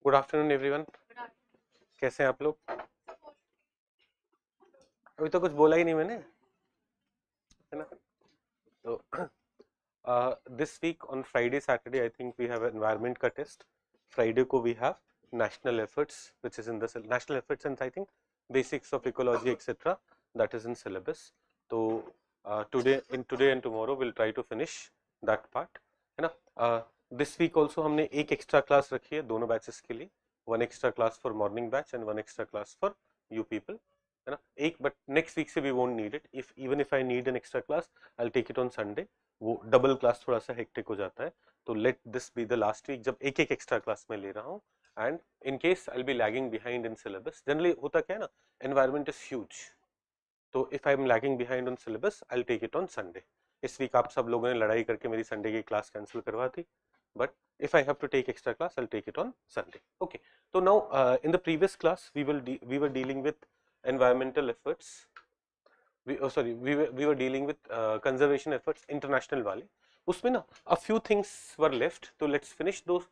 Good afternoon everyone. कैसे हैं आप लोग? अभी तो कुछ बोला ही नहीं मैंने, है ना? तो this week on Friday, Saturday, I think we have environment का test. Friday को we have national efforts, which is in the national efforts and I think basics of ecology etc. that is in syllabus. तो today and tomorrow we'll try to finish that part, है ना? This week also हमने एक extra class रखी है दोनों batches के लिए, one extra class for morning batch and one extra class for you people, है ना? एक but next week से we won't need it. Even if I need an extra class, I'll take it on Sunday. वो double class थोड़ा सा hectic हो जाता है, तो let this be the last week जब एक एक एक्स्ट्रा क्लास में ले रहा हूँ. And in case I will be lagging behind in syllabus, generally होता क्या है ना, एनवायरनमेंट इज ह्यूज, तो if I am lagging behind on syllabus I will take it on Sunday. इस वीक आप सब लोगों ने लड़ाई करके मेरी संडे की क्लास कैंसिल करवा दी, but if I have to take extra class, I'll take it on Sunday. Okay. So now, in the previous class, we were dealing with environmental efforts. We were dealing with conservation efforts, international वाले. उसमें ना a few things were left. So let's finish those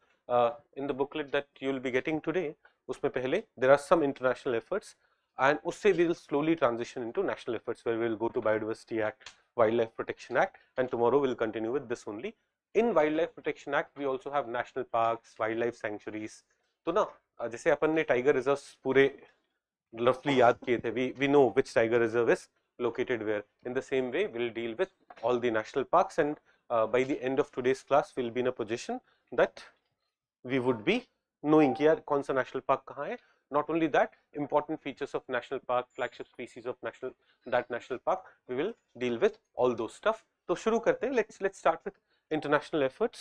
in the booklet that you will be getting today. उसमें पहले there are some international efforts, and उससे we will slowly transition into national efforts where we will go to Biodiversity Act, Wildlife Protection Act, and tomorrow we will continue with this only. In Wildlife Protection Act we also have national parks, wildlife sanctuaries. तो ना जैसे अपन ने tiger reserves पूरे roughly याद किए थे, we know which tiger reserve is located where. In the same way we'll deal with all the national parks, and by the end of today's class we'll be in a position that we would be knowing कि यार कौन सा national park कहाँ है. Not only that, important features of national park, flagship species of national park, we will deal with all those stuff. तो शुरू करते हैं. Let's start with international efforts.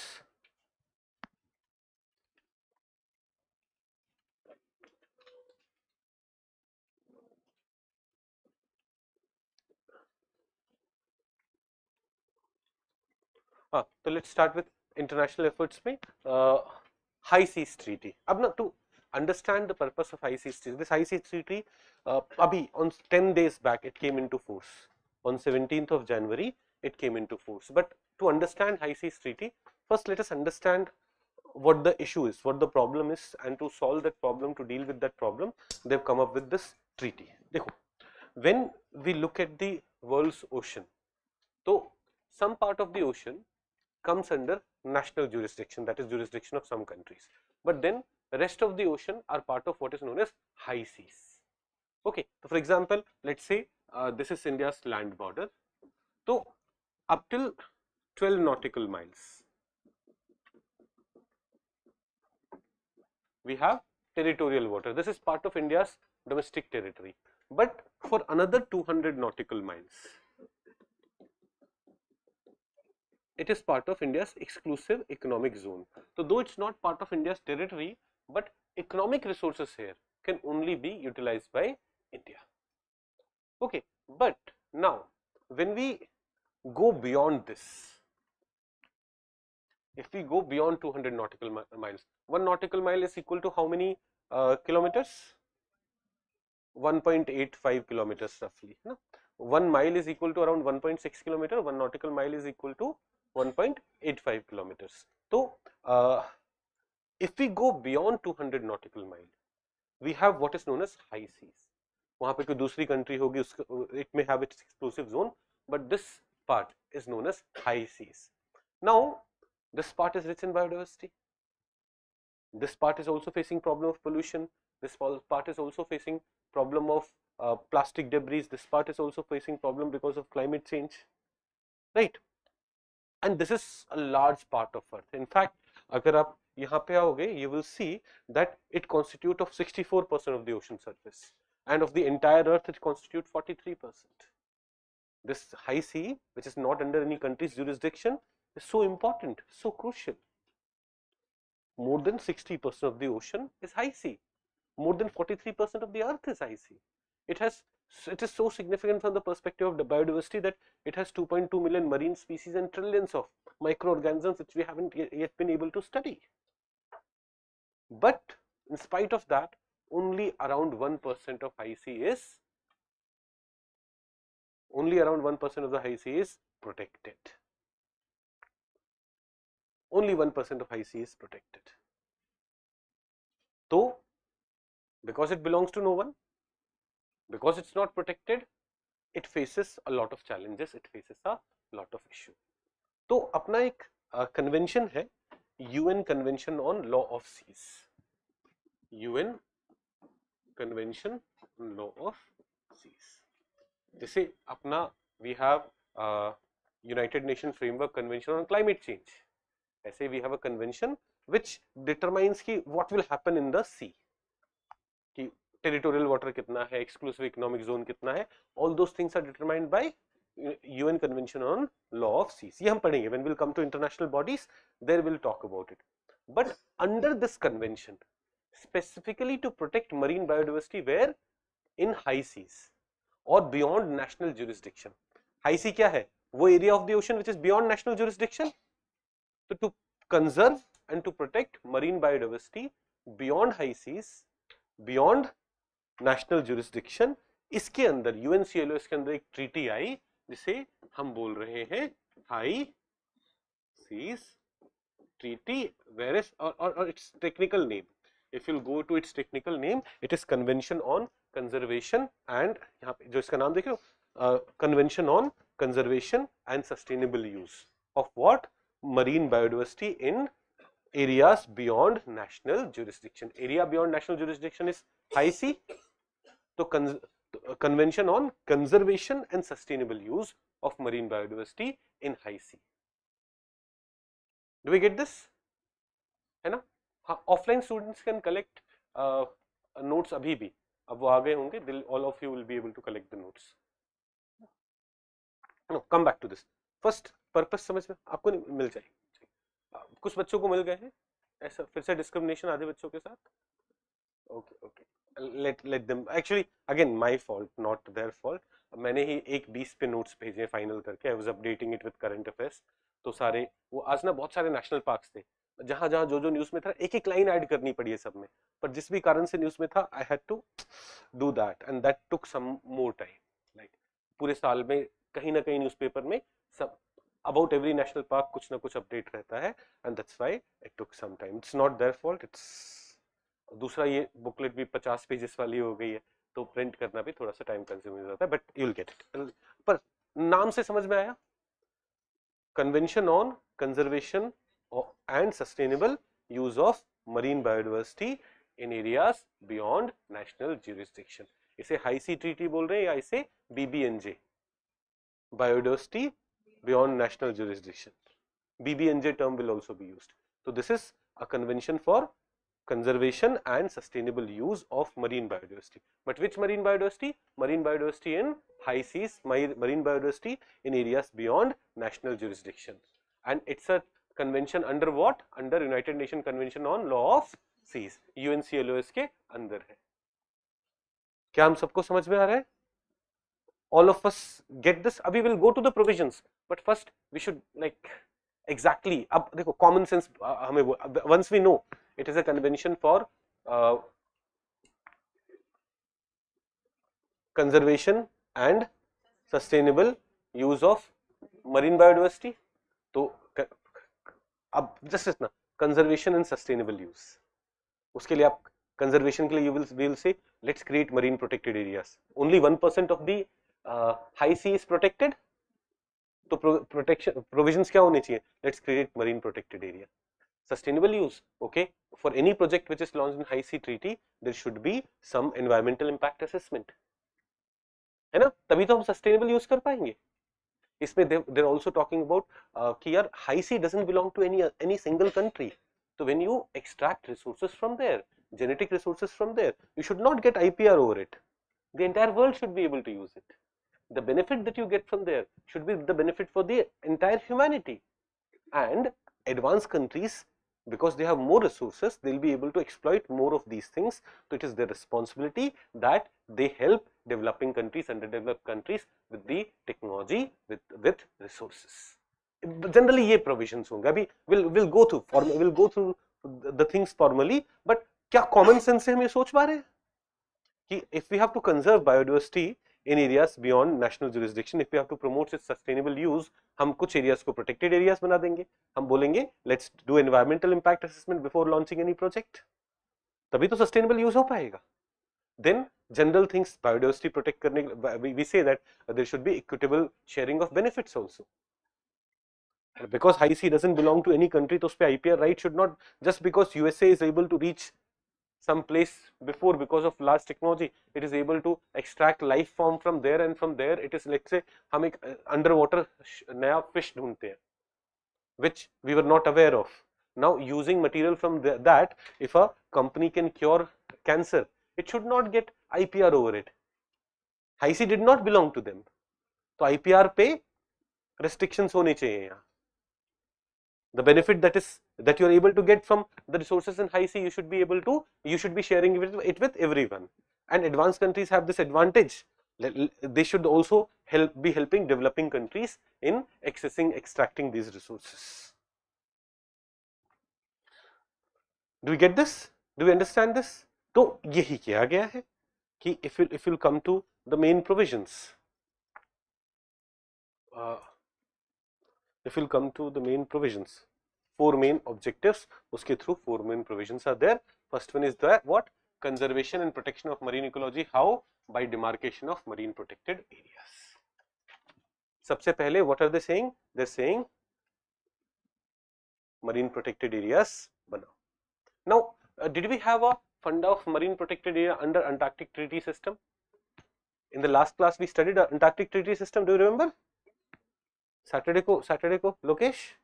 तो let's start with international efforts में High Seas Treaty. अब ना to understand the purpose of High Seas Treaty, this High Seas Treaty अभी on 10 days back it came into force. On 17th of January it came into force. But to understand High Seas Treaty, first let us understand what the issue is, what the problem is, and to solve that problem, to deal with that problem, they've come up with this treaty. देखो, when we look at the world's ocean, so some part of the ocean comes under national jurisdiction, that is jurisdiction of some countries, but then the rest of the ocean are part of what is known as high seas. Okay, so for example, let's say this is India's land border, so up till 12 nautical miles we have territorial water. This is part of India's domestic territory, but for another 200 nautical miles it is part of India's exclusive economic zone. So though it's not part of India's territory, but economic resources here can only be utilized by India. Okay, but now when we go beyond this, if we go beyond 200 nautical miles, 1 nautical mile is equal to how many kilometers? 1.85 kilometers roughly. No? 1 mile is equal to around 1.6 kilometer. 1 nautical mile is equal to 1.85 kilometers. So if we go beyond 200 nautical mile, we have what is known as high seas. वहाँ पे कोई दूसरी country होगी, it may have its exclusive zone, but this part is known as high seas. Now this part is rich in biodiversity. This part is also facing problem of pollution. This part is also facing problem of plastic debris. This part is also facing problem because of climate change, right? And this is a large part of Earth. In fact, अगर आप यहाँ पे आओगे, you will see that it constitutes of 64% of the ocean surface, and of the entire Earth it constitutes 43%. This high sea, which is not under any country's jurisdiction, is so important, so crucial. More than 60% of the ocean is high sea. More than 43% of the Earth is high sea. It is so significant from the perspective of the biodiversity that it has 2.2 million marine species and trillions of microorganisms which we haven't yet been able to study. But in spite of that, only around 1% of high sea is of the high sea is protected. Only 1% of high sea is protected. तो because it belongs to no one, because it's not protected, it faces a lot of challenges, it faces a lot of issue. तो अपना एक convention है UN convention on law of seas, UN convention on law of seas. जैसे अपना we have United Nation framework convention on climate change, ऐसे we have a convention which determines की what will happen in the sea, कि territorial water कितना है, exclusive economic zone कितना है, all those things are determined by UN Convention on Law of Seas. ये हम पढ़ेंगे when we'll come to international bodies, there we'll talk about it. But under this convention, specifically to protect marine biodiversity, where in high seas or beyond national jurisdiction. High sea क्या है? वो area of the ocean which is beyond national jurisdiction. So to conserve and to protect marine biodiversity beyond high seas, beyond national jurisdiction, इसके अंदर UNCLOS के अंदर एक treaty आई जिसे हम बोल रहे हैं high seas treaty, whereas or its technical name, if you'll go to its technical name, it is Convention on Conservation and यहाँ पे जो इसका नाम देख रहे हो, Convention on Conservation and Sustainable Use of what? Marine biodiversity in areas beyond national jurisdiction. Area beyond national jurisdiction is high sea. तो Convention on Conservation and Sustainable Use of Marine Biodiversity in High Sea. Do we get this? है ना? हाँ, offline students can collect notes अभी भी, अब वो आ गए होंगे, all of you will be able to collect the notes. No, come back to this. First purpose समझ में आपको मिल जाएगी. कुछ बच्चों को मिल गए हैं, ऐसा फिर से डिस्क्रिमिनेशन आधे बच्चों के साथ. Okay. Let them, actually again my fault, not their fault. मैंने ही एक 20 पे नोट्स भेजे फाइनल करके. I was updating it with current affairs. तो सारे वो आज ना बहुत सारे नेशनल पार्क्स थे, जहां जहां जो न्यूज में था एक एक लाइन ऐड करनी पड़ी है सब में, पर जिस भी कारण से न्यूज में था I had to do that and that took some more time. Like पूरे साल में कहीं ना कहीं न्यूज़पेपर में सब अबाउट एवरी नेशनल पार्क कुछ ना कुछ अपडेट रहता है, and that's why it took some time. It's not their fault. It's दूसरा ये बुकलेट भी 50 पेजेस वाली हो गई है, तो प्रिंट करना भी थोड़ा सा टाइम कंज्यूमिंग होता है, but you will get it. पर नाम से समझ में आया, convention on conservation and sustainable use of marine biodiversity in areas beyond national jurisdiction. इसे हाई सी ट्रीटी बोल रहे हैं या इसे BBNJ, biodiversity beyond national jurisdiction. BBNJ term will also be used. So this is a convention for conservation and sustainable use of marine biodiversity. But which marine biodiversity? Marine biodiversity in high seas, marine biodiversity in areas beyond national jurisdiction. And it's a convention under what? Under United Nations Convention on Law of Seas, UNCLOS के अंदर है. क्या हम सबको समझ में आ रहा है? All of us get this. अभी we'll go to the provisions, but first we should like exactly. अब देखो common sense हमें once we know it is a convention for conservation and sustainable use of marine biodiversity. तो अब just इतना conservation and sustainable use, उसके लिए आप conservation के लिए you will say let's create marine protected areas. Only 1% of the high sea is protected. तो protection provisions क्या होने चाहिए? Let's create marine protected area. Sustainable use, okay, for any project which is launched in high sea treaty there should be some environmental impact assessment, है ना, तभी तो हम sustainable use कर पाएंगे. इसमें they're also talking about कि यार high sea doesn't belong to any single country. So when you extract resources from there, genetic resources from there, you should not get IPR over it. The entire world should be able to use it. The benefit that you get from there should be the benefit for the entire humanity. And advanced countries, because they have more resources, they'll be able to exploit more of these things. So it is their responsibility that they help developing countries, underdeveloped countries with the technology, with resources. Generally ये provisions होंगे. अभी we'll go through the things formally, but क्या common sense से हम ये सोच पा रहे हैं कि if we have to conserve biodiversity in areas beyond national jurisdiction, if we have to promote its sustainable use, हम कुछ areas को protected areas बना देंगे. हम बोलेंगे let's do environmental impact assessment before launching any project. तभी तो sustainable use हो पाएगा. Then general things, biodiversity protect करने, we say that there should be equitable sharing of benefits also. Because high sea doesn't belong to any country, तो उस पे IPR right should not, just because USA is able to reach some place before because of large technology, it is able to extract life form from there, and from there it is, let's say हम एक underwater नया fish ढूंढते हैं which we were not aware of. Now using material from that, if a company can cure cancer, it should not get IPR over it. High sea did not belong to them, तो IPR पे restrictions होने चाहिए यहाँ. The benefit that you are able to get from the resources in high sea, you should be sharing it with everyone. And advanced countries have this advantage. They should also be helping developing countries in extracting these resources. Do we get this? Do we understand this? तो यही किया गया है कि if you'll come to the main provisions, if you'll come to the main provisions, 4 main objectives, उसके through 4 main provisions are there. First one is the what? Conservation and protection of marine ecology. How? By demarcation of marine protected areas. सबसे पहले what are they saying? They're saying marine protected areas बनाओ. Now, did we have a fund of marine protected area under Antarctic Treaty System? In the last class we studied Antarctic Treaty System. Do you remember? Saturday ko Lokesh,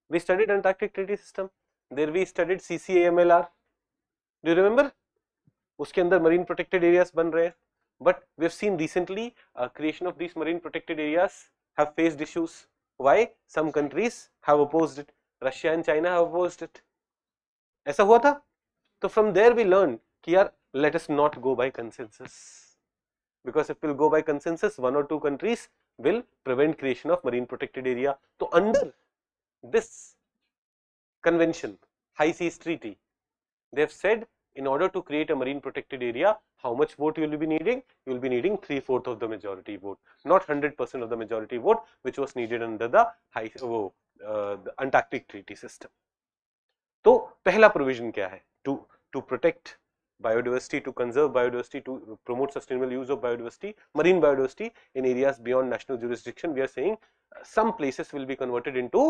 we studied Antarctic Treaty System. There we studied CCAMLR. Do you remember? उसके अंदर marine protected areas बन रहे हैं. But we have seen recently creation of these marine protected areas have faced issues. Why? Some countries have opposed it. Russia and China have opposed it. ऐसा हुआ था. So from there we learned कि यार let us not go by consensus, because if we'll go by consensus, 1 or 2 countries will prevent creation of marine protected area. So under this convention, High Seas Treaty, they have said in order to create a marine protected area, how much vote you will be needing? You will be needing 3/4 of the majority vote, not 100% of the majority vote, which was needed under the the Antarctic Treaty System. तो पहला provision क्या है? To protect biodiversity, to conserve biodiversity, to promote sustainable use of biodiversity, marine biodiversity in areas beyond national jurisdiction. We are saying some places will be converted into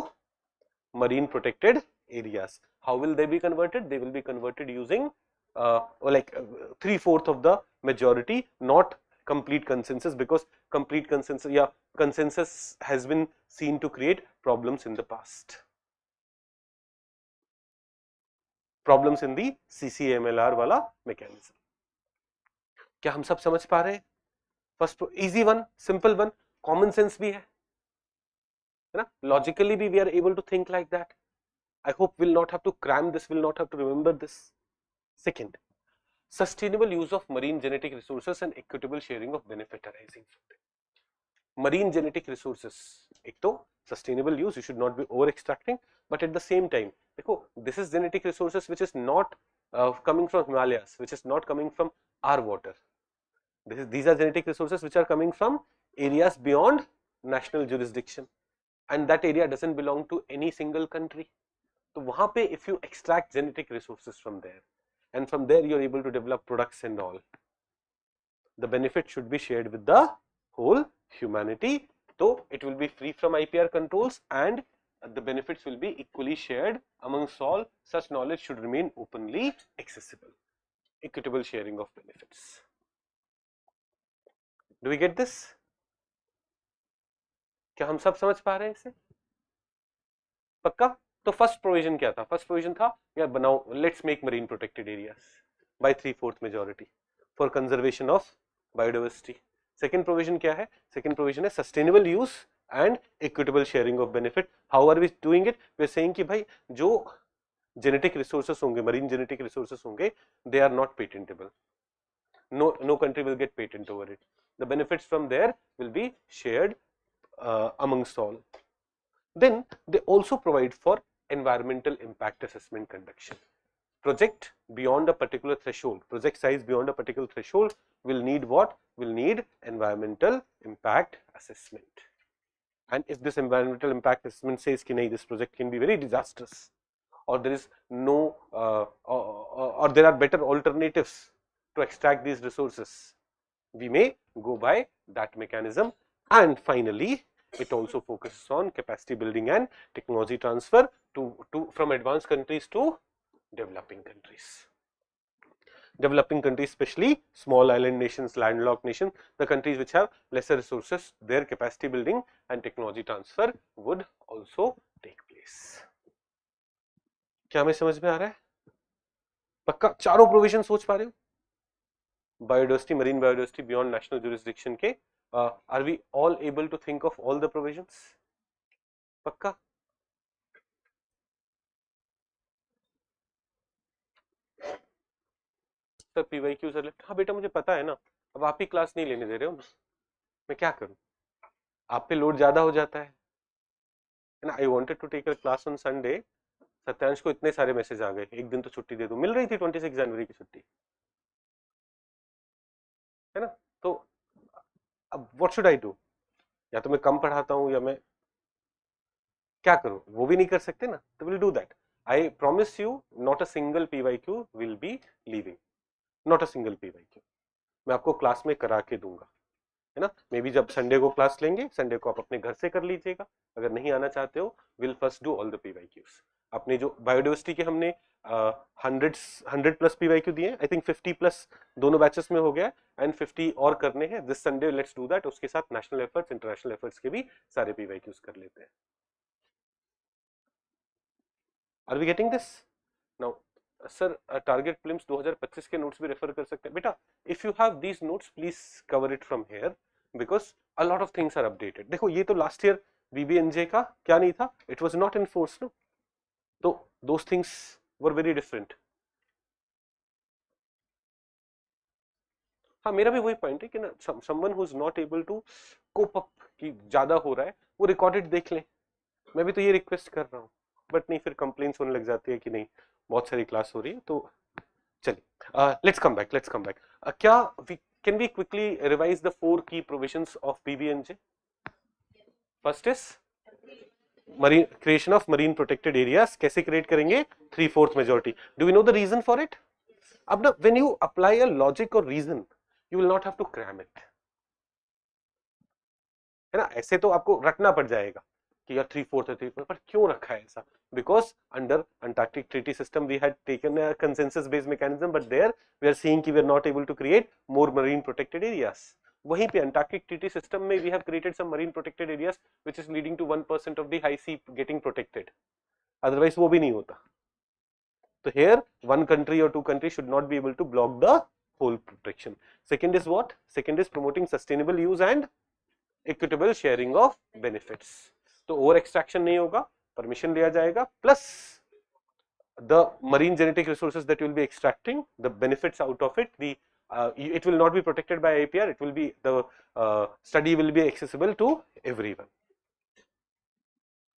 marine protected areas. How will they be converted? They will be converted using 3/4 of the majority, not complete consensus, because complete consensus has been seen to create problems in the past. Problems in the CCAMLR वाला mechanism. क्या हम सब समझ पा रहे हैं? First easy one, simple one, common sense भी है ना, लॉजिकली भी we are able to think like that. I hope will not have to cram this, will not have to remember this. Second, sustainable use of marine genetic resources and equitable sharing of benefit arising from them. Marine genetic resources, एक तो sustainable use, you should not be over extracting, but at the same time देखो, this is genetic resources which is not coming from Himalayas, which is not coming from our water. These are genetic resources which are coming from areas beyond national jurisdiction, and that area doesn't belong to any single country. तो वहां पे if you extract genetic resources from there, and from there you are able to develop products and all, the benefit should be shared with the whole humanity. So it will be free from IPR controls, and the benefits will be equally shared amongst all. Such knowledge should remain openly accessible. Equitable sharing of benefits. Do we get this? क्या हम सब समझ पा रहे हैं इसे? पक्का? तो फर्स्ट प्रोविजन क्या था? फर्स्ट प्रोविजन था यार बनाओ, let's make marine protected areas by 3/4 majority for conservation of biodiversity. Second provision क्या है? सेकंड प्रोविजन है sustainable use and equitable sharing of benefit. How are we doing it? We are saying कि भाई जो genetic resources होंगे, marine genetic resources होंगे, they are not patentable. No country will get patent over it. The benefits from there will be shared amongst all. Then they also provide for environmental impact assessment conduction. Project beyond a particular threshold, project size beyond a particular threshold will need what? Will need environmental impact assessment. And if this environmental impact assessment says कि नहीं, this project can be very disastrous, or there is no or there are better alternatives to extract these resources, we may go by that mechanism. And finally, it also focuses on capacity building and technology transfer from advanced countries to developing countries. Developing countries, especially small island nations, landlocked nations, the countries which have lesser resources, their capacity building and technology transfer would also take place. क्या हमें समझ में आ रहा है? पक्का चारों provision सोच पा रहे हो? Biodiversity, marine biodiversity beyond national jurisdiction के, are we all able to think of all the provisions? पक्का? सर PYQs अलर्ट, हाँ बेटा मुझे पता है ना, अब आप ही क्लास नहीं लेने दे रहे हो, मैं क्या करूं, आप पे लोड ज्यादा हो जाता है ना. I wanted to take a class on Sunday, Satyansh को इतने सारे मैसेज आ गए, एक दिन तो छुट्टी दे दो, मिल रही थी 26 जनवरी की छुट्टी, है ना. तो अब व्हाट शुड आई डू, या तो मैं कम पढ़ाता हूं या मैं क्या करूं, वो भी नहीं कर सकते ना. तो will do that. I promise you not a single PYQ will be leaving, not a single PYQ. मैं आपको क्लास में करा के दूंगा, है ना. मे बी जब संडे को क्लास लेंगे, संडे को आप अपने घर से कर लीजिएगा. अगर नहीं आना चाहते हो, will first do all the PYQs. अपने जो बायोडाइवर्सिटी के हमने 100 प्लस PYQ दिए, आई थिंक 50 प्लस दोनों बैचेस में हो गया, एंड 50 और करने हैं this Sunday. Let's do that. उसके साथ नेशनल एफर्ट्स, इंटरनेशनल एफर्ट्स के भी सारे PYQs कर लेते हैं. Are we getting this now? Sir target prelims 2025 के नोट्स भी रेफर कर सकते हैं बेटा. If you have these notes please cover it from here, because a lot of things are updated. देखो ये तो लास्ट ईयर BBNJ का क्या नहीं था, it was not in force, no. तो those things were very different. हाँ मेरा भी वही पॉइंट है कि ना, someone who is not able to cope up, कि ज्यादा हो रहा है, वो रिकॉर्डेड देख लें. मैं भी तो ये रिक्वेस्ट कर रहा हूँ, बट नहीं, फिर कंप्लेंट्स होने लग जाती है कि नहीं बहुत सारी क्लास हो रही है. तो चलिए, लेट्स कम बैक. क्या can we quickly revise the 4 की provisions of PBNJ? First is marine, creation of marine protected areas. कैसे क्रिएट करेंगे? 3/4 majority. Do we know the reason for it? अब ना, when you apply a logic और reason, you will not have to cram it, है ना. ऐसे तो आपको रखना पड़ जाएगा कि यार 3/4 है, 3/4, पर क्यों रखा है ऐसा? Because under Antarctic treaty system we had taken a consensus based mechanism, but there we are seeing कि we are not able to create more marine protected areas. वहीं पे अंटार्कटिक ट्रीटी सिस्टम में we have created some marine protected areas which is leading to 1% of the high sea getting protected, otherwise वो भी नहीं होता. So here one country or two countries should not be able to block the whole protection. Second is what? Second is promoting sustainable use and equitable sharing of benefits. तो over extraction नहीं होगा, permission लिया जाएगा, plus the marine genetic resources that you will be extracting, the benefits out of it, it will not be protected by IPR, it will be, the study will be accessible to everyone.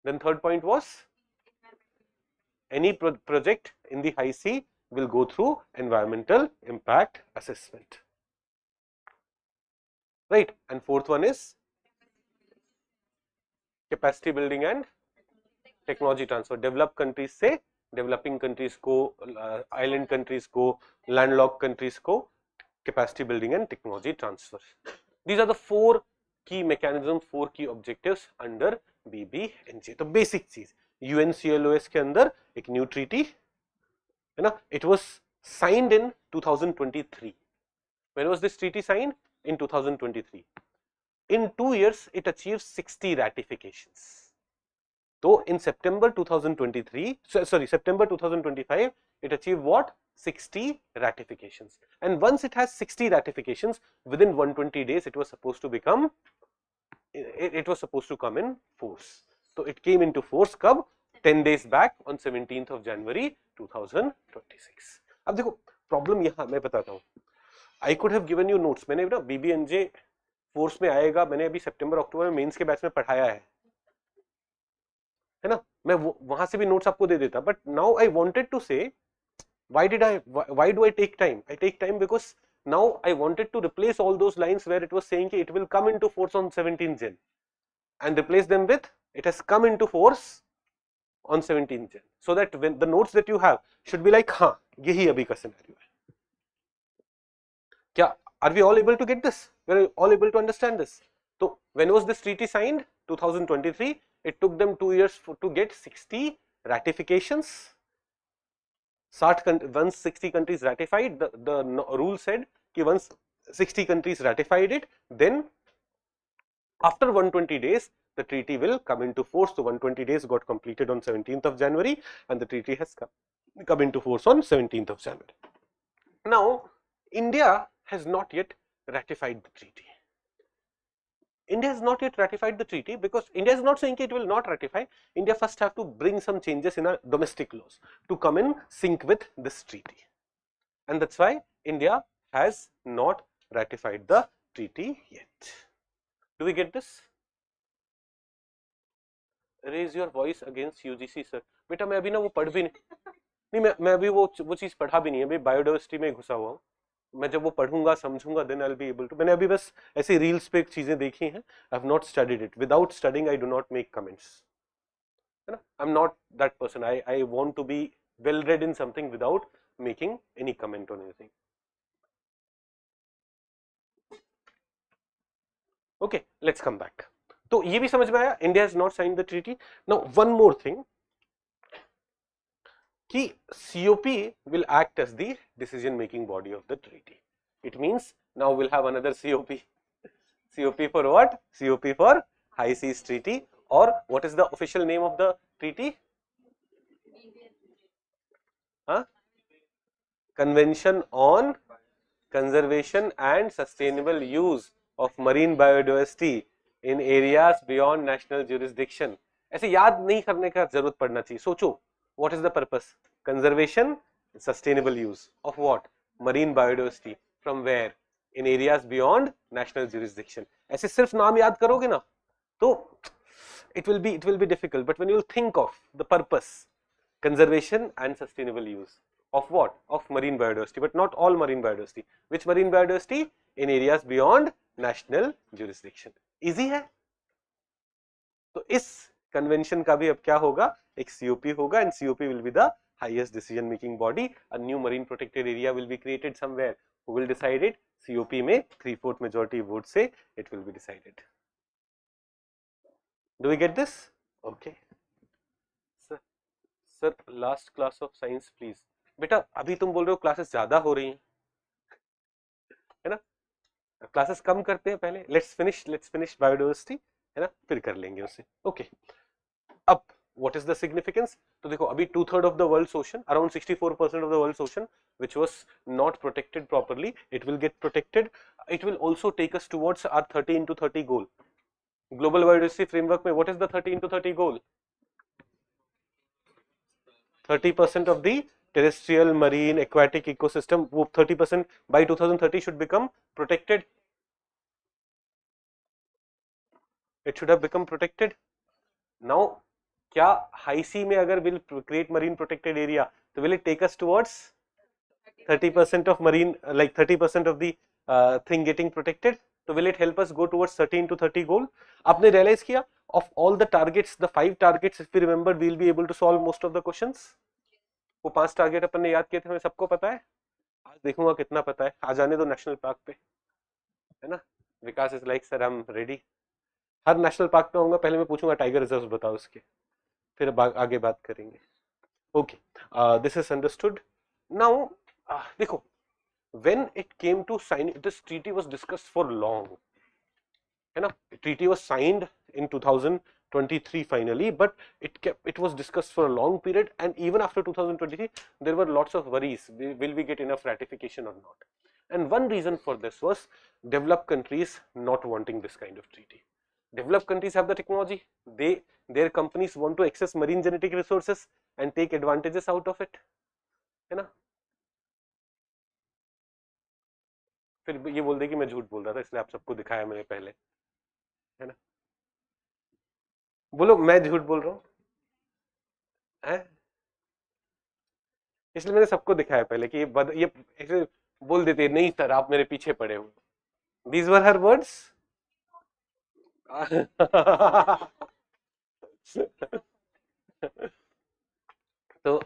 Then third point was, any project in the high sea will go through environmental impact assessment, right? And fourth one is capacity building and technology transfer. Developed countries से developing countries को, island countries को, landlocked countries को capacity building and technology transfer. These are the 4 key mechanisms, 4 key objectives under BBNJ. तो basic चीज, UNCLOS के अंदर एक new treaty है ना. It was signed in 2023. When was this treaty signed? In 2023. In 2 years, it achieved 60 ratifications. So in September 2023, sorry, September 2025, it achieved what? 60 ratifications. And once it has 60 ratifications, within 120 days, it was supposed to become, it was supposed to come in force. So it came into force कब? 10 days back on 17th of January 2026. अब देखो problem यहाँ मैं बताता हूँ. I could have given you notes. मैंने ना BBNJ force में आएगा, मैंने अभी सितंबर अक्टूबर में मेंस के बैच में पढ़ाया है ना. मैं वहां से भी नोट्स आपको दे देता, but now I wanted to say why do I take time? I take time because now I wanted to replace all those lines where it was saying it will come into force on 17th Jan and replace them with it has come into force on 17th Jan, so that when the notes that you have should be like, हाँ यही अभी का scenario है. क्या, are we all able to get this? We are all able to understand this. So when was this treaty signed? 2023. It took them 2 years to get 60 ratifications. Once 60 countries ratified, the rule said कि once 60 countries ratified it, then after 120 days the treaty will come into force. So 120 days got completed on 17th of January and the treaty has come into force on 17th of January. Now India has not yet ratified the treaty. India has not yet ratified the treaty because India is not saying it will not ratify. India first have to bring some changes in our domestic laws to come in sync with this treaty, and that's why India has not ratified the treaty yet. Do we get this? Raise your voice against UGC sir. बेटा मैं अभी ना वो पढ़ भी नहीं मैं अभी वो चीज पढ़ा भी नहीं है, अभी बायोडाइवर्सिटी में घुसा हुआ हूँ. मैं जब वो पढ़ूंगा समझूंगा then I will be able to. मैंने अभी बस ऐसे रील्स पे चीजें देखी हैं. I have not studied it. Without studying I do not make comments, है ना. I am not that person. I want to be well read in something without making any comment on anything. Okay, let's come back. तो ये भी समझ में आया, India has not signed the treaty. Now one more thing कि COP will act as the decision making body of the treaty. It means now we'll have another COP. COP for what? COP for High Seas Treaty. Or what is the official name of the treaty? Convention on Conservation and Sustainable Use of Marine Biodiversity in Areas Beyond National Jurisdiction. ऐसे याद नहीं करने का जरूरत पड़ना चाहिए. सोचो, what is the purpose? Conservation and sustainable use of what? Marine biodiversity. From where? In areas beyond national jurisdiction. ऐसे सिर्फ नाम याद करोगे ना तो it will be difficult. But when you think of the purpose, conservation and sustainable use of what? Of marine biodiversity, but not all marine biodiversity. Which marine biodiversity? In areas beyond national jurisdiction. Easy है. तो इस convention का भी अब क्या होगा? एक COP होगा, and COP will be the highest decision making body. A new marine protected area will be created somewhere. Who will decide it? COP में 3/4 majority vote से it will be decided. Do we get this? Okay. Sir, last class of science please. बेटा अभी तुम बोल रहे हो classes ज्यादा हो रही हैं, है ना. क्लासेस कम करते हैं पहले. लेट्स फिनिश बायोडाइवर्सिटी, है ना, फिर कर लेंगे उसे. ओके. अब what is the significance? तो देखो अभी 2/3 of the world's ocean, around 64% of the world's ocean which was not protected properly, it will get protected. It will also take us towards our 30x30 goal. Global biodiversity framework में what is the 30x30 goal? 30% of the terrestrial, marine, aquatic ecosystem, वो 30% by 2030 should become protected. It should have become protected. Now क्या high sea में अगर will create marine protected area तो will it take us towards 30% of marine, like 30% of the thing getting protected. तो will it help us go towards 30x30 goal. आपने realise किया of all the targets, the 5 targets, if you remember, we will be able to solve most of the questions. वो 5 target अपन ने याद किए थे, हमें सबको पता है. आज देखूंगा कितना पता है. आ जाने दो नेशनल पार्क पे, है ना. Vikas is like sir I am ready. हर नेशनल पार्क पे आऊंगा, पहले मैं पूछूंगा टाइगर रिजर्व बताओ उसके, फिर आगे बात करेंगे. Okay, this is understood. Now देखो, when it came to sign, this treaty was discussed for long, है ना. treaty was signed in 2023 finally, but it was discussed for a long period, and even after 2023 there were lots of worries, will we get enough ratification or not. And one reason for this was developed countries not wanting this kind of treaty. Developed countries have the technology, their companies want to access marine genetic resources and take advantages out of it, है ना. फिर ये बोल दे कि मैं झूठ बोल रहा था, इसलिए आप सबको दिखाया मैंने पहले, है ना. बोलो मैं झूठ बोल रहा हूँ, है, इसलिए मैंने सबको दिखाया पहले कि ये ऐसे बोल देते नहीं सर आप मेरे पीछे पड़े हो. These were her words. तो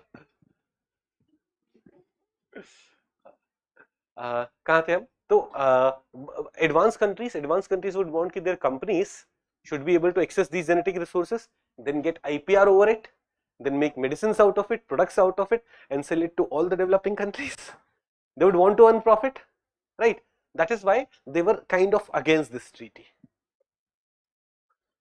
कहाँ थे हम? तो advanced countries would want कि their companies should be able to access these genetic resources, then get IPR over it, then make medicines out of it, products out of it, and sell it to all the developing countries. They would want to earn profit, right? That is why they were kind of against this treaty.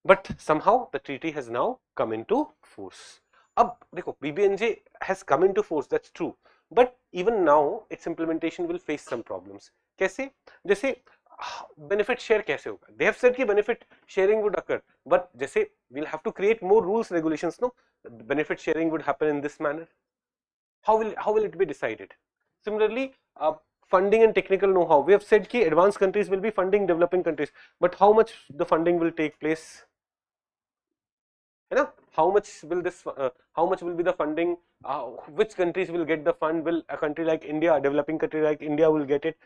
But somehow the treaty has now come into force. अब देखो BBNJ has come into force, that's true, but even now its implementation will face some problems. कैसे? जैसे benefit share कैसे होगा? They have said कि benefit sharing would occur, but जैसे we'll have to create more rules regulations, no? Benefit sharing would happen in this manner. How will it be decided? Similarly, funding and technical know-how. We have said कि advanced countries will be funding developing countries, but how much the funding will take place? है ना? How much will this? How much will be the funding? Which countries will get the fund? Will a country like India, a developing country like India, will get it?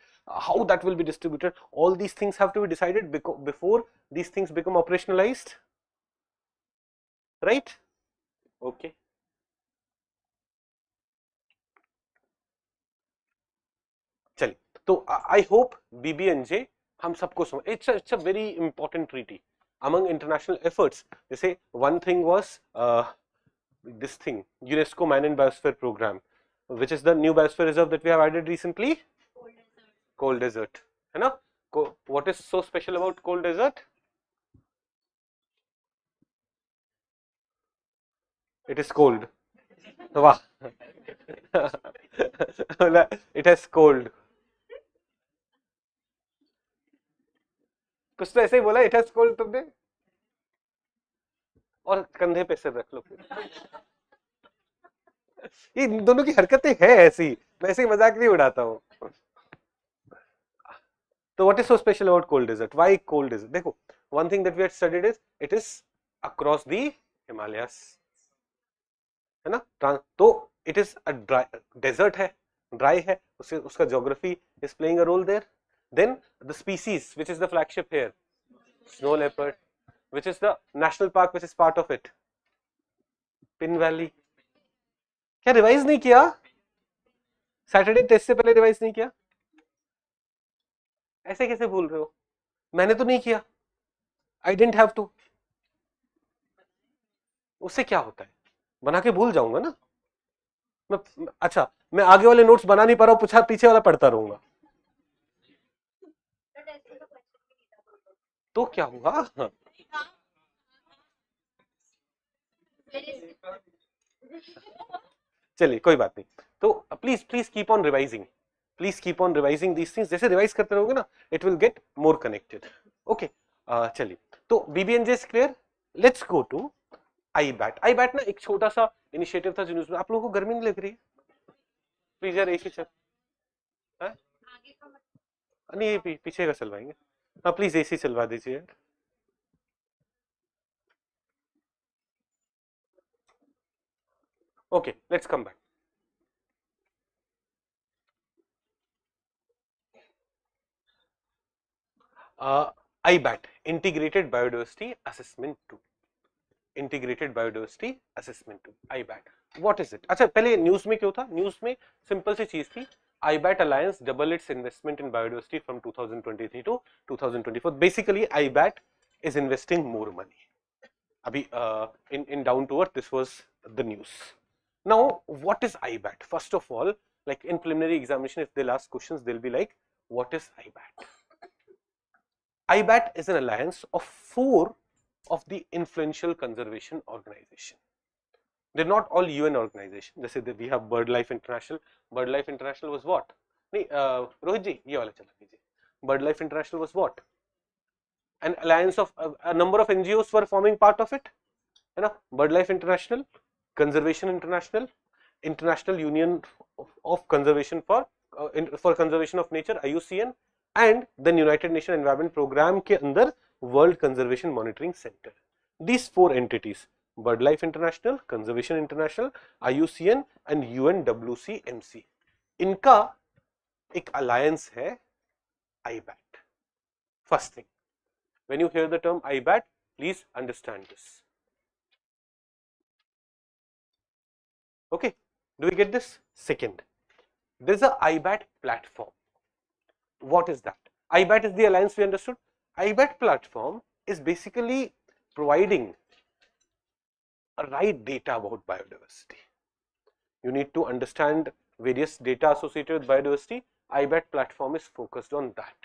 How that will be distributed? All these things have to be decided before these things become operationalized, right? Okay. चलिए, तो I hope BBNJ हम सबको समझ. It's a very important treaty among international efforts. जैसे one thing was this thing, UNESCO Man and Biosphere Program, which is the new biosphere reserve that we have added recently. Cold desert, है ना? What is so special about cold desert? It is cold. वाह. It has cold. कुछ तो ऐसे ही बोला, it has cold तुमने, और कंधे पे सिर रख लो फिर. ये दोनों की हरकतें हैं ऐसी, मैं ऐसे ही मजाक नहीं उड़ाता हूँ. So what is so special about cold desert? Why cold desert? देखो, one thing that we had studied is it is across the Himalayas, है ना? तो it is a dry desert है, dry है, उसका geography is playing a role there. Then the species which is the flagship here, snow leopard, which is the national park which is part of it, Pin Valley. क्या revise नहीं किया? Saturday test से पहले revise नहीं किया? ऐसे कैसे भूल रहे हो? मैंने तो नहीं किया. आई डेंट हैव टू. उससे क्या होता है? बना के भूल जाऊंगा ना मैं. अच्छा, मैं आगे वाले नोट्स बना नहीं पा रहा हूं, पूछा पीछे वाला पढ़ता रहूंगा. तो क्या हुआ? चलिए, कोई बात नहीं. तो please please keep on revising, please keep on revising these things. जैसे रिवाइज करते रहोगे ना, it will get more connected. Okay, चलिए, तो BBNJ is clear. Let's go to IBAT. IBAT ना एक छोटा सा इनिशिएटिव था जो न्यूज़ में. आप लोगों को गर्मी नहीं लग रही है? प्लीज यार एसी चल. नहीं, ये पीछे का चलवाएंगे. हाँ प्लीज एसी चलवा दीजिए यार. Okay, let's come back. IBAT, Integrated Biodiversity Assessment Tool. Integrated Biodiversity Assessment Tool, IBAT. What is it? अच्छा, पहले न्यूज में क्यों था? न्यूज में सिंपल सी चीज थी. IBAT Alliance double its investment in biodiversity from 2023 to 2024. Basically, IBAT is investing more money. अभी in down to earth, this was the news. Now, what is IBAT? First of all, like in preliminary examination, if they'll ask questions, they'll be like, what is IBAT? IBAT is an alliance of 4 of the influential conservation organization. They're not all UN organization. जैसे we have BirdLife International. BirdLife International was what? नहीं, रोहित जी ये वाला चला कीजिए. BirdLife International was what? An alliance of a number of NGOs were forming part of it. है ना? BirdLife International, Conservation International, International Union of Conservation for Conservation of Nature, IUCN, and then United Nations Environment Program के अंदर World Conservation Monitoring Center. These 4 entities, BirdLife International, Conservation International, IUCN and UNWCMC, इनका एक alliance है IBAT. First thing, when you hear the term IBAT, please understand this. Okay, Do we get this? Second, there is a IBAT platform. What is that? IBAT is the alliance, we understood. IBAT platform is basically providing a right data about biodiversity. You need to understand various data associated with biodiversity. IBAT platform is focused on that.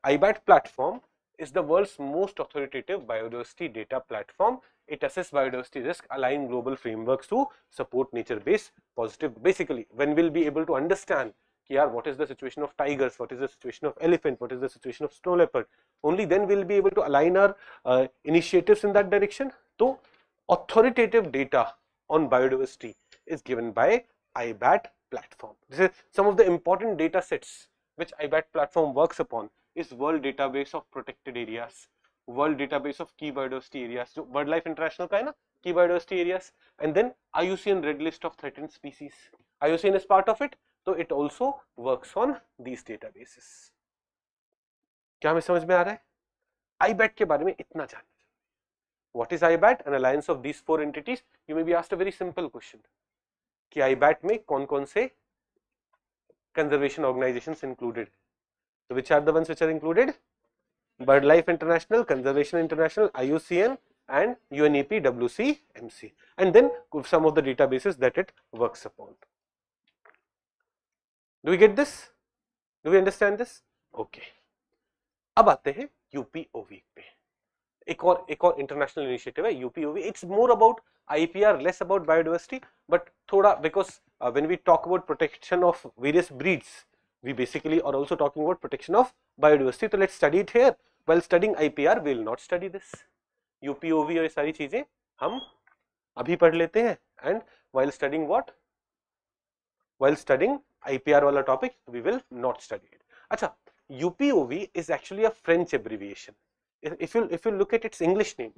IBAT platform is the world's most authoritative biodiversity data platform. It assesses biodiversity risk, align global frameworks to support nature-based positive. Basically, when we'll be able to understand what is the situation of tigers, what is the situation of elephant, what is the situation of snow leopard, only then we'll be able to align our initiatives in that direction. So, authoritative data on biodiversity is given by IBAT platform. This is some of the important data sets which IBAT platform works upon is World Database of Protected Areas, World Database of Key Biodiversity Areas, जो BirdLife International का है ना, Key Biodiversity Areas, and then IUCN Red List of Threatened Species. IUCN is part of it, so it also works on these databases. क्या हमें समझ में आ रहा है? IBAT के बारे में इतना जानना चाहिए. What is IBAT? An alliance of these four entities. You may be asked a very simple question. कि IBAT में कौन-कौन से conservation organizations included? So which are the ones which are included? BirdLife International, Conservation International, IUCN and UNEP WCMC, and then some of the databases that it works upon. Do we get this? Do we understand this? Okay. अब आते हैं UPOV पे. एक और international initiative है UPOV. It's more about IPR, less about biodiversity, but thoda because when we talk about protection of various breeds, we basically are also talking about protection of biodiversity. So let's study it here. While studying IPR, we will not study this. UPOV और ये सारी चीजें हम अभी पढ़ लेते हैं. And while studying what? While studying IPR वाला topic, we will not study it. अच्छा, UPOV is actually a French abbreviation. If you look at its English name,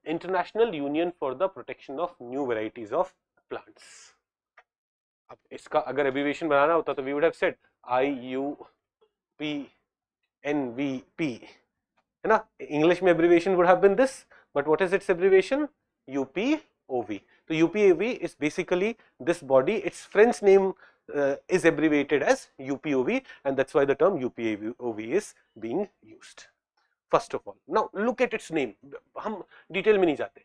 International Union for the Protection of New Varieties of Plants. अब इसका अगर abbreviation बनाना होता तो we would have said IUPNVP, है ना? English में abbreviation would have been this, but what is its abbreviation? UPOV. So UPOV is basically this body. Its French name is abbreviated as UPOV, and that's why the term UPOV is being used. First of all, now look at its name. हम detail में नहीं जाते.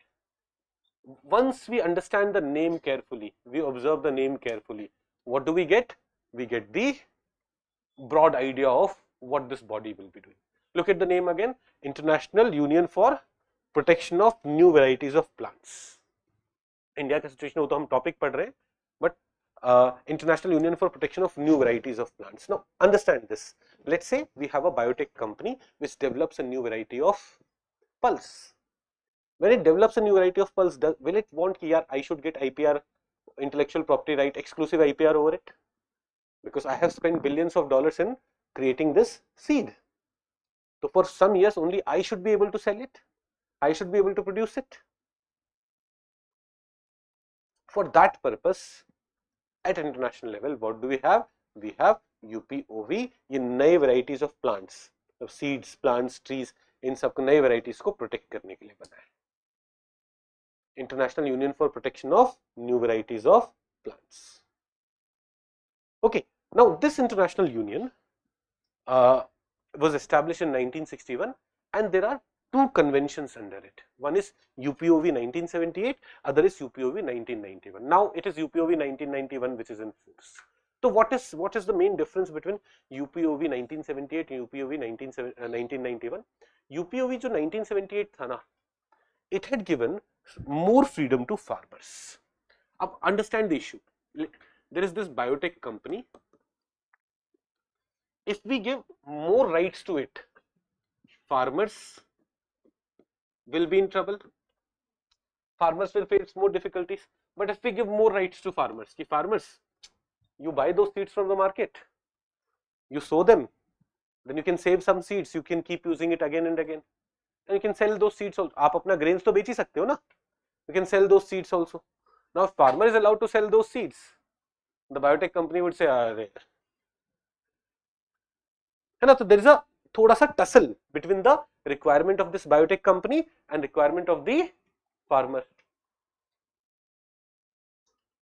Once we understand the name carefully, we observe the name carefully, what do we get? We get the broad idea of what this body will be doing. Look at the name again, International Union for Protection of New Varieties of Plants. India का situation हो तो हम topic पढ़ रहे हैं, but International Union for Protection of New Varieties of Plants. Now understand this. Let's say we have a biotech company which develops a new variety of pulse. When it develops a new variety of pulse, will it want कि यार I should get IPR, intellectual property right, exclusive IPR over it? Because I have spent billions of dollars in creating this seed. So for some years only I should be able to sell it. I should be able to produce it. For that purpose, at international level, what do we have? We have UPOV. ये नए varieties of plants, seeds, plants, trees, इन सबको नए varieties को protect करने के लिए बना है. International Union for Protection of New Varieties of Plants. Okay, now this international union was established in 1961, and there are two conventions under it. One is UPOV 1978, other is UPOV 1991. Now it is UPOV 1991 which is in force. So what is the main difference between UPOV 1978 and UPOV 1991? UPOV जो 1978 था ना, it had given more freedom to farmers. Now understand the issue. There is this biotech company. If we give more rights to it, farmers will be in trouble. Farmers will face more difficulties. But if we give more rights to farmers, you buy those seeds from the market, you sow them, then you can save some seeds, you can keep using it again and again, and you can sell those seeds also. आप अपना grains तो बेच ही सकते हो ना? You can sell those seeds also. Now if farmer is allowed to sell those seeds, the biotech company would say, अरे, है ना? So there is a थोड़ा सा tussle between the requirement of this biotech company and requirement of the farmer.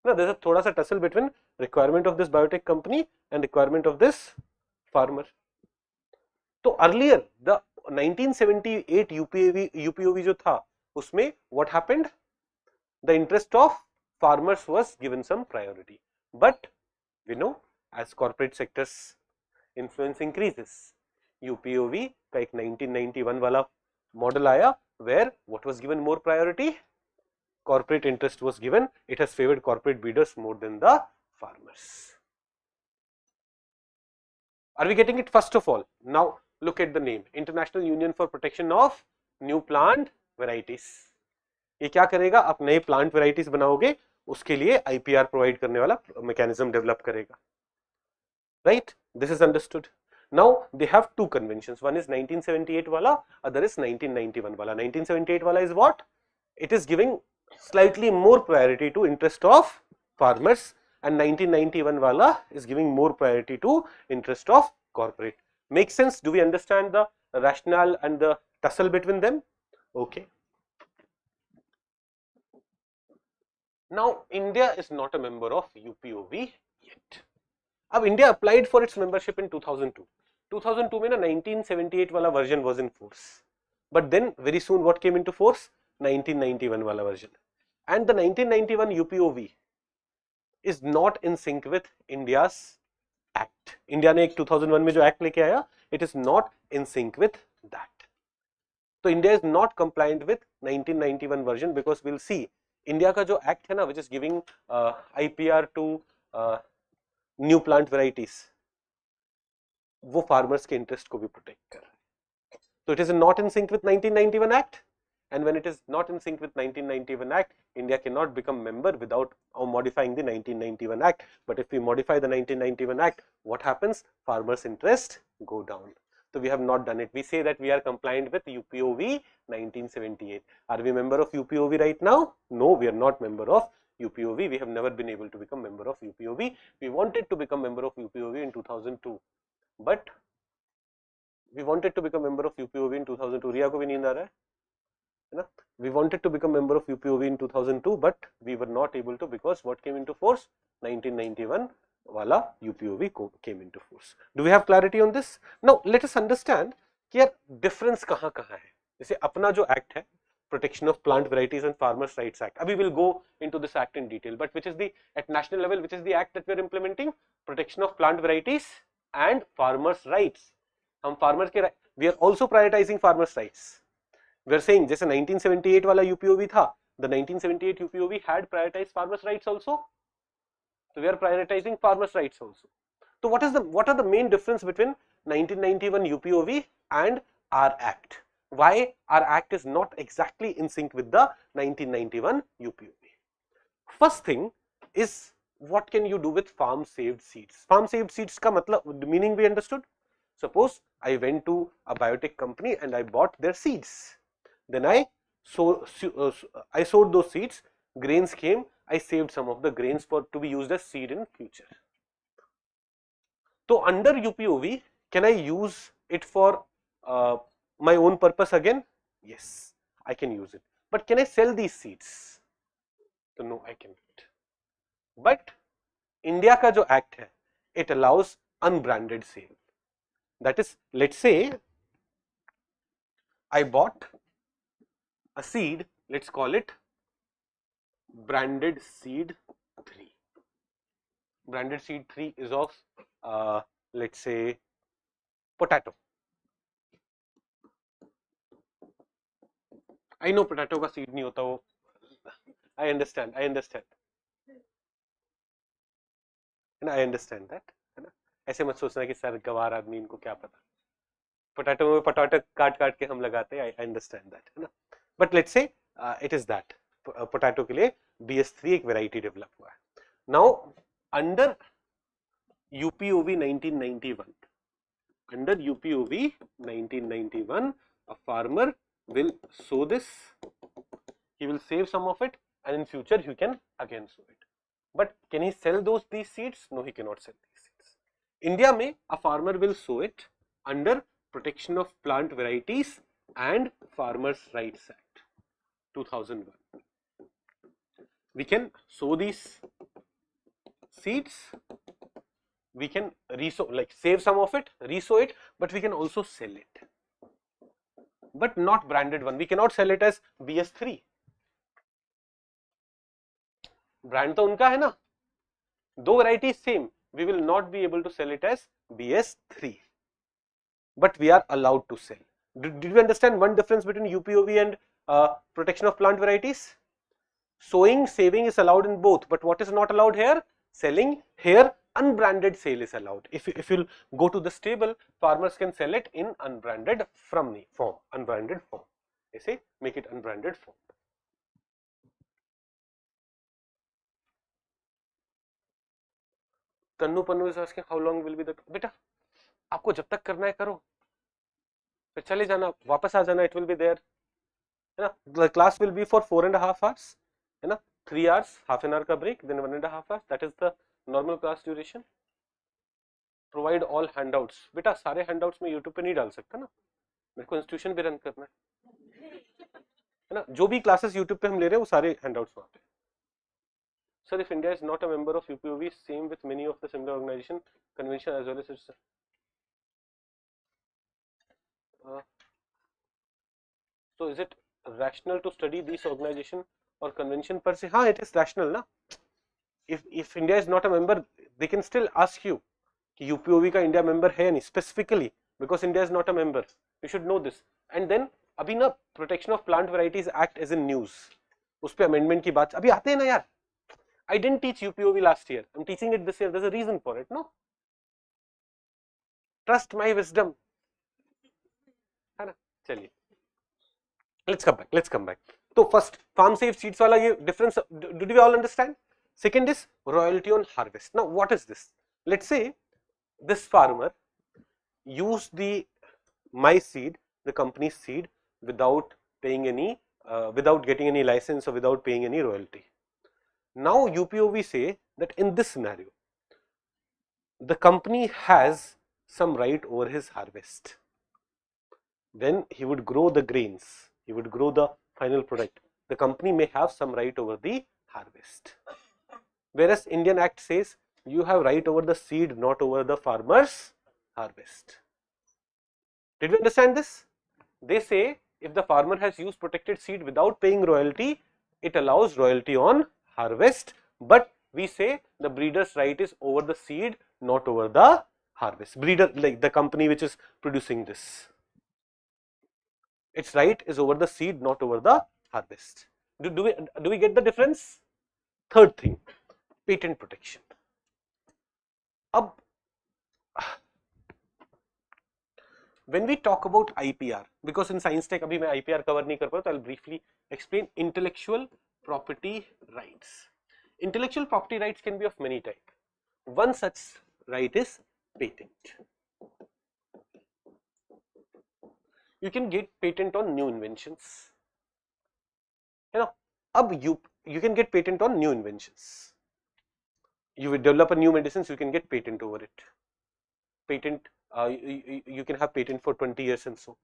Now there is a thoda sa tussle between requirement of this biotech company and requirement of this farmer. So earlier the 1978 UPOV जो था उसमें what happened? The interest of farmers was given some priority, but we know as corporate sectors influence increases, UPOV का एक 1991 वाला model आया where what was given more priority? Corporate interest was given. It has favored corporate bidders more than the farmers. Are we getting it? First of all, now look at the name, International Union for Protection of New Plant Varieties. ये क्या करेगा? आप नए plant varieties बनाओगे उसके लिए IPR provide करने वाला मैकेनिज्म डेवलप करेगा, right? This is understood. Now they have two conventions. One is 1978 wala, other is 1991 wala. 1978 wala is what? It is giving slightly more priority to interest of farmers, and 1991 wala is giving more priority to interest of corporate. Makes sense? Do we understand the rationale and the tussle between them? Okay. Now India is not a member of UPOV yet. अब India applied for its membership in 2002. 2002 में ना 1978 वाला version was in force, but then very soon what came into force? 1991 वाला version, and the 1991 UPOV is not in sync with India's act. India ने एक 2001 में जो act लेके आया, it is not in sync with that. So India is not compliant with 1991 version because we'll see India का जो act है ना, which is giving IPR to new plant varieties, वो farmers के interest को भी protect कर रहा है. So it is not in sync with 1991 Act, and when it is not in sync with 1991 Act, India cannot become member without modifying the 1991 Act. But if we modify the 1991 Act, what happens? Farmers' interest go down. So we have not done it. We say that we are compliant with UPOV 1978. Are we member of UPOV right now? No, we are not member of UPOV. We have never been able to become member of UPOV. We wanted to become member of UPOV in 2002, but we wanted to become member of UPOV in 2002. रिया को भी नींद आ रहा है ना? We wanted to become member of UPOV in 2002, but we were not able to because what came into force? 1991 वाला UPOV came into force. Do we have clarity on this? Now let us understand कि यार difference कहाँ कहाँ है. जैसे अपना जो act है, Protection of Plant Varieties and Farmers' Rights Act. Abhi we'll go into this act in detail, but which is the at national level, which is the act that we are implementing? Protection of Plant Varieties and Farmers' Rights. हम farmers के we are also prioritizing farmers' rights. We are saying जैसे 1978 वाला UPOV था, the 1978 UPOV had prioritized farmers' rights also. So we are prioritizing farmers' rights also. So what are the main difference between 1991 UPOV and our act? Why our act is not exactly in sync with the 1991 UPOV? First thing is, what can you do with farm saved seeds? Farm saved seeds का मतलब meaning we understood. Suppose I went to a biotech company and I bought their seeds. Then I sowed those seeds. Grains came. I saved some of the grains to be used as seed in future. So under UPOV, can I use it for my own purpose again? Yes, I can use it. But can I sell these seeds? So no, I cannot. But India का जो act है, it allows unbranded sale. That is, let's say I bought a seed, let's call it branded seed 3. Branded seed 3 is of let's say potato. I know potato का seed नहीं होता वो. I understand. And I understand that. है ना? ऐसे मत सोचना कि सर गवार आदमी इनको क्या पता. पोटैटो में पोटैटो काट के हम लगाते हैं. I understand that. है ना? But let's say it is that potato के लिए BS3 एक variety develop हुआ है. Now under UPOV 1991, a farmer will sow this. He will save some of it, and in future he can again sow it. But can he sell these seeds? No, he cannot sell these seeds. India में a farmer will sow it under Protection of Plant Varieties and Farmers' Rights Act 2001. We can sow these seeds, we can resow, like save some of it, resow it, but we can also sell it, but not branded one. We cannot sell it as BS3. Brand तो उनका है ना, दो varieties same, we will not be able to sell it as BS3, but we are allowed to sell. Did you understand one difference between UPOV and protection of plant varieties? Sowing, saving is allowed in both, but what is not allowed here? Selling. Here unbranded sale is allowed. If you go to this table, farmers can sell it in unbranded form, unbranded form. I say make it unbranded form. Tannu is asking how long will be the, बेटा आपको जब तक करना है करो, फिर चले जाना, वापस आ जाना, it will be there, है ना. The class will be for 4.5 hours, है ना, 3 hours, half an hour का break, then 1.5 hours. That is the normal class duration. Provide all handouts. बेटा सारे handouts में YouTube पे नहीं डाल सकता ना, मेरे को इंस्टीट्यूशन भी रन करना है ना. जो भी क्लासेस YouTube पे हम ले रहे हैं वो सारे handouts वहाँ पे. Sir, if India is not a member of UPOV, same with many of the similar organization, convention as well as its. So is it rational to study these organization or convention per se? हाँ, it is rational ना. If India is not a member, they can still ask you कि UPOV का India member है नहीं, specifically because India is not a member. You should know this. And then अभी ना Protection of Plant Varieties Act is in news. उस पे amendment की बात अभी आते हैं ना यार. I didn't teach UPOV last year. I'm teaching it this year. There's a reason for it, no? Trust my wisdom. है ना? चलिए. Let's come back. So first, farm safe seeds वाला ये difference. Did we all understand? Second is royalty on harvest. Now, what is this? Let's say this farmer used my seed, the company's seed, without paying any, without getting any license or without paying any royalty. Now UPOV say that in this scenario, the company has some right over his harvest. When he would grow the grains, he would grow the final product, the company may have some right over the harvest. Whereas Indian Act says you have right over the seed, not over the farmer's harvest. Did we understand this? They say if the farmer has used protected seed without paying royalty, it allows royalty on harvest, but we say the breeder's right is over the seed, not over the harvest. Breeder, like the company which is producing this, its right is over the seed, not over the harvest. Do we get the difference? Third thing, patent protection. Ab, when we talk about IPR, because in science tech abhi main IPR cover nahi kar paa, so I'll briefly explain intellectual property rights. Intellectual property rights can be of many types. One such right is patent. You can get patent on new inventions. You know, ab you can get patent on new inventions. You will develop a new medicines, you can get patent over it. Patent, you can have patent for 20 years and so.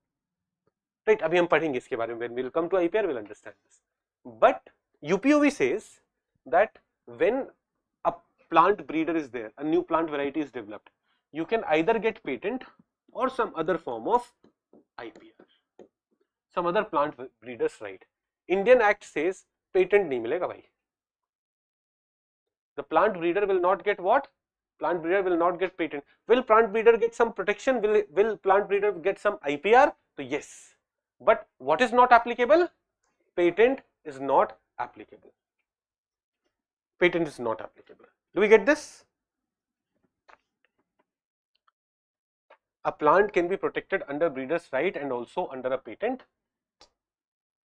Right? Abhi hum padhenge iske bare mein. When we will come to IPR, we will understand this. But UPOV says that when a plant breeder is there, a new plant variety is developed, you can either get patent or some other form of IPR, some other plant breeder's right. Indian Act says patent nahi milega bhai. The plant breeder will not get what? Plant breeder will not get patent. Will plant breeder get some protection? Will plant breeder get some IPR? So yes. But what is not applicable? Patent is not applicable. Patent is not applicable. Do we get this? A plant can be protected under breeder's right and also under a patent.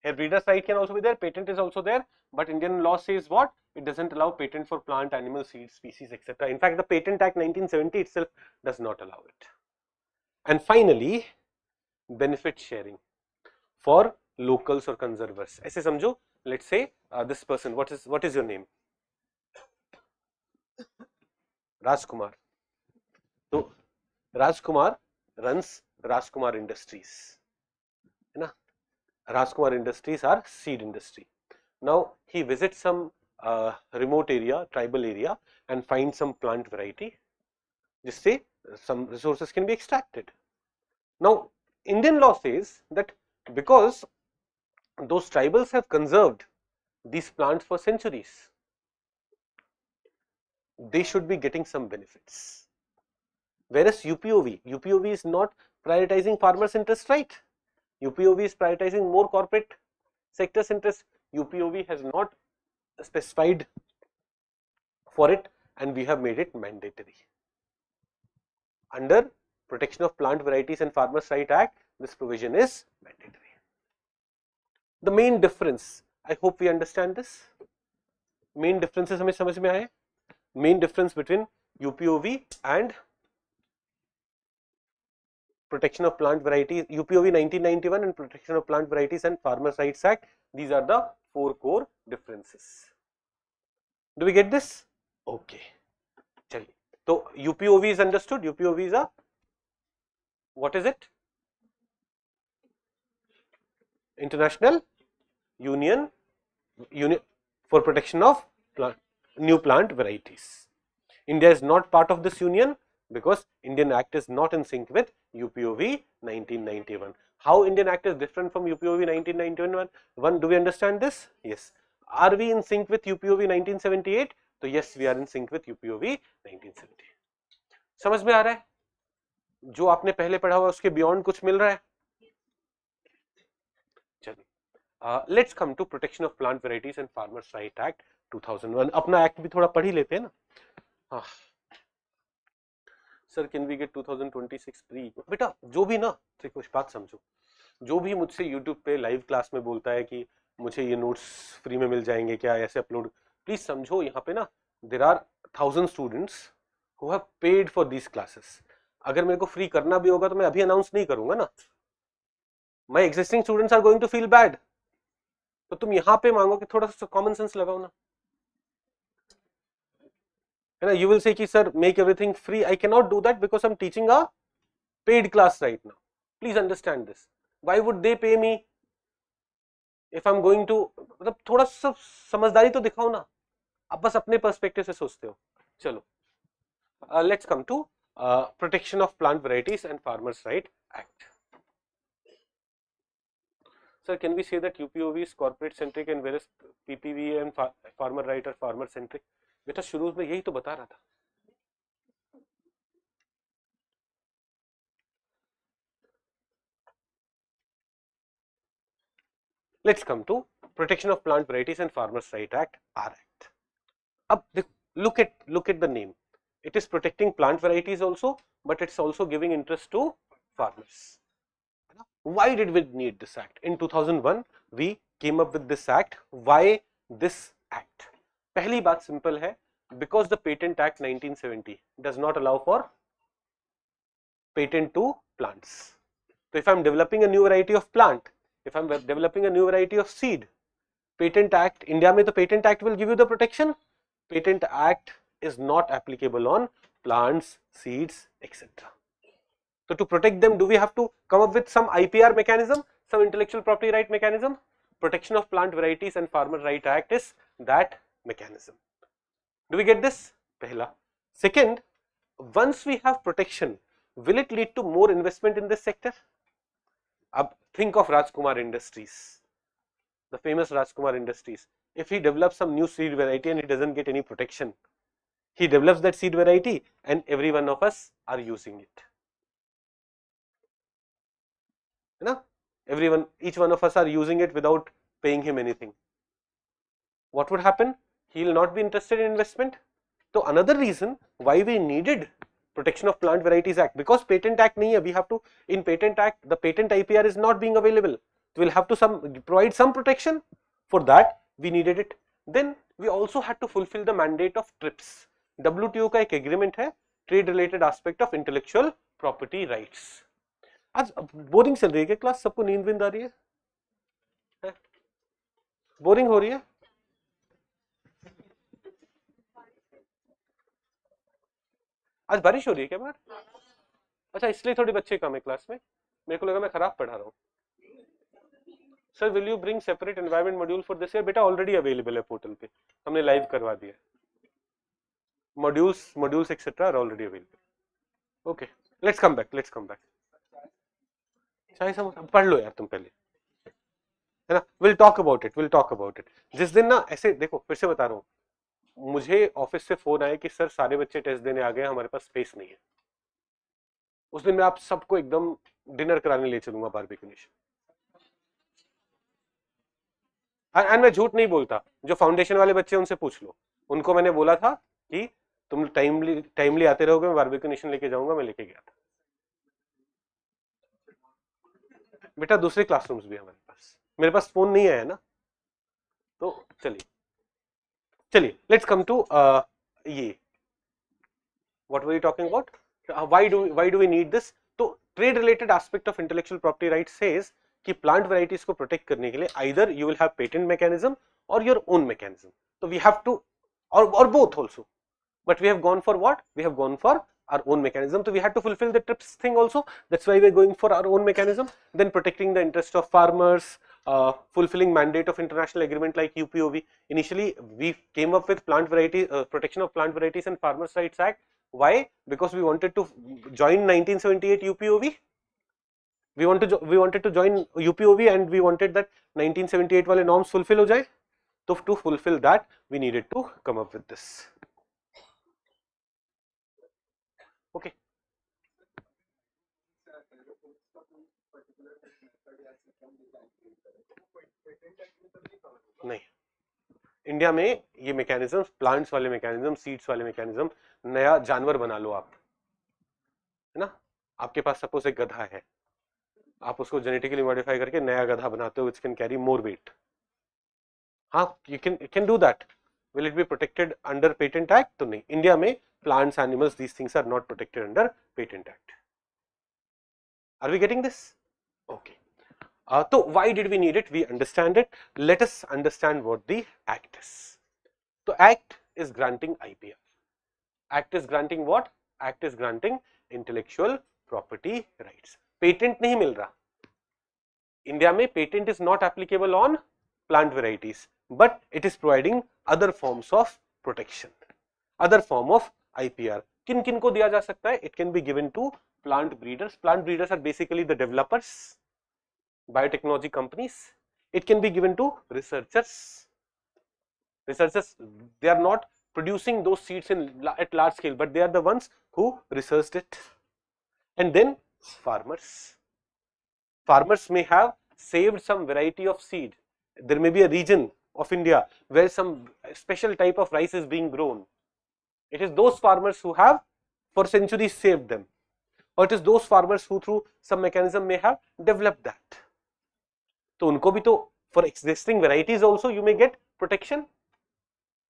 Here breeder's right can also be there, patent is also there, but Indian law says what? It doesn't allow patent for plant, animal, seed, species, etc. In fact, the Patent Act 1970 itself does not allow it. And finally, benefit sharing for locals or conservers. ऐसे समझो, let's say this person, what is your name? Rajkumar. So Rajkumar runs Rajkumar Industries. Rajkumar Industries are seed industry. Now he visits some remote area, tribal area, and find some plant variety, जिससे some resources can be extracted. Now, Indian law says that because those tribals have conserved these plants for centuries, they should be getting some benefits. Whereas UPOV is not prioritizing farmers' interest, right? UPOV is prioritizing more corporate sector's interest. UPOV has not specified for it, and we have made it mandatory. Under Protection of Plant Varieties and Farmers' Right Act, this provision is mandatory. The main difference, I hope we understand this. Main differences हमें समझ में आए. Main difference between UPOV and Protection of Plant Varieties, UPOV 1991 and Protection of Plant Varieties and Farmers' Rights Act. These are the 4 core differences. Do we get this? Okay. चलिए. So UPOV is understood. UPOV is a, what is it? International Union for Protection of New Plant Varieties. India is not part of this union because Indian Act is not in sync with UPOV 1991. How Indian Act is different from UPOV 1991? Do we understand this? Yes. Are we in sync with UPOV 1978? So yes, we are in sync with UPOV 1978. समझ में आ रहा है? जो आपने पहले पढ़ा हुआ उसके बियॉन्ड कुछ मिल रहा है? चलिए, let's come to Protection of Plant Varieties and Farmers' Right Act 2001. अपना एक्ट भी थोड़ा पढ़ ही लेते हैं ना. हाँ sir, can we get 2026 pre? बेटा जो भी ना, कुछ बात समझो, जो भी मुझसे यूट्यूब पे लाइव क्लास में बोलता है कि मुझे ये नोट्स फ्री में मिल जाएंगे क्या, ऐसे अपलोड, प्लीज समझो यहाँ पे ना, there are 1000 students who have paid for these classes. अगर मेरे को फ्री करना भी होगा तो मैं अभी अनाउंस नहीं करूंगा ना. My existing students are going to feel bad. तो तुम यहाँ पे मांगो कि थोड़ा सा कॉमन सेंस लगाओ ना, है ना. You will say कि sir make everything free. I cannot do that because I'm teaching a paid class right now. Please understand this. Why would they pay me if I'm going to, मतलब थोड़ा सा समझदारी तो दिखाओ ना. आप बस अपने पर्सपेक्टिव से सोचते हो. चलो, let's come to Protection of Plant Varieties and Farmers' Right Act. Sir, can we say that UPOV is corporate centric and whereas PPV and farmer right are farmer centric? बेटा शुरू में यही तो बता रहा था. Let's come to Protection of Plant Varieties and Farmers' Right Act, R Act. अब look at the name. It is protecting plant varieties also, but it's also giving interest to farmers. Why did we need this act? In 2001, we came up with this act. Why this act? पहली बात simple है, because the Patent Act 1970 does not allow for patent to plants. So if I am developing a new variety of plant, if I am developing a new variety of seed, Patent Act, India में तो Patent Act will give you the protection. Patent Act is not applicable on plants, seeds, etc. So to protect them, do we have to come up with some IPR mechanism, some intellectual property right mechanism? Protection of Plant Varieties and Farmer Right Act is that mechanism. Do we get this? Pehla. Second, once we have protection, will it lead to more investment in this sector? Ab think of Rajkumar Industries, the famous Rajkumar Industries. If he develops some new seed variety and he doesn't get any protection, he develops that seed variety and every one of us are using it. You know, each one of us are using it without paying him anything. What would happen? He will not be interested in investment. So another reason why we needed Protection of Plant Varieties Act, because Patent Act nahi hai, we have to, in Patent Act, the patent IPR is not being available. So we'll have to provide some protection. For that, we needed it. Then we also had to fulfill the mandate of TRIPS. WTO का एक agreement है, trade related aspect of intellectual property rights. आज boring चल रही है क्या class? सबको नींद विंद आ रही है? बोरिंग हो रही है? आज बारिश हो रही है क्या बाहर? अच्छा, इसलिए थोड़े बच्चे कम है क्लास में. मेरे को लगा मैं खराब पढ़ा रहा हूँ. Sir will you bring separate environment module for this year? बेटा ऑलरेडी अवेलेबल है पोर्टल पे. हमने हमने लाइव करवा दिया, modules etc are already available. Okay, let's come back. चाहे समझ पढ़ लो यार तुम पहले, है ना. we'll talk about it. जिस दिन ना ऐसे देखो, फिर से बता रहा हूँ, मुझे ऑफिस से फोन आया कि सर सारे बच्चे टेस्ट देने आ गए, हमारे पास स्पेस नहीं है, उस दिन मैं आप सबको एकदम डिनर कराने ले चलूंगा बारबेक्यू नेशन. एंड मैं झूठ नहीं बोलता, जो फाउंडेशन वाले बच्चे उनसे पूछ लो, उनको मैंने बोला था कि तुम टाइमली आते रहोगे, मैं बारबेक्यू नेशन लेके जाऊंगा. मैं लेके गया था बेटा. दूसरे क्लासरूम्स भी हमारे पास, मेरे पास फोन नहीं आया ना. तो चलिए लेट्स कम टू ये what were you talking about? Why do we need this? तो trade related aspect of intellectual property rights says कि plant varieties को protect करने के लिए either you will have patent mechanism or your own mechanism. So we have to, or both also, but we have gone for what? We have gone for our own mechanism. So we had to fulfill the TRIPS thing also. That's why we are going for our own mechanism. Then protecting the interest of farmers, fulfilling mandate of international agreement like UPOV. Initially we came up with plant variety protection of plant varieties and Farmers Rights Act. Why? Because we wanted to join 1978 UPOV. We wanted to join UPOV and we wanted that 1978 wale norms fulfill ho jaye. So to fulfill that, we needed to come up with this. Okay. नहीं, India में ये mechanism, plants वाले mechanism, seeds वाले mechanism, नया जानवर बना लो आप, है ना. आपके पास सपोज एक गधा है, आप उसको जेनेटिकली मॉडिफाई करके नया गधा बनाते हो, which can carry more weight. हाँ, you can do that. Will it be protected under patent act? तो नहीं, इंडिया में plants, animals, these things are not protected under patent act. Are we getting this? Okay. So why did we need it? We understand it. Let us understand what the act is. So act is granting IPR. Act is granting what? Act is granting intellectual property rights. Patent नहीं मिल रहा. India में patent is not applicable on plant varieties, but it is providing other forms of protection, other form of IPR. किन किन को दिया जा सकता है? It can be given to plant breeders. Plant breeders are basically the developers, biotechnology companies. It can be given to researchers. Researchers, they are not producing those seeds at large scale, but they are the ones who researched it. And then farmers. Farmers may have saved some variety of seed. There may be a region of India where some special type of rice is being grown. It is those farmers who have for centuries saved them, or it is those farmers who through some mechanism may have developed that. तो उनको भी तो for existing varieties also you may get protection.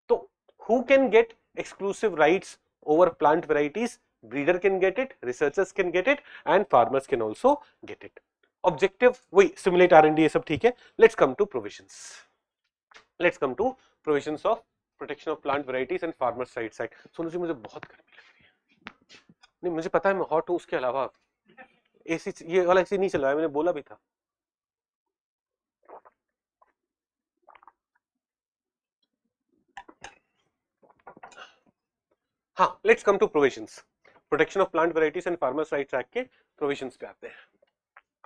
So who can get exclusive rights over plant varieties? Breeder can get it, researchers can get it, and farmers can also get it. Objective वही stimulate R&D ये सब ठीक है. Let's come to provisions. Let's come to provisions of protection of plant varieties and Farmers Rights Act. Sonu ji मुझे बहुत गर्मी लग रही है. नहीं मुझे पता है मैं हॉट हूँ, उसके अलावा एसी ये वाला एसी नहीं चल रहा है, मैंने बोला भी था. हाँ, let's come to provisions. Protection of plant varieties and Farmers Rights Act के provisions पे आते हैं.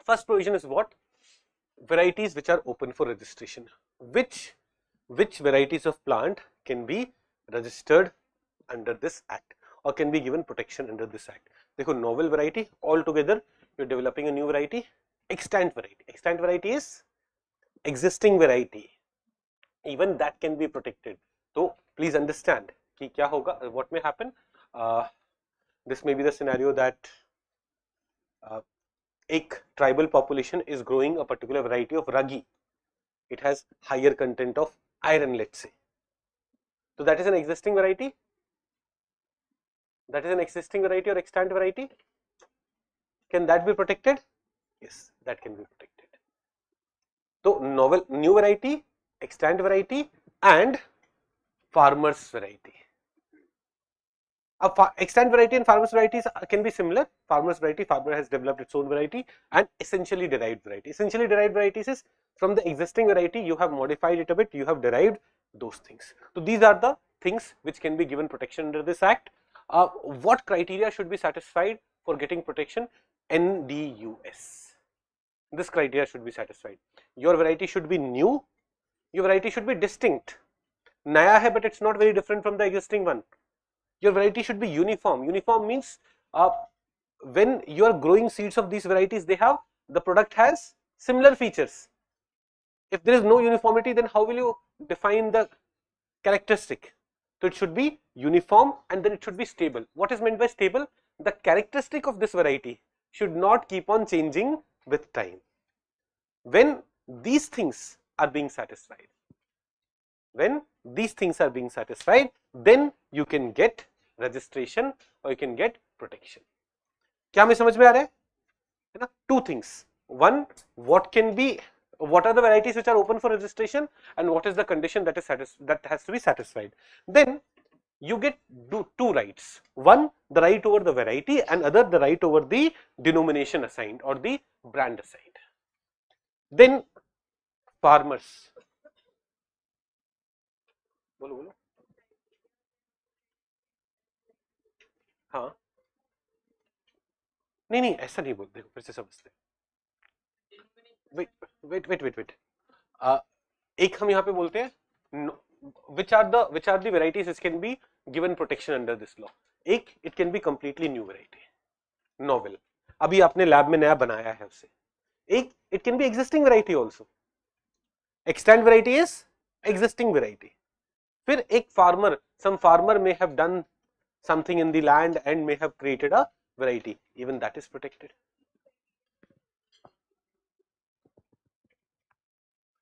First provision is what? Varieties which are open for registration. Which varieties of plant can be registered under this act or can be given protection under this act? देखो, novel variety, altogether you're developing a new variety. Extant variety is existing variety, even that can be protected. So please understand कि क्या होगा, what may happen. This may be the scenario that एक tribal population is growing a particular variety of ragi. It has higher content of iron, let's say. So that is an existing variety. That is an existing variety or extant variety. Can that be protected? Yes, that can be protected. So novel, new variety, extant variety, and farmers variety. Extant variety and farmers varieties can be similar. Farmers variety, farmer has developed its own variety, and essentially derived variety. Essentially derived varieties is from the existing variety you have modified it a bit, you have derived those things. So these are the things which can be given protection under this act. What criteria should be satisfied for getting protection? NDUS. This criteria should be satisfied. Your variety should be new. Your variety should be distinct. Naya hai, but it's not very different from the existing one. Your variety should be uniform. Uniform means when you are growing seeds of these varieties, the product has similar features. If there is no uniformity, then how will you define the characteristic? So it should be uniform, and then it should be stable. What is meant by stable? The characteristic of this variety should not keep on changing with time. When these things are being satisfied, then you can get registration or you can get protection. क्या हमें समझ में आ रहा है ना? Two things. One, what are the varieties which are open for registration, and what is the condition that has to be satisfied. Then you get two rights. One, the right over the variety, and other, the right over the denomination assigned or the brand assigned. Then farmers. बोलो. हाँ, नहीं ऐसा नहीं बोलते, फिर से समझते. Wait. एक हम यहाँ पे बोलते हैं which are the varieties which can be given protection under this law. एक, it can be completely new variety, novel, अभी आपने लैब में नया बनाया है उसे. एक, it can be existing variety also. Extant variety is existing variety. फिर एक some farmer may have done something in the land and may have created a variety, even that is protected.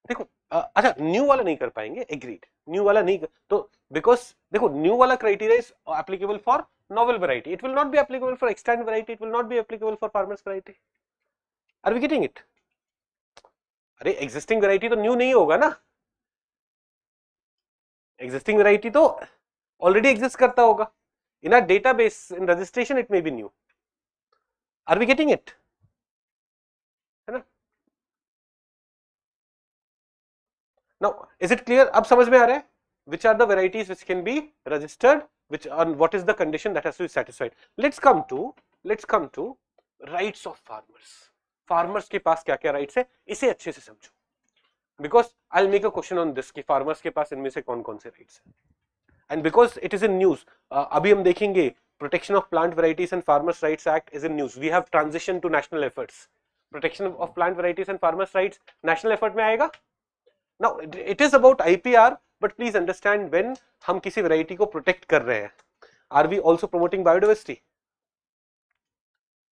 देखो अच्छा, न्यू वाला नहीं कर पाएंगे, agreed. New वाला नहीं तो बिकॉज देखो, न्यू वाला criteria is applicable for novel variety. It will not be applicable for extend variety. It will not be applicable for farmers variety. Are we getting it? अरे एग्जिस्टिंग वैरायटी तो new नहीं होगा ना. Existing variety तो already exist करता होगा. In a database, in registration it may be new. Are we getting it? है ना? Now, is it clear? अब समझ में आ रहा है? Which are the varieties which can be registered? What is the condition that has to be satisfied? Let's come to rights of farmers. Farmers के पास क्या क्या rights है, इसे अच्छे से समझो. Because I'll make a question on this कि farmers के पास इनमें से कौन कौन से rights हैं. And because it is in news, अभी हम देखेंगे Protection of Plant Varieties and Farmers Rights Act is in news. We have transitioned to national efforts. Protection of Plant Varieties and Farmers Rights national effort में आएगा. Now it is about IPR, but please understand, when हम किसी variety को protect कर रहे हैं, are we also promoting biodiversity?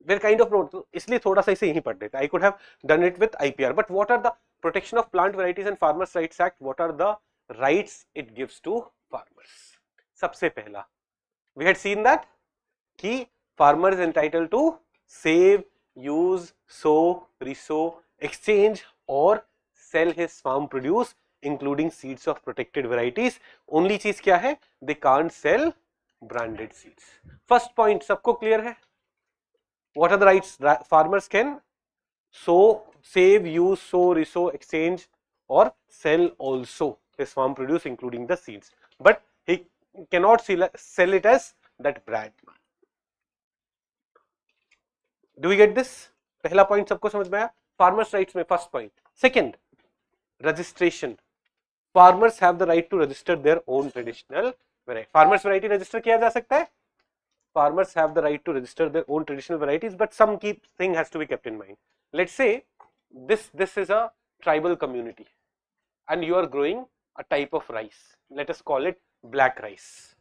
We're kind of promoting. इसलिए थोड़ा सा इसे यहीं पढ़ लेते. I could have done it with IPR, but what are the Protection of Plant Varieties and Farmers Rights Act? What are the rights it gives to farmers? सबसे पहला, we had seen that कि farmer is entitled to save, use, sow, resow, exchange or sell his farm produce including seeds of protected varieties. Only चीज क्या है? They can't sell branded seeds. First point सबको clear है? What are the rights? Farmers can sow, save, use, sow, resow, exchange or sell also his farm produce including the seeds, but he cannot sell it as that brand. Do we get this? पहला point सबको समझ में आया? Farmers rights में first point. Second, registration. Farmers have the right to register their own traditional variety. Farmers variety register किया जा सकता है. Farmers have the right to register their own traditional varieties, but some key thing has to be kept in mind. Let's say this is a tribal community and you are growing a type of rice. Let us call it black rice.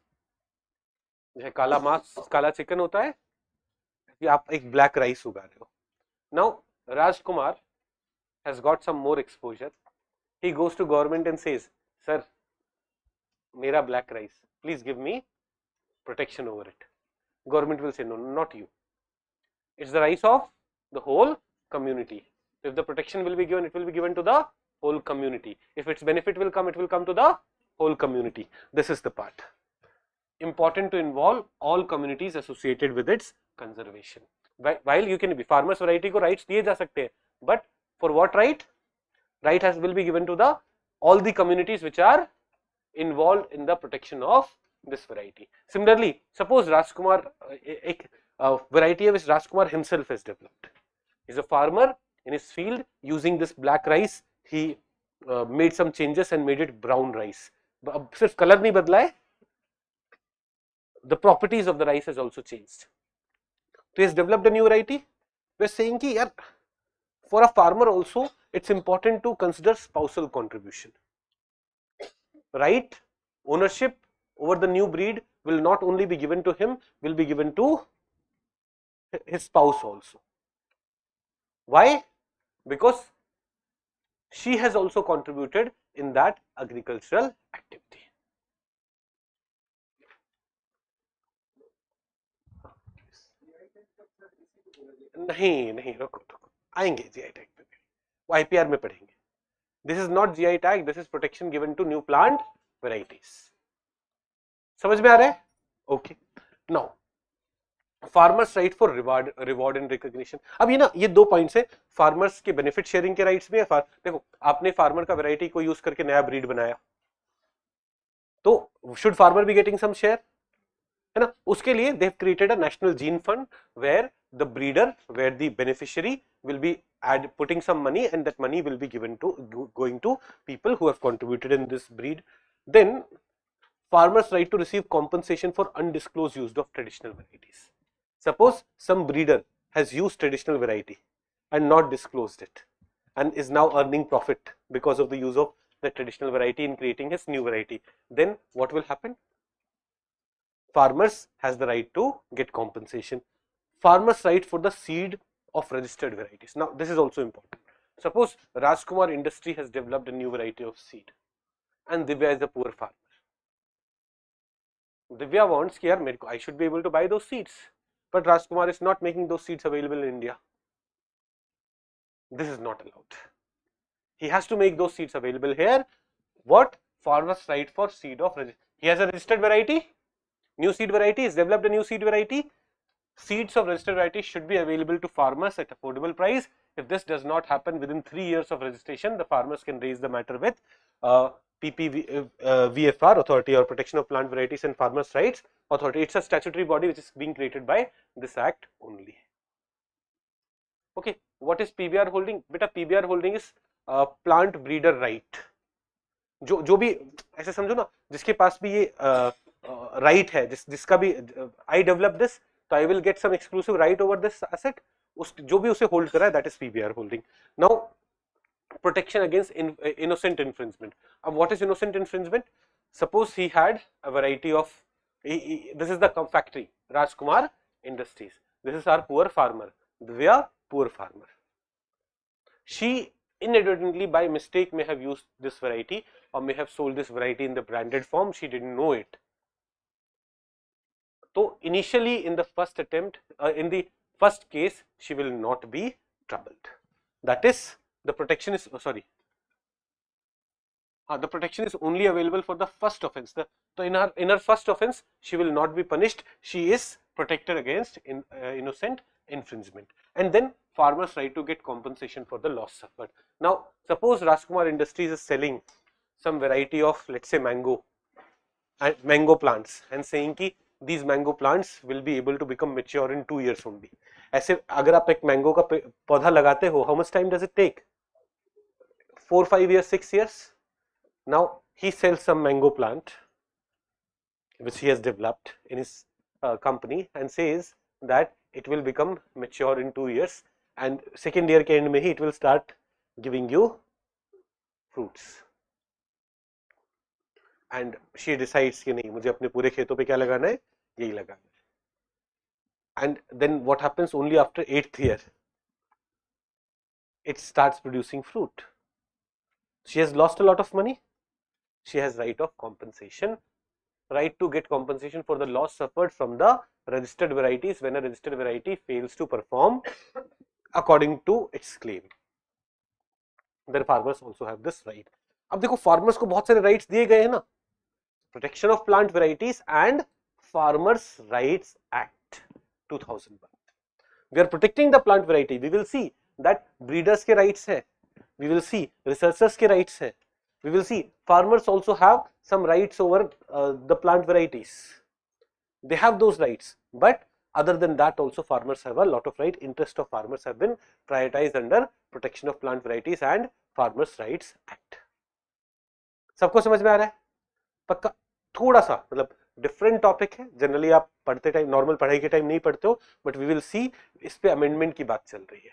जैसे काला मांस, काला chicken होता है, कि आप एक black rice उगा रहे हो. Now Rajkumar has got some more exposure. He goes to government and says, sir, मेरा black rice, please give me protection over it. Government will say, no, not you. It's the rice of the whole community. If the protection will be given, it will be given to the whole community. If its benefit will come, it will come to the whole community. This is the part. Important to involve all communities associated with its conservation. While you can be farmers variety को rights दिए जा सकते हैं, but for what right? Right will be given to all the communities which are involved in the protection of this variety. Similarly, suppose Rajkumar, a variety which Rajkumar himself has developed. He's a farmer in his field using this black rice. He made some changes and made it brown rice. अब सिर्फ colour नहीं बदला है, the properties of the rice has also changed. So he has developed a new variety. We are saying कि यार, for a farmer also, it's important to consider spousal contribution. Right? Ownership over the new breed will not only be given to him, will be given to his spouse also. Why? Because she has also contributed in that agricultural activity. नहीं रुको आएंगे GI tag पे, वो IPR में पढ़ेंगे. This is not GI tag, this is protection given to new plant varieties. समझ में आ रहा है? Okay. Now, farmers right for reward and recognition. अब ये 2 पॉइंट्स है. फार्मर्स के बेनिफिट शेयरिंग के राइट्स भी है. देखो, आपने फार्मर का वैरायटी को यूज करके नया ब्रीड बनाया, तो should farmer be getting some share, है ना? उसके लिए they have created a national gene fund where the breeder, where the beneficiary will be putting some money, and that money will be going to people who have contributed in this breed. Then farmers right to receive compensation for undisclosed use of traditional varieties. Suppose some breeder has used traditional variety and not disclosed it and is now earning profit because of the use of the traditional variety in creating his new variety. Then what will happen? Farmers has the right to get compensation. Farmers right for the seed of registered varieties. Now this is also important. Suppose Rajkumar industry has developed a new variety of seed and Divya is a poor farmer. Divya wants कि यार I should be able to buy those seeds, but Rajkumar is not making those seeds available in India. This is not allowed. He has to make those seeds available here. What? Farmers right for seed of he has a registered variety, new seed variety, he's developed a new seed variety. Seeds of registered variety should be available to farmers at affordable price. If this does not happen within 3 years of registration, the farmers can raise the matter with PPV&FR Authority, or Protection of Plant Varieties and Farmers' Rights Authority. It's a statutory body which is being created by this act only. Okay, what is PBR holding? Beta, PBR holding is plant breeder right. जो भी ऐसे समझो ना, जिसके पास भी ये right है, जिसका भी I develop this, so I will get some exclusive right over this asset. जो भी उसे hold करा है, that is PBR holding. Now, protection against innocent infringement. What is innocent infringement? Suppose he had a variety of, this is the factory, Rajkumar Industries. This is our poor farmer, Divya, poor farmer. She inadvertently, by mistake, may have used this variety or may have sold this variety in the branded form. She didn't know it. So initially, in the first attempt, in the first case, she will not be troubled. That is, the protection is the protection is only available for the first offense. So in her first offense, she will not be punished. She is protected against innocent infringement. And then farmers right to get compensation for the loss suffered. Now, suppose Rajkumar Industries is selling some variety of, let's say, mango plants and saying कि these mango plants will be able to become mature in 2 years only. ऐसे अगर आप एक mango का पौधा लगाते हो, how much time does it take? 4, 5 years, 6 years. Now he sells some mango plant which he has developed in his company and says that it will become mature in 2 years, and second year के end में ही it will start giving you fruits. And she decides कि नहीं, मुझे अपने पूरे खेतों पे क्या लगाना है, यही लगाना है. And then what happens? Only after 8th year it starts producing fruit. She has lost a lot of money. She has right of compensation, right to get compensation for the loss suffered from the registered varieties when a registered variety fails to perform according to its claim. Then farmers also have this right. अब देखो farmers को बहुत सारे rights दिए गए हैं ना, Protection of Plant Varieties and Farmers' Rights Act 2001. We are protecting the plant variety. We will see that breeders के rights है, we will see researchers के rights है, we will see farmers also have some rights over the plant varieties. They have those rights, but other than that also farmers have a lot of right. Interest of farmers have been prioritized under Protection of Plant Varieties and Farmers Rights Act. सबको समझ में आ रहा है? पक्का? थोड़ा सा मतलब different topic है, जनरली आप पढ़ते टाइम नॉर्मल पढ़ाई के टाइम नहीं पढ़ते हो, बट वी विल सी इस पे अमेंडमेंट की बात चल रही है,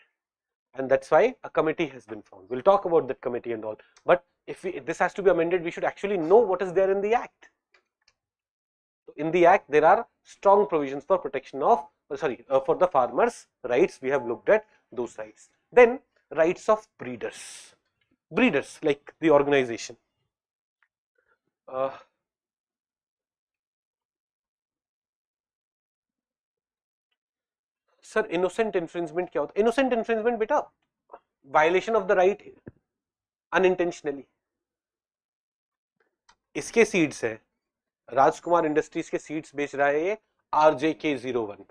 and that's why a committee has been formed. We'll talk about that committee and all, but if this has to be amended, we should actually know what is there in the act. In the act there are strong provisions for protection of for the farmers rights. We have looked at those rights. Then rights of breeders like the organization. Sir innocent infringement क्या होता है? Innocent infringement बेटा violation of the right unintentionally. इसके seeds है, राजकुमार industries के seeds बेच रहा है ये RJK01.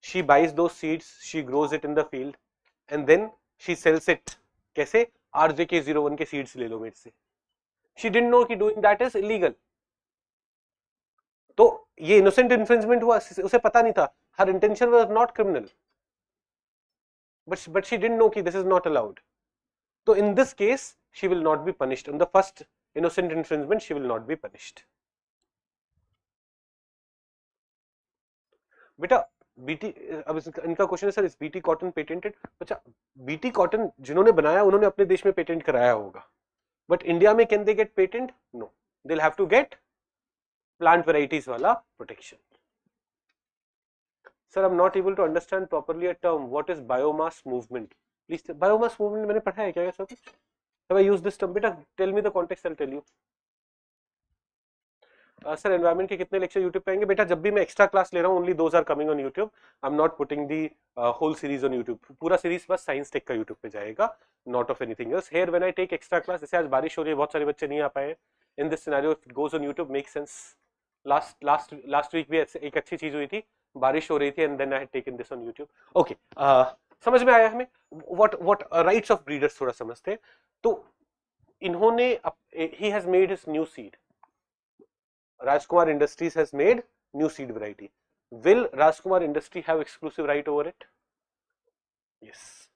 शी बाइज दो seeds, she grows it in the field and then she sells it. कैसे? RJK01 के सीड्स ले लो मेरे से. शी डिडंट नो कि डूइंग दैट इज इलीगल. तो ये इनोसेंट इन्फ्रिंजमेंट हुआ, उसे पता नहीं था. Her intention was not criminal, but she didn't know कि this is not allowed. So in this case, she will not be punished. On the first innocent infringement, she will not be punished. बेटा BT, अब इनका question है sir, is BT cotton patented? अच्छा, BT cotton जिन्होंने बनाया उन्होंने अपने देश में पेटेंट कराया होगा, बट इंडिया में can they get patent? No, they will have to get plant varieties वाला protection. Sir, I'm not able to understand properly a term. What is biomass movement? Please, biomass movement मैंने पढ़ा है क्या ऐसा कुछ? Have I used this term? बेटा tell me the context, I'll tell you. Sir, environment के कितने lecture YouTube पे आएंगे? बेटा जब भी मैं एक्स्ट्रा क्लास ले रहा हूँ, only those are coming on YouTube. I'm not putting the whole series on YouTube. पूरा सीरीज बस साइंस टेक का YouTube पे जाएगा, not of anything else. Here when I take extra class, जैसे आज बारिश हो रही है, बहुत सारे बच्चे नहीं आ पाए. In this scenario, if it goes on YouTube, makes sense. Last week भी एक अच्छी चीज हुई थी, बारिश हो रही थी, and then I had taken this on YouTube. Okay, समझ में आया हमें? What rights of breeders थोड़ा समझते हैं. तो इन्होंने he has made his new seed. Rajkumar Industries has made new seed variety. Will Rajkumar Industry have exclusive right over it? Yes.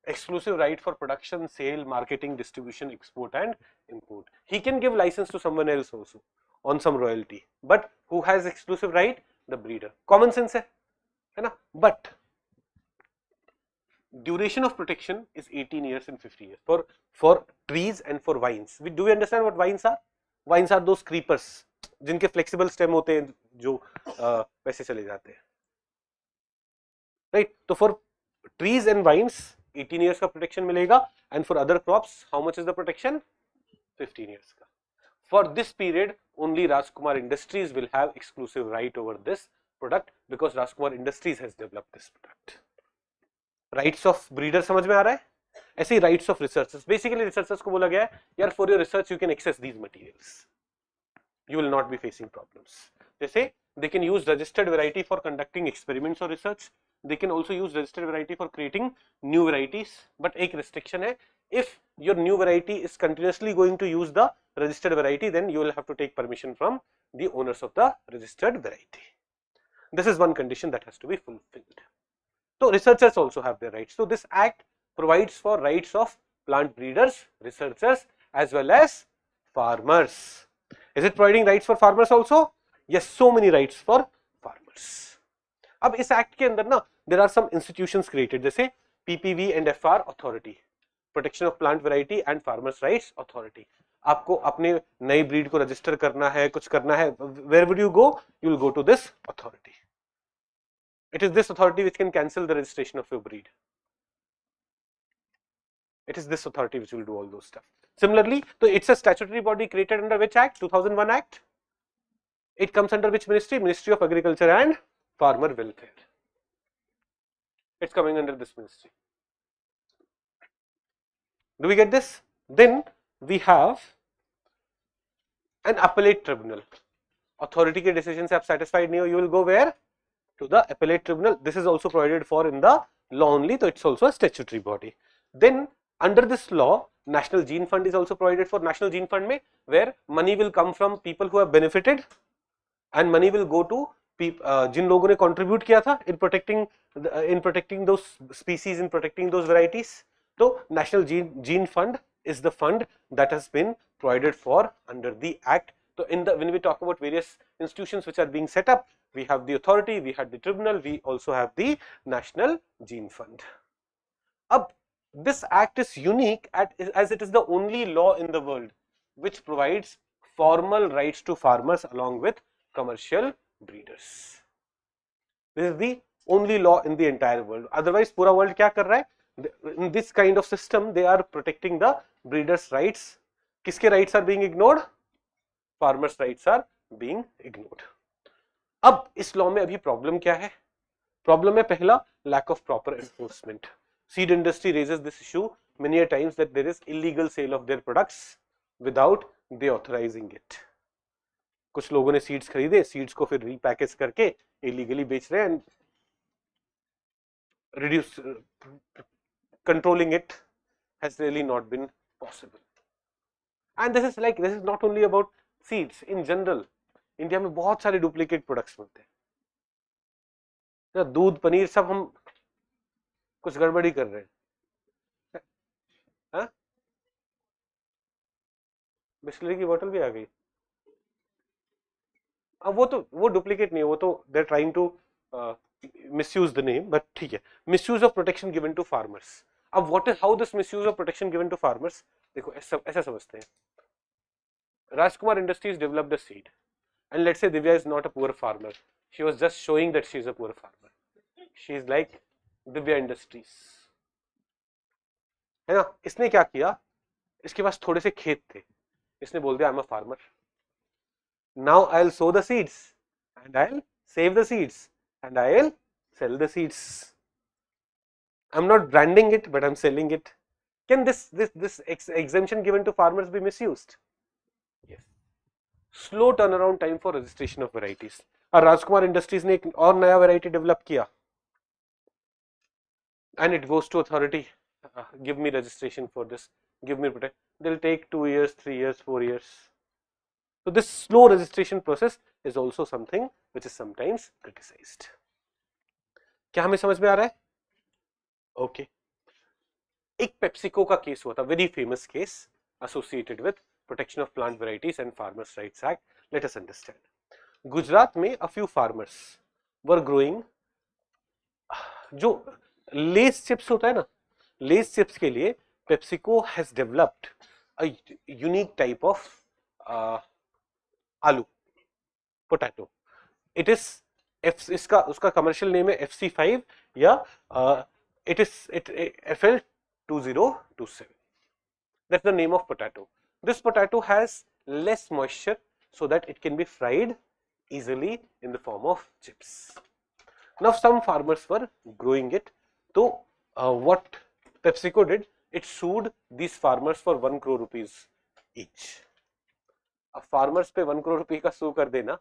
Exclusive right for production, sale, marketing, distribution, export and import. He can give license to someone else also on some royalty, but who has exclusive right? The breeder. Common sense है ना? But duration of protection is 18 years and 50 years for trees and for vines. Do we understand what vines are? Vines are those creepers जिनके flexible stem होते हैं जो वैसे चले जाते हैं, right? तो for trees and vines 18 years का protection मिलेगा, and for other crops how much is the protection? 15 years का. For this period, only Rajkumar Industries will have exclusive right over this product because Rajkumar Industries has developed this product. Rights of breeders समझ में आ रहा है? ऐसे ही rights of researchers. Basically, researchers को बोला गया है, यार for your research you can access these materials. You will not be facing problems. जैसे they can use registered variety for conducting experiments or research. They can also use registered variety for creating new varieties. But एक restriction है, if your new variety is continuously going to use the registered variety, then you will have to take permission from the owners of the registered variety. This is one condition that has to be fulfilled. So researchers also have their rights. So this act provides for rights of plant breeders, researchers as well as farmers. Is it providing rights for farmers also? Yes, so many rights for farmers. अब इस act के अंदर ना there are some institutions created, जैसे PPV&FR Authority, Protection of Plant Variety and Farmers Rights Authority. आपको अपने नई breed को रजिस्टर करना है, कुछ करना है, where would you go? You will go to this authority. It is this authority which can cancel the registration of your breed. It is this authority which will do all those stuff. Similarly, so it's a statutory body created under which act? 2001 Act. It comes under which ministry? Ministry of Agriculture and Farmer Welfare. It's coming under this ministry. Do we get this? Then we have an appellate tribunal. Authority के decision से आप satisfied नहीं हो, you will go where? To the appellate tribunal. This is also provided for in the law only, so it's also a statutory body. Then under this law, National Gene Fund is also provided for. National Gene Fund में where money will come from people who have benefited and money will go to जिन लोगों ने contribute किया था in protecting those species, in protecting those varieties. So National Gene Fund is the fund that has been provided for under the Act. So when we talk about various institutions which are being set up, we have the authority, we have the tribunal, we also have the National Gene Fund. This Act is unique as it is the only law in the world which provides formal rights to farmers along with commercial breeders. This is the only law in the entire world. Otherwise, पूरा world क्या कर रहा है? In this kind of system, they are protecting the breeders' rights. किसके rights are being ignored? Farmers' rights are being ignored. अब इस law में अभी problem क्या है? Problem है पहला lack of proper enforcement. Seed industry raises this issue many a times that there is illegal sale of their products without they authorizing it. कुछ लोगों ने सीड्स खरीदे, सीड्स को फिर रीपैकेज करके इलीगली बेच रहे हैं and reduce controlling it has really not been possible. And this is not only about seeds, in general India में बहुत सारे डुप्लीकेट प्रोडक्ट्स मिलते हैं. दूध, पनीर सब हम कुछ गड़बड़ी कर रहे हैं. बिस्लरी की बोतल भी आ गई. अब वो डुप्लीकेट नहीं है, वो तो they are trying to misuse the name, but ठीक है. Misuse of protection given to farmers. अब what is how this misuse of protection given to farmers? देखो ऐसा समझते हैं. Rajkumar Industries developed a seed, and let's say Divya is not a poor farmer. She was just showing that she is a poor farmer. She is like Divya Industries, है ना. इसने क्या किया? इसके पास थोड़े से खेत थे. इसने बोल दिया I am a farmer. Now I'll sow the seeds and I'll save the seeds and I'll sell the seeds. I'm not branding it, but I'm selling it. Can this exemption given to farmers be misused? Yes. Slow turnaround time for registration of varieties. और राजकुमार industries ने एक और नया variety develop किया and it goes to authority. Give me registration for this. Give me protect. They'll take 2 years, 3 years, 4 years. So this slow registration process is also something which is sometimes criticized. क्या हमें समझ में आ रहा है? Okay. एक PepsiCo का case हुआ था, very famous case associated with protection of plant varieties and Farmers' Rights Act. Let us understand. Gujarat में a few farmers were growing जो लेस चिप्स होता है ना, लेस चिप्स के लिए PepsiCo has developed a unique type of आलू, potato. It is उसका commercial name है FC5 या it is FL2027. That's the name of potato. This potato has less moisture so that it can be fried easily in the form of chips. Now some farmers were growing it. So what PepsiCo did, it sued these farmers for 1 crore rupees each. अब farmers पे 1 crore रुपए का सू कर देना.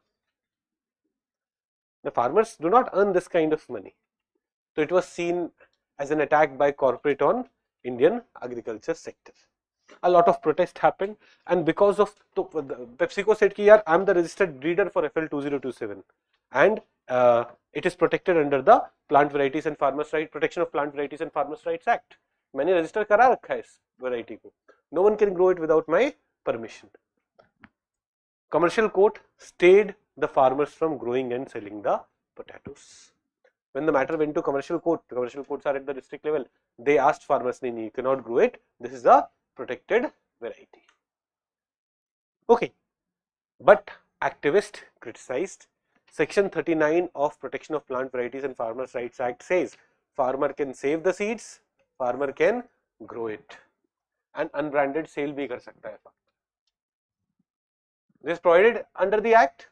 The farmers do not earn this kind of money. So it was seen as an attack by corporate on Indian agriculture sector. A lot of protest happened, and because of PepsiCo said कि यार I am the registered breeder for FL2027 and it is protected under the Plant Varieties and Farmers' Rights Protection of Plant Varieties and Farmers' Rights Act. मैंने register करा रखा है इस variety को. No one can grow it without my permission. Commercial court stayed the farmers from growing and selling the potatoes. When the matter went to commercial court, the commercial courts are at the district level. They asked farmers, "No, you cannot grow it. This is a protected variety." Okay, but activists criticized. Section 39 of Protection of Plant Varieties and Farmers' Rights Act says farmer can save the seeds, farmer can grow it, and unbranded sale भी कर सकता है. This is provided under the Act.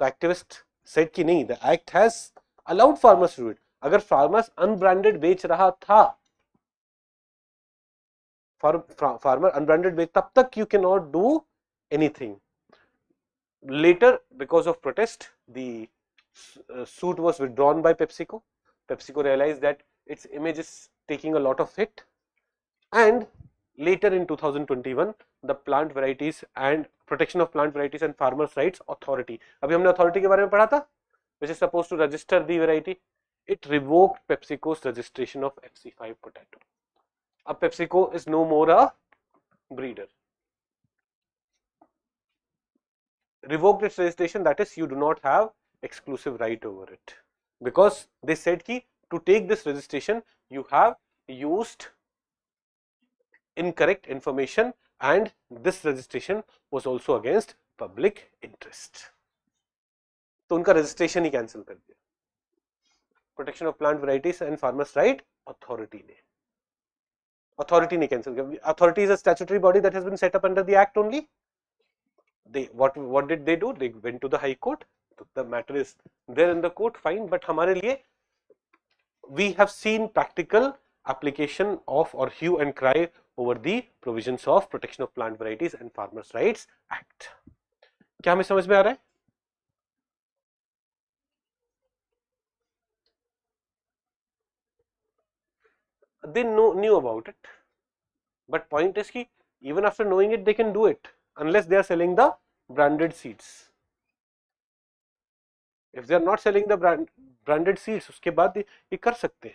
The activist said कि नहीं, the Act has allowed farmers to do it. अगर farmers unbranded बेच रहा था, farmer unbranded बेच, तब तक you cannot do anything. Later, because of protest, the suit was withdrawn by PepsiCo. PepsiCo realized that its image is taking a lot of hit, and later in 2021 the plant varieties and protection of plant varieties and farmers rights authority, अभी हमने authority के बारे में पढ़ा था, which is supposed to register the variety, it revoked PepsiCo's registration of FC5 potato. अब PepsiCo is no more a breeder. Revoked its registration, that is, you do not have exclusive right over it, because they said ki to take this registration you have used incorrect information and this registration was also against public interest. तो उनका registration ही cancel कर दिया. Protection of plant varieties and farmers right authority ने cancel किया. Authority is a statutory body that has been set up under the act only. They what did they do? They went to the High Court. The matter is there in the court, fine, but हमारे लिए we have seen practical application of or hue and cry over the provisions of Protection of Plant Varieties and Farmers Rights Act. क्या हमें समझ में आ रहा है? They knew about it, but point is कि even after knowing it they can do it unless they are selling the branded seeds. If they are not selling the branded seeds, उसके बाद ये कर सकते हैं.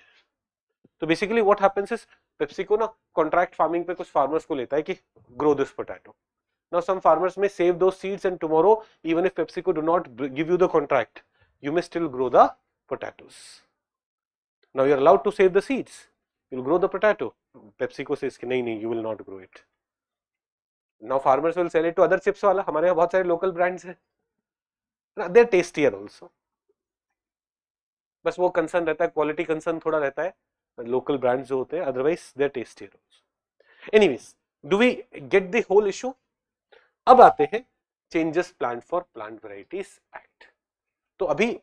तो basically what happens is PepsiCo ना contract farming पे कुछ farmers को लेता है कि grow this potato. Now some farmers may save those seeds and tomorrow even if PepsiCo do not give you the contract, you may still grow the potatoes. Now you are allowed to save the seeds. You will grow the potato. PepsiCo says कि नहीं, you will not grow it. Now farmers will sell it to other chips वाला. हमारे यहाँ बहुत सारे local brands हैं. They are tastier also. बस वो concern रहता है, quality concern थोड़ा रहता है. Local brands जो होते हैं, otherwise they are tastier also. Anyways, do we get the whole issue? अब आते हैं changes planned for Plant Varieties Act. तो अभी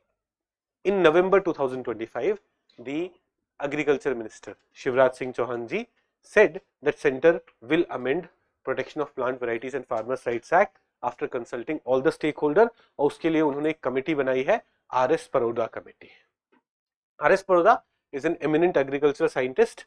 in November 2025, the Agriculture Minister Shivraj Singh Chauhan ji said that Centre will amend Protection of Plant Varieties and Farmers Rights Act after consulting all the stakeholder, और उसके लिए उन्होंने एक committee बनाई है, R.S. Paroda committee. R.S. Paroda is an eminent agricultural scientist.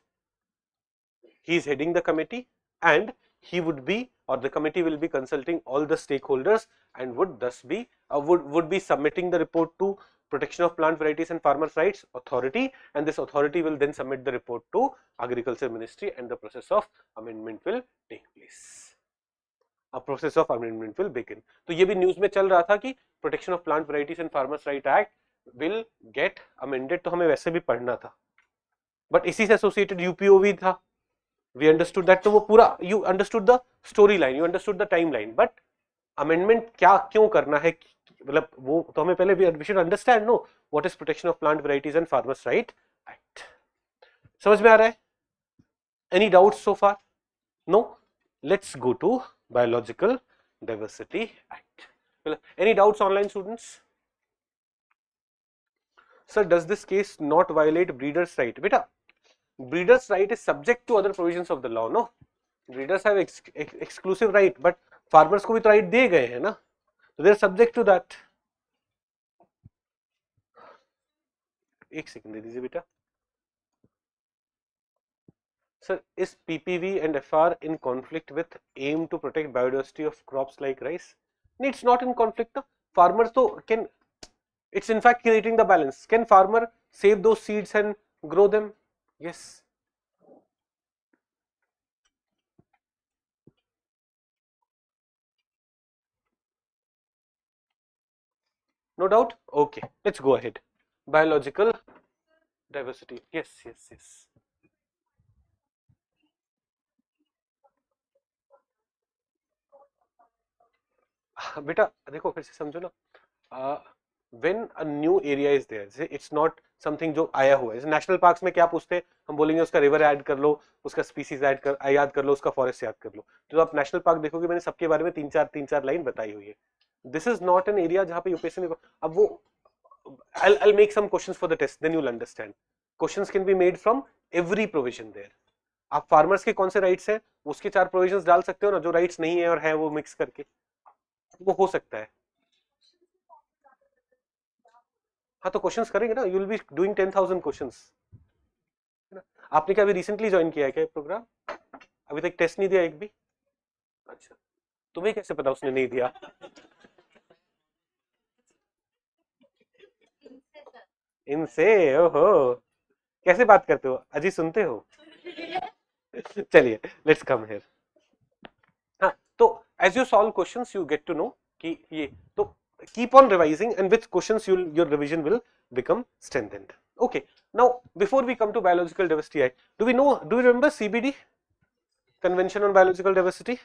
He is heading the committee and he would be, or the committee will be consulting all the stakeholders and would thus be would be submitting the report to Protection of Plant Varieties and Farmers Rights Authority, and this authority will then submit the report to Agriculture Ministry and the process of amendment will take place. A process of amendment will begin. तो ये भी news में चल रहा था कि Protection of Plant Varieties and Farmers Rights Act will get amended, तो हमें वैसे भी पढ़ना था, but इसी से associated UPOV था. We understood that, तो वो पूरा you understood the storyline, you understood the timeline, but amendment क्या क्यों करना है, मतलब वो तो हमें पहले we should understand no what is Protection of Plant Varieties and Farmers Rights Act. समझ में आ रहा है? Any doubts so far? No. Let's go to Biological Diversity Act. Any doubts, online students? Sir, does this case not violate breeder's right? Beta, breeder's right is subject to other provisions of the law, no? Breeders have exclusive right, but farmers को भी तो right दिए गए हैं ना, so they are subject to that. एक second दे दीजिए बेटा. Sir, is PPV and FR in conflict with aim to protect biodiversity of crops like rice? No, it's not in conflict. Farmers though can, it's in fact creating the balance. Can farmer save those seeds and grow them? Yes. No doubt? Okay, let's go ahead. Biological diversity. Yes, yes, yes. बेटा देखो फिर से समझो ना, when a new area is there, it's not something जो आया हुआ है. जैसे नेशनल पार्क्स में क्या पूछते हैं, हम बोलेंगे उसका रिवर ऐड कर लो, उसका स्पीसीज याद कर लो, उसका फॉरेस्ट याद कर लो. तो आप नेशनल पार्क देखोगे मैंने सबके बारे में तीन चार लाइन बताई हुई है. This is not an area जहाँ पे यूपीएससी में, अब वो I'll make some questions for the test, then you'll understand. Questions can be made from every provision there. आप फार्मर्स के कौन से राइट्स हैं, उसके 4 प्रोविजंस डाल सकते हो ना, जो राइट्स नहीं है और है वो मिक्स करके, वो हो सकता है. हाँ तो क्वेश्चंस करेंगे ना, you will be doing 10,000 questions. आपने क्या अभी रिसेंटली ज्वाइन किया है क्या प्रोग्राम? अभी तक टेस्ट नहीं दिया एक भी? अच्छा, तुम्हें कैसे पता उसने नहीं दिया? इनसे? ओहो, कैसे बात करते हो अजी, सुनते हो? चलिए, लेट्स कम हियर। हाँ, तो as you solve questions you get to know कि ये तो keep on revising and with questions your revision will become strengthened. Okay, now before we come to biological diversity act, do you remember CBD, convention on biological diversity,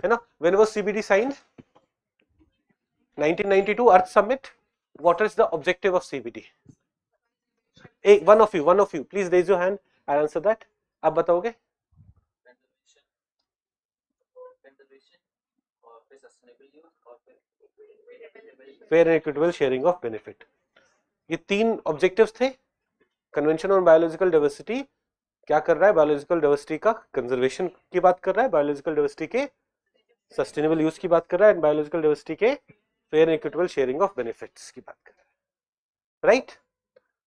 है ना? When was CBD signed? 1992 Earth Summit. What is the objective of CBD? One of you please raise your hand, I'll answer that. आप बताओगे? Fair and equitable sharing of benefit, ये तीन objectives थे। Convention on biological diversity क्या कर रहा है? Biological diversity का कंजर्वेशन की बात कर रहा है, बायोलॉजिकल डाइवर्सिटी के सस्टेनेबल यूज की बात कर रहा है, एंड बायोलॉजिकल डाइवर्सिटी के fair and equitable sharing of benefits की बात कर रहा है, right?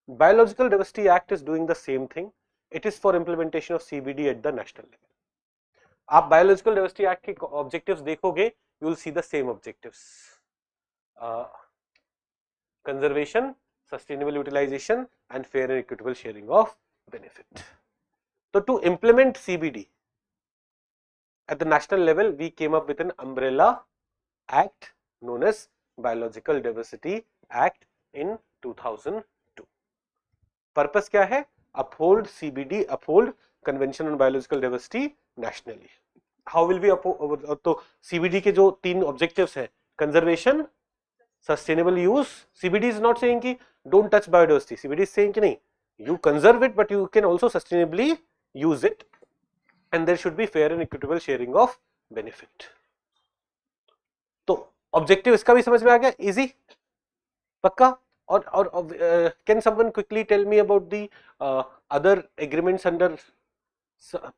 Biological Diversity Act is doing the same thing. It is for implementation of CBD at the national level. आप Biological Diversity Act के objectives देखोगे, you will see the same objectives. Conservation, sustainable utilization, and fair and equitable sharing of benefit. So to implement CBD at the national level, we came up with an umbrella act known as Biological Diversity Act in 2002. Purpose क्या है? Uphold CBD, uphold convention on biological diversity nationally. How will be uphold? तो CBD के जो तीन objectives हैं, conservation, sustainable use. CBD is not saying कि don't touch biodiversity, CBD is saying कि नहीं, you conserve it but you can also sustainably use it, and there should be fair and equitable sharing of benefit. तो objective इसका भी समझ में आ गया, easy, पक्का? और can someone quickly tell me about the other agreements under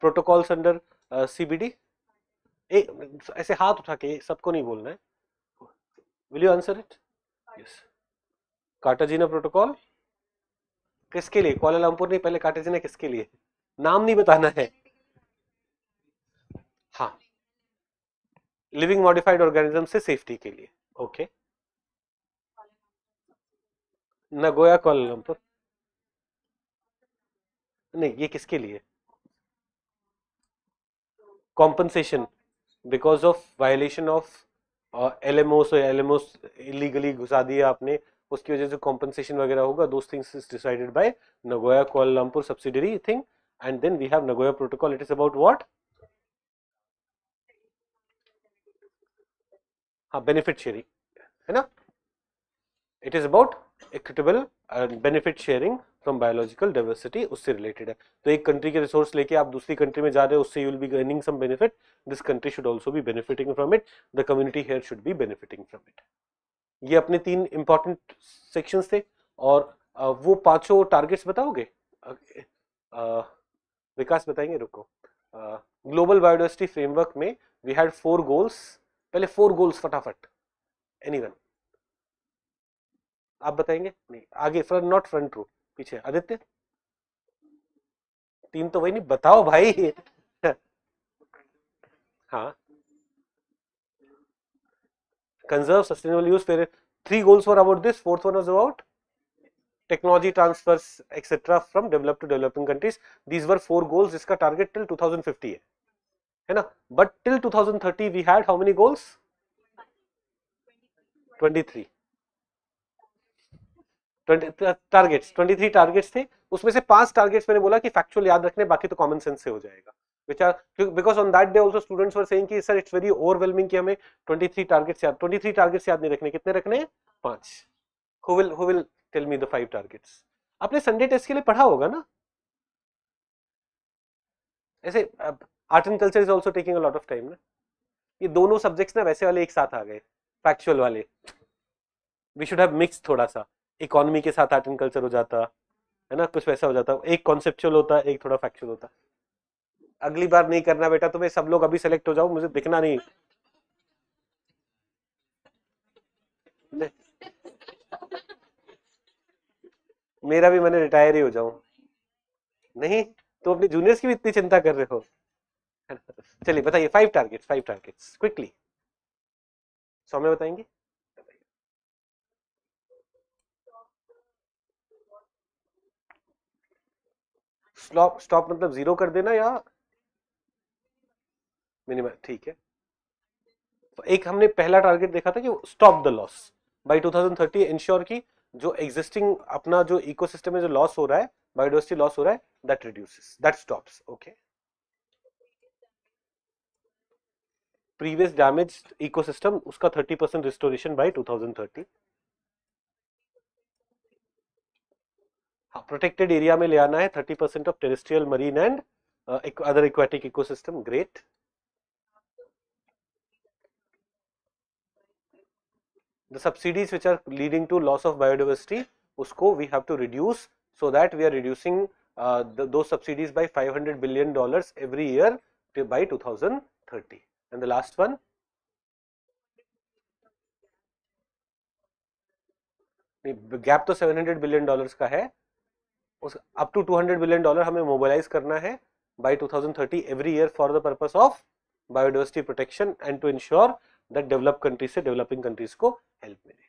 protocols under CBD? ऐसे हाथ उठा के, सबको नहीं बोलना है. Will you answer it? Yes. Cartagena protocol किसके लिए? कुआलालंपुर नहीं, पहले कार्टाजीना किसके लिए? नाम नहीं बताना है. हाँ, लिविंग मॉडिफाइड ऑर्गेनिज्म से सेफ्टी के लिए. ओके. नगोया कुआलालंपुर नहीं, ये किसके लिए? Compensation because of violation of LMOs, LMOs illegally घुसा दिया आपने, उसकी वजह से कॉम्पनसेशन वगैरह होगा. Those things is decided by Nagoya Kuala Lumpur subsidiary thing, and then we have Nagoya protocol. It is about what? हाँ, बेनिफिट शेयरिंग, है ना? It is about equitable benefit sharing from biological diversity, उससे related है. तो एक country के resource लेके आप दूसरी कंट्री में जा रहे हो, उससे you will be gaining some benefit. This country should also be benefiting from it, the community here should be benefiting from it. ये अपने तीन इंपॉर्टेंट सेक्शंस थे. और वो पांचों टारगेट्स बताओगे? विकास बताएंगे, रुको. ग्लोबल बायोडाइवर्सिटी फ्रेमवर्क में वी हैड 4 गोल्स. पहले 4 गोल्स फटाफट, एनीवन आप बताएंगे? नहीं, आगे, फ्रंट, नॉट फ्रंट रो, पीछे. आदित्य, 3 तो वही नहीं, बताओ भाई. हाँ, conserve, sustainable use. फिर 3 goals were about this. 4th one was about technology transfers etc from developed to developing countries. These were 4 goals जिसका target till 2050 है ना? But till 2030 we had how many goals? 23 targets. 23 targets थे. उसमें से 5 targets मैंने बोला कि factual याद रखने, बाकी तो कॉमन सेंस से हो जाएगा. which are, because on that day also students were saying कि सर इट्स वेरी ओवरवेलमिंग कि हमें 23 टारगेट्स याद, 23 टारगेट्स याद नहीं रखने. कितने रखने? 5. who will tell me the 5 targets? आपने संडे टेस्ट के लिए पढ़ा होगा ना? ऐसे art and culture is also taking a lot of time ना. ये दोनों सब्जेक्ट्स ना वैसे वाले एक साथ आ गए, फैक्चुअल वाले. वी शुड हैव मिक्स थोड़ा सा. इकोनॉमी के साथ आर्ट एंड कल्चर हो जाता है ना, कुछ वैसा हो जाता. एक कॉन्सेप्चुअल होता, एक थोड़ा फैक्चुअल होता. अगली बार नहीं करना बेटा तुम्हें. सब लोग अभी सेलेक्ट हो जाओ, मुझे दिखना नहीं. मेरा भी, मैंने रिटायर ही हो जाऊं. नहीं, तो अपने जूनियर्स की भी इतनी चिंता कर रहे हो? चलिए बताइए 5 टारगेट्स क्विकली, सौम्य बताएंगे। स्टॉप मतलब 0 कर देना या मिनिमम, ठीक है। एक हमने पहला टारगेट देखा था कि stop the loss by 2030, ensure की जो एग्जिस्टिंग अपना जो इकोसिस्टम में जो लॉस हो रहा है, बायोडाइवर्सिटी लॉस हो रहा है, that reduces, that stops. Okay, previous damage ecosystem उसका 30% रिस्टोरेशन बाय 2030। हाँ, प्रोटेक्टेड एरिया में ले आना है 30% of terrestrial, marine and other aquatic ecosystem. Great. The subsidies which are leading to loss of biodiversity, usko we have to reduce, so that we are reducing those subsidies by $500 billion every year by 2030. And the last one, gap तो $700 billion का है, उस up to $200 billion हमें mobilise करना है by 2030 every year for the purpose of biodiversity protection and to ensure that developed countries से developing countries को help मिले।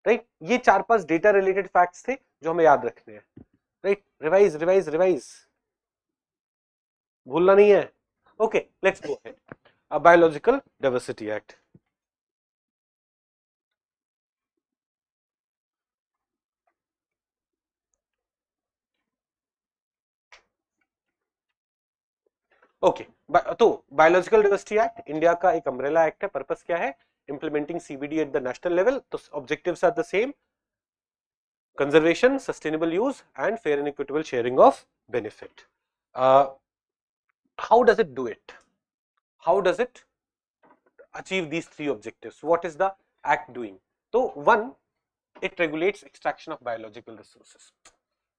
राइट, ये 4-5 डेटा रिलेटेड फैक्ट्स थे जो हमें याद रखने हैं। राइट, रिवाइज रिवाइज रिवाइज, भूलना नहीं है। Okay, let's go ahead. Biological diversity act. Okay, तो बायोलॉजिकल डाइवर्सिटी एक्ट इंडिया का एक अम्ब्रेला एक्ट है। पर्पस क्या है? Implementing CBD at the national level. तो objectives are the same, conservation, sustainable use and fair and equitable sharing of benefit. How does it do it? How does it achieve these 3 objectives? What is the act doing? So one, it regulates extraction of biological resources.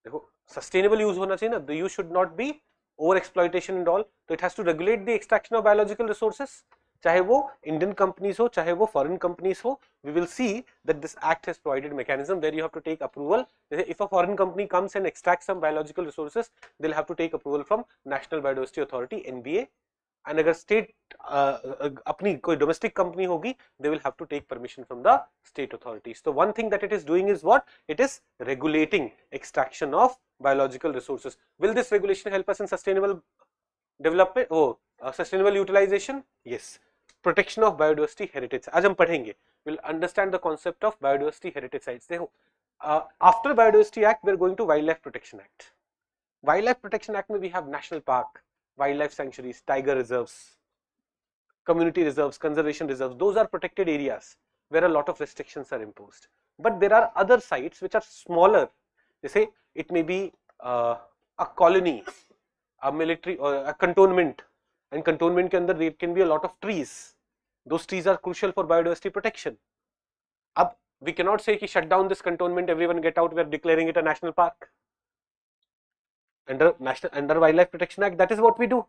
देखो, sustainable use होना चाहिए ना, the use should not be over exploitation and all. So it has to regulate the extraction of biological resources. चाहे वो Indian companies हो, चाहे वो foreign companies हो, we will see that this act has provided mechanism where you have to take approval. If a foreign company comes and extracts some biological resources, they'll have to take approval from National Biodiversity Authority (NBA). And अगर state अपनी कोई domestic company होगी, they will have to take permission from the state authorities. So one thing that it is doing is what? It is regulating extraction of biological resources. Will this regulation help us in sustainable development? Oh, sustainable utilization? Yes. Protection of biodiversity heritage. आज हम पढ़ेंगे. We'll understand the concept of biodiversity heritage sites. देखो, after Biodiversity Act, we are going to Wildlife Protection Act. Wildlife Protection Act में we have national park, wildlife sanctuaries, tiger reserves, community reserves, conservation reserves. Those are protected areas where a lot of restrictions are imposed. But there are other sites which are smaller. They say it may be a colony, a military or a cantonment, and cantonment के अंदर there can be a lot of trees. Those trees are crucial for biodiversity protection. अब we cannot say कि shut down this cantonment, everyone get out, we are declaring it a national park. Under Wildlife Protection Act, that is what we do.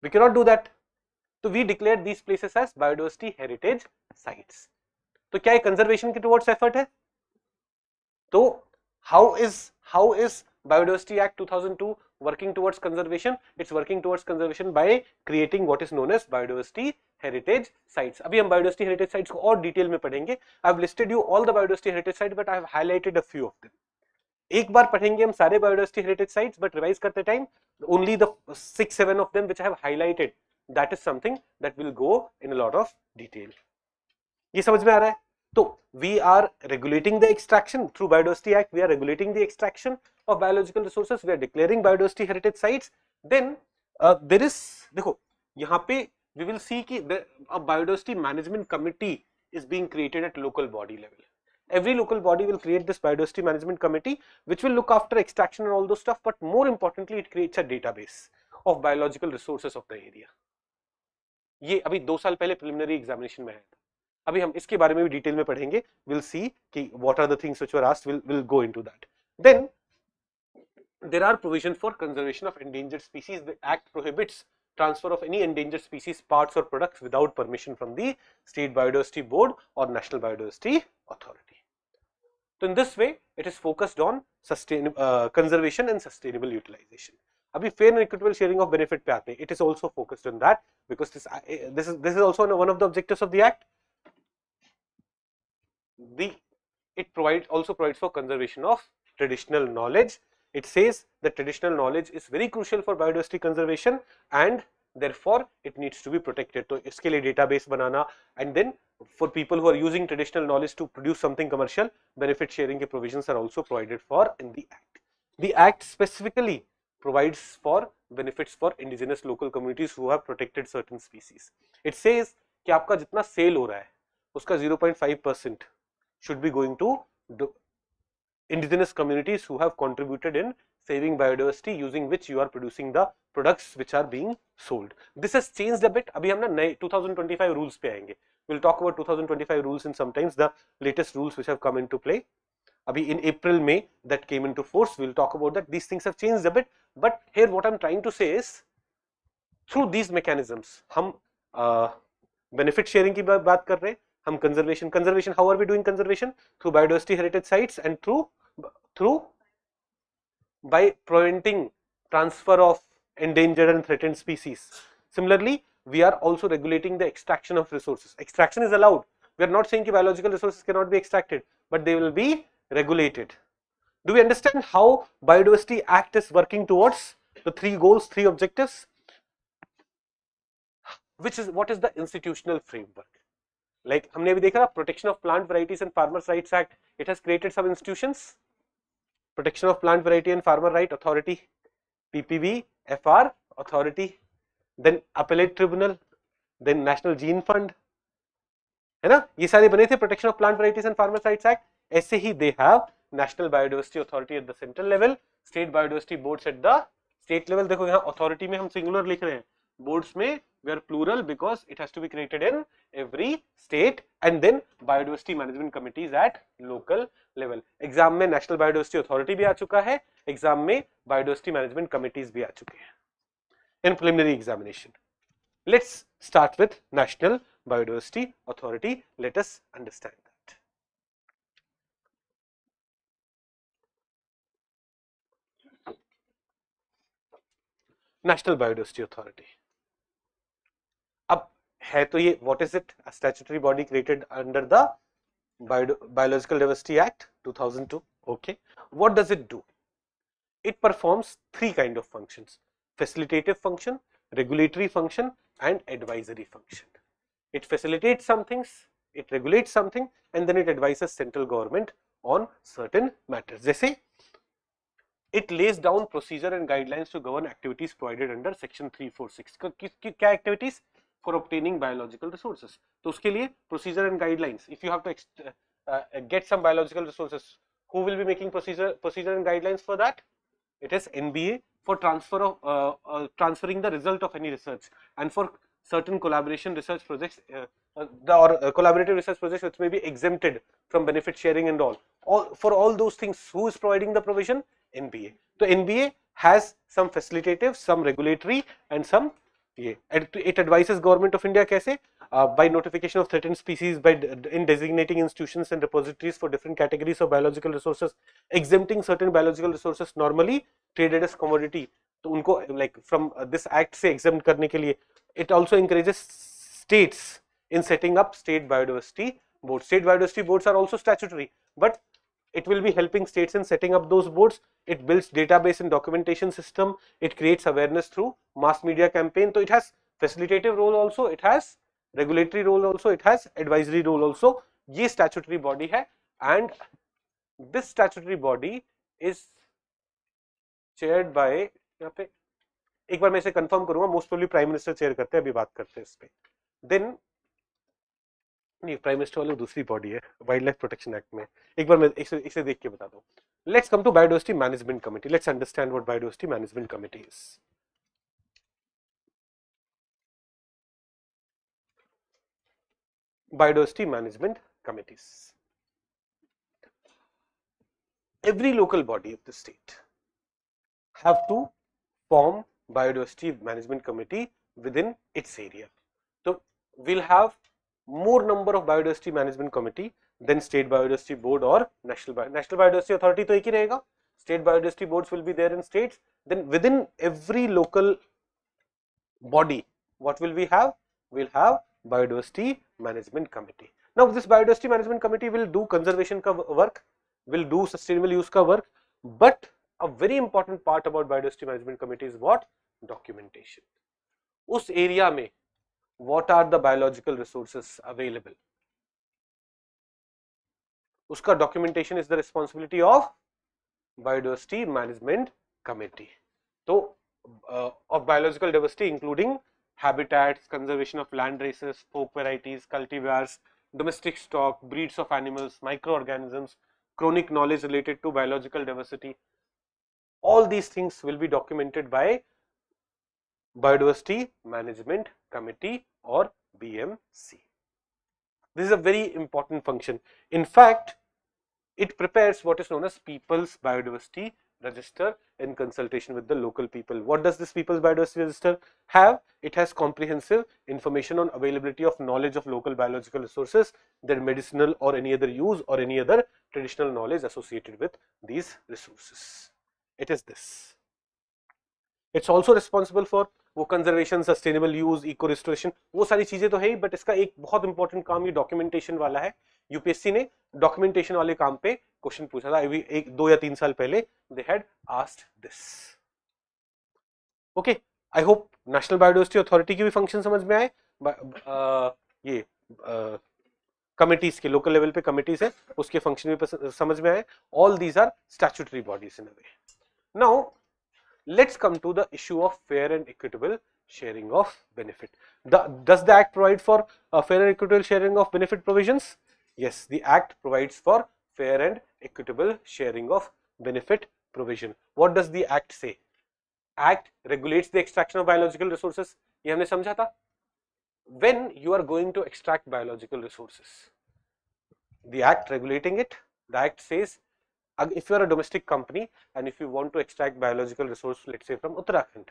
We cannot do that. So we declare these places as biodiversity heritage sites. तो क्या ये conservation के towards effort है? तो how is Biodiversity Act 2002 working towards conservation? It's working towards conservation by creating what is known as biodiversity heritage sites. अभी हम biodiversity heritage sites को और detail में पढ़ेंगे. I've listed you all the biodiversity heritage sites, but I have highlighted a few of them. एक बार पढ़ेंगे हम सारे biodiversity heritage sites, but revise करते time only the 6-7 of them which I have highlighted. That is something that will go in a lot of detail. ये समझ में आ रहा है? तो we are regulating the extraction through Biodiversity Act. We are regulating the extraction of biological resources. We are declaring biodiversity heritage sites. Then there is, देखो यहाँ पे we will see कि a biodiversity management committee is being created at local body level. Every local body will create this biodiversity management committee which will look after extraction and all those stuff, but more importantly it creates a database of biological resources of the area. ये अभी 2 साल पहले preliminary examination में आया था. अभी हम इसके बारे में भी डिटेल में पढ़ेंगे. We'll see कि what are the things which were asked. We'll go into that. Then there are provisions for conservation of endangered species. The Act prohibits transfer of any endangered species parts or products without permission from the State Biodiversity Board or National Biodiversity Authority. So in this way, it is focused on conservation and sustainable utilization. अभी fair and equitable sharing of benefit पे आते हैं. It is also focused on that because this is also one of the objectives of the act. It also provides for conservation of traditional knowledge. It says that traditional knowledge is very crucial for biodiversity conservation and therefore it needs to be protected. तो इसके लिए database banana, and then for people who are using traditional knowledge to produce something commercial, benefit sharing के provisions are also provided for in the act. The act specifically provides for benefits for indigenous local communities who have protected certain species. It says कि आपका जितना cell हो रहा है उसका 0.5% should be going to the indigenous communities who have contributed in saving biodiversity, using which you are producing the products which are being sold. This has changed a bit. अभी हम ना नए 2025 rules पे आएंगे. We'll talk about 2025 rules and sometimes the latest rules which have come into play. Abhi in April, May that came into force. We'll talk about that. These things have changed a bit, but here what I'm trying to say is through these mechanisms, हम benefit sharing की बात कर रहे हैं, हम conservation, how are we doing conservation? Through biodiversity heritage sites and through by preventing transfer of endangered and threatened species. Similarly, we are also regulating the extraction of resources. Extraction is allowed. We are not saying that biological resources cannot be extracted, but they will be regulated. Do we understand how Biodiversity Act is working towards the three goals, three objectives? What is the institutional framework? Like हमने अभी देखा Protection of Plant Varieties and Farmers' Rights Act. It has created some institutions. Protection of Plant Variety and Farmer Right Authority, PPV&FR Authority, then Appellate Tribunal, then National Gene Fund, है ना? ये सारे बने थे Protection of Plant Varieties and Farmers' Rights Act. ऐसे ही they have National Biodiversity Authority at the central level, State Biodiversity Boards at the state level. देखो यहाँ authority में हम singular लिख रहे हैं, boards में we are plural because it has to be created in every state, and then biodiversity management committees at local level. Exam में National Biodiversity Authority भी आ चुका है, exam में biodiversity management committees भी आ चुके हैं in preliminary examination. Let's start with National Biodiversity Authority. Let us understand that. National Biodiversity Authority. अब है तो ये what is it? A statutory body created under the Biological Diversity Act 2002. Okay. What does it do? It performs three kind of functions: facilitative function, regulatory function, and advisory function. It facilitates some things, it regulates something, and then it advises central government on certain matters. जैसे it lays down procedure and guidelines to govern activities provided under section 346. क्या activities? For obtaining biological resources. तो उसके लिए procedure and guidelines. If you have to get some biological resources, who will be making procedure and guidelines for that? It is NBA for transferring the result of any research, and for certain collaboration research projects or collaborative research projects which may be exempted from benefit sharing and all. For all those things, who is providing the provision? NBA. So NBA has some facilitative, some regulatory, and some it advises government of India कैसे? By notification of threatened species, in designating institutions and repositories for different categories of biological resources, exempting certain biological resources normally traded as commodity. तो उनको like from this act से exempt करने के लिए, it also encourages states in setting up state biodiversity boards. State biodiversity boards are also statutory, but it will be helping states in setting up those boards. It builds database and documentation system. It creates awareness through mass media campaign. So it has facilitative role also, it has regulatory role also, it has advisory role also. ये statutory body है, and this statutory body is chaired by, यहाँ पे एक बार मैं इसे confirm करूँगा, most probably prime minister chair करते हैं, अभी बात करते हैं इस पे. Then नहीं, प्राइम मिनिस्टर वाली दूसरी बॉडी है वाइल्ड लाइफ प्रोटेक्शन एक्ट में. एक बार मैं इसे देख के बता दूं. Let's come to biodiversity management committee. Let's understand what biodiversity management committee is. Biodiversity management committees. Every local body of the state have to form biodiversity management committee within its area. So we'll have more number of biodiversity management committee than state biodiversity board or national biodiversity authority. तो एक ही रहेगा. state biodiversity boards will be there in states. Then within every local body, what will we have? We'll have biodiversity management committee. Now this biodiversity management committee will do conservation ka work, will do sustainable use ka work, but a very important part about biodiversity management committee is what? Documentation. उस area में what are the biological resources available, उसका documentation is the responsibility of biodiversity management committee. So of biological diversity including habitats, conservation of land races, folk varieties, cultivars, domestic stock, breeds of animals, microorganisms, chronic knowledge related to biological diversity, all these things will be documented by Biodiversity Management Committee or BMC. This is a very important function. In fact, it prepares what is known as People's Biodiversity Register in consultation with the local people. What does this People's Biodiversity Register have? It has comprehensive information on availability of knowledge of local biological resources, their medicinal or any other use or any other traditional knowledge associated with these resources. It is this. It's also responsible for वो conservation, sustainable use, eco restoration, वो सारी चीजें तो है ही, but इसका एक बहुत important काम ये डॉक्यूमेंटेशन वाला है. यूपीएससी ने डॉक्यूमेंटेशन वाले काम पे क्वेश्चन पूछा था एक 2 या 3 साल पहले. They had asked this. Okay, I hope national biodiversity authority की भी फंक्शन समझ में आए. ये कमिटीज के लोकल लेवल पे कमिटीज है, उसके फंक्शन भी समझ में आए. All these are statutory bodies in a way. Now let's come to the issue of fair and equitable sharing of benefit. Does the Act provide for fair and equitable sharing of benefit provisions? Yes, the Act provides for fair and equitable sharing of benefit provision. What does the Act say? Act regulates the extraction of biological resources. ये हमने समझा था. When you are going to extract biological resources, the Act regulating it, the Act says, if you are a domestic company and if you want to extract biological resource, let's say from Uttarakhand,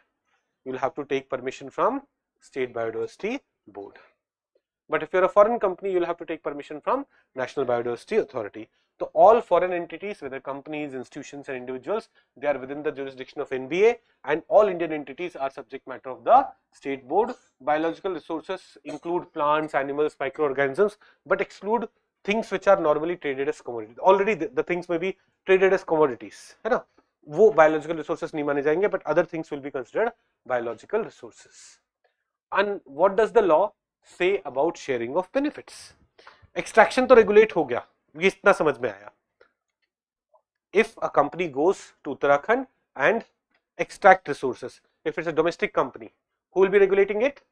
you will have to take permission from State Biodiversity Board. But if you are a foreign company, you will have to take permission from National Biodiversity Authority. So all foreign entities, whether companies, institutions and individuals, they are within the jurisdiction of NBA, and all Indian entities are subject matter of the State Board. Biological resources include plants, animals, microorganisms, but exclude things which are normally traded as commodities. Already the things may be traded as commodities, है ना, वो biological resources नहीं माने जाएंगे, but other things will be considered biological resources. And what does the law say about sharing of benefits? Extraction तो regulate हो गया, ये इतना समझ में आया. If a company goes to Uttarakhand and extract resources, if it's a domestic company, who will be regulating it?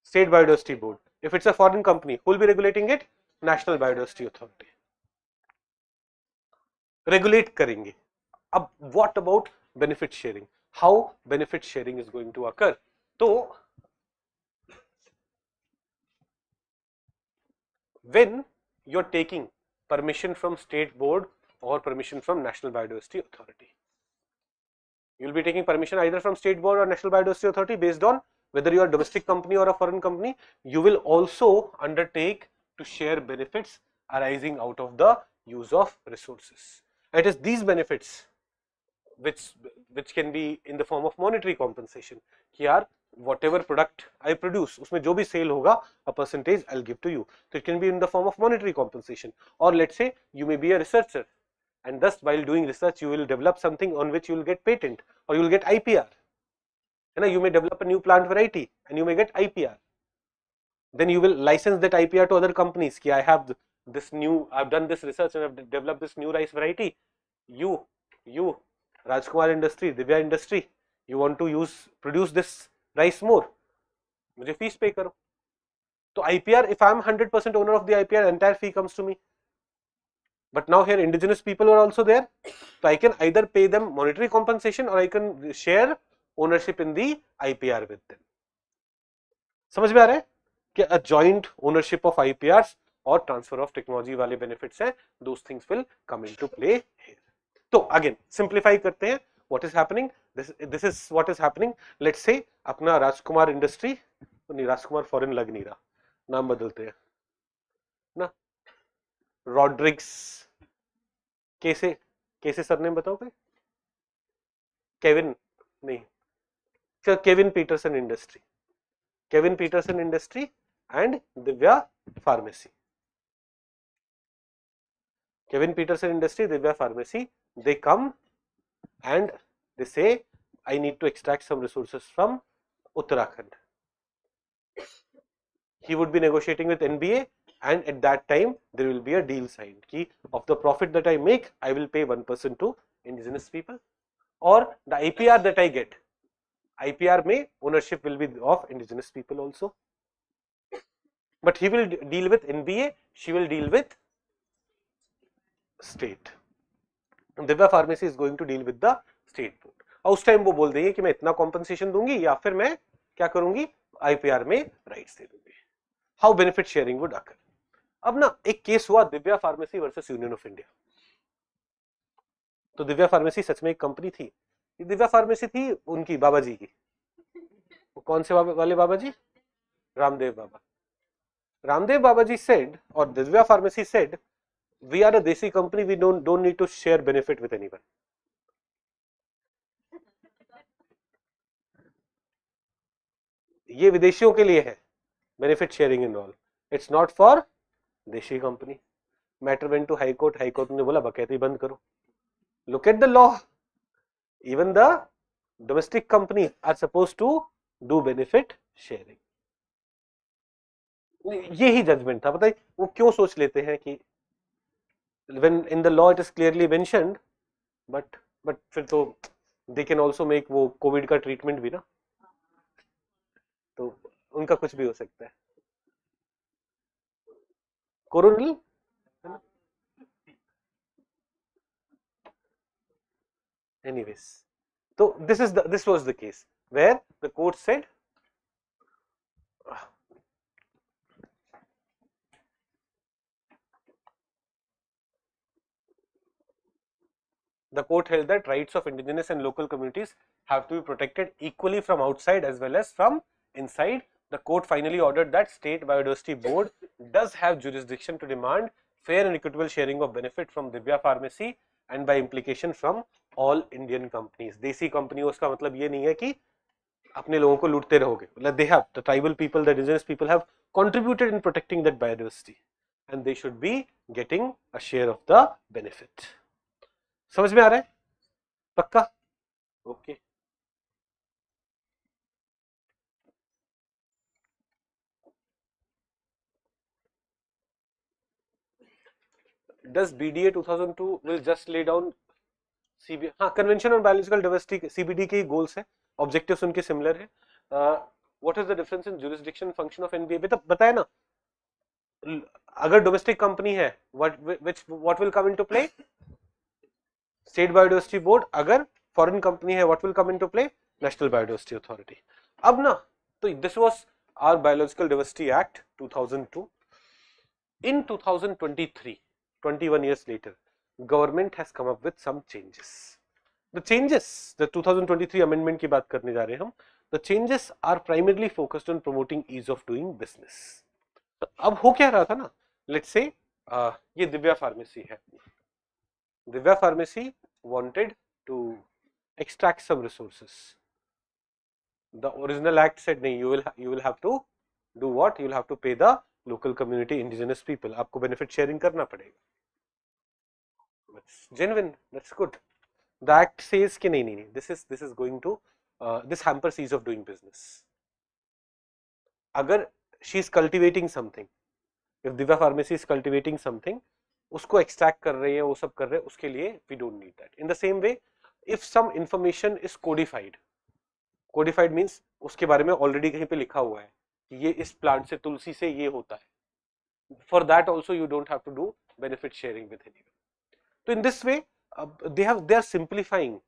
State Biodiversity Board. If it's a foreign company, who will be regulating it? National Biodiversity Authority. Regulate करेंगे. अब what about benefit sharing? How benefit sharing is going to occur? तो when you're taking permission from State Board or permission from National Biodiversity Authority, you will be taking permission either from State Board or National Biodiversity Authority based on whether you are a domestic company or a foreign company. You will also undertake to share benefits arising out of the use of resources. It is these benefits which can be in the form of monetary compensation. Here, whatever product I produce, उसमें जो भी sale होगा, a percentage I'll give to you. So it can be in the form of monetary compensation. Or let's say you may be a researcher, and thus while doing research you will develop something on which you will get patent or you will get IPR. You may develop a new plant variety and you may get IPR. Then you will license that IPR to other companies. I have this new, I've done this research and I've developed this new rice variety. You, Rajkumar industry, Divya industry, you want to produce this rice more. मुझे fees pay करो. So IPR, if I am 100% owner of the IPR, entire fee comes to me. But now here indigenous people are also there. So I can either pay them monetary compensation or I can share ownership in the IPR with them. समझ में आ रहा है कि a joint ownership of IPRs और transfer of technology वाले benefits हैं, those things will come into play here. तो again simplify करते हैं. What is happening? This is what is happening. Let's say अपना राजकुमार इंडस्ट्री, नहीं राजकुमार फॉरेन लग नहीं रहा, नाम बदलते हैं ना, रॉड्रिग्स कैसे सरनेम बताओ कोई? केविन नहीं, Kevin Pietersen industry, Kevin Pietersen industry and Divya pharmacy. Kevin Peterson Industry, Divya Pharmacy, they come and they say, I need to extract some resources from Uttarakhand. He would be negotiating with NBA, and at that time there will be a deal signed ki of the profit that I make, I will pay 1% to indigenous people, or the IPR that I get, IPR में ownership will be of indigenous people also. But he will deal with NBA, she will deal with state. Divya Pharmacy is going to deal with the state board. और उस time वो बोल देंगे कि मैं इतना compensation दूंगी या फिर मैं क्या करूंगी, आईपीआर में राइट्स दे दूंगी. हाउ बेनिफिट शेयरिंग वुड अकर. अब ना एक केस हुआ Divya pharmacy versus union of India. तो दिव्या फार्मेसी सच में एक कंपनी थी. दिव्या फार्मेसी थी उनकी बाबा जी की. कौन से वाले बाबा जी? रामदेव बाबा. रामदेव बाबा जी सेड, और Divya pharmacy said, we are a desi company, we don't need to share benefit with anyone. ये विदेशियों के लिए है benefit sharing and all, it's not for देशी company. matter went to high court, high court ने बोला बकैती बंद करो. look at the law, even the domestic companies are supposed to do benefit sharing. ये ही जजमेंट था. बताइए वो क्यों सोच लेते हैं कि when in the law it is clearly mentioned, but फिर तो they can also make वो कोविड का ट्रीटमेंट भी ना, तो उनका कुछ भी हो सकता है. Coronal anyways, so this was the case where the court said the court held that rights of indigenous and local communities have to be protected equally from outside as well as from inside. The court finally ordered that State Biodiversity Board does have jurisdiction to demand fair and equitable sharing of benefit from Divya Pharmacy and by implication from all Indian companies. देसी कंपनियों का मतलब ये नहीं है कि अपने लोगों को लूटते रहोगे. मतलब they have, the tribal people, the indigenous people have contributed in protecting that biodiversity and they should be getting a share of the benefit. समझ में आ रहा है? पक्का? Okay. Does BDA 2002 will just lay down CB? हाँ, convention on biological diversity CBD के goals है, objectives उनके similar है. What is the difference in jurisdiction function of NBA? बताया ना, अगर डोमेस्टिक कंपनी है what will come into play? State biodiversity board. अगर फॉरेन कंपनी है what will come into play? National biodiversity authority. अब ना, तो this was our biological diversity act 2002. In 2023, 21 years later, government has come up with some changes. The changes, the 2023 amendment की बात करने जा रहे हैं हम. The changes are primarily focused on promoting ease of doing business. अब हो क्या रहा था ना, let's say ये दिव्या फार्मेसी है. Divya pharmacy wanted to extract some resources. The original act said नहीं, you will have to do what? You will have to pay the local community, indigenous people. आपको benefit sharing करना पड़ेगा. That's genuine. That's good. The act says कि नहीं, this is going to this hampers ease of doing business. अगर she is cultivating something, if Divya Pharmacy is cultivating something, उसको extract कर रहे हैं, वो सब कर रहे हैं, उसके लिए we don't need that. In the same way, if some information is codified means उसके बारे में already कहीं पे लिखा हुआ है कि ये इस प्लांट से, तुलसी से ये होता है. For that also you don't have to do benefit sharing with anyone. So in this way they are simplifying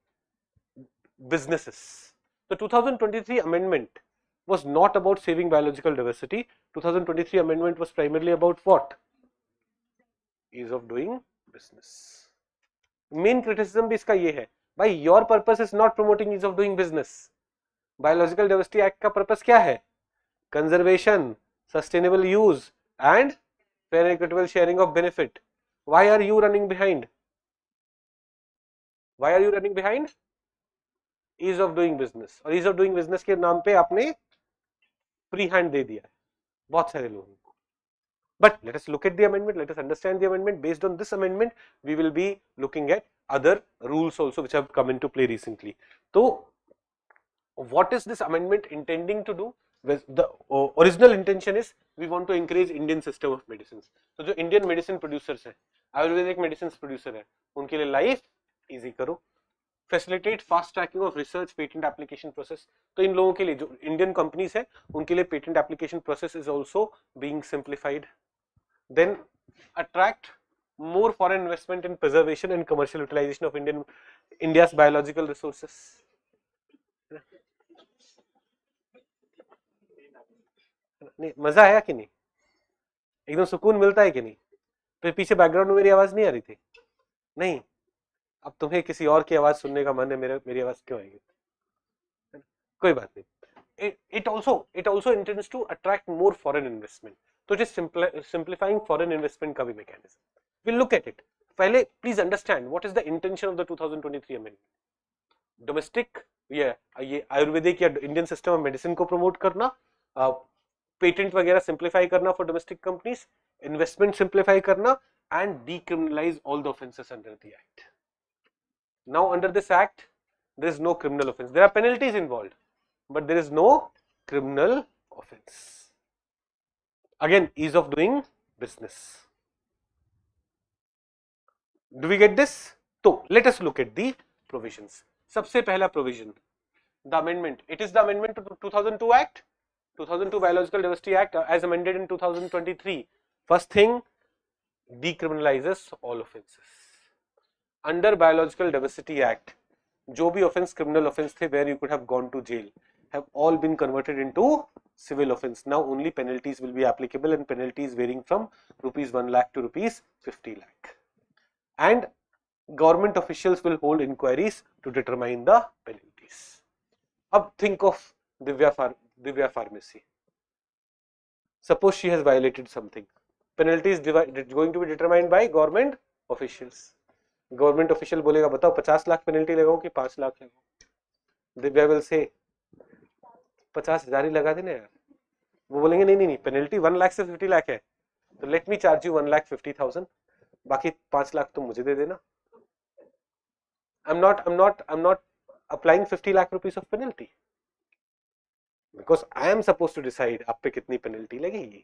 businesses. The 2023 amendment was not about saving biological diversity. 2023 amendment was primarily about what? Ease of doing business. Main criticism भी इसका ये है, भाई your purpose is not promoting ease of doing business. Biological Diversity Act का purpose क्या है? Conservation, sustainable use and fair and equitable sharing of benefit. Why are you running behind? Why are you running behind? Ease of doing business, और ease of doing business के नाम पे आपने free hand दे दिया है बहुत सारे लोगों को. But let us look at the amendment, let us understand the amendment. Based on this amendment, we will be looking at other rules also which have come into play recently. So, what is this amendment intending to do? The original intention is we want to encourage Indian system of medicines. तो जो Indian medicine producers हैं, Ayurvedic medicines producer हैं, उनके लिए life easy करो, facilitate fast tracking of research patent application process. तो इन लोगों के लिए जो Indian companies हैं, उनके लिए patent application process is also being simplified. Then attract more foreign investment in preservation and commercial utilization of India's biological resources. नहीं, मजा आया कि नहीं? एकदम सुकून मिलता है कि नहीं? फिर पीछे बैकग्राउंड में मेरी आवाज नहीं आ रही थी? नहीं, अब तुम्हें किसी और की आवाज सुनने का मन है, मेरी आवाज क्यों आएगी? कोई बात नहीं. It also intends to attract more foreign investment. तो just simplifying foreign investment का भी mechanism. We'll look at it. पहले please understand what is the intention of the 2023 amendment. Domestic ये आयुर्वेदिक या इंडियन सिस्टम ऑफ मेडिसिन को promote करना, patent वगैरह simplify करना for domestic companies, investment simplify करना and decriminalise all the offences under the act. Now under this act there is no criminal offence. There are penalties involved but there is no criminal offense. Again, ease of doing business. Do we get this? So let us look at the provisions. सबसे पहला provision, the amendment. It is the amendment to 2002 Act, 2002 Biological Diversity Act as amended in 2023. First thing, decriminalizes all offenses. Under Biological Diversity Act, जो भी offense criminal offense थे, where you could have gone to jail, have all been converted into civil offense. Now only penalties will be applicable, and penalties varying from rupees 1 lakh to rupees 50 lakh. And government officials will hold inquiries to determine the penalties. अब think of Divya Pharmacy. Suppose she has violated something. Penalty is going to be determined by government officials. Government official बोलेगा बताओ 50 lakh penalty लगाओ कि 5 लाख लगाओ. Divya will say 50,000 ही लगा देना यार. वो बोलेंगे नहीं पेनल्टी 1 लाख से 50 लाख है, तो लेट मी चार्ज यू 1,50,000, बाकी 5 लाख तुम मुझे दे देना. I'm not applying 50 lakh rupees of penalty because I am supposed to decide आप पे कितनी penalty लगेगी.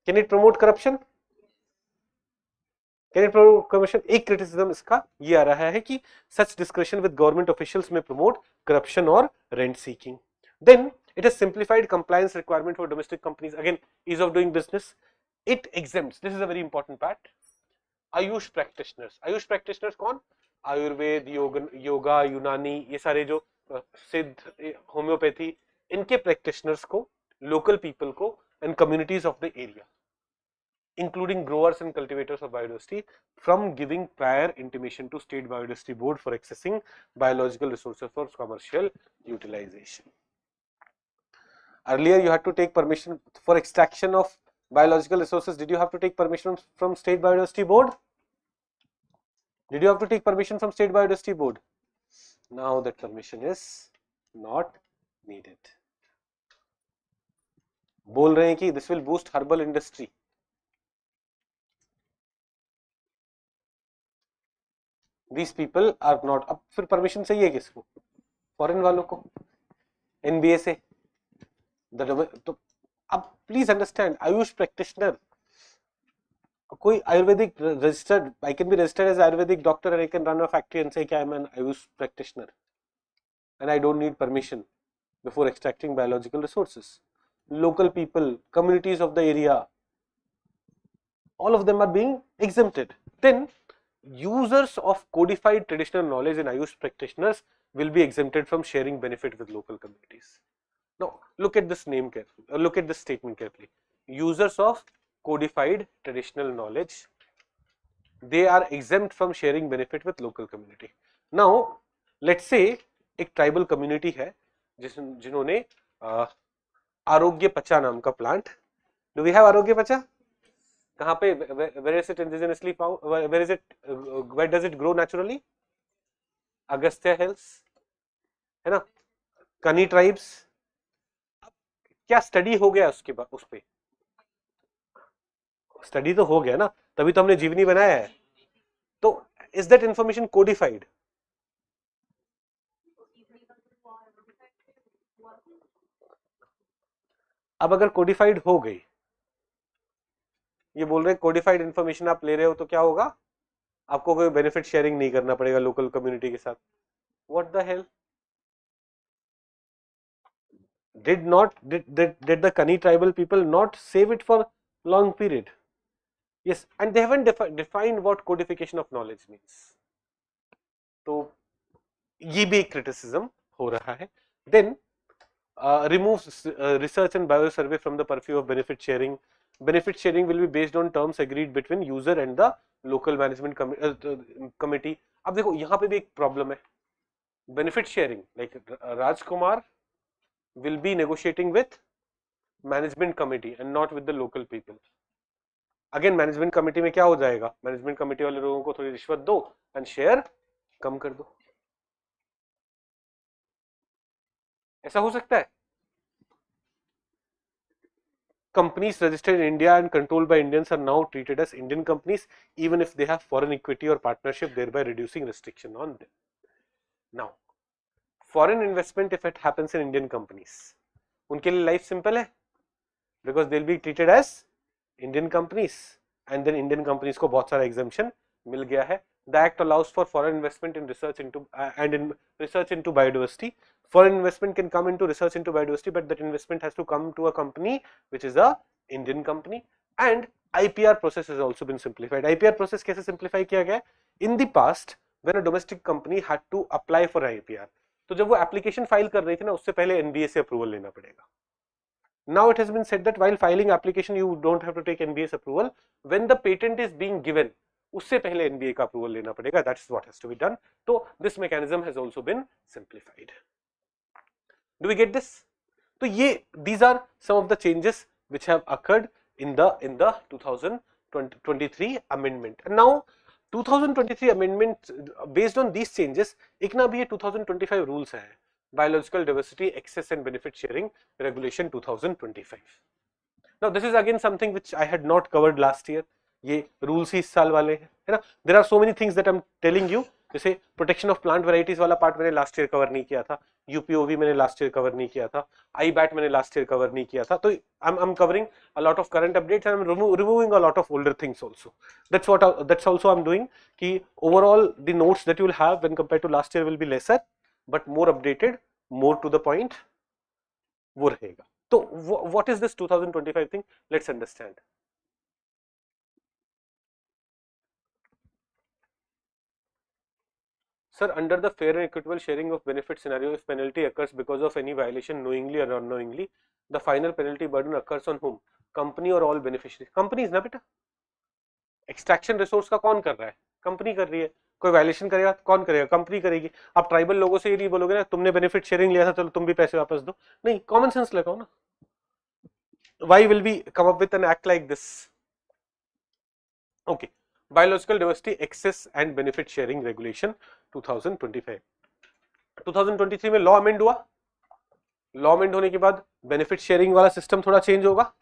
Can it promote corruption? Can it promote corruption? एक criticism इसका ये आ रहा है कि such discretion with government officials may promote corruption or rent seeking. Then it has simplified compliance requirement for domestic companies. Again, ease of doing business. It exempts, this is a very important part, Ayush practitioners. Ayush practitioners कौन? आयुर्वेद, योगा, यूनानी, ये सारे जो सिद्ध, homeopathy, इनके practitioners को, local people को, and communities of the area, including growers and cultivators of biodiversity, from giving prior intimation to State Biodiversity Board for accessing biological resources for commercial utilization. Earlier, you had to take permission for extraction of biological resources. Did you have to take permission from State Biodiversity Board? Did you have to take permission from State Biodiversity Board? Now that permission is not needed. बोल रहे हैं कि this will boost herbal industry. These people are not. अब फिर permission चाहिए है किसको? Foreign वालों को, NBA से. तो अब please understand, आयुष practitioner, कोई Ayurvedic registered, I can be registered as Ayurvedic doctor and I can run a factory and say I am an Ayush practitioner and I don't need permission before extracting biological resources. Local people, communities of the area, all of them are being exempted. Then users of codified traditional knowledge in Ayush practitioners will be exempted from sharing benefit with local communities. Now look at this name carefully, look at this statement carefully. Users of codified traditional knowledge, they are exempt from sharing benefit with local community. Now let's say एक tribal community है जिन्होंने आरोग्य पचा नाम का plant. Do we have आरोग्य पचा? कहाँ पे? where is it indigenously found? Where does it grow naturally? Agastya hills, है ना, कनी ट्राइब्स, क्या स्टडी हो गया उसके बाद? उस पे स्टडी तो हो गया ना, तभी तो हमने जीवनी बनाया है। तो इज दैट इंफॉर्मेशन कोडिफाइड? अब अगर कोडिफाइड हो गई, ये बोल रहे हैं कोडिफाइड इंफॉर्मेशन आप ले रहे हो तो क्या होगा, आपको कोई बेनिफिट शेयरिंग नहीं करना पड़ेगा लोकल कम्युनिटी के साथ। What the hell? Did the Kani tribal people not save it for long period? Yes, and they haven't defined what codification of knowledge means. तो ये भी एक क्रिटिसिज्म हो रहा है। Then removes research and biosurvey from the purview of benefit sharing. Benefit sharing will be based on terms agreed between user and the local management committee. अब देखो यहाँ पे भी एक प्रॉब्लम है, benefit sharing like Rajkumar will be negotiating with management committee and not with the local people. Again management committee में क्या हो जाएगा, मैनेजमेंट कमेटी वाले लोगों को थोड़ी रिश्वत दो एंड शेयर कम कर दो, ऐसा हो सकता है। Companies registered in India and controlled by Indians are now treated as Indian companies even if they have foreign equity or partnership, thereby reducing restriction on them. Now, foreign investment if it happens in Indian companies, उनके लिए life simple है, because they'll be treated as Indian companies and then Indian companies को बहुत सारा exemption मिल गया है. The act allows for foreign investment in research into and in research into biodiversity. Foreign investment can come into research into biodiversity, but that investment has to come to a company which is a Indian company. And IPR process has also been simplified. IPR process कैसे simplify किया गया? In the past, when a domestic company had to apply for IPR, तो जब वो application file कर रही थी ना, उससे पहले NBA से approval लेना पड़ेगा. Now it has been said that while filing application you don't have to take NBA's approval. When the patent is being given, उससे पहले NBA का approval लेना पड़ेगा. That's what has to be done. So this mechanism has also been simplified. Do we get this? So these are some of the changes which have occurred in the 2023 amendment. And now 2023 amendment based on these changes, एक ना भी ये 2025 rules है, Biological Diversity Access and Benefit Sharing Regulation 2025. Now this is again something which I had not covered last year. ये rules ही इस साल वाले हैं, है ना. There are so many things that I'm telling you. जैसे प्रोटेक्शन ऑफ प्लांट वेराइटीज वाला part मैंने लास्ट ईयर कवर नहीं किया था, यूपीओवी मैंने लास्ट ईयर कवर नहीं किया था, आईबैट मैंने लास्ट ईयर कवर नहीं किया था. तो I am covering a lot of current updates and I am removing a lot of older things also. That's also I am doing कि overall the notes that you will have when compared to last year will be lesser but more updated, more to the point वो रहेगा. तो what is this 2025 thing, let's understand. Sir, under the fair and equitable sharing of benefit scenario, if penalty occurs because of any violation knowingly or unknowingly, the final penalty burden occurs on whom? Company or all beneficiaries? Companies ना बेटा. Extraction resource का कौन कर रहा है? Company कर रही है. कोई वायलेशन करेगा कौन करेगा? कंपनी करेगी. आप ट्राइबल लोगों से ये नहीं बोलोगे ना तुमने बेनिफिट शेयरिंग लिया था चलो तुम भी पैसे वापस दो. नहीं, कॉमन सेंस लगाओ ना. Why will we come up with an act like this? Okay. Biological Diversity Access and Benefit Sharing Regulation 2025. 2023 में लॉ अमेंड हुआ. लॉ अमेंड होने के बाद बेनिफिट शेयरिंग वाला सिस्टम थोड़ा चेंज होगा.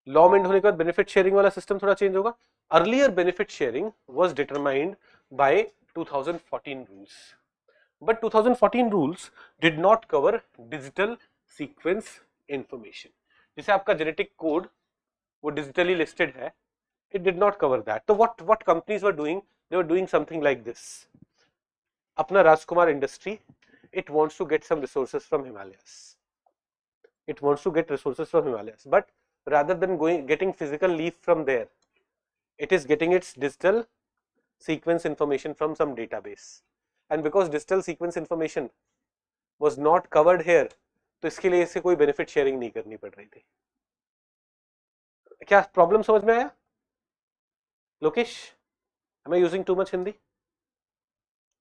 लॉ अमेंड होने के बाद बेनिफिट शेयरिंग वाला सिस्टम थोड़ा चेंज होगा. Earlier benefit sharing was determined by 2014 rules, but 2014 rules did not cover digital sequence information. जैसे आपका जेनेटिक कोड वो डिजिटली लिस्टेड है, it did not cover that. So what companies were doing, they were doing something like this. Apna Rajkumar industry, it wants to get some resources from Himalayas. It wants to get resources from Himalayas, but rather than getting physical leaf from there, it is getting its digital sequence information from some database. And because digital sequence information was not covered here, तो इसके लिए इसे कोई benefit sharing नहीं करनी पड़ रही थी. क्या प्रॉब्लम समझ में आया? Lokesh, am I using too much Hindi?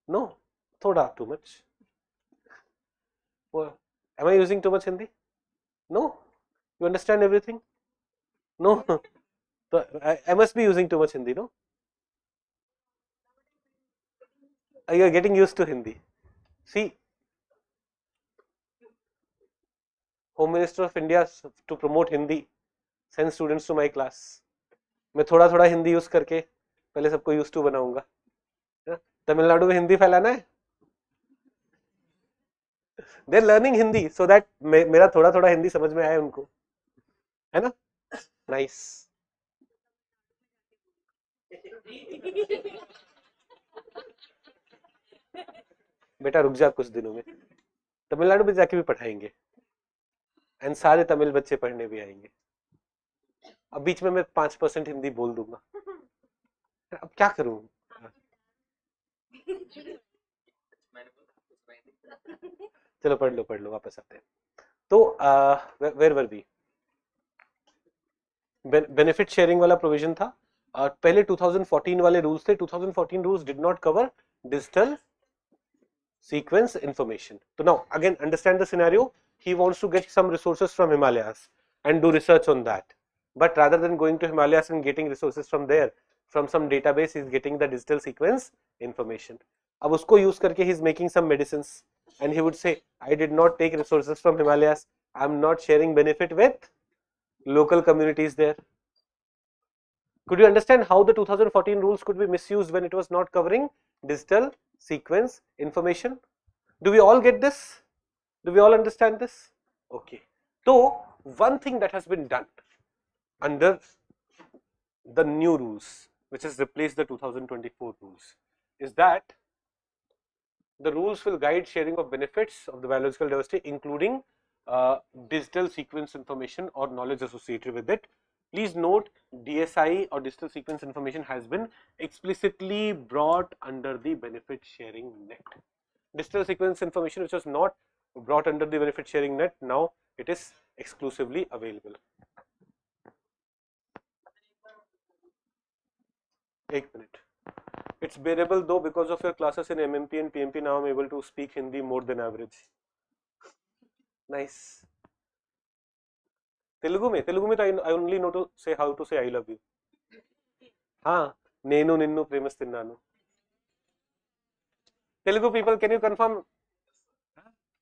No, thoda too much. Well, am I using too much Hindi? No, you understand everything? No, so I must be using too much Hindi, no? You are getting used to Hindi. See, Home Minister of India to promote Hindi send students to my class. मैं थोड़ा थोड़ा Hindi use करके पहले सबको use to बनाऊंगा. तमिलनाडु में हिंदी फैलाना है. They're learning Hindi so that मेरा थोड़ा थोड़ा हिंदी समझ में आए उनको, है ना. नाइस. बेटा रुक जा, कुछ दिनों में तमिलनाडु में जाके भी पढ़ाएंगे एंड सारे तमिल बच्चे पढ़ने भी आएंगे. अब बीच में मैं 5% हिंदी बोल दूंगा. अब क्या करूं. चलो पढ़ लो वापस आते हैं. तो where were we. Benefit sharing वाला प्रोविजन था. पहले 2014 वाले रूल्स थे. 2014 rules did not cover digital sequence information. So now again understand the scenario. He wants to get some resources from Himalayas and do research on that. But rather than going to Himalayas and getting resources from there, from some database, he is getting the digital sequence information. अब उसको use करके he is making some medicines and he would say, I did not take resources from Himalayas. I am not sharing benefit with local communities there. Could you understand how the 2014 rules could be misused when it was not covering digital sequence information? Do we all get this? Do we all understand this? Okay. So one thing that has been done under the new rules, which has replaced the 2024 rules, is that the rules will guide sharing of benefits of the biological diversity, including digital sequence information or knowledge associated with it. Please note, DSI or digital sequence information has been explicitly brought under the benefit sharing net. Digital sequence information which was not brought under the benefit sharing net, now it is exclusively available. एक minute. It's bearable though because of your classes in MMP and PMP. Now I'm able to speak Hindi more than average. Nice. Telugu में तो I only know to say how to say I love you. हाँ, नेनु निन्नु प्रेमस्तिन्नानु. Telugu people, can you confirm?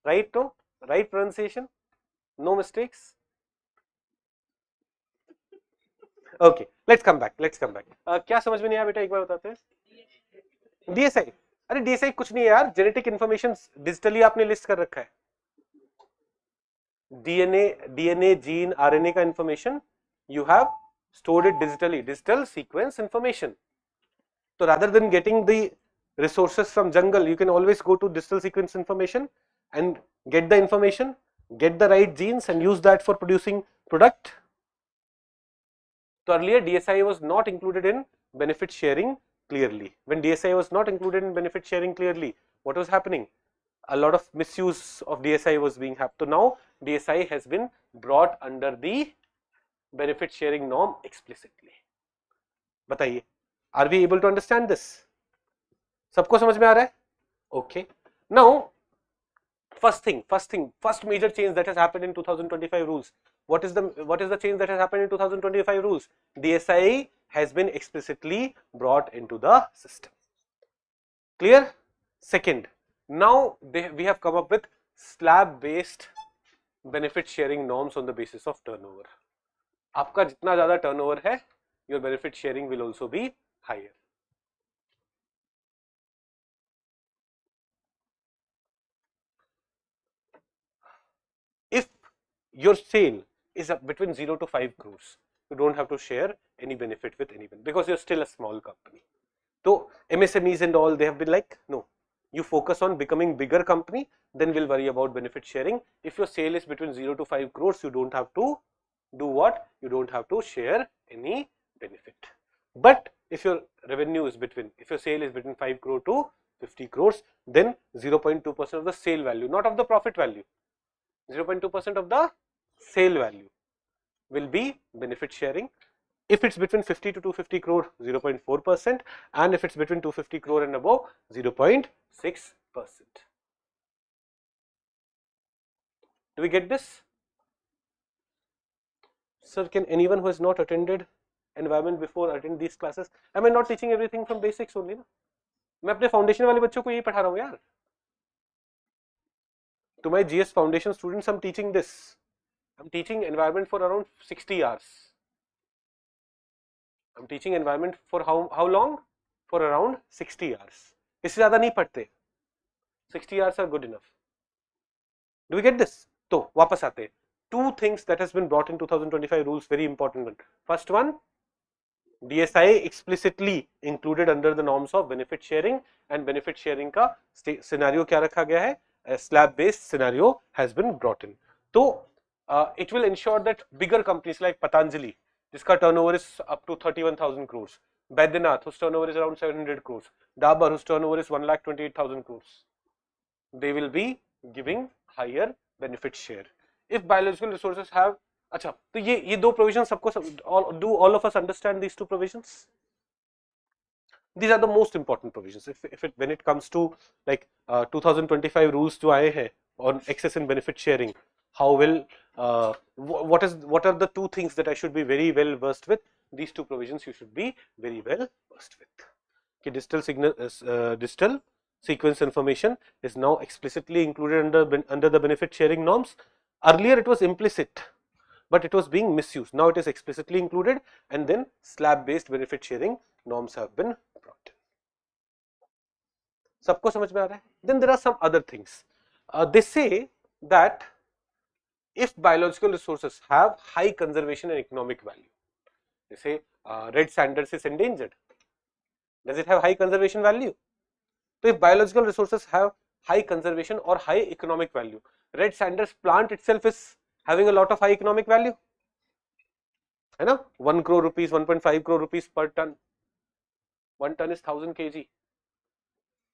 Right? No? Right pronunciation? No mistakes? Okay, let's come back. क्या समझ में नहीं आया बेटा, एक बार बताते हैं. DSI. अरे DSI कुछ नहीं है यार, जेनेटिक इंफॉर्मेशन डिजिटली आपने लिस्ट कर रखा है. डीएनए जीन आरएनए का information you have stored it digitally, digital sequence information. So rather than getting the resources from jungle, you can always go to digital sequence information and get the information, get the right genes and use that for producing product. So earlier DSI was not included in benefit sharing clearly. When DSI was not included in benefit sharing clearly, what was happening? A lot of misuse of DSI was being happened. So now DSI has been brought under the benefit sharing norm explicitly. बताइए, are we able to understand this? सबको समझ में आ रहा है? Okay. Now, first major change that has happened in 2025 rules. What is the change that has happened in 2025 rules? DSI has been explicitly brought into the system. Clear? Second, now we have come up with slab based benefit sharing norms on the basis of turnover. आपका जितना ज्यादा turnover है, your benefit sharing will also be higher. If your sale is between 0 to 5 crores, you don't have to share any benefit with anyone because you're still a small company. So MSMEs and all, they have been like, no, you focus on becoming bigger company, then we'll worry about benefit sharing. If your sale is between 0 to 5 crores, you don't have to do what? You don't have to share any benefit. But if your revenue is if your sale is between 5 crore to 50 crores, then 0.2% of the sale value, not of the profit value, 0.2% of the sale value will be benefit sharing. If it's between 50 to 250 crore, 0.4%, and if it's between 250 crore and above, 0.6%. Do we get this? Sir, can anyone who has not attended environment before attend these classes? Am I not teaching everything from basics only? No? मैं अपने foundation वाले बच्चों को यही पढ़ा रहा हूँ यार. To my GS foundation students, I'm teaching this. I'm teaching environment for around 60 hours. I'm teaching environment for how long? For around 60 hours. इससे ज़्यादा नहीं पढ़ते. 60 hours are good enough. Do we get this? तो वापस आते हैं. Two things that has been brought in 2025 rules, very important one. First one, DSI explicitly included under the norms of benefit sharing, and benefit sharing का scenario क्या रखा गया है? A slab based scenario has been brought in. So it will ensure that bigger companies like Patanjali, जिसका turnover is up to 31,000 crores, Baidyanath, whose turnover is around 700 crores, Dabur, whose turnover is 1,28,000 crores, they will be giving higher benefit share. If biological resources have, अच्छा तो ये दो provisions सबको do all of us understand these two provisions? These are the most important provisions. When it comes to like 2025 rules जो आए हैं on excess and benefit sharing, how will what are the two things that I should be very well versed with? These two provisions you should be very well versed with. Okay, digital sequence information is now explicitly included under the benefit sharing norms. Earlier it was implicit, but it was being misused. Now it is explicitly included, and then slab based benefit sharing norms have been brought in. सबको समझ में आ रहा है? Then there are some other things. They say that if biological resources have high conservation and economic value, they say red sanders is endangered. Does it have high conservation value? So if biological resources have high conservation or high economic value, red sanders plant itself is having a lot of high economic value, है ना? 1 crore rupees, 1.5 crore rupees per ton. 1 ton is 1000 kg.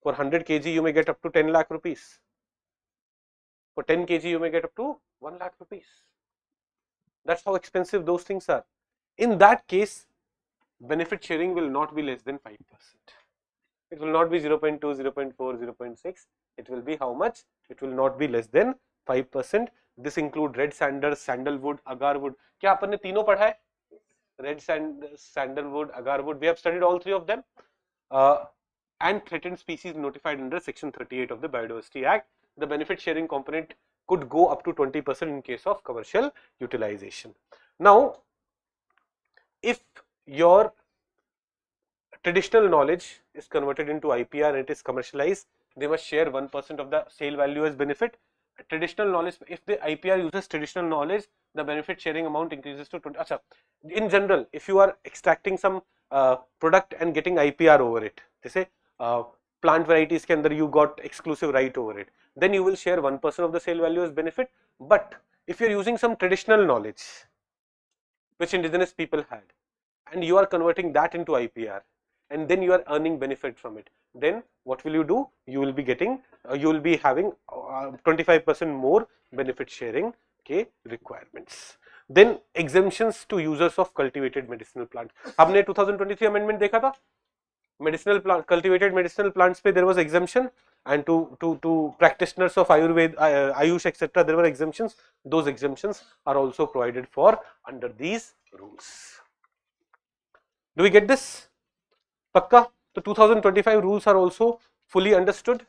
For 100 kg you may get up to 10 lakh rupees. For 10 kg you may get up to 1 lakh rupees. That's how expensive those things are. In that case, benefit sharing will not be less than 5%. It will not be 0.2, 0.4, 0.6. It will be how much? It will not be less than 5%. This include red sanders, sandalwood, agarwood. क्या अपन ने तीनों पढ़ा है? Red sandalwood, agarwood. We have studied all three of them. And threatened species notified under Section 38 of the Biodiversity Act. The benefit sharing component could go up to 20% in case of commercial utilization. Now, if your traditional knowledge is converted into IPR and it is commercialized, they must share 1% of the sale value as benefit. Traditional knowledge, if the IPR uses traditional knowledge, the benefit sharing amount increases to 20. Achha, in general, if you are extracting some product and getting IPR over it, जैसे plant varieties के अंदर you got exclusive right over it, then you will share 1% of the sale value as benefit. But if you are using some traditional knowledge which indigenous people had, and you are converting that into IPR, and then you are earning benefit from it, then what will you do? You will be getting, you will be having 25% more benefit sharing requirements. Then exemptions to users of cultivated medicinal plants. हमने 2023 amendment देखा था, medicinal plant, cultivated medicinal plants पे there was exemption, and to practitioners of Ayurveda, Ayush, etc. there were exemptions. Those exemptions are also provided for under these rules. Do we get this? Pakka? The 2025 rules are also fully understood.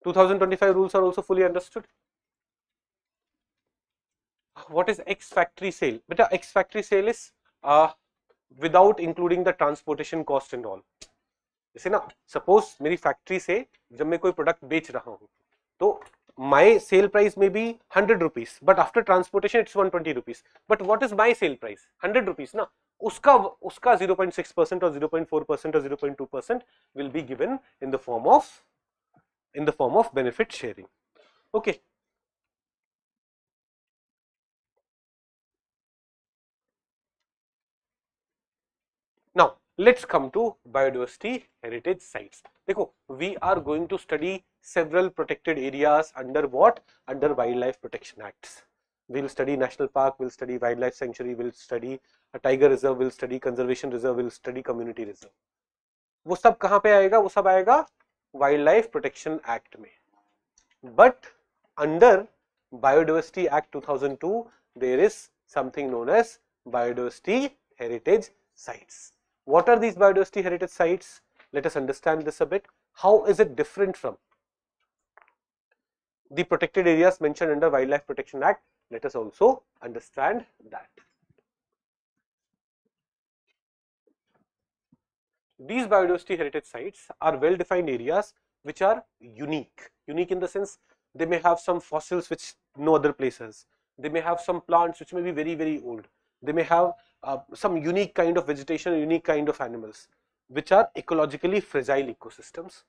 2025 rules are also fully understood. What is ex-factory sale? Beta, ex-factory sale is without including the transportation cost and all. जैसे ना, suppose मेरी factory से जब मैं कोई product बेच रहा हूँ, तो my sale price may be 100 rupees, but after transportation it's 120 rupees. But what is my sale price? 100 rupees ना. उसका 0.6% or 0.4% or 0.2% will be given in the form of benefit sharing. Okay. Now let's come to biodiversity heritage sites. देखो, we are going to study several protected areas under what? Under Wildlife Protection Acts. We will study national park, we'll study wildlife sanctuary, we'll study a tiger reserve, we'll study conservation reserve, we'll study community reserve. वो सब कहाँ पे आएगा? वो सब आएगा Wildlife Protection Act में. But under Biodiversity Act 2002, there is something known as Biodiversity Heritage Sites. What are these biodiversity heritage sites? Let us understand this a bit. How is it different from the protected areas mentioned under Wildlife Protection Act? Let us also understand that. These biodiversity heritage sites are well defined areas which are unique. Unique in the sense they may have some fossils which no other place has. They may have some plants which may be very, very old. They may have some unique kind of vegetation, unique kind of animals which are ecologically fragile ecosystems.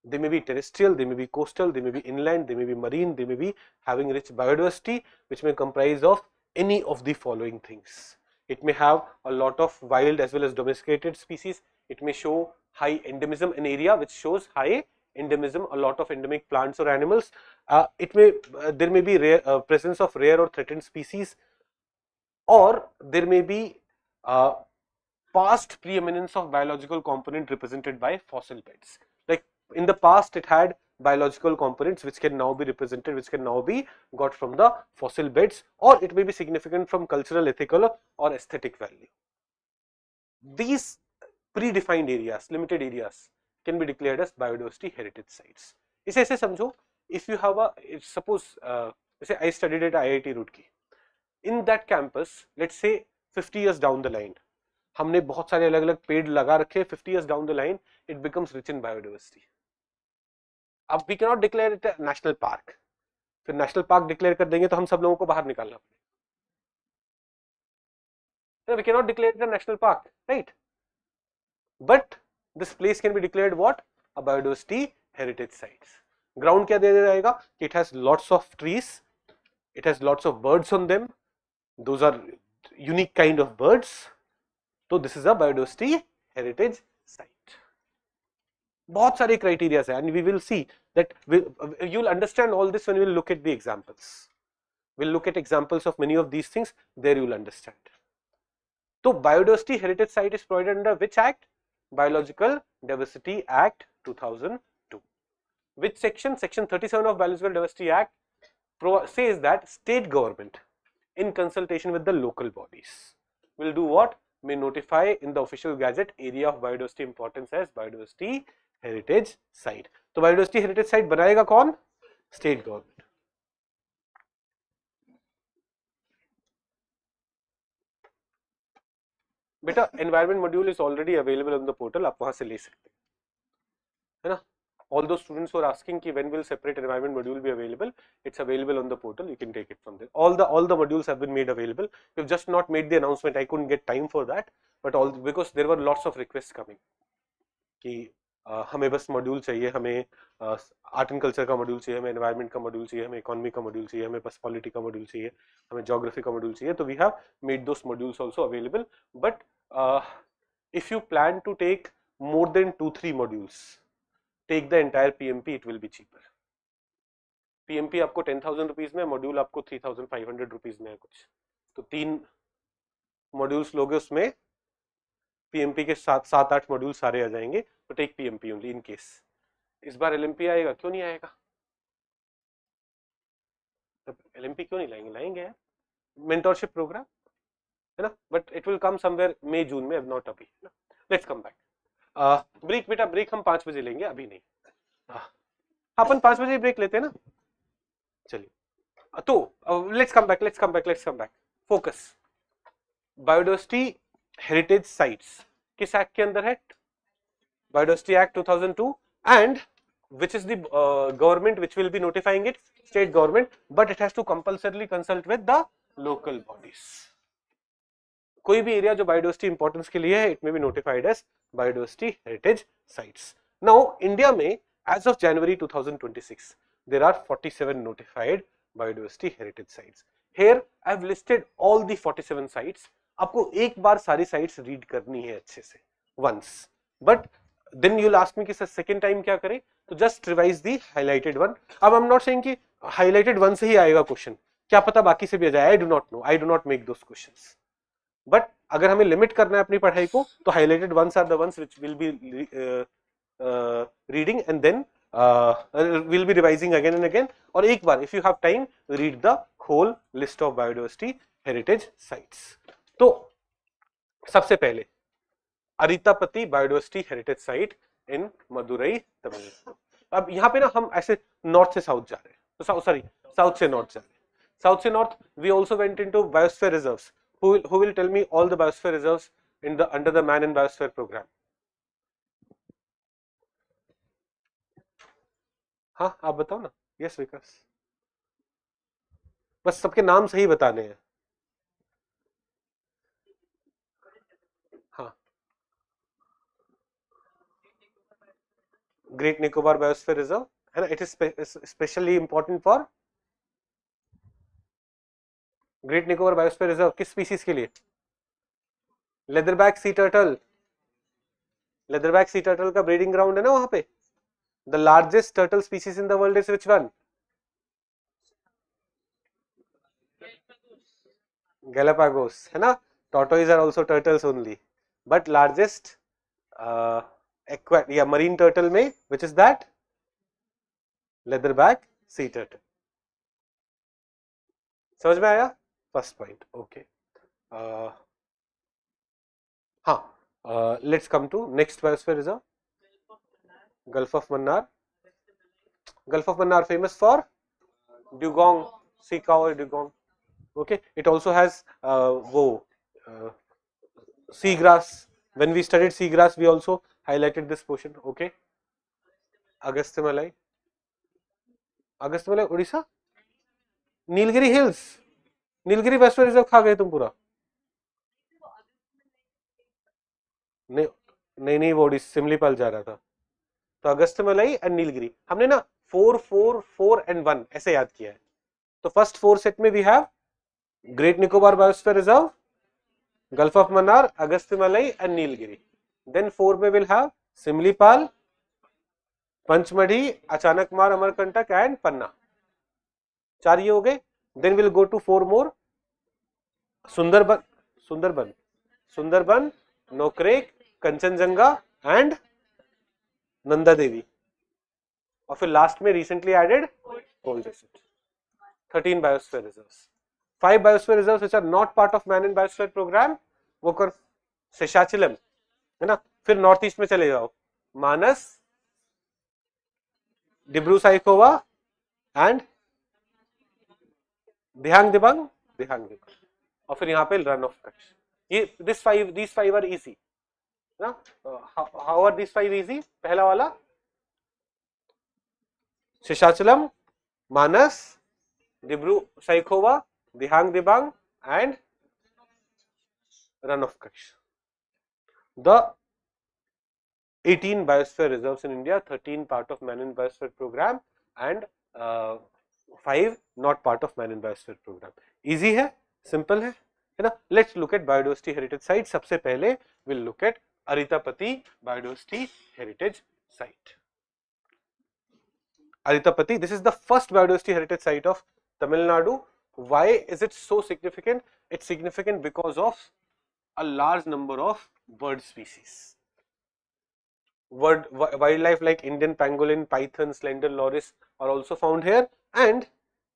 They may be terrestrial, they may be coastal, they may be inland, they may be marine, they may be having rich biodiversity which may comprise of any of the following things. It may have a lot of wild as well as domesticated species. It may show high endemism, an area which shows high endemism, a lot of endemic plants or animals. There may be presence of rare or threatened species, or there may be past preeminence of biological component represented by fossil beds. Like in the past, it had biological components which can now be represented, which can now be got from the fossil beds, or it may be significant from cultural, ethical, or aesthetic value. These predefined areas, limited areas, can be declared as biodiversity heritage sites. इसे ऐसे समझो, if you have a, suppose I studied at IIT Roorkee. In that campus, let's say 50 years down the line, हमने बहुत सारे अलग अलग पेड़ लगा रखे. 50 years down the line, it becomes rich in biodiversity. अब we cannot declare it a national park. फिर national park declare कर देंगे तो हम सब लोगों को बाहर निकालना पड़ेगा. We cannot declare it a national park, right? But this place can be declared what? A biodiversity heritage sites. Ground क्या दे जाएगा? It has lots of trees. It has lots of birds on them. Those are unique kind of birds. So this is a biodiversity heritage site. बहुत सारे criteria है, and we will see that you will understand all this when we will look at the examples. We will look at examples of many of these things. There you will understand. So biodiversity heritage site is provided under which act? Biological Diversity Act 2002. Which section? Section 37 of Biological Diversity Act says that state government, in consultation with the local bodies, will do what? May notify in the official gazette area of biodiversity importance as biodiversity heritage site. तो biodiversity heritage site बनाएगा कौन? State government. बेटा environment module is already available on the portal. आप वहां से ले सकते हैं, है ना? All those students who are asking कि when will separate environment module be available, it's available on the portal. You can take it from there. All the modules have been made available. We've just not made the announcement. I couldn't get time for that, but because there were lots of requests coming कि हमें बस module चाहिए, हमें art and culture का module चाहिए, हमें environment का module चाहिए, हमें इकोनॉमी का मॉड्यूल चाहिए, हमें बस पॉलिटी का मॉड्यूल चाहिए, हमें ज्योग्राफी का मॉड्यूल चाहिए. तो we have made those modules also available. But if you plan to take more than 2-3 modules, take the entire PMP, it will be cheaper. PMP आपको 10,000 रुपीज में, मॉड्यूल आपको 3,500 rupees में है कुछ. तो 3 मॉड्यूल्स लोगे, उसमें PMP के 7-8 मॉड्यूल सारे आ जाएंगे. तो take PMP only in case. इस बार LMP आएगा, क्यों नहीं आएगा? तब LMP क्यों नहीं लाएंगे? लाएंगे यार, मेंटरशिप प्रोग्राम है ना. But it will come somewhere मई जून में, अब नॉट अभी. Let's come back. ब्रेक बेटा, ब्रेक हम 5 बजे लेंगे, अभी नहीं. अपन 5 बजे ब्रेक लेते हैं ना. चलिए, तो let's come back. Focus. Biodiversity heritage sites किस एक्ट के अंदर है? Biodiversity Act 2002. And which is the government which will be notifying it? State government, but it has to compulsorily consult with the local bodies. कोई भी area जो biodiversity importance के लिए है, it may be notified as biodiversity heritage sites. Now India में as of January 2026 there are 47 notified biodiversity heritage sites. Here I have listed all the 47 sites. आपको एक बार सारी sites read करनी है अच्छे से once, but then you'll ask me कि sir second time क्या करें? तो just revise the highlighted one. अब I'm not saying कि highlighted one से ही आएगा क्वेश्चन, क्या पता बाकी से भी आ जाए. I do not know. I do not make those questions. But अगर हमें लिमिट करना है अपनी पढ़ाई को, तो highlighted ones are the ones which will be reading and then we'll be revising again and again. और एक बार if you have time, read the whole list of biodiversity heritage sites. तो सबसे पहले Arittapatti biodiversity heritage site in Madurai, Tamil Nadu. अब यहाँ पे ना हम ऐसे नॉर्थ से साउथ जा रहे हैं, तो साउथ से नॉर्थ जा रहे हैं. साउथ से north we also went into biosphere reserves. Who will tell me all the biosphere reserves in the under the man and biosphere program? हाँ आप बताओ ना. यस विकास, बस सबके नाम सही बताने हैं. हाँ, ग्रेट निकोबार बायोस्फीयर रिजर्व है ना. It is specially important for great Nicobar biosphere reserve. किस स्पीसीज के लिए? Leatherback sea turtle. Leatherback sea turtle का ब्रीडिंग ग्राउंड है ना वहां पे. The largest turtle species in the world is which one? Galapagos है ना. Tortoise are also turtles only, but largest marine turtle में which is that? Leatherback sea turtle. समझ में आया? First point. ओके. हाँ, let's come to next biosphere reserve. Gulf of Mannar. Gulf of Mannar famous for dugong, sea cow dugong. Okay, it also has seagrass. When we studied seagrass, we also highlighted this portion. Okay, Agastyamalai. Agastyamalai, Odisha. Nilgiri hills. Nilgiri biosphere reserve खा गए तुम पूरा. नहीं नहीं नहीं, वो सिमलीपाल जा रहा था. तो अगस्त्यमलाई एंड नीलगिरी हमने ना 4 4 4 एंड 1 ऐसे याद किया है. तो फर्स्ट 4 सेट में we have great Nicobar biosphere reserve, gulf of Mannar, Agasthyamalai and Nilgiri. Then 4 में will have Simlipal, Pachmarhi, Achanakmar, Amarkantak and Panna. 4 ये हो गए. Then will go to 4 more. Sundarban, Sundarban, Sundarban, Nokrek, Kanchenjunga and Nanda Devi. और फिर लास्ट में recently added cold desert. 13 biosphere reserves. 5 biosphere reserves which are not part of man in biosphere program. वो कर शेषाचलम है ना. फिर नॉर्थ ईस्ट में चले जाओ. मानस, डिब्रू साइखोवा एंड दिहांग दिबांग, दिहांग दिबांग. और फिर यहाँ पे रन ऑफ कच्छ. ये these 5 आर इजी ना. How are these 5 easy? पहला वाला शेषाचलम, मानस, डिब्रू साइखोवा, दिहांग Dibang and run of Kutch. The 18 biosphere reserves in India, 13 part of man in biosphere program and 5 not part of man in biosphere program. Easy है, simple है ना. Let's look at biodiversity heritage site. सबसे पहले we'll look at Aritapati biodiversity heritage site. Aritapati, this is the first biodiversity heritage site of Tamil Nadu. Why is it so significant? It's significant because of a large number of bird species. Wildlife like Indian pangolin, python, slender loris are also found here, and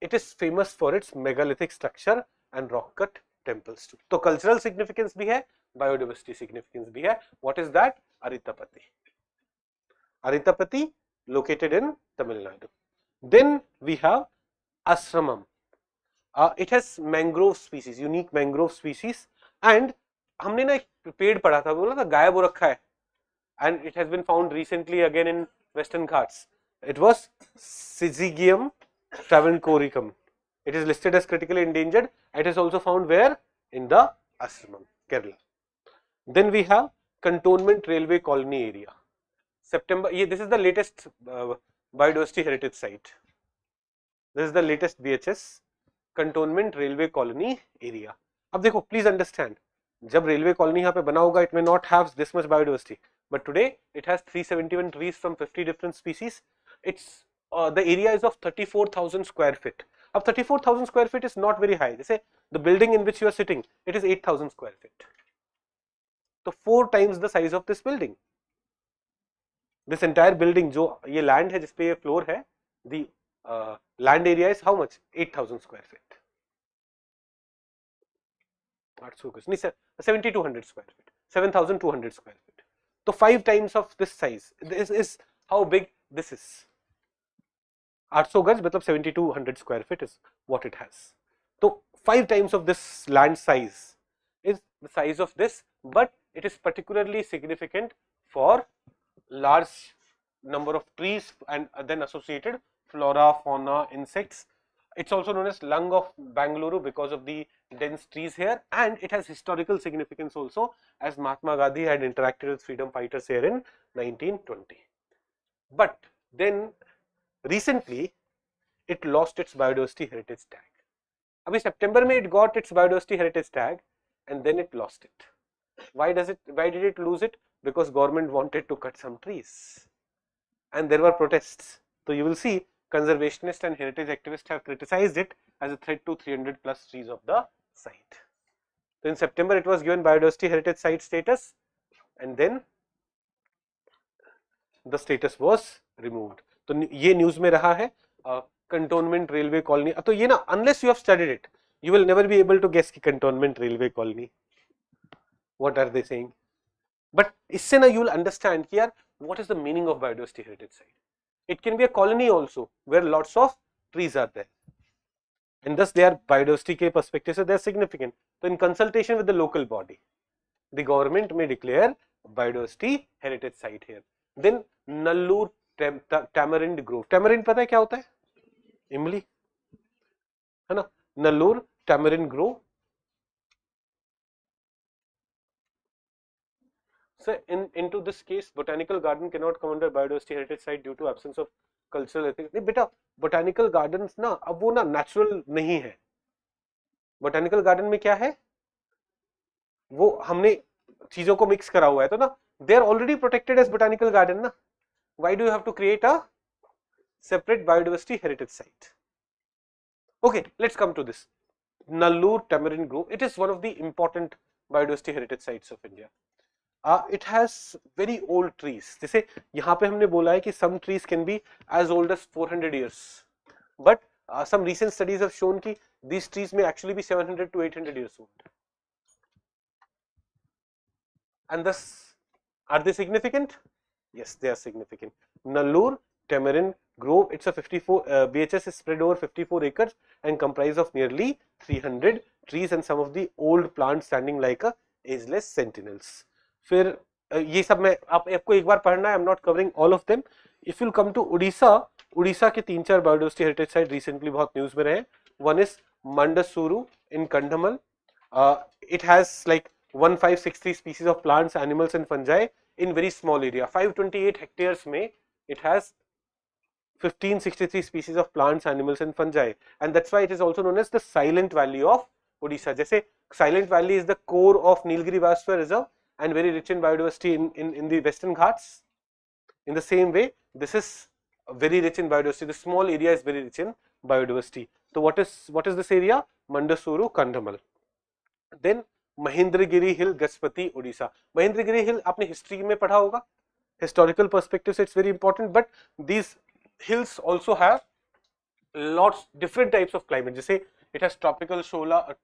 it is famous for its megalithic structure and rock cut temples too. So cultural significance भी है, biodiversity significance भी है. What is that? Aritapati. Aritapati located in Tamil Nadu. Then we have Ashramam. It has mangrove species, unique mangrove species, and हमने ना एक पेड़ पढ़ा था, बोला था गायब हो रखा है, and it has been found recently again in Western Ghats. It was 𝐂𝐨𝐧𝐬𝐿 travancoricum. It is listed as critically endangered. It is also found where? In the Ashramam, Kerala. Then we have Cantonment Railway Colony area. September. This is the latest biodiversity heritage site. This is the latest BHS. Cantonment Railway Colony area. अब देखो, please understand, जब railway colony यहाँ पे बना होगा, it may not have this much biodiversity, but today it has 371 trees from 50 different species. It's the area is of 34,000 square feet. अब 34,000 square feet is not very high. जैसे the building in which you are sitting, it is 8,000 square feet. तो 4 times the size of this building. This entire building, जो ये land है जिसपे ये floor है, the land area is how much? 8,000 square feet. 800 कुछ नहीं, 7,200 square feet, 7,200 square feet. तो 5 times of this size. This is how big this is. 800 गज मतलब 7200 square feet is what it has. तो 5 times of this land size is the size of this, but it is particularly significant for large number of trees and then associated flora, fauna, insects. It's also known as lung of Bangalore because of the dense trees here, and it has historical significance also, as Mahatma Gandhi had interacted with freedom fighters here in 1920. But then recently it lost its biodiversity heritage tag. Abhi September mein it got its biodiversity heritage tag and then it lost it. Why did it lose it? Because government wanted to cut some trees and there were protests. So you will see conservationists and heritage activists have criticized it as a threat to 300 plus trees of the site. So in September it was given biodiversity heritage site status and then the status was removed. तो ये news में रहा है cantonment railway colony. तो ये ना, unless you have studied it, you will never be able to guess कि cantonment railway colony what are they saying. But इससे ना you will understand कि यार what is the meaning of biodiversity heritage site. It can be a colony also where lots of trees are there, and thus they are biodiversity के perspective से they are significant. So in consultation with the local body, the government may declare biodiversity heritage site here. Then Nallur tamarind grove. Tamarind पता है क्या होता है? इमली है ना. Nallur tamarind grove. So into this case, botanical garden cannot come under biodiversity heritage site due to absence of cultural ethics. नहीं बेटा, botanical gardens ना अब वो ना natural नहीं है. Botanical garden में क्या है? वो हमने चीजों को मिक्स करा हुआ है, तो ना they are already protected as botanical garden ना. Why do you have to create a separate biodiversity heritage site? Okay, let's come to this. Nallur tamarind grove. It is one of the important biodiversity heritage sites of India. It has very old trees. जैसे यहाँ पे हमने बोला है कि some trees can be as old as 400 years, but some recent studies have shown कि these trees may actually be 700 to 800 years old. And thus, are they significant? Yes, they are significant. Nallur tamarind grove. It's a 54 BHS is spread over 54 acres and comprised of nearly 300 trees and some of the old plants standing like a ageless sentinels. फिर ये सब मैं आपको एक बार पढ़ना है. I'm not covering all of them. If you come to Orissa, Orissa के 3-4 biodiversity heritage site recently बहुत न्यूज में रहे. One is Mandasuru in Kandhamal. It has like 1563 species of plants, animals and fungi in very small area. 528 hectares में it has 1563 species of plants, animals and fungi, and that's why it is also known as the Silent Valley of Odisha. जैसे Silent Valley is the core of Nilgiri Biosphere Reserve and very rich in biodiversity in the Western Ghats. In the same way, this is very rich in biodiversity. The small area is very rich in biodiversity. So what is this area? Mandasuru, Kandhamal. Then Mahendragiri Hill, Gajpati, Odisha. Mahendragiri Hill आपने history में पढ़ा होगा. Historical perspective, it's very important. But these hills also have lots different types of climate. जैसे it has tropical shola,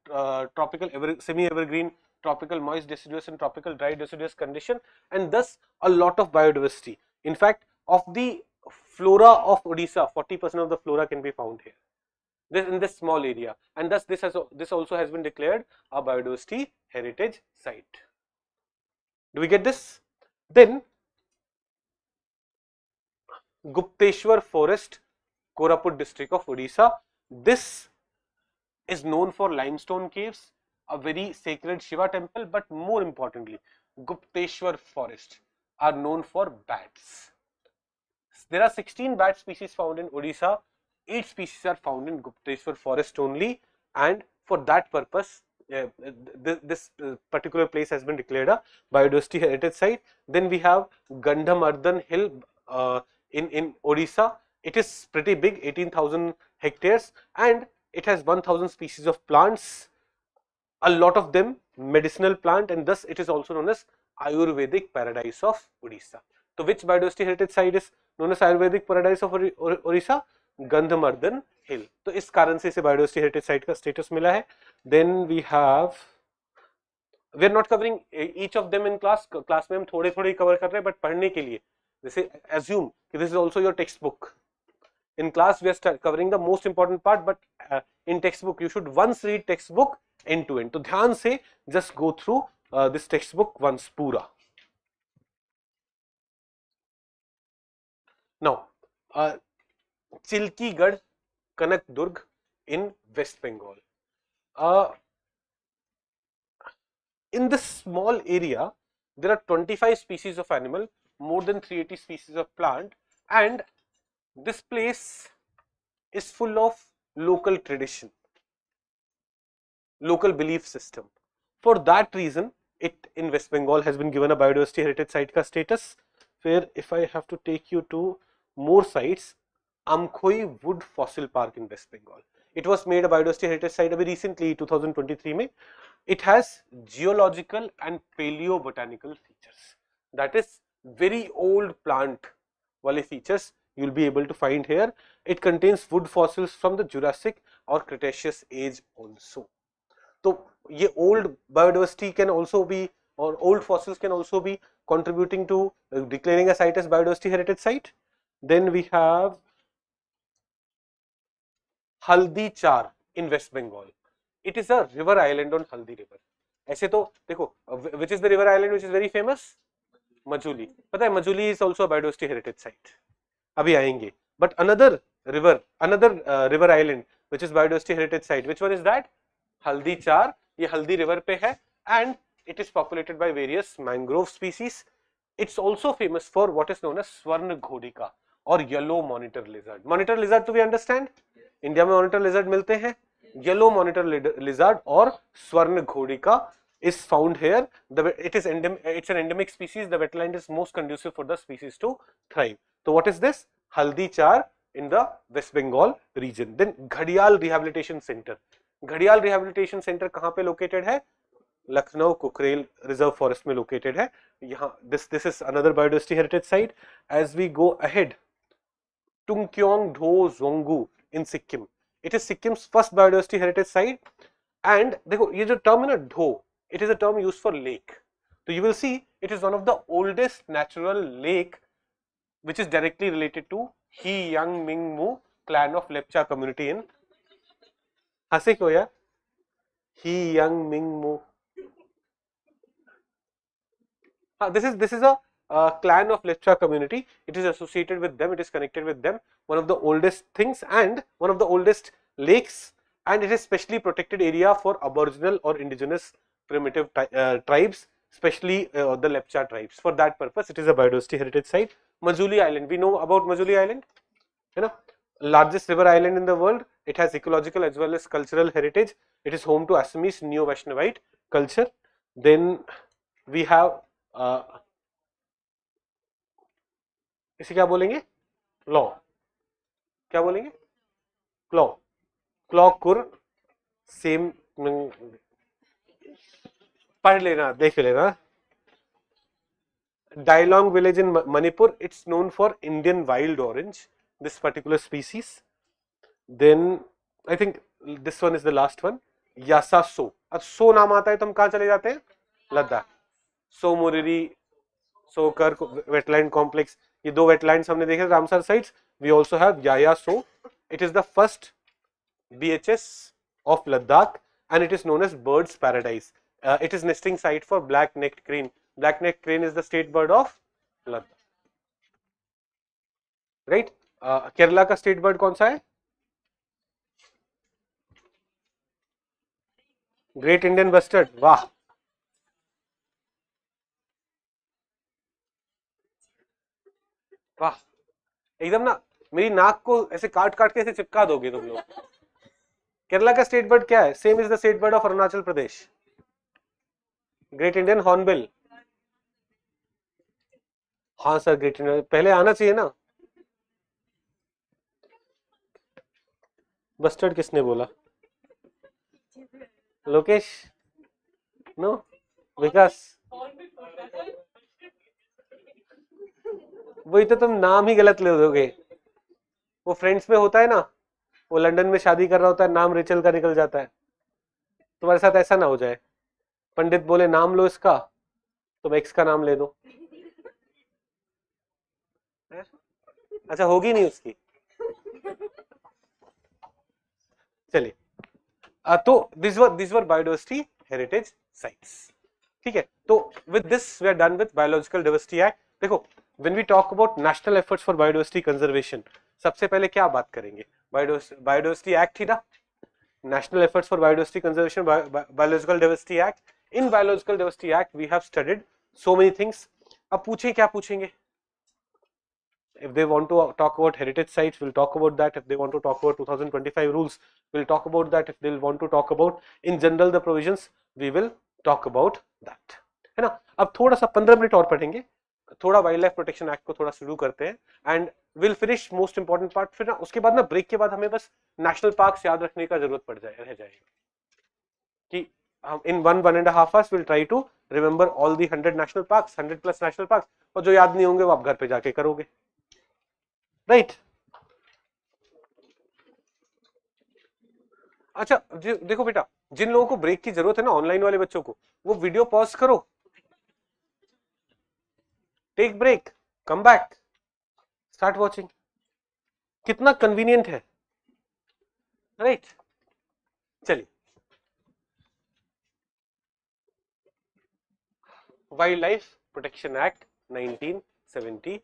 tropical semi-evergreen, tropical moist deciduous and tropical dry deciduous condition, and thus a lot of biodiversity. In fact, of the flora of Odisha, 40% of the flora can be found here. In this small area, and thus this also has been declared a biodiversity heritage site. Do we get this? Then Gupteshwar Forest, Koraput district of Odisha. This is known for limestone caves, a very sacred Shiva temple, but more importantly, Gupteshwar Forest are known for bats. There are 16 bat species found in Odisha. 8 species are found in Gupteshwar Forest only, and for that purpose, this particular place has been declared a biodiversity heritage site. Then we have Gandhamardhan Hill in Odisha. It is pretty big, 18,000 hectares, and it has 1,000 species of plants, a lot of them medicinal plant, and thus it is also known as Ayurvedic paradise of Odisha. So which biodiversity heritage site is known as Ayurvedic paradise of Odisha? Gandhamardhan Hill. तो इस कारण से इसे biodiversity heritage site का status मिला है. Then we have we are not covering each of them in class, class में हम थोड़े थोड़े कवर कर रहे हैं, बट पढ़ने के लिए जैसे एज्यूम कि this is also your text book. In class we are covering the most important part, but in textbook you should once read textbook end to end. तो ध्यान से just go through this textbook once पूरा. Now चिल्कीगढ़ कनकदुर्ग in West Bengal. In this small area there are 25 species of animal, more than 380 species of plant, and this place is full of local tradition, local belief system. For that reason, it in West Bengal has been given a biodiversity heritage site ka status. Where if I have to take you to more sites, 𝐂𝐭𝐡 Wood Fossil Park in West Bengal. It was made a biodiversity heritage site abhi recently 2023 mein. It has geological and paleobotanical features. That is very old plant wale features you will be able to find here. It contains wood fossils from the Jurassic or Cretaceous age also. So ye old biodiversity can also be, or old fossils can also be contributing to declaring a site as biodiversity heritage site. Then we have Haldi Char in West Bengal. It is a river island on Haldi river. ऐसे तो देखो, which is the river island which is very famous? Majuli. पता है Majuli is also a biodiversity heritage site. अभी आएंगे. But another river island which is biodiversity heritage site. Which one is that? Haldi Char. ये हल्दी river पे है, and it is populated by various mangrove species. It's also famous for what is known as स्वर्ण घोड़िका or yellow monitor lizard. Monitor lizard तो we understand? India में monitor lizard मिलते हैं. Yellow monitor lizard or स्वर्ण घोड़िका is found here. It's an endemic species. The wetland is most conducive for the species to thrive. So what is this? Haldi Char in the West Bengal region. Then Ghadial Rehabilitation Center. Ghadial Rehabilitation Center कहाँ पे located है? Lucknow Kukrail reserve forest में located है. यहाँ this is another biodiversity heritage site. As we go ahead, 𝐂𝐭𝐡 in Sikkim. It is Sikkim's first biodiversity heritage site. And देखो ये जो term है ना ढो, it is a term used for lake. So you will see it is one of the oldest natural lake which is directly related to 𝐂𝐤 clan of Lepcha community in. हंसे क्यों यार? 𝐂𝐤. This is a clan of Lepcha community. It is associated with them. It is connected with them. One of the oldest things and one of the oldest lakes, and it is specially protected area for aboriginal or indigenous primitive tribes, especially the Lepcha tribes. For that purpose, it is a biodiversity heritage site. Majuli Island. We know about Majuli Island. You know, largest river island in the world. It has ecological as well as cultural heritage. It is home to Assamese Neo-Vaishnavite culture. Then we have इसे क्या बोलेंगे? Law. क्या बोलेंगे? Claw. क्लॉकुर. Same पढ़ लेना, देख लेना. Dailong village in Manipur. It's known for Indian wild orange, this particular species. Then I think this one is the last one. यासा सो. अब सो नाम आता है तो हम कहाँ चले जाते हैं? लद्दाख. सो मोरिरी, सोकर वेटलैंड कॉम्प्लेक्स. ये दो वेटलैंड्स हमने देखे Ramsar sites. We also have याया so. It is the first BHS of Ladakh and it is known as bird's paradise. It is nesting site for black-necked crane. Black-necked crane is the state bird of Ladakh. Right? Kerala का state bird कौन सा है? Great Indian bustard. वाह. वाह, एकदम ना मेरी नाक को ऐसे काट काट के ऐसे चिपका दोगे तुम लोग. केरला का स्टेट बर्ड क्या है? Same is the state bird of Arunachal Pradesh. Great Indian hornbill. हाँ सर, ग्रेट इंडियन पहले आना चाहिए ना. बस्टर्ड किसने बोला? लोकेश? नो? विकास? वही तो, तुम नाम ही गलत ले दोगे. वो फ्रेंड्स में होता है ना, वो लंदन में शादी कर रहा होता है, नाम रिचल का निकल जाता है. तुम्हारे साथ ऐसा ना हो जाए. पंडित बोले नाम लो इसका, तुम एक्स का नाम ले दो। अच्छा होगी नहीं उसकी। चलिए, तो this were biodiversity heritage sites. ठीक है, तो with this we are done with biological diversity act. देखो, when we talk about national efforts for biodiversity conservation, सबसे पहले क्या बात करेंगे? बायोडाइवर्सिटी एक्ट ही ना, national efforts for biodiversity conservation, biological diversity act. In biological diversity act we have studied so many things. अब पूछे क्या पूछेंगे? If they want to talk about heritage sites, we'll talk about that. If they want to talk about 2025 rules, we'll talk about that. If they'll want to talk about in general the provisions, we will talk about that. है ना? अब थोड़ा सा 15 minute और पढ़ेंगे, थोड़ा wild life protection act को थोड़ा शुरू करते हैं and will finish most important part. फिर ना उसके बाद ना ब्रेक के बाद हमें बस नेशनल पार्क्स याद रखने का जरूरत पड़ जाए रह जाएगा कि हम in 1.5 hours will try to remember all the 100 national parks, 100+ national parks, और जो याद नहीं होंगे वो आप घर पे जाके करोगे, राइट? अच्छा देखो बेटा, जिन लोगों को ब्रेक की जरूरत है ना, ऑनलाइन वाले बच्चों को, वो वीडियो पॉज करो, take break, come back, start watching. कितना कन्वीनियंट है, राइट? चलिए, wildlife protection act 1972।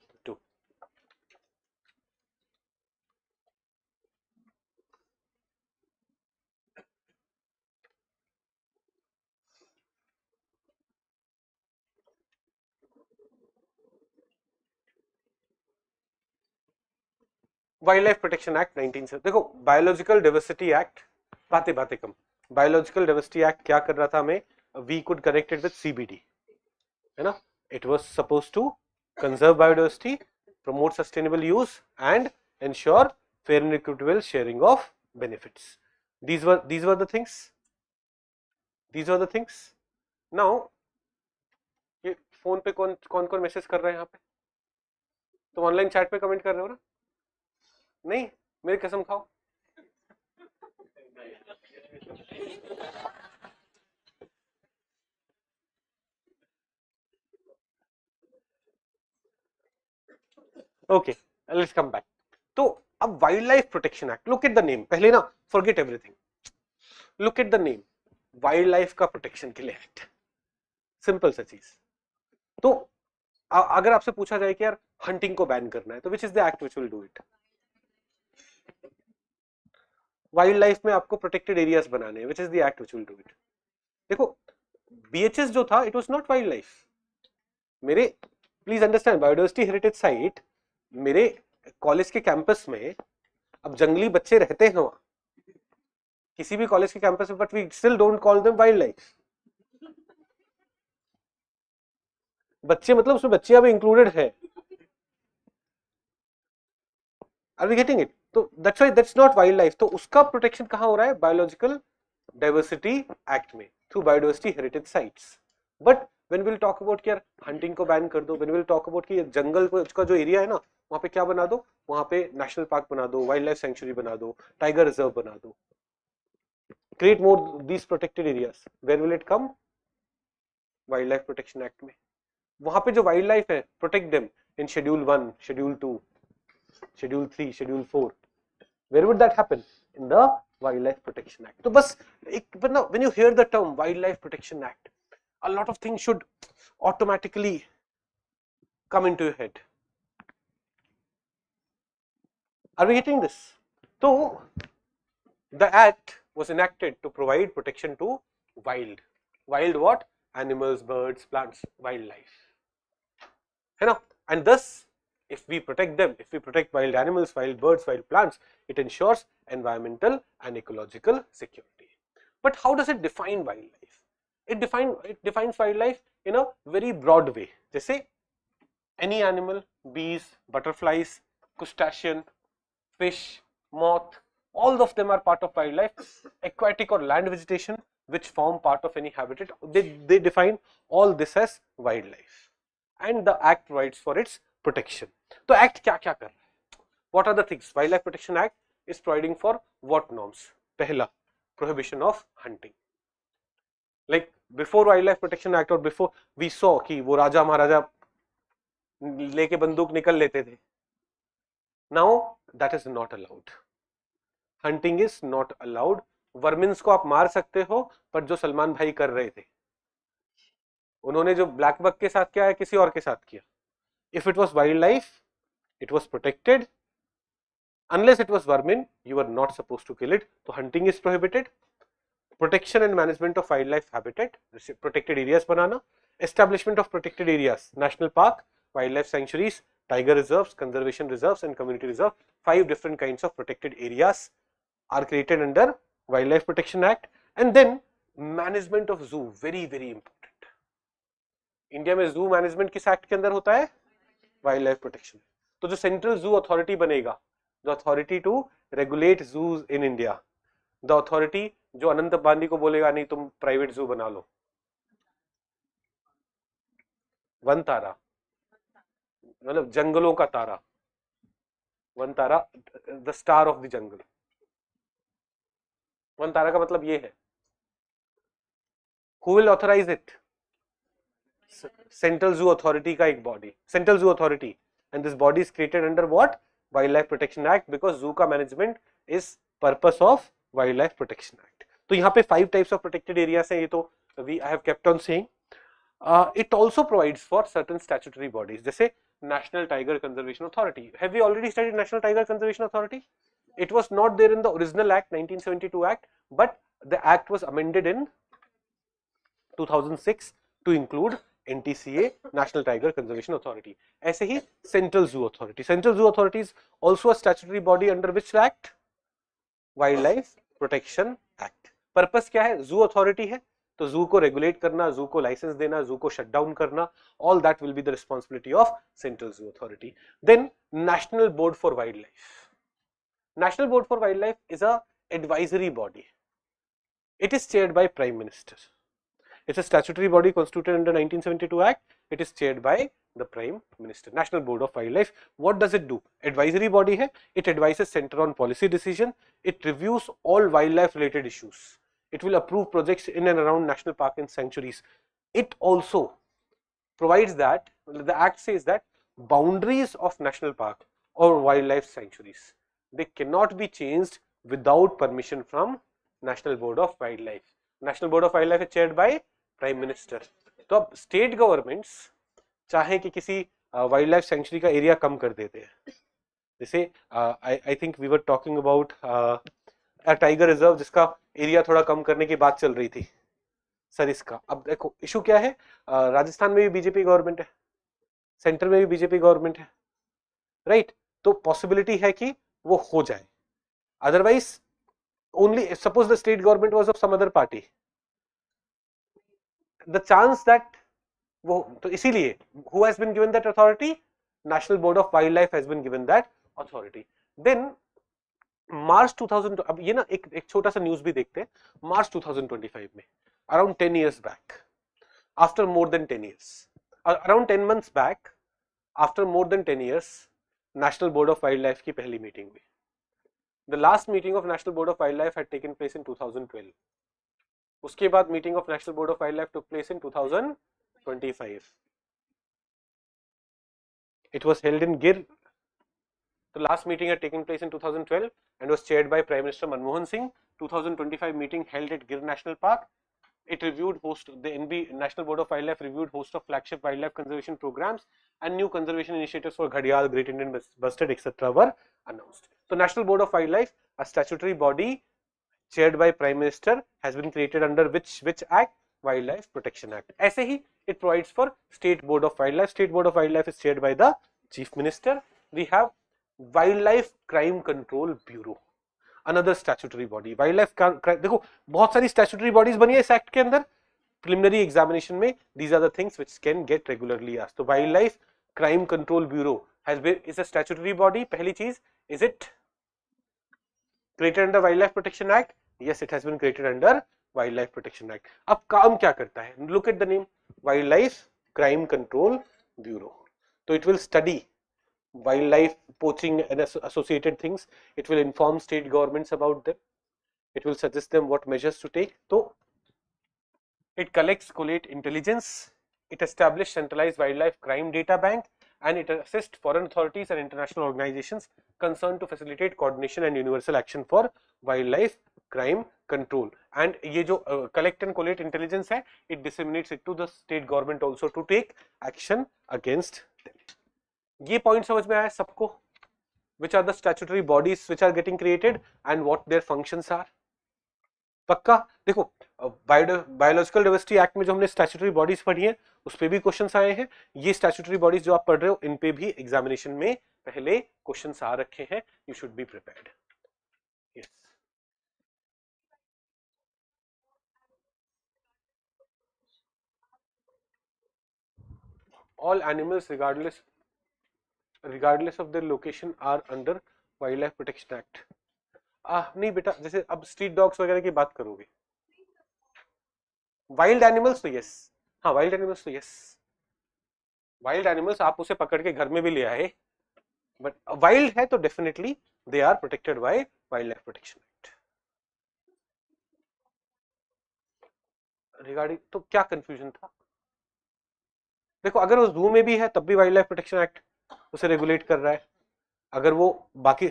Wildlife protection act 1970। देखो, बायोलॉजिकल डाइवर्सिटी एक्ट, बातें बातें कम। बायोलॉजिकल डाइवर्सिटी एक्ट क्या कर रहा था हमें? We could connect it with CBD, है ना? It was supposed to conserve biodiversity, promote sustainable use and ensure fair and equitable sharing of benefits. these were the things, these were the things. Now, ये phone पे कौन कौन कौन message कर रहे हैं यहाँ पे? तुम ऑनलाइन चैट पे कमेंट कर रहे हो ना? नहीं, मेरी कसम खाओ। Okay, let's come back. तो अब wild life protection act, look at the name. पहले ना forget everything, look at the name, wild life का प्रोटेक्शन के लिए एक्ट, सिंपल सा चीज। तो अगर आपसे पूछा जाए कि यार हंटिंग को बैन करना है, तो which is the act which will do it? Wildlife में आपको प्रोटेक्टेड एरियाज बनाने हैं, which is the act which will do it? देखो, बीएचएस जो था, it was not wildlife. मेरे please understand, biodiversity heritage site मेरे college के कैंपस में, अब जंगली बच्चे रहते हैं वहां किसी भी कॉलेज के कैंपस में, but we still don't call them wildlife. बच्चे मतलब उसमें बच्चियां भी इंक्लूडेड है। Are we getting it? तो that's why that's not wildlife. तो उसका प्रोटेक्शन कहां हो रहा है? बायोलॉजिकल डाइवर्सिटी एक्ट में, through biodiversity heritage sites. But when will talk about कि यार हंटिंग को बैन कर दो, व्हेन विल टॉक अबाउट कि जंगल का जो एरिया है ना, वहां पे क्या बना दो? वहां पे नेशनल पार्क बना दो, वाइल्ड लाइफ सेंचुरी बना दो, टाइगर रिजर्व बना दो, create more these protected areas. Where will it come? Wildlife protection act में। वहां पे जो वाइल्ड लाइफ है, protect them in schedule 1, schedule 2, schedule 3, schedule 4। Where would that happen? In the wildlife protection act. तो बस एक when you hear the term wildlife protection act, a lot of things should automatically come into your head. Are we getting this? So the act was enacted to provide protection to wild what? Animals, birds, plants, wildlife, है ना? And thus if we protect them, if we protect wild animals, wild birds, wild plants, it ensures environmental and ecological security. But how does it define wildlife? It defines wildlife in a very broad way. जैसे any animal, bees, butterflies, crustacean, fish, moth, all of them are part of wildlife. Aquatic or land vegetation which form part of any habitat, they define all this as wildlife, and the act provides for its protection. तो act क्या क्या कर रहा है? What are the things? Wildlife Protection Act is providing for what norms? पहला, prohibition of hunting. Like before wildlife protection act और before we saw कि वो राजा महाराजा लेके बंदूक निकल लेते थे. Now that is not allowed. Hunting is not allowed. Vermins को आप मार सकते हो, पर जो सलमान भाई कर रहे थे, उन्होंने जो ब्लैक बक के साथ किया है किसी और के साथ किया. If it was wild life, it was protected. Unless it was vermin, you were not supposed to kill it. So hunting is prohibited. Protection and management of wildlife habitat, protected areas banana, establishment of protected areas, national park, wildlife sanctuaries, tiger reserves, conservation reserves and community reserve. 5 different kinds of protected areas are created under Wildlife Protection Act. And then management of zoo, very very important. India में zoo management किस act के अंदर होता है? Wildlife Protection. तो जो central zoo authority बनेगा, the authority to regulate zoos in India, the authority जो अनंत अंबानी को बोलेगा नहीं तुम प्राइवेट जू बना लो. वन तारा मतलब जंगलों का तारा, Vantara, the star of the jungle. Vantara का मतलब ये है. Who will authorise it? Central zoo authority का एक body, central zoo authority. And this body is created under what? Wildlife Protection Act, because zoo का management is purpose of Wildlife Protection Act. तो यहाँ पे 5 types of protected areas हैं. ये तो I have kept on saying. It also provides for certain statutory bodies, जैसे National Tiger Conservation Authority. Have we already studied National Tiger Conservation Authority? It was not there in the original Act, 1972 Act, but the Act was amended in 2006 to include NTCA, National Tiger Conservation Authority. ऐसे ही Central Zoo Authority. Central Zoo Authority is also a statutory body under which Act? Wildlife Protection Act. Purpose क्या है? Zoo Authority है, तो zoo को regulate करना, zoo को license देना, zoo को shut down करना, all that will be the responsibility of Central Zoo Authority. Then National Board for Wildlife. National Board for Wildlife is a advisory body. It is chaired by Prime Minister. It's a statutory body constituted under 1972 Act. It is chaired by the Prime Minister. National Board of Wildlife. What does it do? Advisory body है. It advises center on policy decision. It reviews all wildlife related issues. It will approve projects in and around national park and sanctuaries. It also provides that, the Act says that boundaries of national park or wildlife sanctuaries, they cannot be changed without permission from National Board of Wildlife. National Board of Wildlife is chaired by prime minister. तो अब state governments चाहे कि किसी wildlife sanctuary का area कम कर देते हैं. जैसे I think we were talking about tiger reserve जिसका एरिया थोड़ा कम करने की बात चल रही थी सर. इसका अब देखो इशू क्या है. राजस्थान में भी बीजेपी गवर्नमेंट है, सेंटर में भी बीजेपी गवर्नमेंट है, राइट. तो पॉसिबिलिटी है कि वो हो जाए. Otherwise only suppose the state government was of some other party, the chance that वो, तो इसीलिए who has been given that authority? National Board of Wildlife has been given that authority. Then March 2000, अब ये ना एक छोटा सा news भी देखते हैं. March 2025 में, around 10 years back, after more than 10 years, around 10 months back, after more than 10 years, National Board of Wildlife की पहली मीटिंग हुई. The last meeting of National Board of Wildlife had taken place in 2012. उसके बाद meeting of national board of wild life took place in 2025. It was held in Gir. The last meeting had taken place in 2012 and was chaired by Prime Minister Manmohan Singh. 2025 meeting held at Gir National Park. It reviewed host, the NB National Board of Wildlife reviewed host of flagship wildlife conservation programs and new conservation initiatives for ghadial, Great Indian Bustard, etc. were announced. So National Board of Wildlife, a statutory body chaired by Prime Minister, has been created under which Act? Wildlife Protection Act. ऐसे ही it provides for State Board of Wildlife. State Board of Wildlife is chaired by the Chief Minister. We have Wildlife Crime Control Bureau, another statutory body. Wildlife crime, देखो बहुत सारी statutory bodies बनी है इस act के अंदर. Preliminary examination में these are the things which can get regularly asked. तो Wildlife Crime Control Bureau is a statutory body. पहली चीज, is it created under Wildlife Protection Act? Yes, it has been created under Wildlife Protection Act. अब काम क्या करता है? Look at the name, Wildlife Crime Control Bureau. So it will study wildlife poaching and associated things. It will inform state governments about them. It will suggest them what measures to take. So It collects, collate intelligence. It establishes centralized wildlife crime data bank, and it assists foreign authorities and international organizations concerned to facilitate coordination and universal action for wildlife crime control. And ये जो collect and collate intelligence है, it disseminates it to the state government also to take action against them. ये point समझ में आया सबको? Which are the statutory bodies which are getting created and what their functions are? पक्का? देखो biological diversity act में जो हमने स्टैट्यूटरी बॉडीज पढ़ी है उस पे भी क्वेश्चंस आए हैं. ये स्टैट्यूटरी बॉडीज जो आप पढ़ रहे हो इन पे भी एग्जामिनेशन में पहले क्वेश्चंस आ रखे हैं. You should be prepared. Yes. All animals regardless of their location are under wildlife protection act. नहीं बेटा, जैसे अब स्ट्रीट डॉग्स वगैरह की बात करोगे, वाइल्ड एनिमल्स तो यस. हाँ, वाइल्ड एनिमल्स तो यस. वाइल्ड एनिमल्स आप उसे पकड़ के घर में भी ले आए, बट वाइल्ड है तो definitely they are protected by wildlife protection act. Regarding तो क्या कंफ्यूजन था? देखो, अगर वो जू में भी है तब भी वाइल्ड लाइफ प्रोटेक्शन एक्ट उसे रेगुलेट कर रहा है. अगर वो बाकी,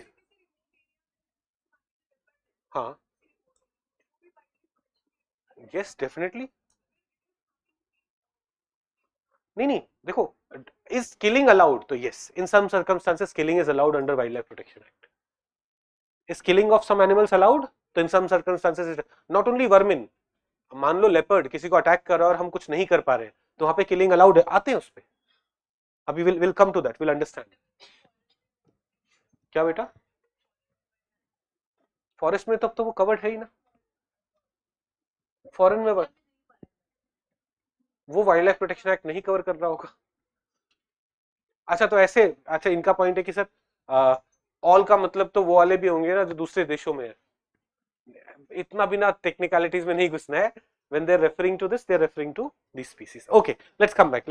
हाँ, यस डेफिनेटली. नहीं, देखो, इज किलिंग अलाउड? तो yes, in some circumstances killing is allowed under wildlife protection act. Is killing of some animals allowed? तो in some circumstances, not only vermin, मान लो लेपर्ड किसी को अटैक कर रहा है और हम कुछ नहीं कर पा रहे तो वहां पे किलिंग अलाउड है, आते हैं उस पे. अभी will come to that, will understand. क्या बेटा? फॉरेस्ट में तब तो वो कवर्ड है ही ना. फॉरेन में वो वाइल्ड लाइफ प्रोटेक्शन एक्ट नहीं कवर कर रहा होगा. अच्छा, तो ऐसे, अच्छा, इनका पॉइंट है कि सर ऑल का मतलब तो वो वाले भी होंगे ना जो दूसरे देशों में है. इतना बिना टेक्निकलिटीज में नहीं घुसना है. when they are referring to this, they are referring to these species. Okay, let's come back.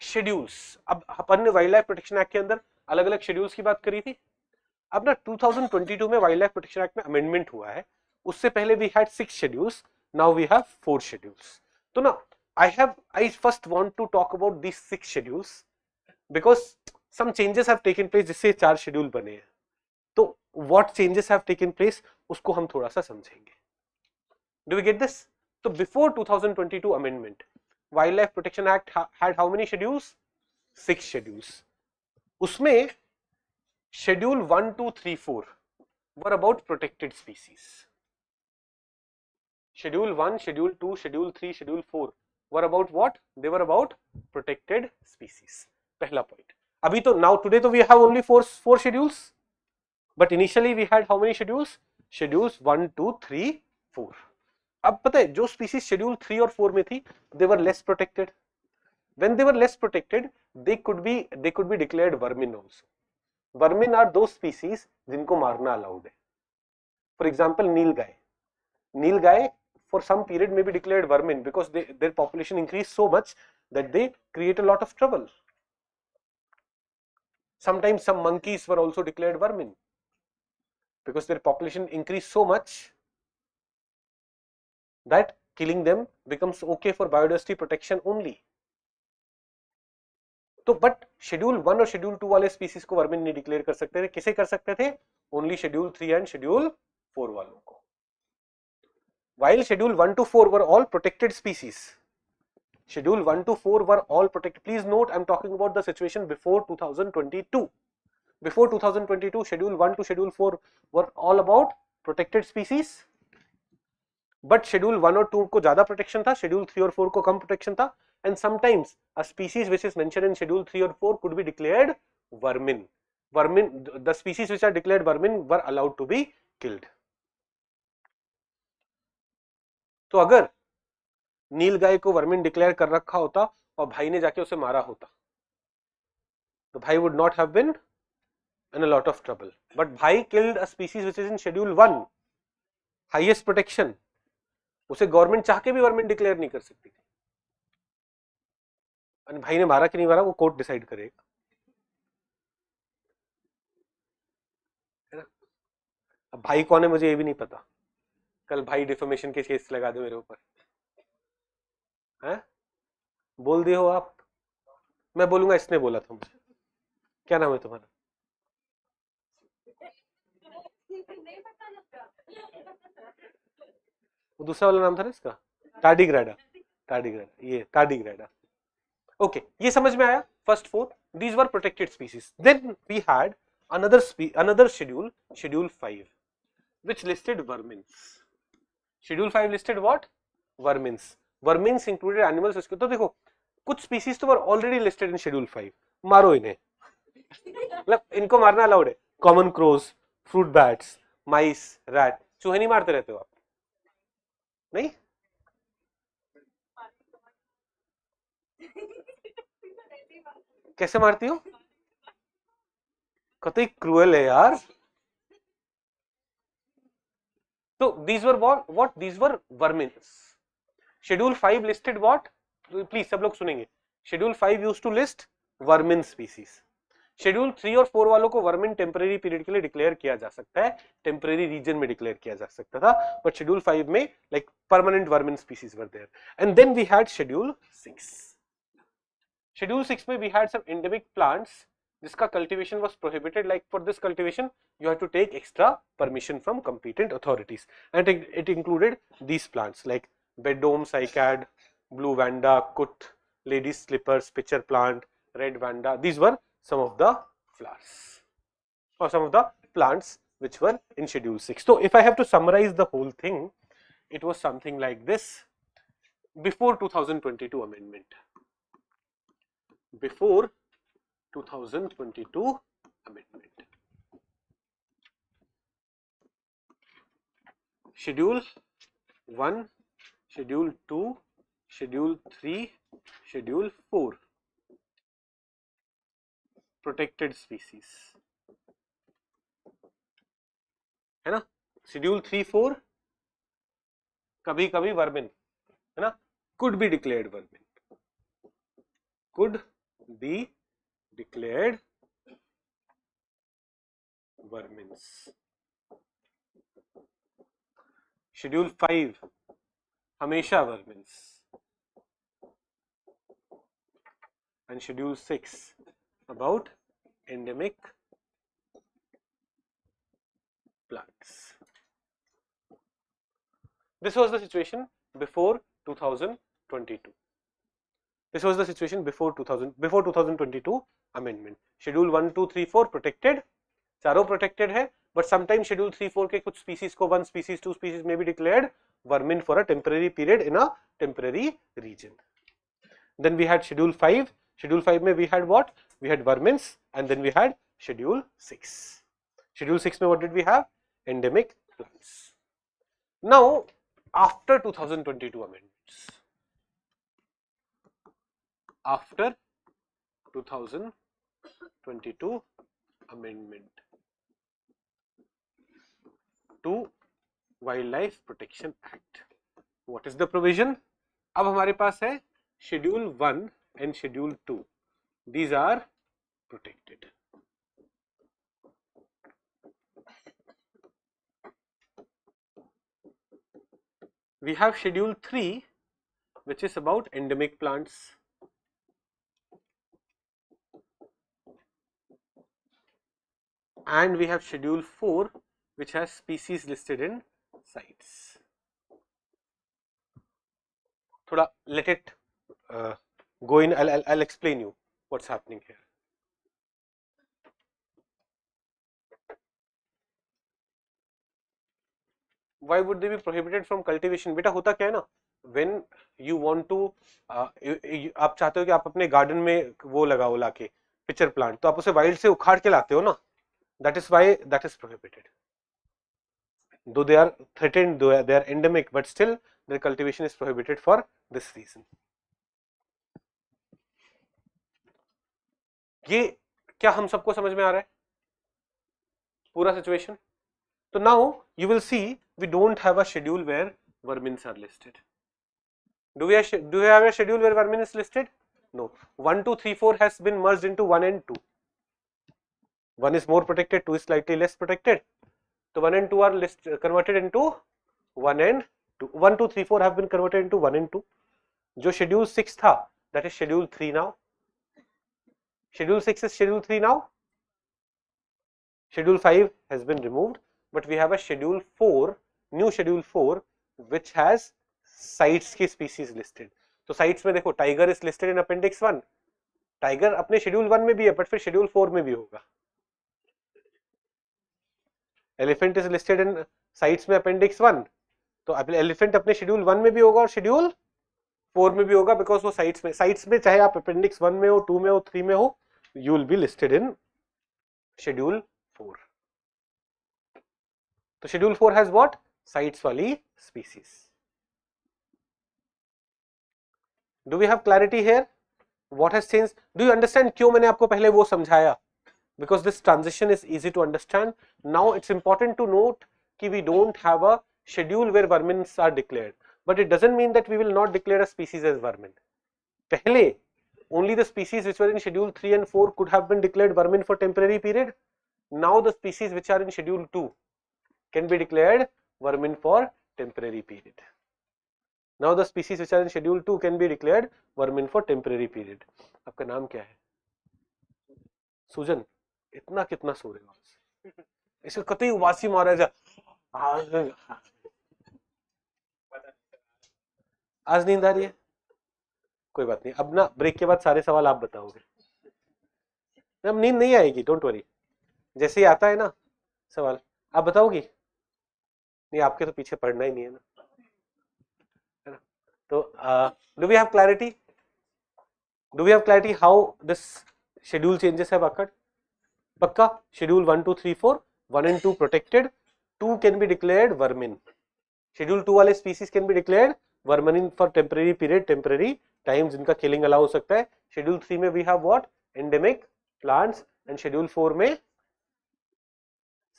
Schedules. अब अपन ने वाइल्ड लाइफ प्रोटेक्शन एक्ट के अंदर अलग अलग शेड्यूल्स की बात करी थी. अब ना 2022 में वाइल्ड लाइफ प्रोटेक्शन एक्ट में अमेंडमेंट हुआ है. उससे पहले we had 6 schedules, now we have 4 schedules. तो ना I first want to talk about these 6 schedules because some changes have taken place जिससे 4 शेड्यूल बने हैं. तो what changes have taken place उसको हम थोड़ा सा समझेंगे. Do we get this? तो before 2022 amendment, Wildlife Protection Act had how many schedules? 6 schedules. उसमें schedule 1, 2, 3, 4 were about protected species. Schedule 1, schedule 2, schedule 3, schedule 4 were about what? They were about protected species. पहला point. अभी तो now today तो we have only 4 schedules, but initially we had how many schedules? Schedules 1, 2, 3, 4. अब पता है जो species schedule 3 और 4 में थी, they were less protected. When they were less protected, they could be declared vermin also. Vermin are those species जिनको मारना allowed है. For example, nilgai for some period may be declared vermin because their population increased so much that they create a lot of trouble. Sometimes some monkeys were also declared vermin because their population increased so much that killing them becomes okay for biodiversity protection only. तो but schedule 1 और schedule 2 वाले species को vermin नहीं declare कर सकते थे. किसे कर सकते थे? ओनली शेड्यूल 3 एंड शेड्यूल 4 वालों को. While schedule 1 to 4 were all protected species. Schedule 1 to 4 were all protected. Please note, I am talking about the situation before 2022. Before 2022, schedule 1 to schedule 4 were all about protected species. But schedule 1 और 2 को ज्यादा protection था, schedule 3 और 4 को कम protection था. And sometimes a species which is mentioned in schedule 3 or 4 could be declared vermin. The species which are declared vermin were allowed to be killed. तो अगर नीलगाय को वर्मिन डिक्लेयर कर रखा होता और भाई ने जाके उसे मारा होता तो भाई would not have been in a lot of trouble. But भाई killed a species which is in schedule 1, highest protection. उसे गवर्नमेंट चाह के भी वर्मिन डिक्लेयर नहीं कर सकती थी. और भाई ने मारा कि नहीं मारा वो कोर्ट डिसाइड करेगा, है ना. अब भाई कौन है मुझे ये भी नहीं पता. कल भाई डिफेमेशन के केस लगा दो मेरे ऊपर, हैं? बोल दिए हो आप, मैं बोलूंगा इसने बोला था मुझे। क्या नाम है तुम्हारा? वो दूसरा वाला नाम था ना इसका, टार्डिग्रेडा, टार्डिग्रेडा, ये टार्डिग्रेडा। ओके, ये समझ में आया। First four, these were protected species. Then we had another schedule, schedule 5, which listed vermins. Schedule 5 listed what? Vermins. Vermins included animals. तो देखो कुछ स्पीसीज तो were already listed in schedule 5, मारो इन्हें, मतलब इनको मारना अलाउड है। कॉमन क्रोज, फ्रूट बैट्स, माइस, रैट, चूहे नहीं मारते रहते हो आप? नहीं, कैसे मारती हो? कतई क्रूएल है यार। तो these were what? These were vermins. Schedule 5 listed what? Please सब लोग सुनेंगे। Schedule 5 used to list vermin species. Schedule 3 और 4 वालों को vermin टेम्परेरी पीरियड के लिए डिक्लेयर किया जा सकता है, टेम्परेरी रीजन में डिक्लेयर किया जा सकता था, बट Schedule 5 में like permanent vermin species were there. And then we had Schedule 6. Schedule 6 में we had some endemic plants जिसका cultivation was prohibited. Like for this cultivation you have to take extra permission from competent authorities, and it included these plants like bedome cycad, blue vanda, kut, lady's slippers, pitcher plant, red vanda. These were some of the flowers or some of the plants which were in Schedule 6. So if I have to summarize the whole thing, it was something like this. Before 2022 amendment, before 2022 amendment, Schedule 1, Schedule 2, Schedule 3, Schedule 4, protected species, है ना? Schedule 3, 4 कभी कभी vermin, है ना? could be declared vermin, could be declared vermins. Schedule 5 हमेशा vermins, and Schedule 6 about endemic plants. This was the situation before 2022. This was the situation before 2022 amendment. Schedule 1, 2, 3, 4 protected, चारों protected है, but sometimes Schedule 3, 4 के कुछ species को 1 species, 2 species may be declared vermin for a temporary period in a temporary region. Then we had Schedule 5. Schedule 5 में we had what? We had vermins, and then we had Schedule 6. Schedule 6 में what did we have? Endemic plants. Now after 2022 amendments, after 2022 amendment to Wildlife Protection Act, what is the provision? अब हमारे पास है Schedule 1 and Schedule 2. These are protected. We have Schedule 3, which is about endemic plants. And we have Schedule 4, which has species listed in sites. Thoda let it go in. I'll explain you what's happening here. Why would they be prohibited from cultivation? बेटा होता क्या है ना, when you want to आप चाहते हो कि आप अपने गार्डन में वो लगाओ लाके पिक्चर प्लांट, तो आप उसे वाइल्ड से उखाड़ के लाते हो ना, that is why that is prohibited. Though they are threatened, though they are endemic, but still their cultivation is prohibited for this reason. ये क्या हम सबको समझ में आ रहा है पूरा situation? So now you will see we don't have a schedule where vermins are listed. Do we have a schedule where vermin is listed? No. 1, 2, 3, 4 has been merged into 1 and 2. 1 is more protected, 2 is slightly less protected. So 1 and 2 are converted into 1 and 2. 1, 2, 3, 4 have been converted into 1 and 2. जो schedule 6 था, that is schedule 3 now. Schedule 6 is schedule 3 now. Schedule 5 has been removed, but we have a schedule 4, new schedule 4, which has sites की species listed. तो sites में देखो, tiger is listed in appendix 1. Tiger अपने schedule 1 में भी है, but फिर schedule 4 में भी होगा. Elephant is listed in sites में अपेंडिक्स 1, तो एलिफेंट अपने शेड्यूल 1 में भी होगा और शेड्यूल 4 में भी होगा, बिकॉज वो साइट्स में चाहे आप अपेंडिक्स 1 में हो, 2 में हो, 3 में हो, you will be listed in schedule 4. तो शेड्यूल 4 हैज व्हाट? साइट्स वाली species. Do we have clarity here? What has changed? Do you understand क्यों मैंने आपको पहले वो समझाया? Because this transition is easy to understand. Now it's important to note that we don't have a schedule where vermins are declared, but it doesn't mean that we will not declare a species as vermin. Pehle, only the species which were in schedule 3 and 4 could have been declared vermin for temporary period. Now the species which are in schedule 2 can be declared vermin for temporary period. Now the species which are in schedule 2 can be declared vermin for temporary period. आपका नाम क्या है? सुजन. इतना कितना सो रहे हो? इसको कतई उबासी मारा जा. आज नींद आ रही है? कोई बात नहीं, अब ना ब्रेक के बाद सारे सवाल आप बताओगे. अब नींद नहीं आएगी, डोंट वरी. जैसे ही आता है ना सवाल, आप बताओगी. नहीं, आपके तो पीछे पढ़ना ही नहीं है ना, है ना. तो do we have clarity? Do we have clarity how this schedule changes have occurred? पक्का? Schedule 1, 2, 3, 4, 1 and 2 protected, 2 can be declared vermin. Schedule 2 वाले species can be declared vermin for temporary period, temporary time जिनका killing allow हो सकता है. Schedule 3 में we have what? Endemic plants. And schedule 4 में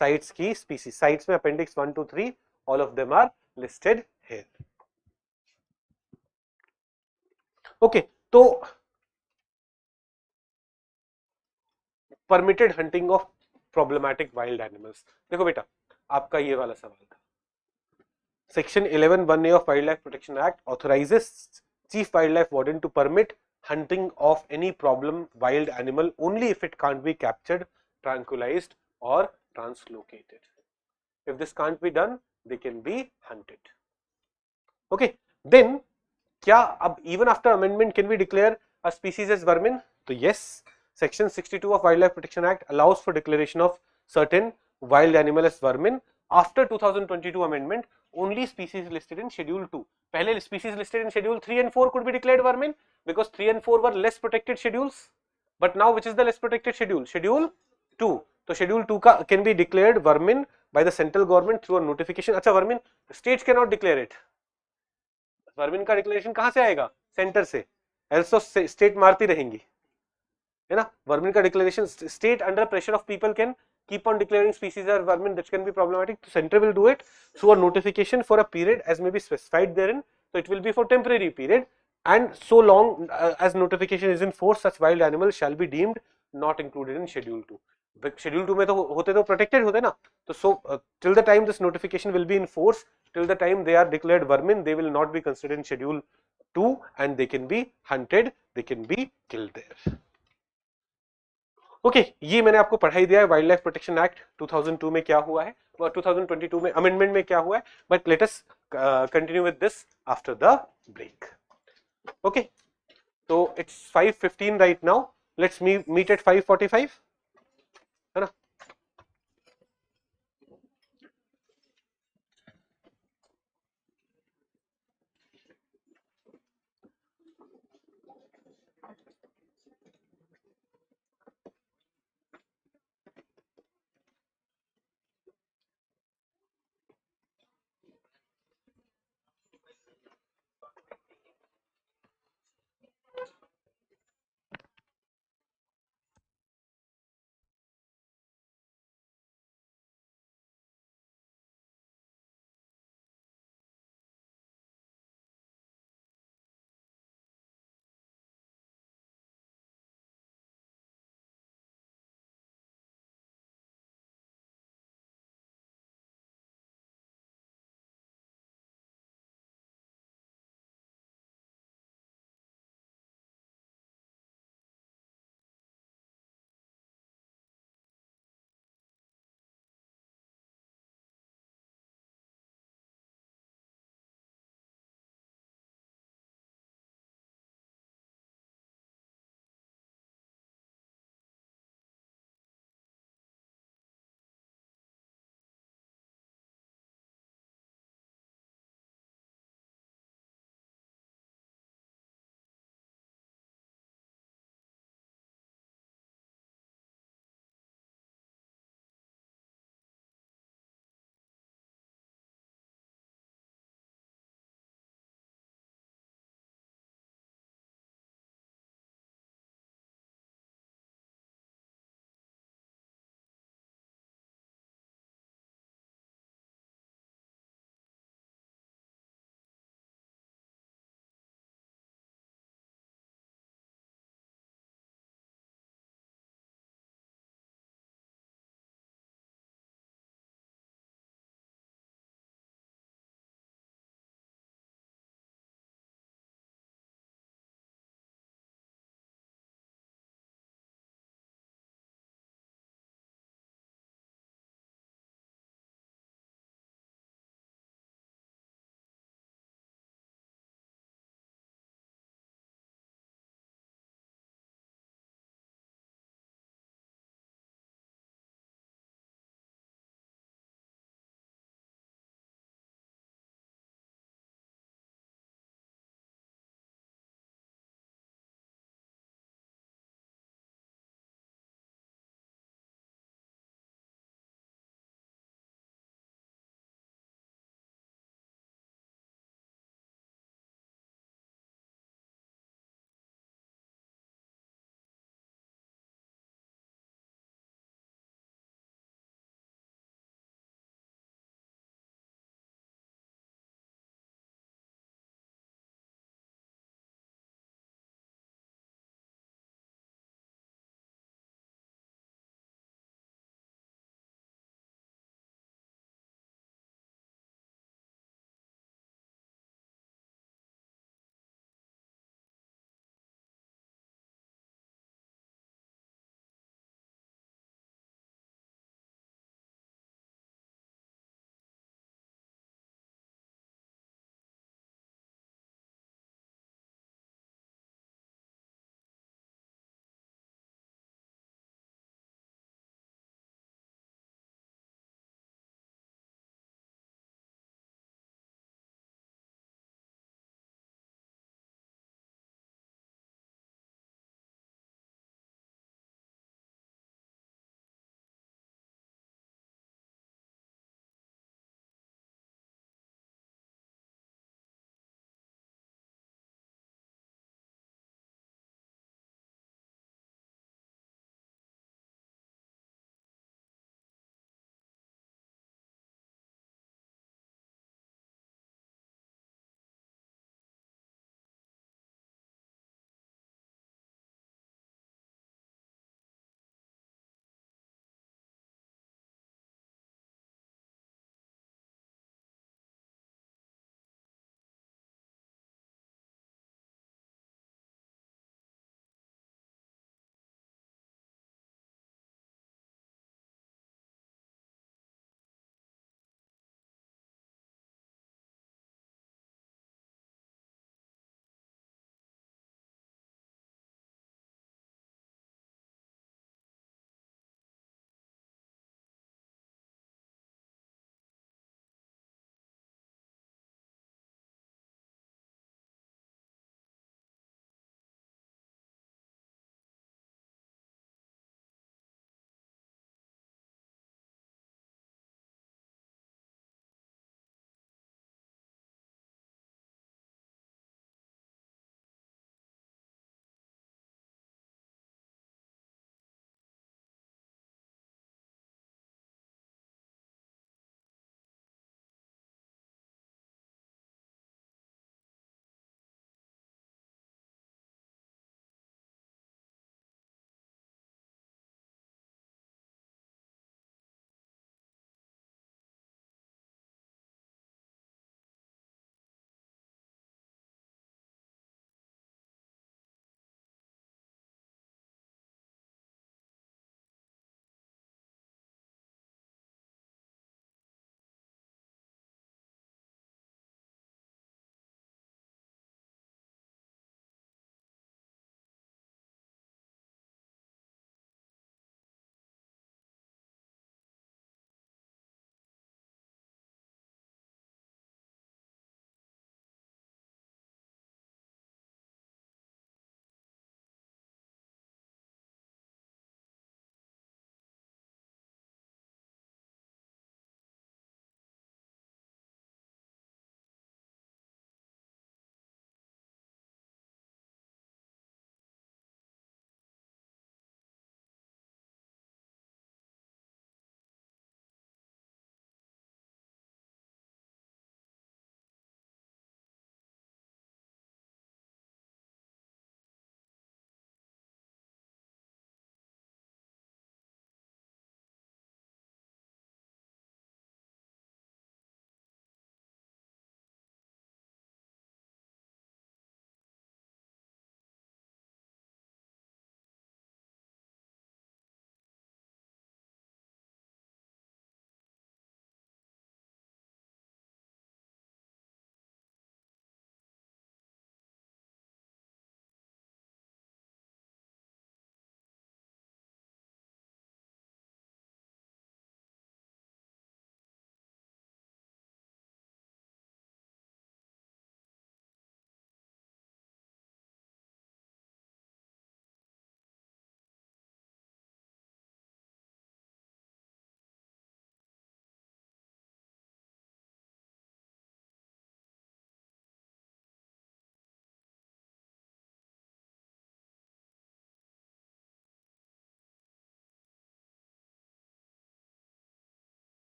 CITES की species. CITES में appendix 1, 2, 3, all of them are listed here. Okay, तो permitted hunting of problematic wild animals. देखो बेटा, आपका ये वाला सवाल था. Section 11(1)(a) of Wildlife Protection Act authorizes Chief Wildlife Warden to permit hunting of any problem wild animal only if it can't be captured, tranquilized or translocated. If this can't be done, they can be hunted. Okay, then क्या अब even after amendment can we declare a species as vermin? तो yes, Section 62 of Wildlife Protection Act allows for declaration of certain wild animal as vermin. After 2022 amendment, only species listed in schedule 2. पहले species listed in schedule 3 and 4 could be declared vermin because 3 and 4 were less protected schedules. But now which is the less protected schedule? Schedule 2. तो schedule 2 का can be declared vermin by the central government through a notification. अच्छा, vermin states cannot declare it. Vermin का declaration कहां से आएगा? Centre से. Also state मारती रहेंगी, है ना. वर्मिन का declaration, state under pressure of people can keep on declaring species as vermin that can be problematic. So center will do it through a notification for a period as may be specified therein. So it will be for temporary period, and so long as notification is in force, such wild animals shall be deemed not included in schedule 2. Schedule 2 में तो होते तो protected होते ना. तो so till the time this notification will be in force, till the time they are declared vermin, they will not be considered in schedule 2 and they can be hunted, they can be killed there. Okay, ये मैंने आपको पढ़ाई दिया है wild life protection act 2002 में क्या हुआ है और 2022 में अमेंडमेंट में क्या हुआ है. But let us continue with this after the break. Okay, तो it's 5:15 right now. Let's meet at 5:45, है ना.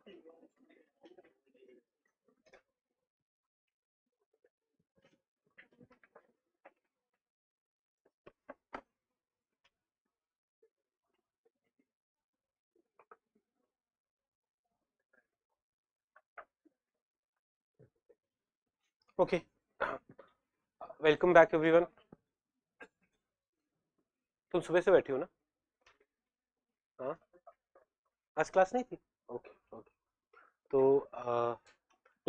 Okay, welcome back everyone. तुम सुबह से बैठी हो ना? हाँ, आज क्लास नहीं थी? ओके ओके, तो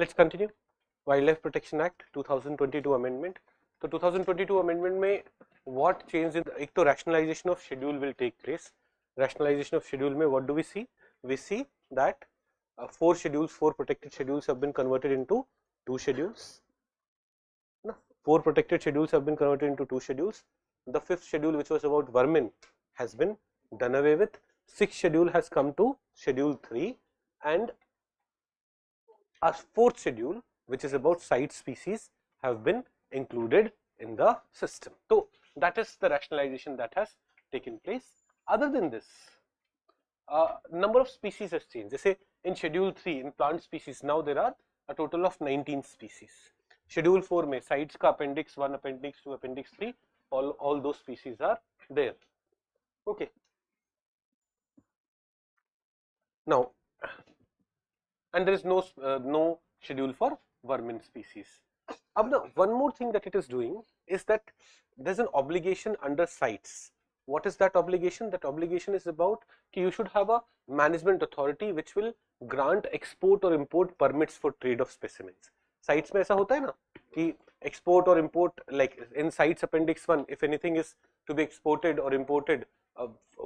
let's continue. Wild protection act 2022 amendment. तो 2022 अमेंडमेंट में व्हाट चेंज इन, एक तो rationalisation of schedule will take place. Rationalisation of schedule में what do we see? We see that 4 schedules, 4 protected schedules have been converted into 2 schedules. No, 4 protected schedules have been converted into 2 schedules. The 5th schedule, which was about vermin, has been done away with. 6th schedule has come to schedule 3, and a 4th schedule, which is about site species, have been included in the system. So that is the rationalization that has taken place. Other than this, number of species has changed. Say in schedule 3, in plant species, now there are a total of 19 species. Schedule 4 में sites का appendix 1, appendix 2, appendix 3, all those species are there. Okay. Now, and there is no schedule for vermin species. Now, one more thing that it is doing is that there is an obligation under sites. What is that obligation? That obligation is about कि you should have a management authority which will grant export or import permits for trade of specimens. Sites में ऐसा होता है ना कि export or import, like in sites appendix 1, if anything is to be exported or imported,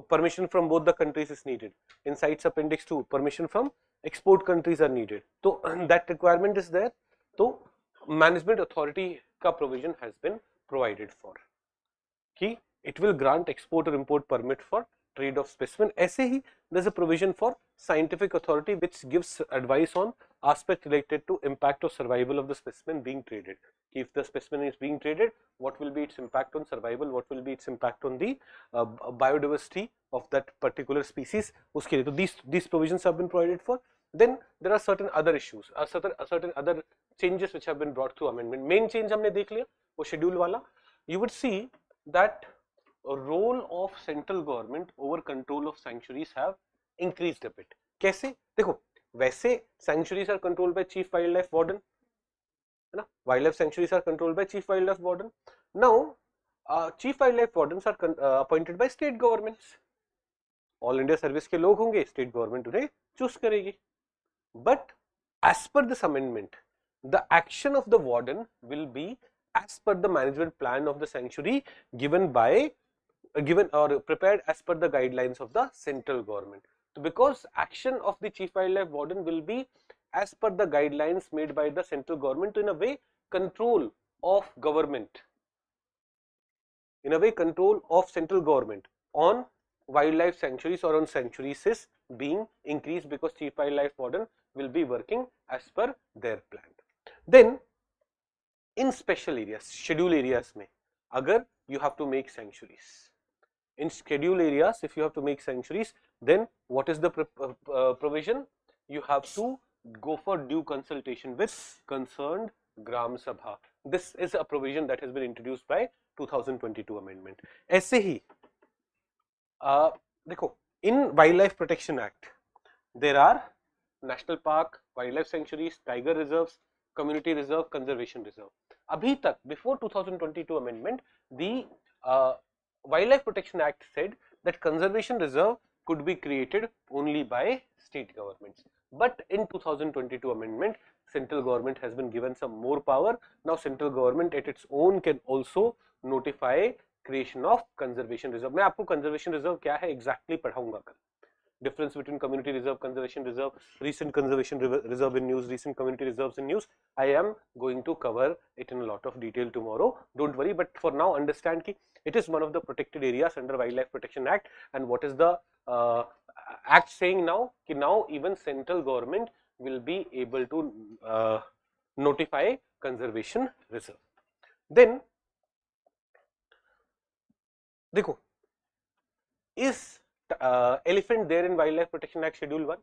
permission from both the countries is needed. In sites appendix 2, permission from export countries are needed. So that requirement is there. So management authority का provision has been provided for कि it will grant export or import permit for trade of specimen. ऐसे ही there is a provision for scientific authority which gives advice on aspect related to impact or survival of the specimen being traded. If the specimen is being traded, what will be its impact on survival, what will be its impact on the biodiversity of that particular species. उसके लिए तो these provisions have been provided for. Then there are certain other issues, certain other changes which have been brought through amendment. Main change हमने देख लिया वो schedule वाला. You would see that role of central government over control of sanctuaries have increased a bit. कैसे? देखो, वैसे sanctuaries are controlled by chief wildlife warden, है ना? Wildlife sanctuaries are controlled by chief wildlife warden. Now, chief wildlife wardens are appointed by state governments. All India service के लोग होंगे, state government उन्हें choose करेगी. But as per this amendment, the action of the warden will be as per the management plan of the sanctuary given or prepared as per the guidelines of the central government. So because action of the chief wildlife warden will be as per the guidelines made by the central government, in a way control of government, in a way control of central government on wildlife sanctuaries or on sanctuaries is being increased because chief wildlife warden will be working as per their plan. Then in special areas, schedule areas में अगर you have to make sanctuaries, in schedule areas if you have to make sanctuaries, then what is the provision? You have to go for due consultation with concerned Gram Sabha. This is a provision that has been introduced by 2022 amendment. ऐसे ही देखो, in Wildlife Protection Act there are national park, wildlife sanctuaries, tiger reserves, community reserve, conservation reserve. अभी तक before 2022 amendment, the Wildlife Protection Act said that conservation reserve could be created only by state governments. But in 2022 amendment, central government has been given some more power. Now central government at its own can also notify creation of conservation reserve. मैं आपको conservation reserve क्या है exactly पढ़ाऊंगा कल. Difference between community reserve, conservation reserve, recent conservation reserve in news, recent community reserves in news. I am going to cover it in a lot of detail tomorrow. Don't worry, but for now understand कि it is one of the protected areas under Wildlife Protection Act. And what is the act saying now? कि now even central government will be able to notify conservation reserve. Then देखो, is elephant there in Wildlife Protection Act Schedule 1?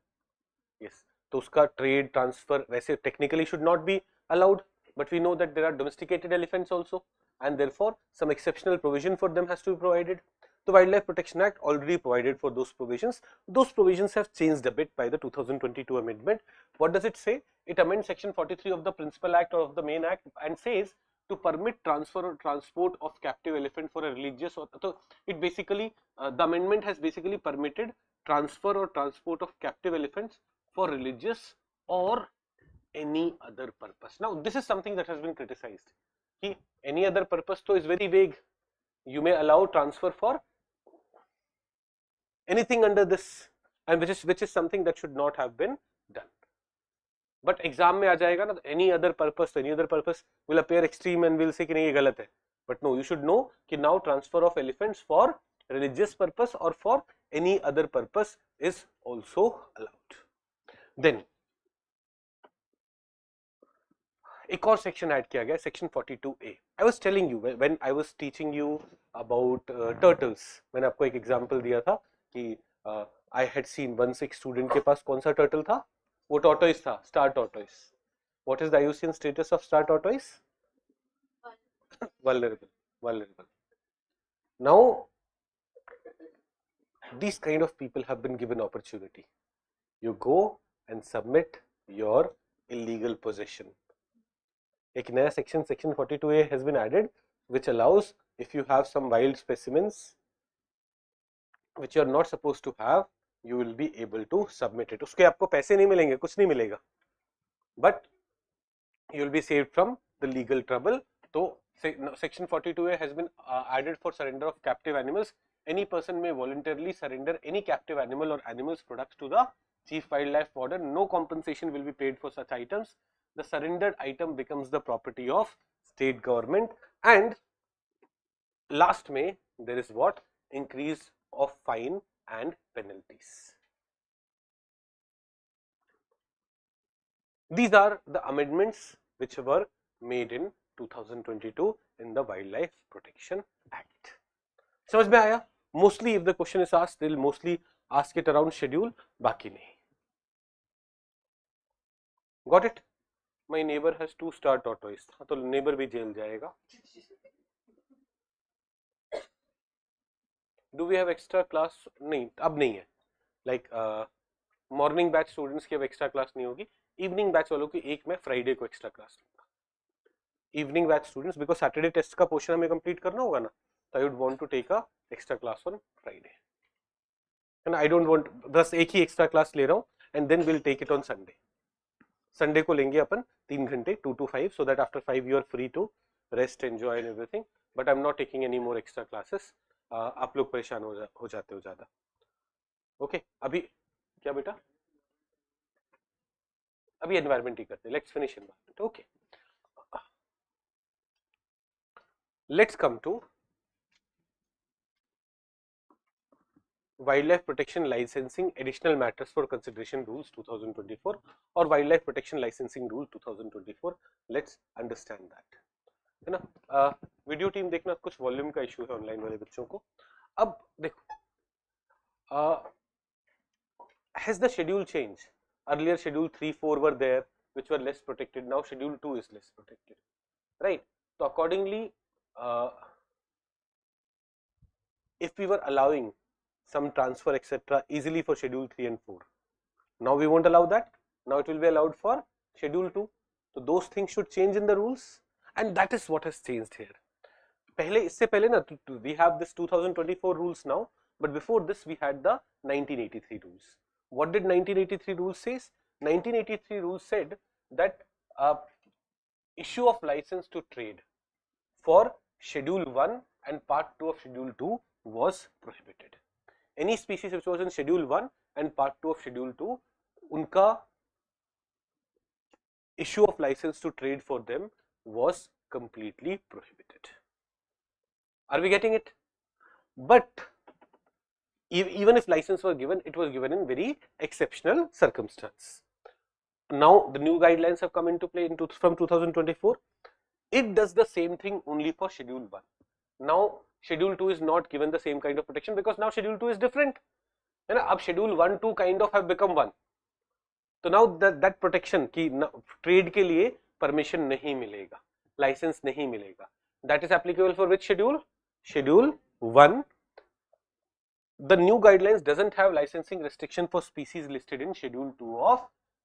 Yes. तो उसका trade transfer वैसे technically should not be allowed, but we know that there are domesticated elephants also, and therefore some exceptional provision for them has to be provided. The Wildlife Protection Act already provided for those provisions. Those provisions have changed a bit by the 2022 amendment. What does it say? It amends section 43 of the Principal Act or of the main act and says to permit transfer or transport of captive elephant for a religious, or so it basically the amendment has basically permitted transfer or transport of captive elephants for religious or any other purpose. Now this is something that has been criticized. Any other purpose though is very vague. You may allow transfer for anything under this, and which is something that should not have been done. But exam में आ जाएगा ना, any other purpose, any other purpose will appear extreme and will say कि नहीं ये गलत है. But no, you should know कि now transfer of elephants for religious purpose or for any other purpose is also allowed. Then एक और section add किया गया, section 42A. I was telling you when I was teaching you about turtles, मैंने आपको एक example दिया था कि आई हैड सीन वंस एक स्टूडेंट के पास कौन सा टर्टल था, वो टॉर्टोइस था, star tortoise. What is the IUCN status of star tortoise? vulnerable. Now these kind of people have been given opportunity. You go and submit your illegal possession. एक नया section 42A has been added, which allows if you have some wild specimens which you are not supposed to have, you will be able to submit it. उसके आपको पैसे नहीं मिलेंगे, कुछ नहीं मिलेगा, but you will be saved from the legal trouble. तो section 42A has been added for surrender of captive animals. Any person may voluntarily surrender any captive animal or animals products to the chief wildlife warden. No compensation will be paid for such items. The surrendered item becomes the property of state government. And last May there is what? Increase of fine and penalties. These are the amendments which were made in 2022 in the Wildlife Protection Act. समझ में आया? Mostly if the question is asked, they will mostly ask it around schedule, बाकी नहीं. Got it? My neighbor has 2 star tortoise. तो neighbor भी jail जाएगा. Do we have extra class? नहीं, अब नहीं है. Like morning batch students की अब extra class नहीं होगी. Evening batch वालों की एक मैं Friday को extra class लूँगा. Evening batch students, because Saturday test का portion हमें complete करना होगा ना, तो I would want to take a extra class on Friday. And I don't want बस एक ही extra class ले रहा हूँ, and then we'll take it on Sunday. Sunday को लेंगे अपन 3 घंटे 2 to 5, so that after 5 you are free to rest, enjoy and everything. But I'm not taking any more extra classes. आप लोग परेशान हो जाते हो ज़्यादा. Okay, अभी क्या बेटा? अभी environment ही करते. Let's finish environment. Okay. Let's come to Wildlife Protection Licensing Additional Matters for Consideration Rules 2024 or Wildlife Protection Licensing Rule 2024. Let's understand that. है ना? वीडियो टीम देखना, कुछ वॉल्यूम का इशू है ऑनलाइन वाले बच्चों को. अब देखो, has the schedule changed? Earlier schedule 3, 4 were there which were less protected. Now schedule 2 is less protected, right? So accordingly, if we were allowing some transfer etc. easily for schedule 3 and 4, now we won't allow that. Now it will be allowed for schedule 2. So those things should change in the rules, and that is what has changed here. पहले इससे पहले ना, we have this 2024 rules now, but before this we had the 1983 rules. What did 1983 rules says? 1983 rules said that issue of license to trade for schedule 1 and part 2 of schedule 2 was prohibited. Any species which was in schedule 1 and part 2 of schedule 2, unka issue of license to trade for them was completely prohibited. Are we getting it? But even if license was given, it was given in very exceptional circumstance. Now the new guidelines have come into play from 2024. It does the same thing only for schedule 1. Now schedule 2 is not given the same kind of protection because now schedule 2 is different. And now schedule 1, 2 kind of have become one. तो now that protection की trade के लिए permission नहीं मिलेगा, licence नहीं मिलेगा. That is applicable for which schedule? Schedule 1. The new guidelines doesn't have licensing restriction for species listed in Schedule 2 of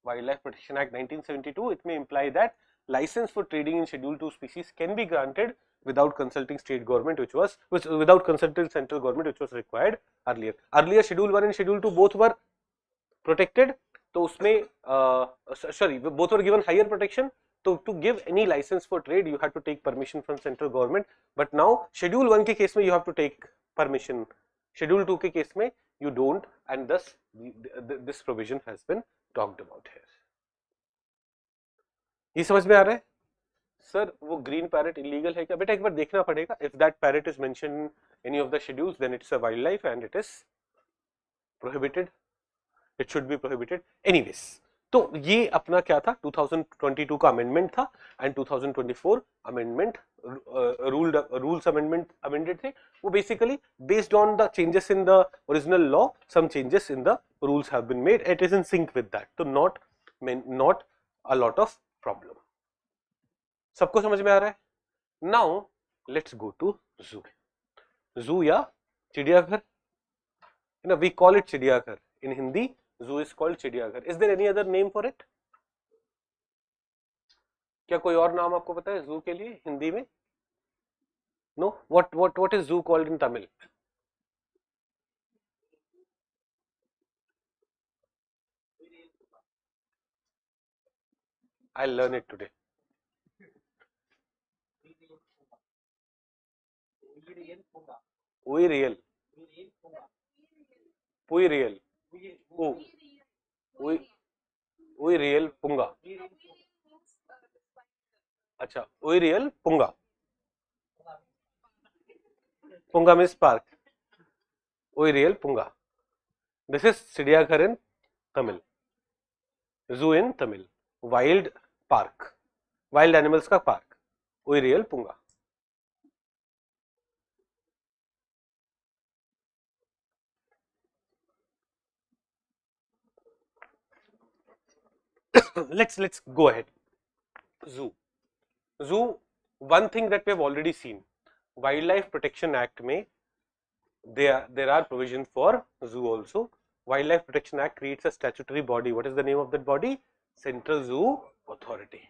Wildlife Protection Act 1972. It may imply that license for trading in Schedule 2 species can be granted without consulting state government, without consulting central government, which was required earlier. Earlier Schedule 1 and Schedule 2 both were protected. तो उसमें sorry, both were given higher protection. So to give any license for trade, you have to take permission from central government. But now Schedule 1 के case में you have to take permission. Schedule 2 के case में you don't, and thus this provision has been talked about here. ये समझ में आ रहा है? Sir वो ग्रीन पैरेट इलीगल है क्या? बेटा एक बार देखना पड़ेगा. If that parrot is mentioned in any of the schedules, then it's a wildlife and it is prohibited. It should be prohibited. Anyways, तो ये अपना क्या था? 2022 का अमेंडमेंट था and 2024 amendment rules amendment amended थे. वो basically based on the changes in the original law, some changes in the rules have been made. It is in sync with that. तो not a lot of problem. सबको समझ में आ रहा है? Now let's go to जू. जू या चिड़ियाघर, वी कॉल इट चिड़ियाघर in Hindi. Zoo is called चिड़ियाघर. Is there any other name for it? क्या कोई और नाम आपको पता है zoo के लिए हिंदी में? No. What is zoo called in Tamil? I'll learn it today. Uiriel. Puiriel. Uiriel Punga. अच्छा, Uiriel Punga. Punga means park. Uiriel Punga. This is चिड़ियाघर in Tamil. Zoo in Tamil. Wild park. Wild animals का park. Uiriel Punga. let's go ahead. Zoo. One thing that we have already seen, Wildlife Protection Act में there are provisions for zoo also. Wildlife Protection Act creates a statutory body. What is the name of that body? Central Zoo Authority,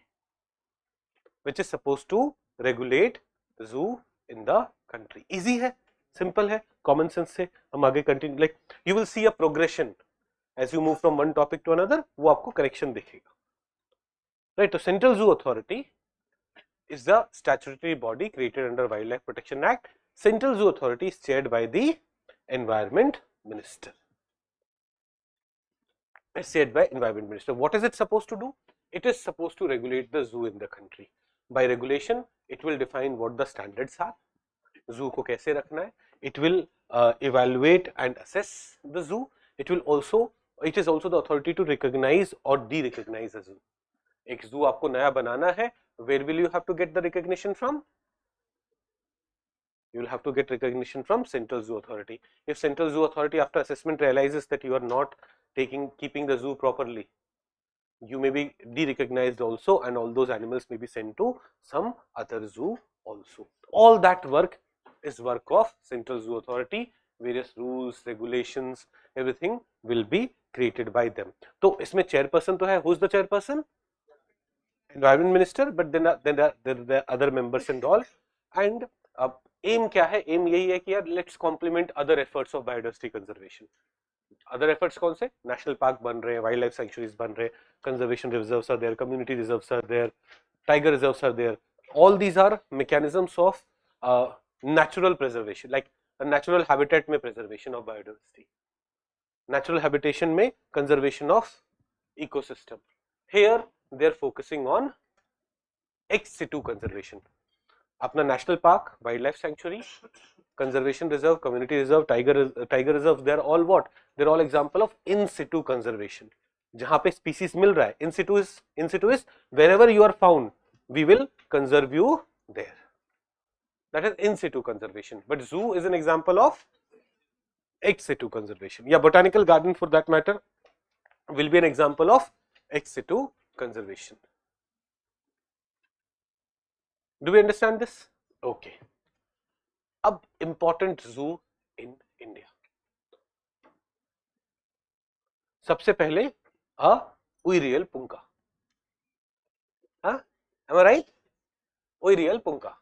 which is supposed to regulate zoo in the country. Easy है, simple है, common sense से हम आगे continue. Like you will see a progression as you move from one topic to another. वो आपको correction दिखेगा. Right, so Central Zoo Authority is the statutory body created under Wildlife Protection Act. Central Zoo Authority is chaired by the Environment Minister. It's chaired by Environment Minister. What is it supposed to do? It is supposed to regulate the zoo in the country. By regulation, it will define what the standards are. Zoo को कैसे रखना है. It will evaluate and assess the zoo. It is also the authority to recognize or de-recognize a zoo. एक zoo आपको नया बनाना है, where will you have to get the recognition from? You will have to get recognition from Central Zoo Authority. If Central Zoo Authority after assessment realizes that you are not keeping the zoo properly, you may be de-recognized also, and all those animals may be sent to some other zoo also. All that work is work of Central Zoo Authority. Various rules, regulations, everything will be created by them. तो इसमें chairperson तो है. Who is the chairperson? Environment Minister, but then there are other members and all. And aim क्या है? Aim यही है कि यार let's complement other efforts of biodiversity conservation. Other efforts कौन से? National park बन रहे हैं, wildlife sanctuaries बन रहे हैं, conservation reserves are there, community reserves are there, tiger reserves are there. All these are mechanisms of natural preservation, like a natural habitat में preservation of biodiversity, natural habitation में conservation of ecosystem. Here they are focusing on ex situ conservation. अपना national park, wildlife sanctuary, conservation reserve, community reserve, tiger reserve, they are all what? They are all example of in situ conservation. जहाँ पे species मिल रहा है. In situ is wherever you are found, we will conserve you there. That is in situ conservation. But zoo is an example of ex situ conservation. Yeah, botanical garden for that matter will be an example of ex situ conservation. Do we understand this? Okay. अब important zoo in India. सबसे पहले उइरियल पुंका. हाँ, am I right? उइरियल पुंका.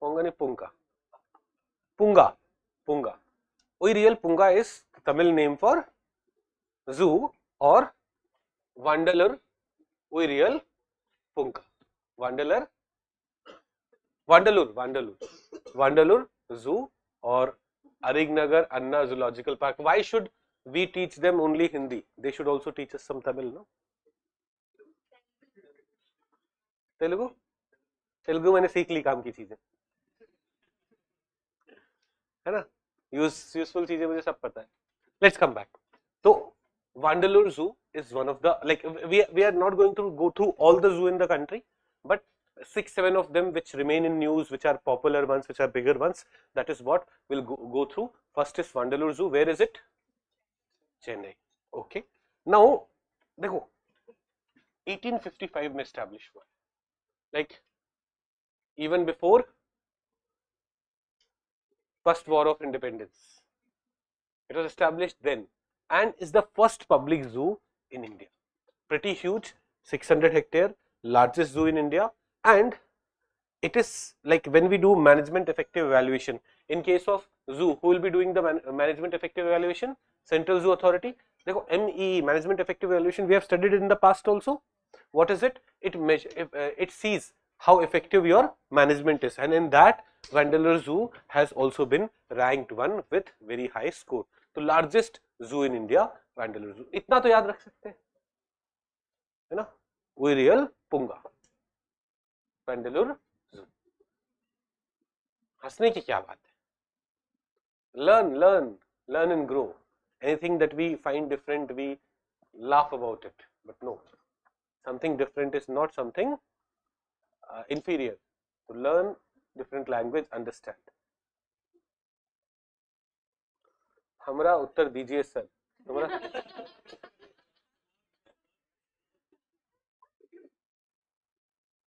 पोंगा नहीं पुंका. Punga. Punga. Uirial Punga is Tamil name for zoo or Vandalur Uirial Punga. Vandalur Zoo or Arignagar Anna Zoological Park. Why should we teach them only Hindi? They should also teach us some Tamil, no? Telugu? Telugu मैंने सीख ली काम की चीजें, है ना? Useful चीजें मुझे सब पता है. Let's come back. तो Vandalur Zoo is one of the, like, we are not going to go through all the zoo in the country, but 6-7 of them which remain in news, which are popular ones, which are bigger ones, that is what we'll go through. First is Vandalur Zoo. Where is it? Chennai. Okay. Now, देखो 1855 में establish हुआ, like even before First War of Independence. It was established then and is the first public zoo in India. Pretty huge, 600 hectare, largest zoo in India, and it is like when we do management effective evaluation, in case of zoo, who will be doing the management effective evaluation? Central Zoo Authority. देखो MEE, management effective evaluation, we have studied it in the past also. What is it? It sees how effective your management is, and in that Vandalur Zoo has also been ranked one with very high score. तो largest zoo in India, Vandalur Zoo. इतना तो याद रख सकते हैं, है ना? Uirial Punga, Vandalur Zoo. हंसने की क्या बात है? Learn and grow. Anything that we find different, we laugh about it. But no, something different is not something inferior. To learn different language, understand. हमारा उत्तर दीजिए sir.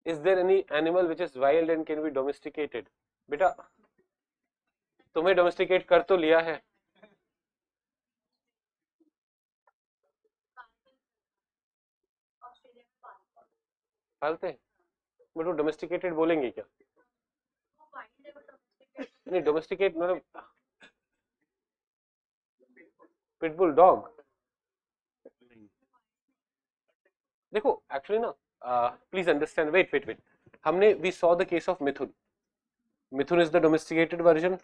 Is there any animal which is wild and can be domesticated? बेटा तुम्हें domesticate कर तो लिया है. पालते हैं, बट वो domesticated बोलेंगे क्या? नहीं, domesticate मतलब pitbull dog. देखो एक्चुअली ना, प्लीज अंडरस्टैंड, वेट, हमने we saw the case of mithun is the domesticated version,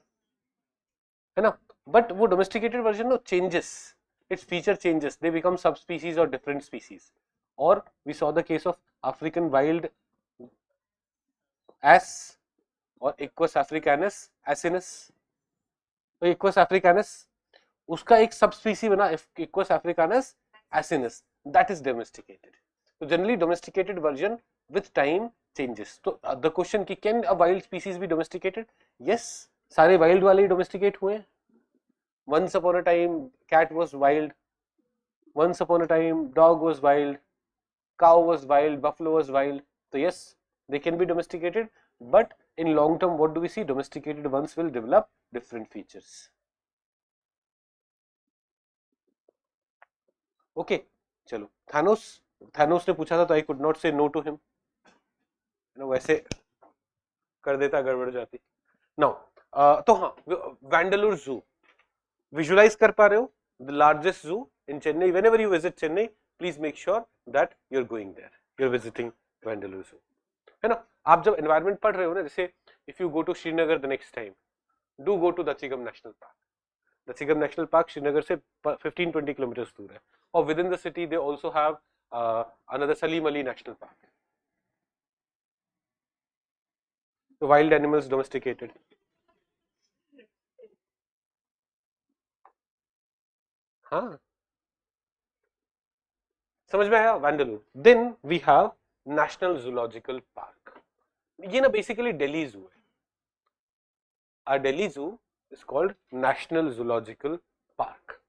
है ना? बट वो domesticated version no changes, it's feature changes, they become subspecies और डिफरेंट स्पीसीज. और we saw the case of African wild ass और Equus africanus asinus. तो Equus africanus उसका एक subspecies बना Equus africanus asinus, that is domesticated. So generally domesticated version with time changes. So the question कि can a wild species be domesticated? Yes, सारे wild वाले ही domesticate हुए. Once upon a time cat was wild, once upon a time dog was wild, cow was wild, buffalo was wild. So yes, they can be domesticated, but in long term what do we see? Domesticated ones will develop different features. Okay, चलो. Thanos ने पूछा था तो I could not से no to him, वैसे कर देता गड़बड़ जाती. नाउ तो हाँ, वैंडलुर जू विजुअलाइज कर पा रहे हो? The largest zoo in Chennai. Whenever you visit Chennai, please make sure that you are going there, you are visiting Vandalur zoo, है ना? आप जब एनवायरमेंट पढ़ रहे हो ना, जैसे if you go to Srinagar the next time, do go to Dachigam national park. Dachigam national park Srinagar से 15-20 किलोमीटर दूर है, और within the city they also have another Salim Ali National Park. The wild animals domesticated. हाँ, समझ में आया? वैंडलूर. Then we have National Zoological Park. ये ना basically Delhi Zoo है. Our Delhi Zoo is called National Zoological Park.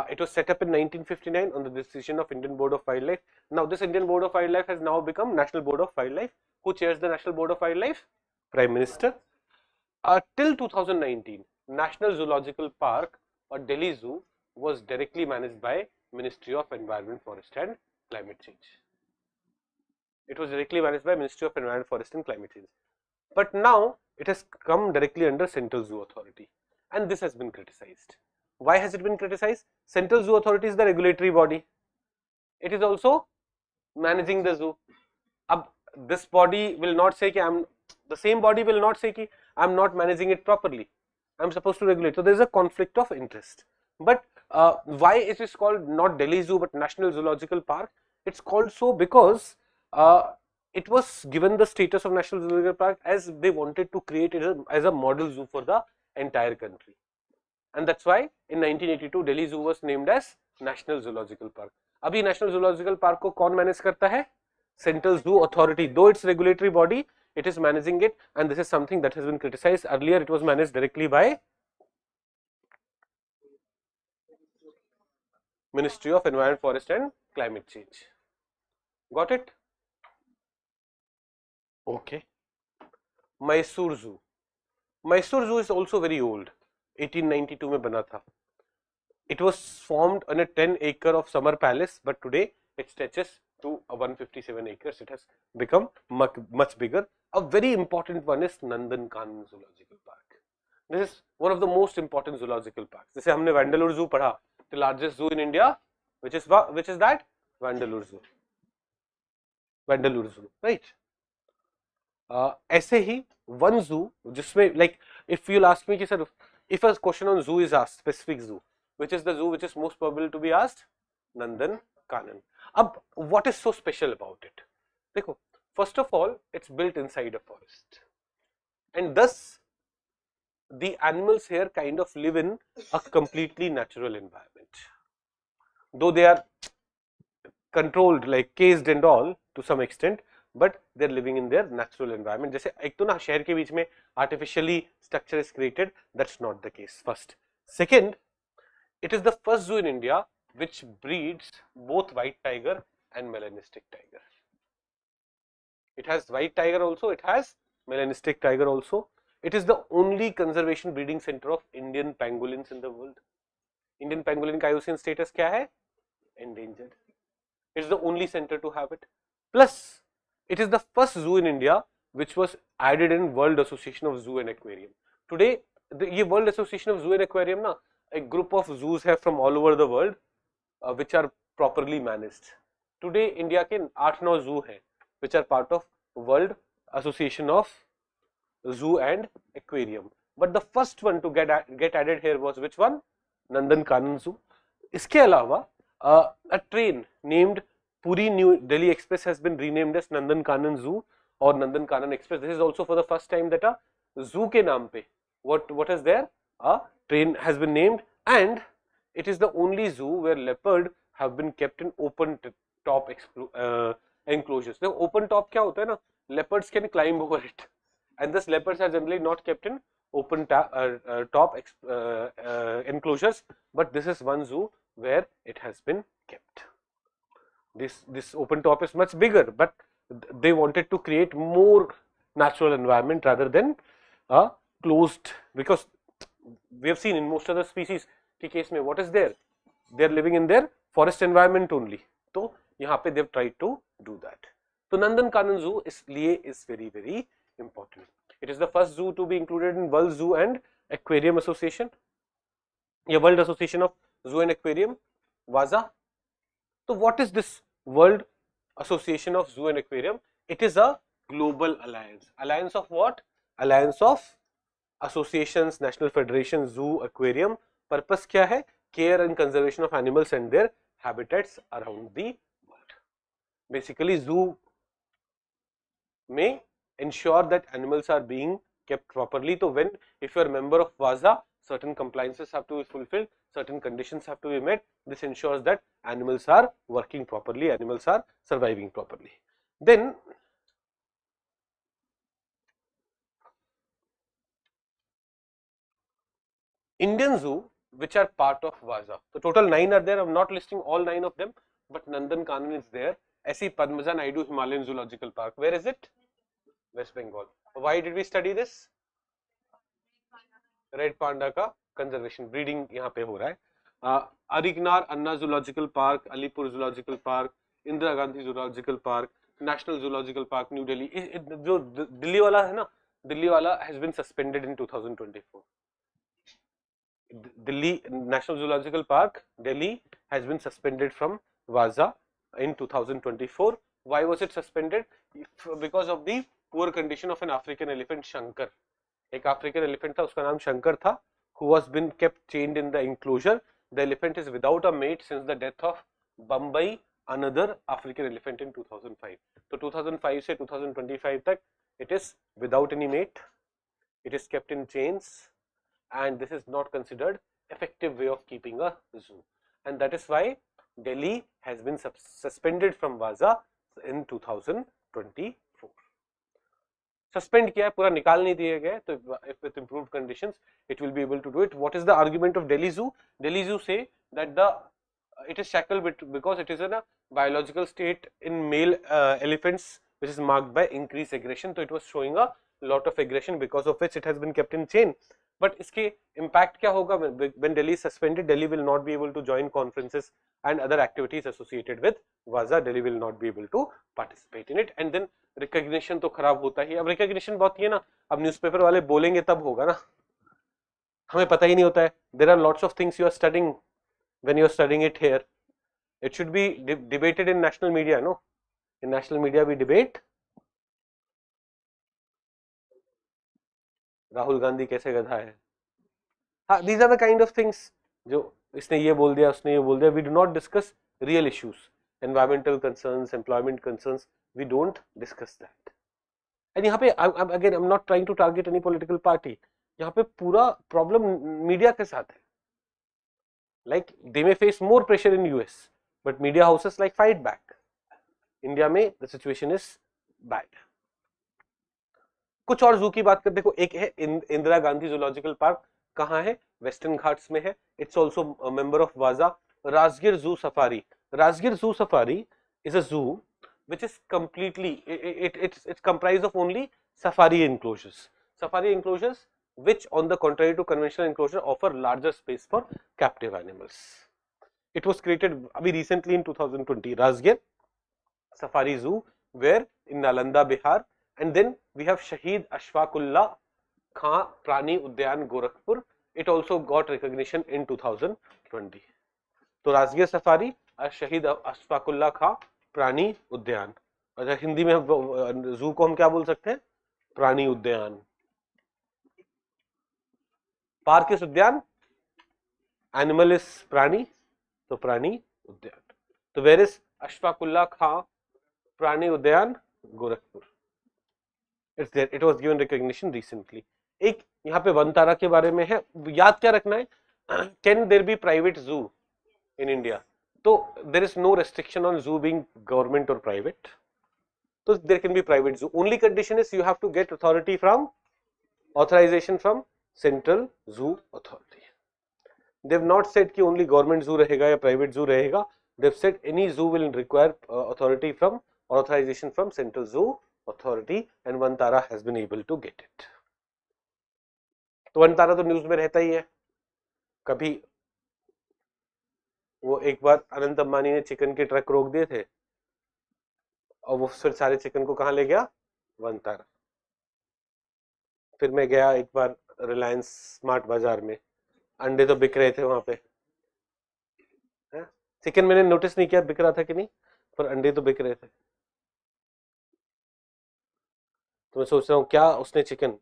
It was set up in 1959 on the decision of Indian Board of Wildlife. Now this Indian Board of Wildlife has now become National Board of Wildlife. Who chairs the National Board of Wildlife? Prime Minister. Till 2019, National Zoological Park or Delhi Zoo was directly managed by Ministry of Environment, Forest and Climate Change. It was directly managed by Ministry of Environment, Forest and Climate Change. But now it has come directly under Central Zoo Authority, and this has been criticized. Why has it been criticized? Central Zoo Authority is the regulatory body. It is also managing the zoo. This body will not say that the same body will not say that I am not managing it properly. I am supposed to regulate. So there is a conflict of interest. But why it is called not Delhi Zoo but National Zoological Park? It's called so because it was given the status of National Zoological Park as they wanted to create it as a model zoo for the entire country. And that's why in 1982 Delhi Zoo was named as National Zoological Park. Abhi National Zoological Park को कौन manage करता है? Central Zoo Authority. Though it's regulatory body, it is managing it, and this is something that has been criticized. Earlier it was managed directly by Ministry of Environment, Forest and Climate Change. Got it? Okay. Mysore Zoo. Mysore Zoo is also very old. 1892 में बना था. It was formed on a 10-acre of summer palace, but today it stretches to 157 acres. It has become much bigger. A very important one is Nandankanan Zoological Park. This is one of the most important zoological parks. जैसे हमने Vandalur Zoo पढ़ा, the largest zoo in India, which is that Vandalur Zoo. Vandalur Zoo, right? ऐसे ही one zoo जिसमें like if you'll ask me कि sir if a question on zoo is asked, specific zoo, which is the zoo which is most probable to be asked? Nandankanan. Ab what is so special about it? देखो, first of all, it's built inside a forest, and thus the animals here kind of live in a completely natural environment. Though they are controlled, like caged and all to some extent, but they are living in their natural environment. जैसे एक तो ना शहर के बीच में artificially structure is created, that's not the case. First, second, it is the first zoo in India which breeds both white tiger and melanistic tiger. It has white tiger also, it has melanistic tiger also. It is the only conservation breeding center of Indian pangolins in the world. Indian pangolin का IUCN status क्या है? Endangered. It is the only center to have it. Plus, it is the first zoo in India which was added in World Association of Zoo and Aquarium. Today, ये World Association of Zoo and Aquarium ना a group of zoos है from all over the world which are properly managed. Today, India के 8-9 zoo हैं which are part of World Association of Zoo and Aquarium. But the first one to get added here was which one? Nandankanan Zoo. इसके अलावा a train named Puri New Delhi Express has been renamed as Nandankanan Zoo or Nandankanan Express. This is also for the first time that a zoo के नाम पे what is there? A train has been named, and it is the only zoo where leopard have been kept in open top enclosures. The open top क्या होता है ना? Leopards can climb over it, and thus leopards are generally not kept in open top enclosures. But this is one zoo where it has been kept. This open top is much bigger, but they wanted to create more natural environment rather than a closed, because we have seen in most other species के case में what is there? They are living in their forest environment only. तो यहाँ पे they have tried to do that. So Nandankanan Zoo इसलिए is very important. It is the first zoo to be included in World Zoo and Aquarium Association. या World Association of Zoo and Aquarium, WAZA. So what is this World Association of Zoo and Aquarium? It is a global alliance. Alliance of what? Alliance of associations, national federation, zoo, aquarium. Purpose क्या है? Care and conservation of animals and their habitats around the world. Basically, zoo may ensure that animals are being kept properly. So when if you are a member of WAZA, certain compliances have to be fulfilled, certain conditions have to be met. This ensures that animals are working properly, animals are surviving properly. Then Indian Zoo which are part of Vaza. So total 9 are there. I'm not listing all 9 of them, but Nandankanan is there. ऐसी Padmaja Naidu Himalayan Zoological Park. Where is it? West Bengal. Why did we study this? Red panda का conservation, breeding यहाँ पे हो रहा है. Arignar Anna zoological park, Alipore zoological park, Indira Gandhi zoological park, national zoological park New Delhi. जो दिल्ली वाला है ना, दिल्ली वाला has been suspended in 2024. Delhi national zoological park Delhi has been suspended from वाजा in 2024. Why was it suspended? Because of the poor condition of an African elephant, Shankar. एक African elephant था, उसका नाम शंकर था, who was been kept chained in the enclosure. The elephant is without a mate since the death of Bombay, another African elephant in 2005. तो 2005 से 2025 तक it is without any mate, it is kept in chains, and this is not considered effective way of keeping a zoo, and that is why Delhi has been suspended from Vaza in 2024. Suspend किया है, पूरा निकाल नहीं दिए गए. तो if with improved conditions it will be able to do it. What is the argument of Delhi Zoo? Delhi Zoo say that it is shackled because it is in a biological state in male elephants which is marked by increased aggression. So it was showing a lot of aggression, because of which it has been kept in chain. But इसके impact क्या होगा? When Delhi is suspended, Delhi will not be able to join conferences and other activities associated with Vaza. Delhi will not be able to participate in it, and then recognition तो खराब होता ही. अब recognition बहुत ही है ना, अब newspaper वाले बोलेंगे तब होगा ना, हमें पता ही नहीं होता है. There are lots of things you are studying when you are studying it here. It should be debated in national media. No, in national media we debate Rahul Gandhi कैसे गधा है. हाँ, these are the kind of things जो इसने ये बोल दिया, उसने ये बोल दिया. वी डू नॉट डिस्कस रियल इश्यूज, environmental concerns, employment concerns. We don't discuss that. And यहाँ पे again I'm not trying to target any political party. यहाँ पे पूरा problem media के साथ है. Like they may face more pressure in US, but media houses like fight back. India में the situation is bad. कुछ और जू की बात कर. देखो, एक है इंदिरा गांधी जूलॉजिकल पार्क. कहाँ है? वेस्टर्न घाट्स में है. इट्स ऑल्सो मेंबर ऑफ वाजा. Rajgir zoo safari. Rajgir Zoo Safari is a zoo which is completely, it's comprised of only safari enclosures. Safari enclosures which, on the contrary to conventional enclosure, offer larger space for captive animals. It was created recently in 2020. Rajgir Safari Zoo, where in Nalanda, Bihar, and then we have Shahid Ashfaqullah Khan Prani Udyan Gorakhpur. It also got recognition in 2020. तो Rajgir safari, शहीद अशफाकुल्ला खां प्राणी उद्यान. अच्छा, हिंदी में जू को हम क्या बोल सकते हैं? प्राणी उद्यान. पार्क इज उद्यान, एनिमल इज प्राणी, तो प्राणी उद्यान. तो वेयर इज अशफाकुल्ला खां प्राणी उद्यान Gorakhpur? It's there. It was given recognition recently. एक यहाँ पे वनतारा के बारे में है, याद क्या रखना है? कैन देयर बी प्राइवेट जू in India? So there is no restriction on zoo being government or private. So there can be private zoo. Only condition is you have to get authorization from Central Zoo Authority. They have not said कि only government zoo रहेगा या private zoo रहेगा. They have said any zoo will require authority from or authorization from Central Zoo Authority, and Vantara has been able to get it. तो वनतारा तो news में रहता ही है. कभी वो एक बार अनंत अंबानी ने चिकन के ट्रक रोक दिए थे, और वो फिर सारे चिकन को कहाँ ले गया? वनतारा. फिर मैं गया एक बार रिलायंस स्मार्ट बाजार में, अंडे तो बिक रहे थे वहां पे. चिकन मैंने नोटिस नहीं किया बिक रहा था कि नहीं, पर अंडे तो बिक रहे थे. तो मैं सोच रहा हूँ क्या उसने चिकन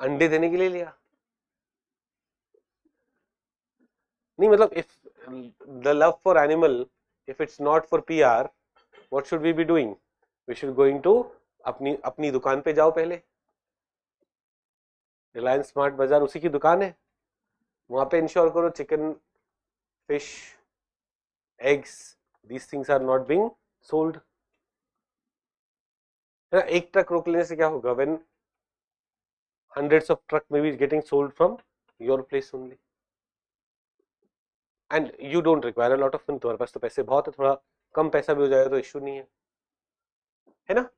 अंडे देने के लिए लिया? नहीं, मतलब if the love for animal, if it's not for PR, what should we be doing? We should going to अपनी दुकान पे जाओ पहले. रिलायंस स्मार्ट बाजार उसी की दुकान है, वहां पे इंश्योर करो chicken, fish, eggs, these things are not being sold. एक ट्रक रोक लेने से क्या होगा? When hundreds of truck may be getting sold from your place only, and you don't require a lot of money, तुम्हारे पास तो पैसे बहुत है, थोड़ा कम पैसा भी हो जाएगा तो इश्यू नहीं है ना।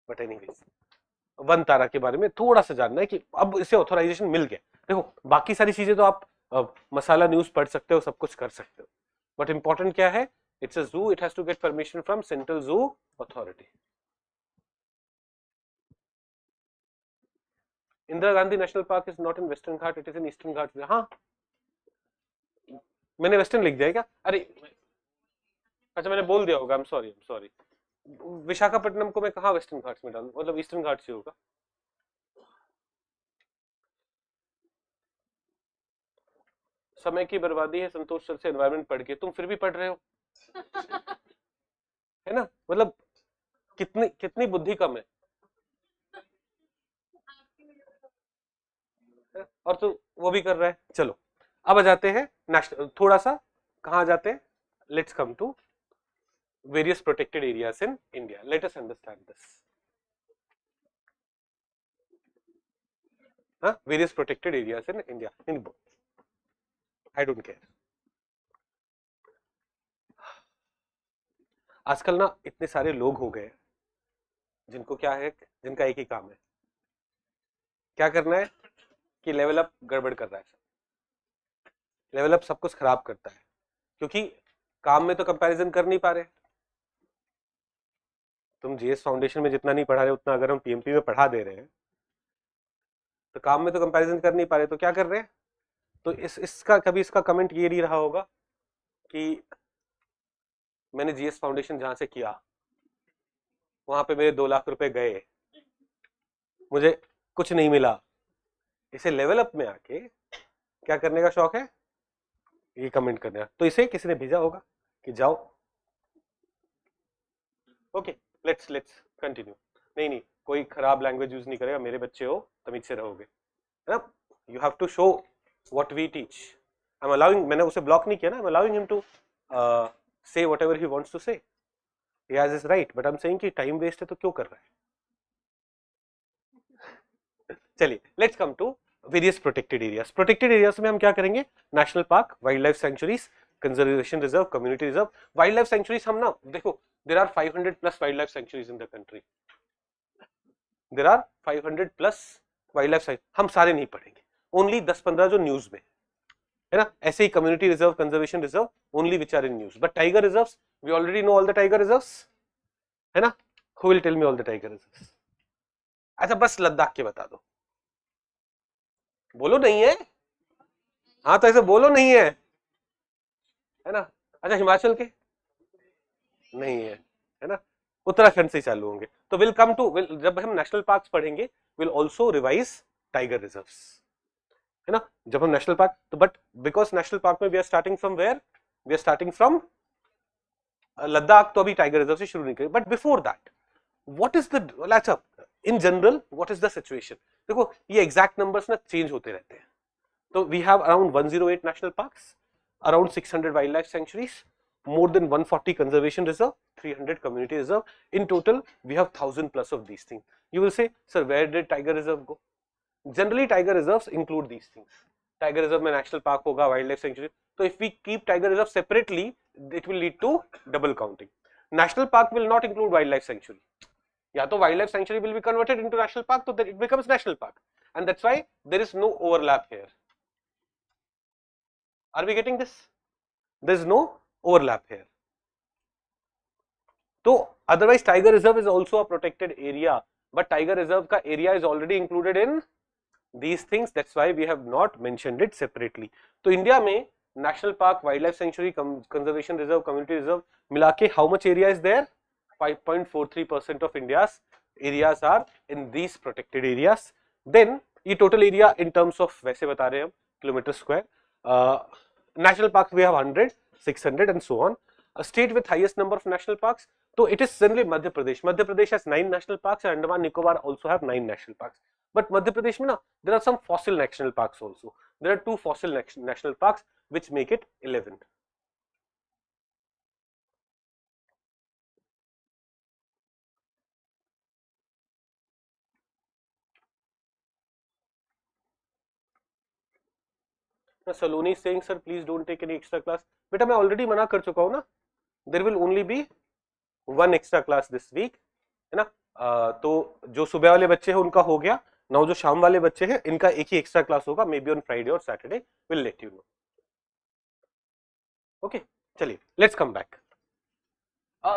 बट एनीवेज वन तारा के बारे में थोड़ा सा जानना है कि अब इसे ऑथराइजेशन मिल गया। देखो बाकी सारी चीजें तो आप मसाला न्यूज पढ़ सकते हो, सब कुछ कर सकते हो, बट इंपॉर्टेंट क्या है, it's a zoo, it has to get permission from central zoo authority. Indira Gandhi national park is not in western Ghat, it is in eastern Ghat. हाँ मैंने वेस्टर्न लिख दिया है क्या? अरे अच्छा मैंने बोल दिया होगा, आई एम सॉरी। विशाखापट्टनम को मैं कहा वेस्टर्न घाट्स में डालूं, मतलब ईस्टर्न घाट्स ही होगा। समय की बर्बादी है संतोष सर से एनवायरमेंट पढ़ के, तुम फिर भी पढ़ रहे हो, है ना, मतलब कितनी कितनी बुद्धि कम है और तू वो भी कर रहा है। चलो अब आ जाते हैं नेशनल, थोड़ा सा कहाँ जाते हैं, let's come to various protected areas in India, let us understand this. हाँ various protected areas in India, in I don't care. आजकल ना इतने सारे लोग हो गए जिनको क्या है, जिनका एक ही काम है, क्या करना है कि लेवल अप गड़बड़ कर रहा है, लेवल अप सब कुछ खराब करता है, क्योंकि काम में तो कंपैरिजन कर नहीं पा रहे। तुम जीएस फाउंडेशन में जितना नहीं पढ़ा रहे उतना अगर हम पीएमपी में पढ़ा दे रहे हैं, तो काम में तो कंपैरिजन कर नहीं पा रहे, तो क्या कर रहे हैं, तो इसका कभी इसका कमेंट ये नहीं रहा होगा कि मैंने जीएस फाउंडेशन जहां से किया वहां पे मेरे 2 लाख रुपए गए, मुझे कुछ नहीं मिला। इसे लेवल अप में आके क्या करने का शौक है, ये कमेंट करने का, तो इसे किसी ने भेजा होगा कि जाओ। Okay let's let's continue. नहीं नहीं कोई खराब लैंग्वेज यूज नहीं करेगा, मेरे बच्चे हो तमीज से रहोगे, है ना। You have to show what we teach. I am allowing, मैंने उसे ब्लॉक नहीं किया ना, I am allowing him to say whatever he wants to say, he has his right, but I'm saying कि टाइम वेस्ट है तो क्यों कर रहा है। चलिए let's come to various protected areas. Protected areas में हम क्या करेंगे, national park, wildlife sanctuaries, conservation reserve, community reserve. Wildlife sanctuaries हम ना देखो, there are 500 plus wildlife sanctuaries in the country, there are 500 plus wildlife, हम सारे नहीं पढ़ेंगे, ओनली 10-15 जो न्यूज में है ना। ऐसे ही community reserve, conservation reserve, only which are in news. But tiger reserve we already know all the tiger reserve, है ना। Who will tell me all the tiger reserve? अच्छा बस लद्दाख के बता दो, बोलो नहीं है, हाँ तो ऐसे बोलो नहीं है ना। अच्छा हिमाचल के नहीं है ना, उत्तराखंड से चालू होंगे। तो विल कम टू, विल जब हम नेशनल पार्क्स पढ़ेंगे will also revise tiger reserves, है ना। जब हम नेशनल पार्क, तो बट बिकॉज नेशनल पार्क में we are starting from where, we are starting from Ladakh, तो अभी टाइगर रिजर्व से शुरू नहीं करें, but before that what is the, अच्छा in general what is the situation. देखो ये एग्जैक्ट नंबर्स ना चेंज होते रहते हैं, तो we have around 108 national parks, around 600 wildlife sanctuaries, more than 140 conservation reserve, 300 community reserve. In total, we have 1000 plus of these things. You will say, sir, where did tiger reserve go? Generally, tiger reserves include these things. Tiger reserve में national park होगा, wildlife sanctuary. So if we keep tiger reserve separately, it will lead to double counting. National park will not include wildlife sanctuary. या तो wildlife sanctuary will be converted into national park, so that it becomes national park, and that's why there is no overlap here. Are we getting this? There is no overlap here. So otherwise tiger reserve is also a protected area, but tiger reserve ka area is already included in these things, that's why we have not mentioned it separately. तो India में national park, wildlife sanctuary, conservation reserve, community reserve मिला के how much area is there? 5.43% of India's areas are in these protected areas. Then ये total area in terms of वैसे बता रहे हैं हम kilometre square, national parks we have 100, 600 and so on. A state with highest number of national parks, so it is generally Madhya Pradesh. Madhya Pradesh has 9 national parks and Andaman Nicobar also have 9 national parks. But Madhya Pradesh में ना there are some fossil national parks also. There are 2 fossil national parks which make it 11. Saloni is saying, sir, please don't take any extra class. बेटा मैं already मना कर चुका हूँ ना. There will only be one extra class this week, है ना. तो जो सुबह वाले बच्चे हैं उनका हो गया. नाउ जो शाम वाले बच्चे हैं इनका एक ही एक्स्ट्रा क्लास होगा, मे बी ऑन फ्राइडे और Saturday. Will let you know. Okay, चलिए let's come back.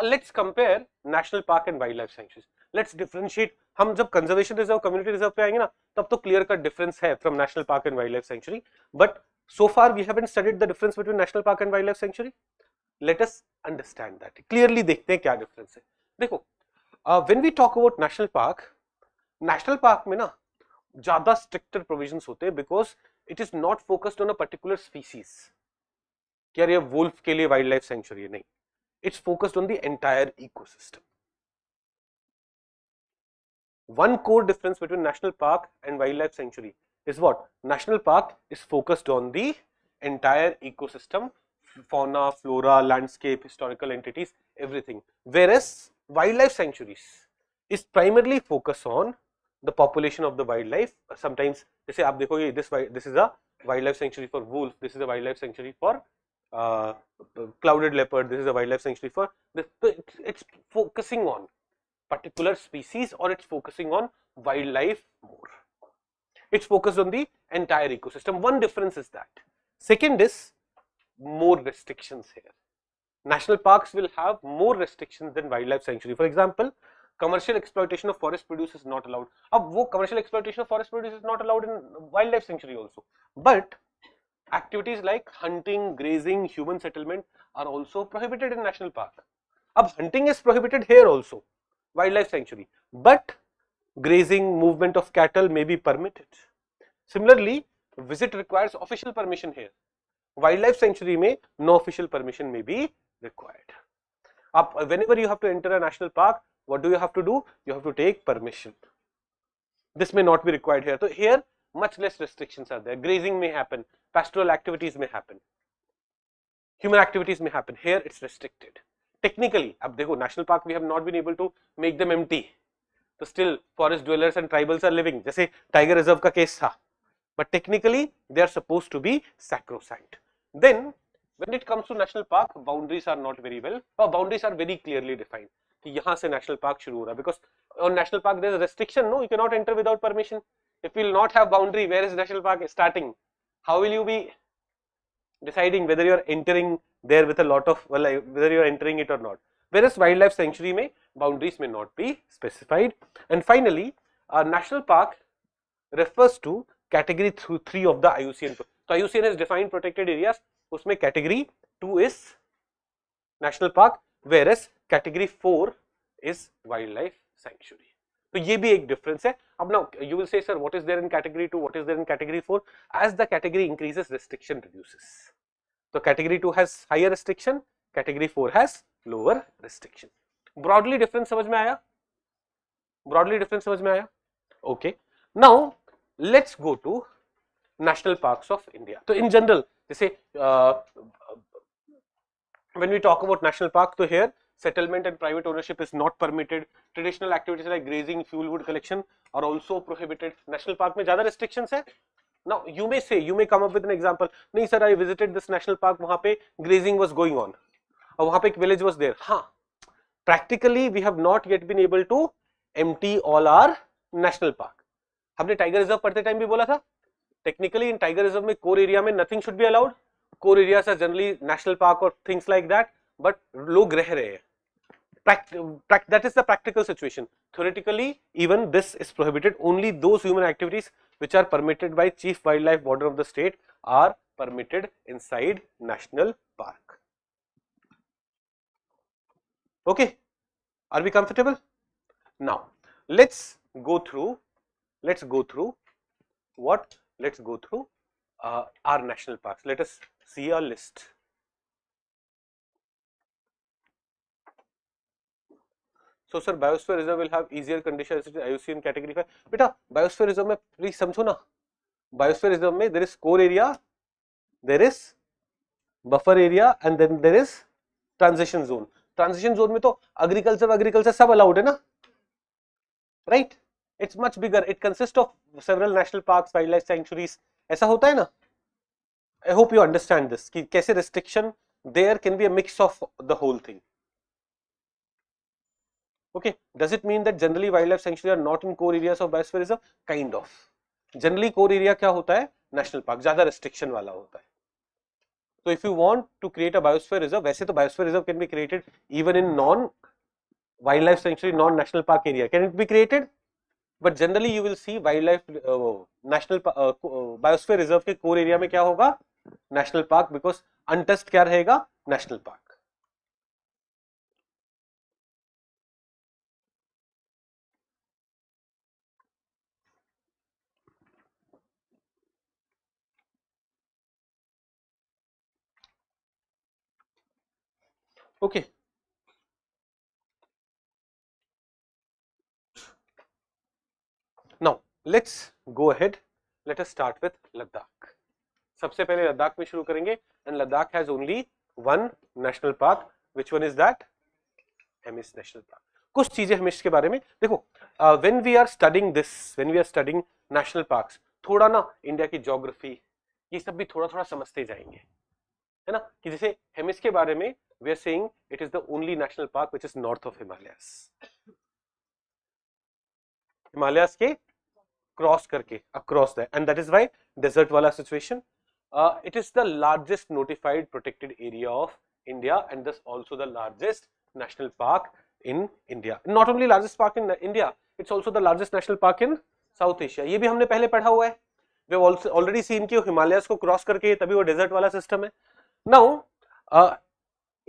Let's compare national park and wildlife sanctuaries. Let's differentiate. हम जब कंजर्वेशन रिजर्व, कम्युनिटी रिजर्व पे आएंगे ना, तब तो क्लियर कट डिफरेंस है from national park and wild life sanctuary. But so far we haven't studied the difference between national park and wildlife sanctuary. Let us understand that. Clearly देखते हैं क्या difference है. देखो, when we talk about national park में ना ज्यादा stricter provisions होते हैं, because it is not focused on a particular species. क्या ये वुल्फ के लिए वाइल्ड लाइफ सेंचुरी है? नहीं, it's focused on the entire ecosystem. One core difference between national park and wildlife sanctuary is what? National park is focused on the entire ecosystem, fauna, flora, landscape, historical entities, everything. Whereas wildlife sanctuaries is primarily focused on the population of the wildlife. Sometimes जैसे आप देखोगे, this is a wildlife sanctuary for wolf, this is a wildlife sanctuary for clouded leopard, this is a wildlife sanctuary for this. So it's focusing on particular species, or it's focusing on wildlife more. It's focused on the entire ecosystem. One difference is that. Second is more restrictions here. National parks will have more restrictions than wildlife sanctuary. For example, commercial exploitation of forest produce is not allowed. अब वो commercial exploitation of forest produce is not allowed in wildlife sanctuary also. But activities like hunting, grazing, human settlement are also prohibited in national park. अब hunting is prohibited here also, wildlife sanctuary, but grazing, movement of cattle may be permitted. Similarly, visit requires official permission here. Wildlife sanctuary में no official permission may be required. Whenever you have to enter a national park, what do you have to do? You have to take permission. This may not be required here. So here much less restrictions are there. Grazing may happen, pastoral activities may happen, human activities may happen. Here it's restricted. Technically, अब देखो, national park we have not been able to make them empty, so still forest dwellers and tribals are living, जैसे tiger reserve का case था, but technically they are supposed to be sacrosanct. Then when it comes to national park, boundaries are not very well, or boundaries are very clearly defined कि यहाँ से national park शुरू हो रहा है, because on national park there is a restriction, no, you cannot enter without permission. If you will not have boundary, where is national park starting? How will you be deciding whether you are entering there with a lot of, well, whether you are entering it or not? Whereas wildlife sanctuary में boundaries may not be specified. And finally, a national park refers to category 3 of the IUCN. So IUCN has defined protected areas, उसमें category 2 is national park, whereas category 4 is wildlife sanctuary. तो ये भी एक difference है. अब now you will say, sir, what is there in category 2, what is there in category 4? As the category increases, restriction reduces. So category 2 has higher restriction, category 4 has lower restriction. Broadly difference समझ में आया? Broadly difference समझ में आया? Okay. Now let's go to national parks of India. So in general, जैसे when we talk about national park, तो here settlement and private ownership is not permitted. Traditional activities like grazing, fuel wood collection are also prohibited. National park में ज़्यादा restrictions है. Now you may say, you may come up with an example. नहीं sir, I visited this national park. वहाँ पे grazing was going on. और वहाँ पे एक village was there. हाँ, practically we have not yet been able to empty all our national park. हमने tiger reserve पढ़ते टाइम भी बोला था. Technically in tiger reserve में core area में nothing should be allowed. Core areas are generally national park or things like that. But लोग रह रहे हैं. That is the practical situation. Theoretically, even this is prohibited. Only those human activities which are permitted by chief wildlife warden of the state are permitted inside national park. Okay, are we comfortable? Now let's go through what? Let's go through our national parks. Let us see a list. So sir, biosphere reserve will have easier conditions such as IUCN category 5. बेटा biosphere reserve में please समझो ना, biosphere reserve में there is core area, there is buffer area, and then there is transition zone. Transition zone में तो agriculture सब allowed है ना, right? It's much bigger. It consists of several national parks, wildlife sanctuaries. ऐसा होता है ना? I hope you understand this कि कैसे restriction there can be a mix of the whole thing. Okay, does it mean that generally wildlife sanctuary are not in core areas of biosphere reserve? Kind of. Generally core area क्या होता है? National park, ज़्यादा restriction वाला होता है. So if you want to create a biosphere reserve, वैसे तो biosphere reserve can be created even in non wildlife sanctuary, non national park area. Can it be created? But generally you will see wildlife national biosphere reserve के core area में क्या होगा? National park, because untouched क्या रहेगा? National park. Okay. Now let's go ahead. Let us start with Ladakh. सबसे पहले लद्दाख में शुरू करेंगे. And Ladakh has only one national park. Which one is that? Hemis national park. कुछ चीजें हेमिस के बारे में देखो. When we are studying this, when we are studying national parks, थोड़ा ना इंडिया की ज्योग्राफी ये सब भी थोड़ा थोड़ा समझते जाएंगे, है ना. कि जैसे हेमिस के बारे में we are saying it is the only national park which is north of Himalayas. Himalayas के क्रॉस करके across that, and that is why desert वाला situation. It is the largest notified protected area of India and thus also the largest national park in India. Not only largest park in India, it's also the largest national park in South Asia. ये भी हमने पहले पढ़ा हुआ है. We have also already seen कि हिमालयास को cross करके तभी वो डेजर्ट वाला सिस्टम है. Now,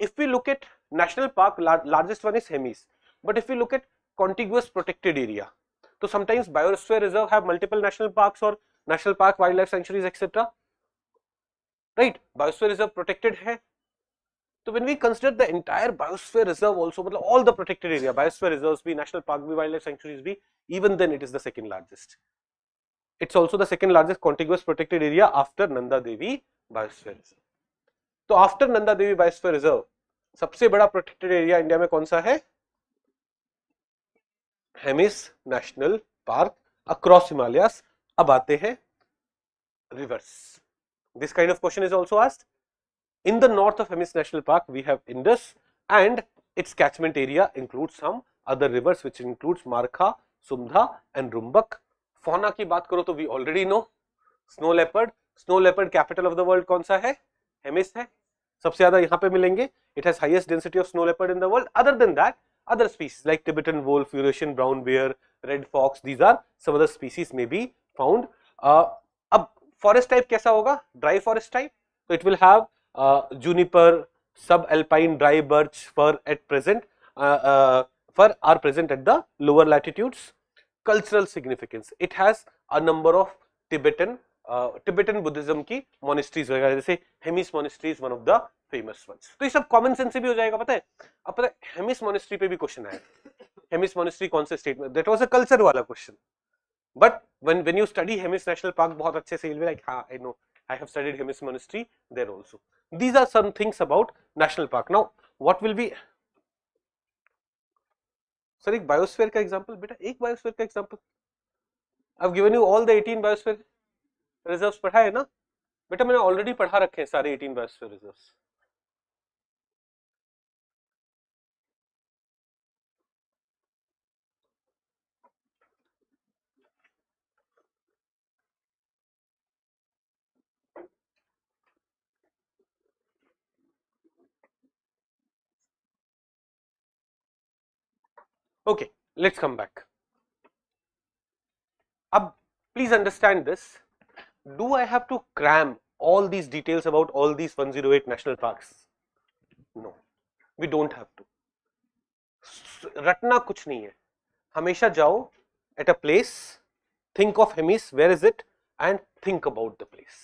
if we look at national park, largest one is Hemis. But if we look at contiguous protected area, so sometimes biosphere reserve have multiple national parks or national park, wildlife sanctuaries, etc. Right? Biosphere reserve protected है. So when we consider the entire biosphere reserve also, मतलब all the protected area, biosphere reserves be, national park be, wildlife sanctuaries be, even then it is the second largest. It's also the second largest contiguous protected area after Nanda Devi Biosphere Reserve. तो after Nanda Devi biosphere reserve सबसे बड़ा protected area India में कौन सा है? Hemis national park across Himalayas. अब आते हैं reverse. This kind of question is also asked. In the north of Hemis National Park, we have Indus and its catchment area includes some other rivers which includes Markha, Sumdha and Rumbak. Fauna की बात करो तो we already know snow leopard. Snow leopard capital of the world कौन सा है? Hemis है. सबसे ज्यादा यहाँ पे मिलेंगे. It has highest density of snow leopard in the world. Other than that, other species like Tibetan wolf, Eurasian brown bear, red fox, these are some other species may be found. अब forest type कैसा होगा? Dry forest type. So it will have juniper, subalpine, dry birch, fir at present, fir are present at the lower latitudes. Cultural significance, it has a number of Tibetan Buddhism की monasteries वगैरह, जैसे Hemis monastery is one of the famous ones. तो ये सब common sense से भी हो जाएगा. पता है अब पता है हेमिस monastery पे भी क्वेश्चन आया. हेमिस monastery कौन से स्टेट में? दैट वाज अ कल्चर वाला question. But when you study Hemis National Park बहुत अच्छे से you'll be like, हाँ, I know, I have studied Hemis Monastery there also. These are some things about national park. Now, what will be? Sir एक biosphere का example. बेटा एक biosphere का example. I've given you all the 18 biosphere reserves. पढ़ा है ना बेटा? मैंने ऑलरेडी पढ़ा रखे हैं सारे 18 biosphere reserves. Okay, let's come back. Ab, please understand this. Do I have to cram all these details about all these 108 national parks? No, we don't have to. रटना कुछ नहीं है. हमेशा जाओ at a place, think of Hemis, where is it, and think about the place.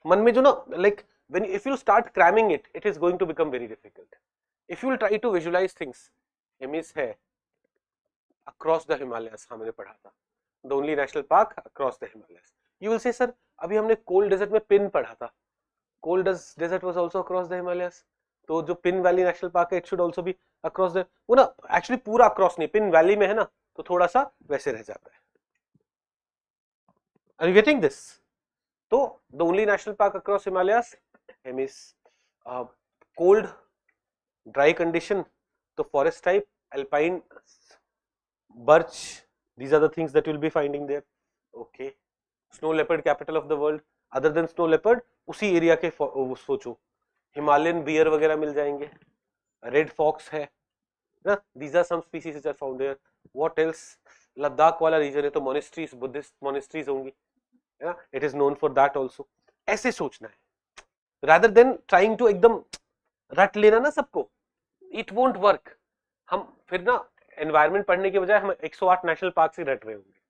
मन में जो ना, like when if you start cramming it, it is going to become very difficult. If you will try to visualize things, Hemis है across the Himalayas, हाँ मैंने पढ़ा था. The only national park across the Himalayas. You will say, sir, अभी हमने cold desert में pin पढ़ा था. Cold desert was also across the Himalayas. तो जो पिन वैली नेशनल पार्क है, it should also be across the, वो ना actually पूरा across नहीं, पिन वैली में है ना, तो थोड़ा सा वैसे रह जाता है. Are you getting this? तो the only national park across Himalayas Hemis. Cold dry condition, तो forest type, alpine, birch, these are the things that you will be finding there. Okay. Snow leopard capital of the world, other than snow leopard उसी area के सोचो, Himalayan beer वगैरह मिल जाएंगे, red fox है ना, these are some species which are found there. What else? Ladakh वाला reason है तो मोनेस्ट्रीज, बुद्धिस्ट मोनेस्ट्रीज होंगी, है ना, it is known for that also. ऐसे सोचना है rather than trying to एकदम रट लेना ना सबको, it won't work. हम फिर ना एनवायरमेंट पढ़ने के बजाय हम 108 नेशनल पार्क से रट रहे होंगे.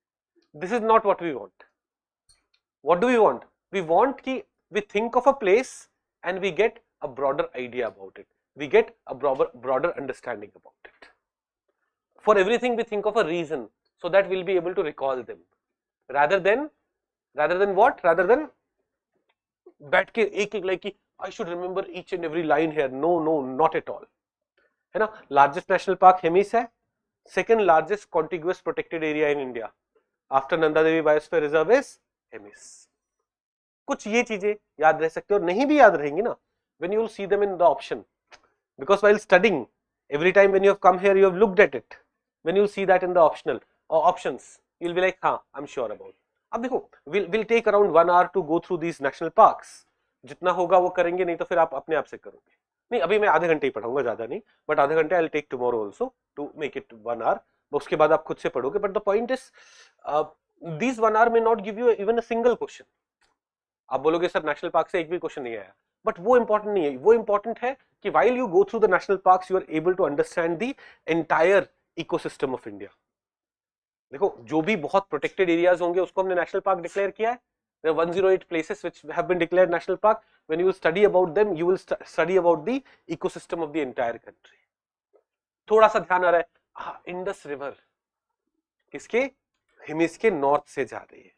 This is not what we want. What do we want? We want कि we think of a place and we get a broader idea about it, we get a broader understanding about it. For everything we think of a region so that we'll be able to recall them, rather than what, rather than बैठ के एक एक like की I should remember each and every line here. No, not at all. है ना. Largest national park Hemis है, second largest contiguous protected area in India after Nanda Devi biosphere reserve is Hemis. कुछ ये चीजें याद रह सकती है, और नहीं भी याद रहेंगी ना when you will see them in the option, because while studying every time when you have come here you have looked at it, when you see that in the optional or options you will be like हाँ I'm sure about. अब देखो we'll take around 1 hour to go through these national parks. जितना होगा वो करेंगे, नहीं तो फिर आप अपने आप से करोगे. नहीं, अभी मैं आधे घंटे ही पढ़ाऊंगा, ज्यादा नहीं, बट आधे घंटे I will take tomorrow also to make it 1 hour. उसके बाद आप खुद से पढ़ोगे. But the point is this 1 hour may not give you even a single question. आप बोलोगे सर नेशनल पार्क से एक भी क्वेश्चन नहीं आया, बट वो इंपॉर्टेंट नहीं है. वो इंपॉर्टेंट है कि while you go through the national parks you are able to understand the entire ecosystem of India. देखो जो भी बहुत प्रोटेक्टेड एरियाज होंगे उसको हमने नेशनल पार्क डिक्लेयर किया है. There are 108 places which have been declared national park. When you study about them, you will study about the ecosystem of the entire country. थोड़ा सा ध्यान आ रहा है, इंडस रिवर किसके, हिमिस के नॉर्थ से जा रही है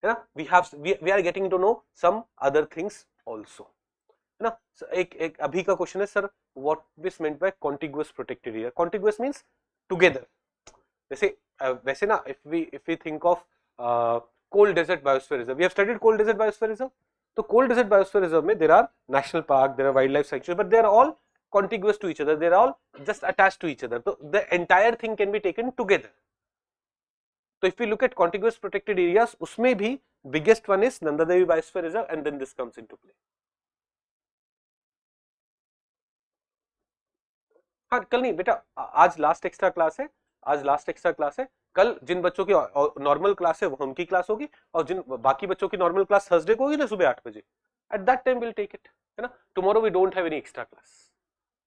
ना. we are getting to know some other things also, है ना. एक अभी का क्वेश्चन है sir, what is meant by contiguous protected area? Contiguous means together. वैसे ना if we think of cold desert biosphere reserve, we have studied cold desert biosphere reserve. तो cold desert biosphere reserve में there are national park, there are wildlife sanctuary, but they are all contiguous to each other, they are all just attached to each other. So the entire thing can be taken together. So if we look at contiguous protected areas, उसमें भी biggest one is Nanda Devi biosphere reserve, and then this comes into play. हाँ कल नहीं बेटा, आज last extra class है, आज last extra class है. कल जिन बच्चों की नॉर्मल क्लास है वो उनकी क्लास होगी, और जिन बाकी बच्चों की नॉर्मल क्लास थर्सडे को होगी ना सुबह 8 बजे, at that time will take it, है ना. Tomorrow we don't have any extra class.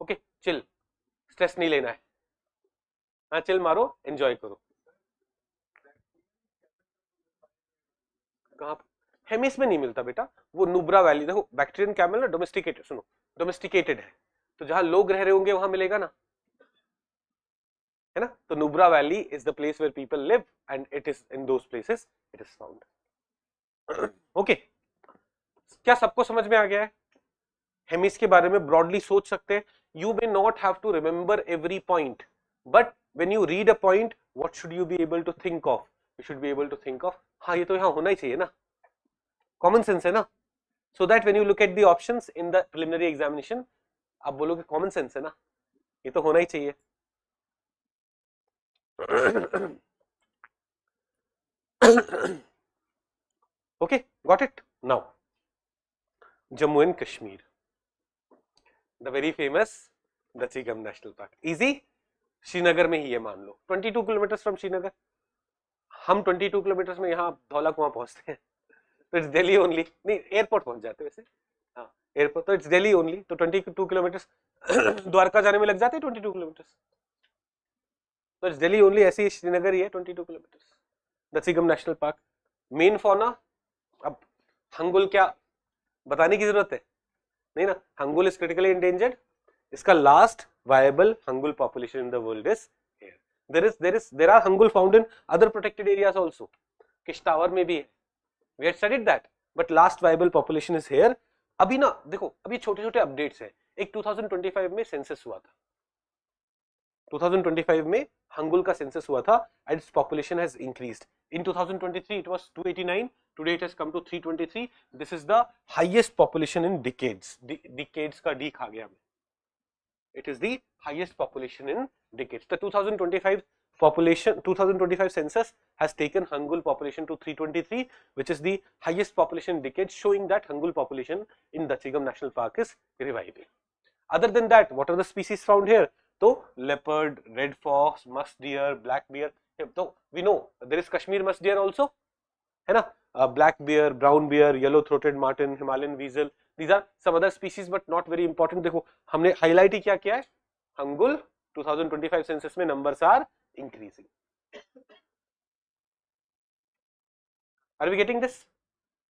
Okay, chill, stress नहीं लेना है. हाँ चिल मारो, एंजॉय करो. कहाँ हेमिस में नहीं मिलता बेटा, वो नुब्रा वैली. देखो बैक्टीरियन कैमल ना डोमेस्टिकेटेड, सुनो डोमेस्टिकेटेड है, तो जहां लोग रह रहे होंगे वहां मिलेगा ना, है ना. तो Nubra valley is the place where people live and it is in those places it is found. Okay, क्या सबको समझ में आ गया है? हेमिस के बारे में ब्रॉडली सोच सकते हैं. You may not have to remember every point, but when you read a point what should you be able to think of? You should be able to think of, हाँ ये तो यहाँ होना ही चाहिए ना, कॉमन सेंस है ना. So that when you look at the options in the preliminary examination आप बोलोगे कॉमन सेंस है ना, ये तो होना ही चाहिए. Okay, got it. Now Jammu and Kashmir, the very famous 𝐂𝐤𝐬 national park. Easy, Srinagar में ही है मान लो, 22 किलोमीटर फ्रॉम श्रीनगर. हम 22 किलोमीटर में यहाँ धौला कुआं पहुंचते हैं, तो इट्स दिल्ली ओनली. नहीं, एयरपोर्ट पहुंच जाते वैसे, हाँ एयरपोर्ट, तो इट्स दिल्ली ओनली. तो 22 किलोमीटर द्वारका जाने में लग जाते हैं 22 किलोमीटर, तो इट्स दिल्ली ओनली. ऐसे ही श्रीनगर ही है 22 kilometre. 𝐂𝐤𝐬 national park. Main fauna, अब हंगुल क्या बताने की जरूरत है नहीं ना. Hangul is critically endangered. इसका last viable hangul population in the world is here. There are hangul found in other protected areas also. Kishtwar में भी है, we had studied that, but last viable population is here. अभी ना देखो, अभी छोटे छोटे अपडेट्स हैं. एक 2025 में सेंसस हुआ था, 2025 में हंगुल का सेंसस हुआ था and its population has increased. In 2023 it was 289. Today it has come to 323. This is the highest population in decades. Decades का D खा गया मैं. It is the highest population in decades. The 2025 census has taken Hangul population to 323, which is the highest population in decades, showing that Hangul population in 𝐷𝐶𝐬𝐬 National Park is reviving. Other than that, what are the species found here? So leopard, red fox, musk deer, black bear. So we know there is Kashmir musk deer also, है ना? Black bear, brown bear, yellow throated marten, Himalayan weasel. These are some other species but not very important. देखो हमने highlight ही क्या किया है? Hangul 2025 census में numbers are increasing. Are we getting this?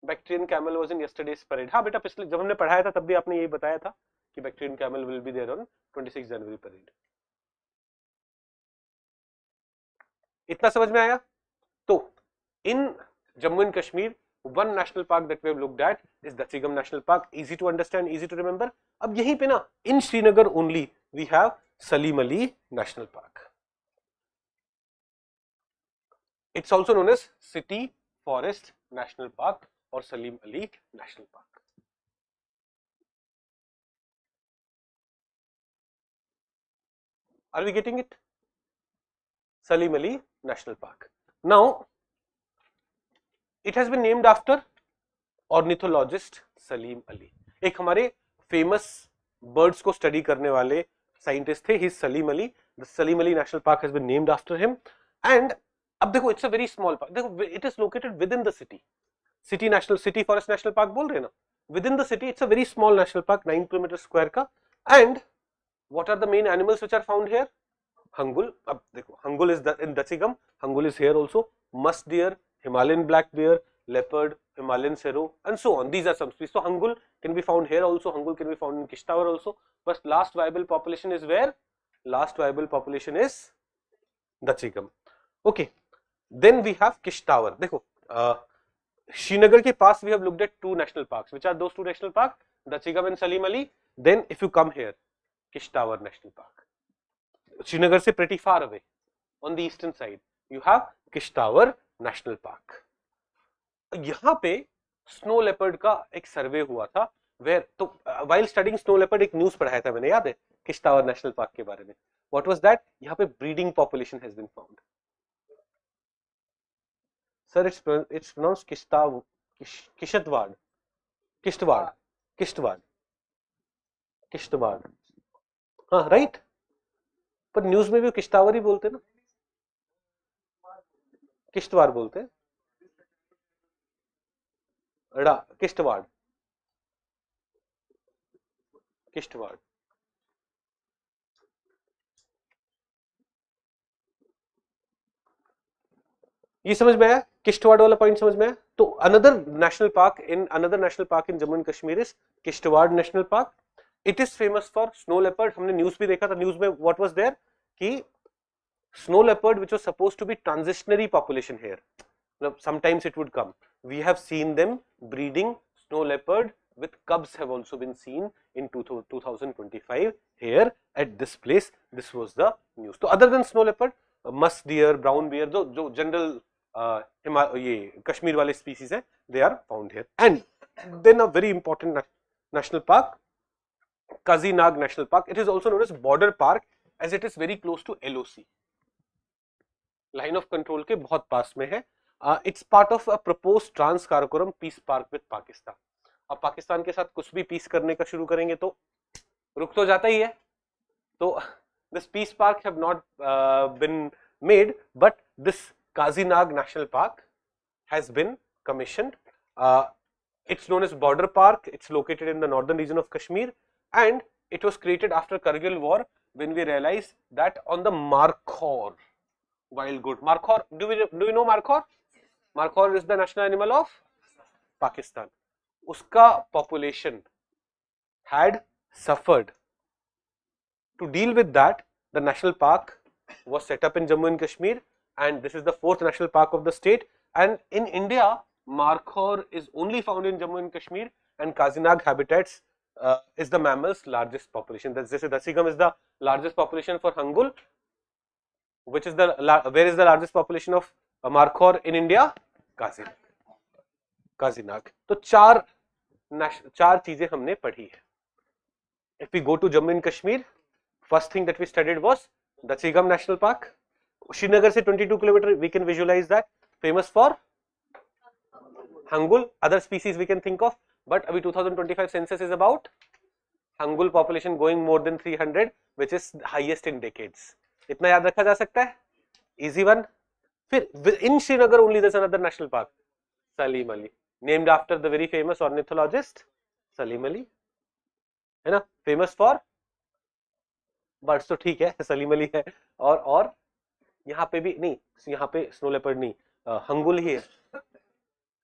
Bactrian camel was in yesterday's parade. हाँ बेटा पिछले जब हमने पढ़ाया था तब भी आपने यही बताया था कि Bactrian camel will be there on 26 January parade. इतना समझ में आया? तो in Jammu and Kashmir, one national park that we have looked at is 𝐷𝐶𝐬𝐬 National Park. Easy to understand, easy to remember. अब यहीं पे ना in Srinagar only we have Salim Ali National Park. It's also known as City Forest National Park or Salim Ali National Park. Are we getting it? Salim Ali National Park. Now, it has been named after ornithologist Salim Ali. एक हमारे famous birds को study करने वाले scientist थे. He is Salim Ali. The Salim Ali National Park has been named after him. And अब देखो it's a very small park. देखो it is located within the city. City Forest National Park बोल रहे हैं ना. Within the city, it's a very small national park, 9 km square का. And what are the main animals which are found here? Hangul. अब देखो Hangul is in 𝐷𝐶𝐬𝐬. Hangul is here also. Musk deer, Himalayan black bear, leopard, Himalayan serow, and so on. These are some species. So Hangul can be found here also. Hangul can be found in 𝐾𝐶 Tower also. But last viable population is where? Last viable population is 𝐷𝐶𝐬𝐬. Okay. Then we have 𝐾𝐶 Tower. देखो Srinagar के पास we have looked at two national parks. Which are those two national parks? 𝐷𝐶𝐬𝐬 and Salim Ali. Then if you come here, 𝐾𝐶 Tower National Park. Srinagar से pretty far away on the eastern side. You have 𝐾𝐶 Tower National Park. यहाँ पे snow leopard का एक सर्वे हुआ था where तो while studying snow leopard एक news पढ़ाया था मैंने याद है 𝐾𝐶 Tower नेशनल पार्क के बारे में. What was that? यहाँ पे breeding population has been found. Sir, it's pronounced Kishtwar. हाँ राइट. पर न्यूज में भी 𝐾𝐶 Tower ही बोलते ना. किश्तवाड़ बोलते हैं. किश्तवाड़. ये समझ में आया? किश्तवाड़ वाला पॉइंट समझ में आया? तो another national park in Jammu and Kashmir is Kishtwar national park. It is famous for snow leopard. हमने न्यूज भी देखा था. न्यूज में व्हाट वाज देयर कि snow leopard which was supposed to be transitionary population here. Sometimes it would come. We have seen them breeding snow leopard with cubs have also been seen in 2025 here at this place. This was the news. So other than snow leopard, musk deer, brown bear, जो general ये कश्मीर वाले species हैं, they are found here. And then a very important national park, 𝐂𝐨𝐧𝐬𝐬 National Park. It is also known as border park as it is very close to LOC. Line of control के बहुत पास में है. It's part of a proposed Trans Karakoram peace park with Pakistan. अब पाकिस्तान के साथ कुछ भी piece करने का शुरू करेंगे तो रुक तो जाता ही है. तो this peace park have not been made, but this 𝐂𝐨𝐧𝐬𝐬 National Park has been commissioned. It's known as border park. It's located in the northern region of Kashmir, and it was created after Kargil war when we realized that on the markhor wild goat. Markhor, do we know markhor? Markhor is the national animal of Pakistan. Uska population had suffered. To deal with that, the national park was set up in Jammu and Kashmir, and this is the 4th national park of the state. And in India, markhor is only found in Jammu and Kashmir, and 𝐂𝐨𝐬𝐬 habitats is the mammal's largest population. जैसे 𝐷𝐶𝐬𝐬 is the largest population for Hangul. Which is where is the largest population of markhor in India? Kazinag. तो चार चीजें हमने पढ़ी है। If we go to Jammu and Kashmir, first thing that we studied was the 𝐤𝐤 National Park. Srinagar से 22 kilometre, we can visualize that, famous for hangul. Other species we can think of, but अभी 2025 census is about hangul population going more than 300, which is highest in decades. इतना याद रखा जा सकता है, easy one. फिर in Srinagar only there's another national park, Salim Ali, named after the very famous ornithologist Salim Ali, है ना, famous for birds. तो ठीक है, सलीम अली है। और यहाँ पे भी नहीं, यहाँ पे स्नो लेपर्ड नहीं, हंगुल ही है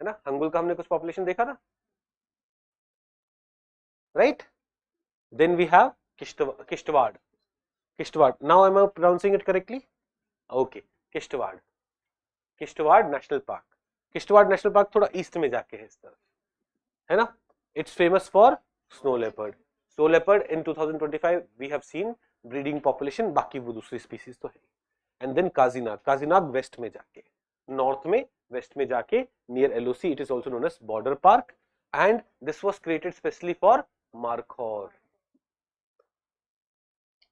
ना। हंगुल का हमने कुछ पॉपुलेशन देखा था, right. Then we have Kishtwar. Now I am pronouncing it correctly? Okay, Kishtwar national park. Kishtwar national park थोड़ा ईस्ट में जाके है इस तरफ, है ना। It's famous for snow leopard. Snow leopard in 2025 we have seen breeding population, बाकी वो दूसरी स्पीसीज तो है। एंड देन काजीनाग वेस्ट में जाके, नॉर्थ में, वेस्ट में जाके near LOC, it is also known as border park, and this was created specially for markhor.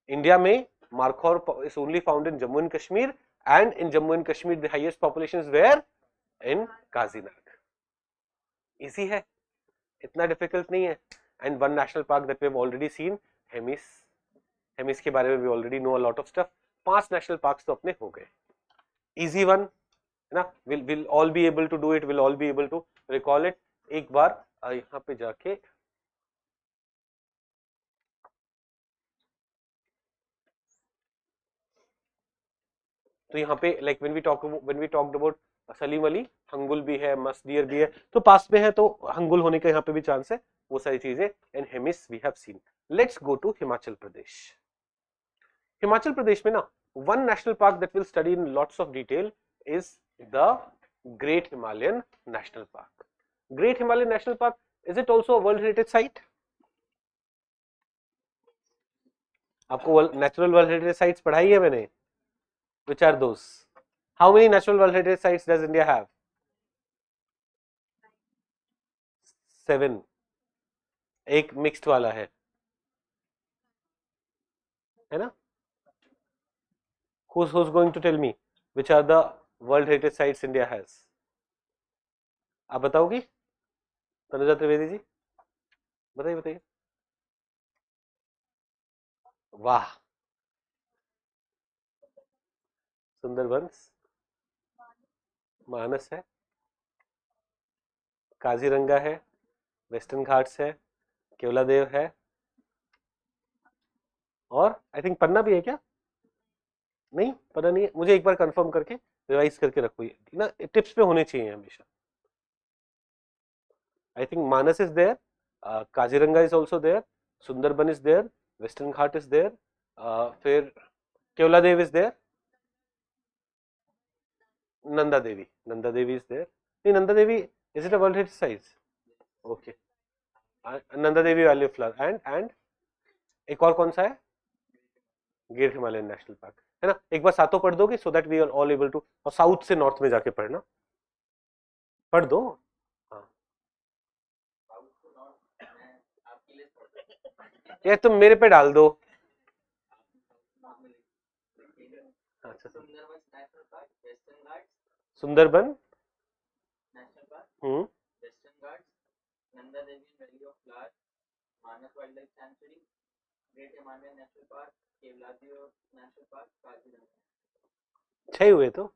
India में markhor is only found in Jammu and Kashmir, and in Jammu and Kashmir the highest population is where? In Kazinag. Easy है, इतना difficult नहीं है। And one national park that we have already seen, Hemis के बारे में we already know a lot of stuff. 5 national parks तो अपने हो गए, इजी वन, है ना। Will all be able to do it, will all be able to recall it. एक बार यहाँ पे जाके तो यहाँ पे like when we talked about Salim Ali, hangul भी है, मस्ट डियर भी है, तो पास में है तो हंगुल होने का यहाँ पे भी चांस है, वो सारी चीजें। And Hemis we have seen. Let's go to Himachal Pradesh. Himachal Pradesh में ना one national park that will study in lots of detail is the great Himalayan national park. Great Himalayan national park, is it also world heritage site? आपको natural world heritage sites पढ़ाई है मैंने। Which are those? How many natural world heritage sites does India have? 7. एक mixed वाला है ना? Who's going to tell me which are the world heritage sites India has? आप बताओगी? तनुजा त्रिवेदी जी बताइए। वाह, सुंदरबंस, मानस है, काजीरंगा है, वेस्टर्न घाट्स है, केवलादेव है, और आई थिंक पन्ना भी है क्या? नहीं, पन्ना नहीं है। मुझे एक बार कंफर्म करके रिवाइज करके रखो, ये ना टिप्स पे होने चाहिए हमेशा। I think Manas is there, Kaziranga is also there, Sundarban is there, western Ghat is there, फिर Keoladeo is there, Nanda Devi is there. नहीं, Nanda Devi is it a world heritage site? Okay, Nanda Devi valley of flower, and एक और कौन सा है? ग्रेट हिमालयन नेशनल पार्क, है ना। एक बार सातों पढ़ दोगे so that we are all able to, और साउथ से नॉर्थ में जाके पढ़ना, पढ़ दो। हाँ यार, तुम मेरे पे डाल दो। अच्छा, Sundarban national park, western Ghats, Nanda Devi valley of flower, Manas wild life sanctuary, great Himalayan national park, Keoladeo national park, Kaziranga. 6 हुए तो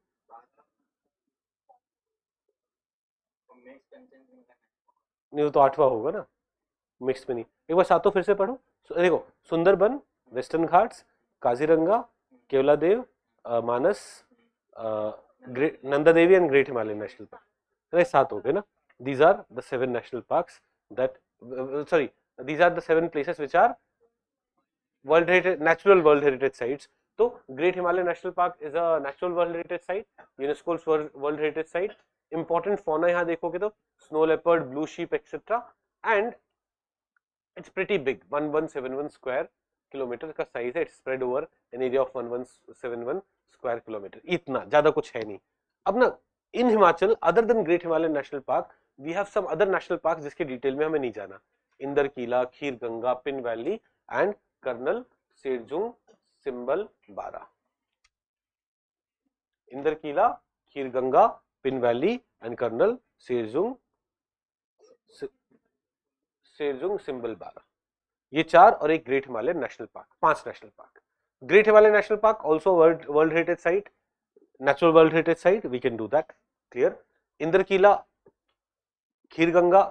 नहीं, वो तो 8वां होगा ना, मिक्स में नहीं। एक बार सातों फिर से पढ़ो। देखो, Sundarban, western Ghats, Kaziranga, Keoladeo, Manas, Nanda Devi and great Himalayan national park, 7 हो गए ना। These are the 7 national parks that these are the 7 places which are natural world heritage sites. तो great Himalayan national park is a natural world heritage site, UNESCO's world heritage site. Important fauna यहाँ देखोगे तो snow leopard, blue sheep etcetera, and it's pretty big, 1171 square, kilometre का size है, it's spread over an area of 1171 square kilometre, इतना ज्यादा कुछ है नहीं। अब ना in Himachal other than great Himalayan national park we have some other national park जिसके डिटेल में हमें नहीं जाना, Inder Kila, Kheer Ganga, Pin valley and colonel Serjung Simbal Bara. Inder Kila, Kheer Ganga, Pin valley and colonel Serjung Simbal Bara, ये चार और एक great Himalayan national park, 5 national park. Great Himalayan national park also world heritage site, natural world heritage site, we can do that, clear. Inder Kila, Kheer Ganga,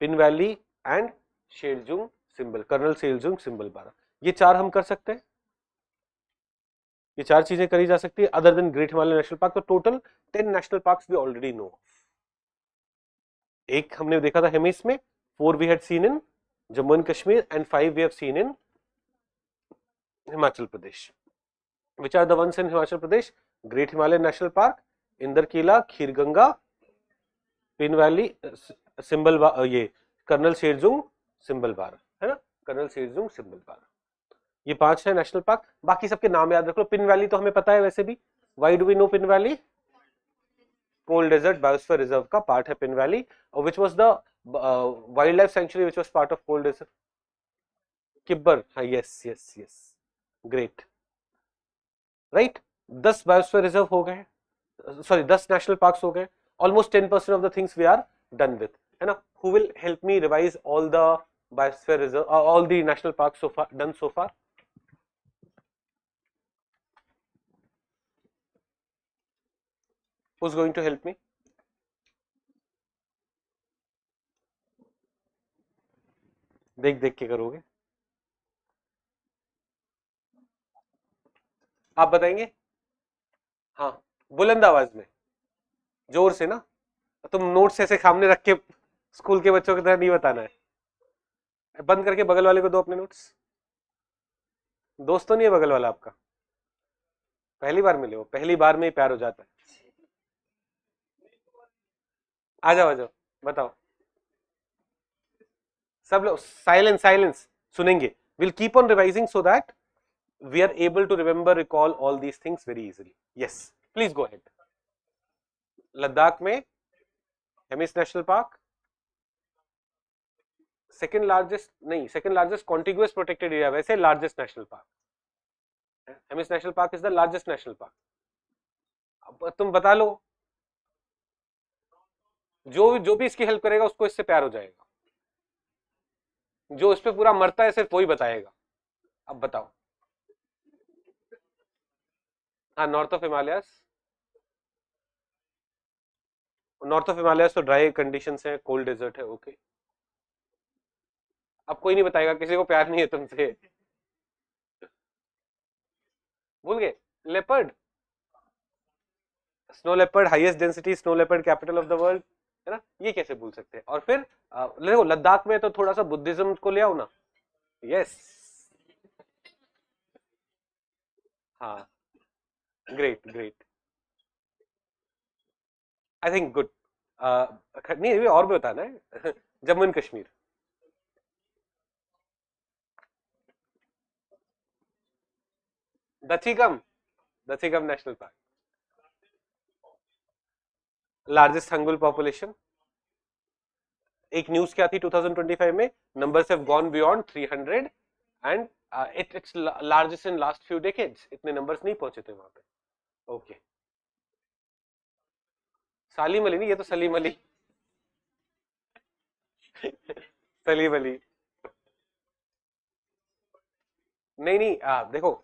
Pin valley and Sherjung Simbal, colonel Sherjung Simbal Bara, ये चार हम कर सकते हैं, ये चार चीजें करी जा सकती है other than great Himalayan national park. तो total 10 national parks we already know. एक हमने देखा था हेमिस में, 4 we had seen in Jammu and Kashmir and 5 we have seen in Himachal Pradesh. Which are the ones in Himachal Pradesh? Great Himalayan national park, Inder Kila, Kheer Ganga, Pin valley, Simbal ये colonel Sherjung Simbal Bara, है ना, colonel Sherjung Simbal Bara, ये 5 है नेशनल पार्क। बाकी सबके नाम याद रख लो। पिन वैली तो हमें पता है वैसे भी, why do we know Pin valley? Cold desert biosphere reserve का पार्ट है पिन वैली। और which was the wildlife sanctuary which was part of cold desert? Kibber, हाँ, yes yes yes, great, right. 10 biosphere reserve हो गए, सॉरी 10 नेशनल पार्क्स हो गए, almost 10% of the things we are done with, है ना। Who will help me revise all the biosphere reserve, all the national parks so far done so far? Who's going to help me? देख देख के करोगे, आप बताएंगे? हाँ, बुलंद आवाज में, जोर से ना। तुम नोट्स ऐसे सामने रख के स्कूल के बच्चों की तरह नहीं बताना है, बंद करके बगल वाले को दो अपने नोट्स। दोस्त तो नहीं है बगल वाला आपका? पहली बार मिले हो, पहली बार में ही प्यार हो जाता है। आ जाओ आ जाओ, बताओ। सब लोग साइलेंस साइलेंस, सुनेंगे। Will keep on revising so that we are able to remember, recall all these things very easily. Yes, please go ahead. Ladakh में Hemis national park, second largest नहीं, second largest contiguous protected area, वैसे largest national park. Hemis national park is the largest national park. अब तुम बता लो, जो भी इसकी help करेगा उसको इससे प्यार हो जाएगा, जो इस पे पूरा मरता है सिर्फ वही बताएगा। अब बताओ। हाँ, north of Himalayas, north of Himalayas तो ड्राई कंडीशंस है, कोल्ड डेजर्ट है, ओके। अब कोई नहीं बताएगा, किसी को प्यार नहीं है तुमसे, भूल गए। Leopard, snow leopard, highest density snow leopard, capital of the world, है ना, ये कैसे भूल सकते हैं। और फिर देखो लद्दाख में तो थोड़ा सा बुद्धिज्म को ले आओ ना। यस, हाँ, great great, I think good. नहीं, ये और भी बताना है। Jammu and Kashmir, Dachigam, Dachigam national park, largest hangul population. एक न्यूज क्या थी 2025 में, numbers have gone beyond 300 and it's largest in last few decades, इतने नंबर्स नहीं पहुंचे थे वहां पे, ओके। सालिम अली नहीं, ये तो सलीम अली। सलीम अली, नहीं नहीं, देखो,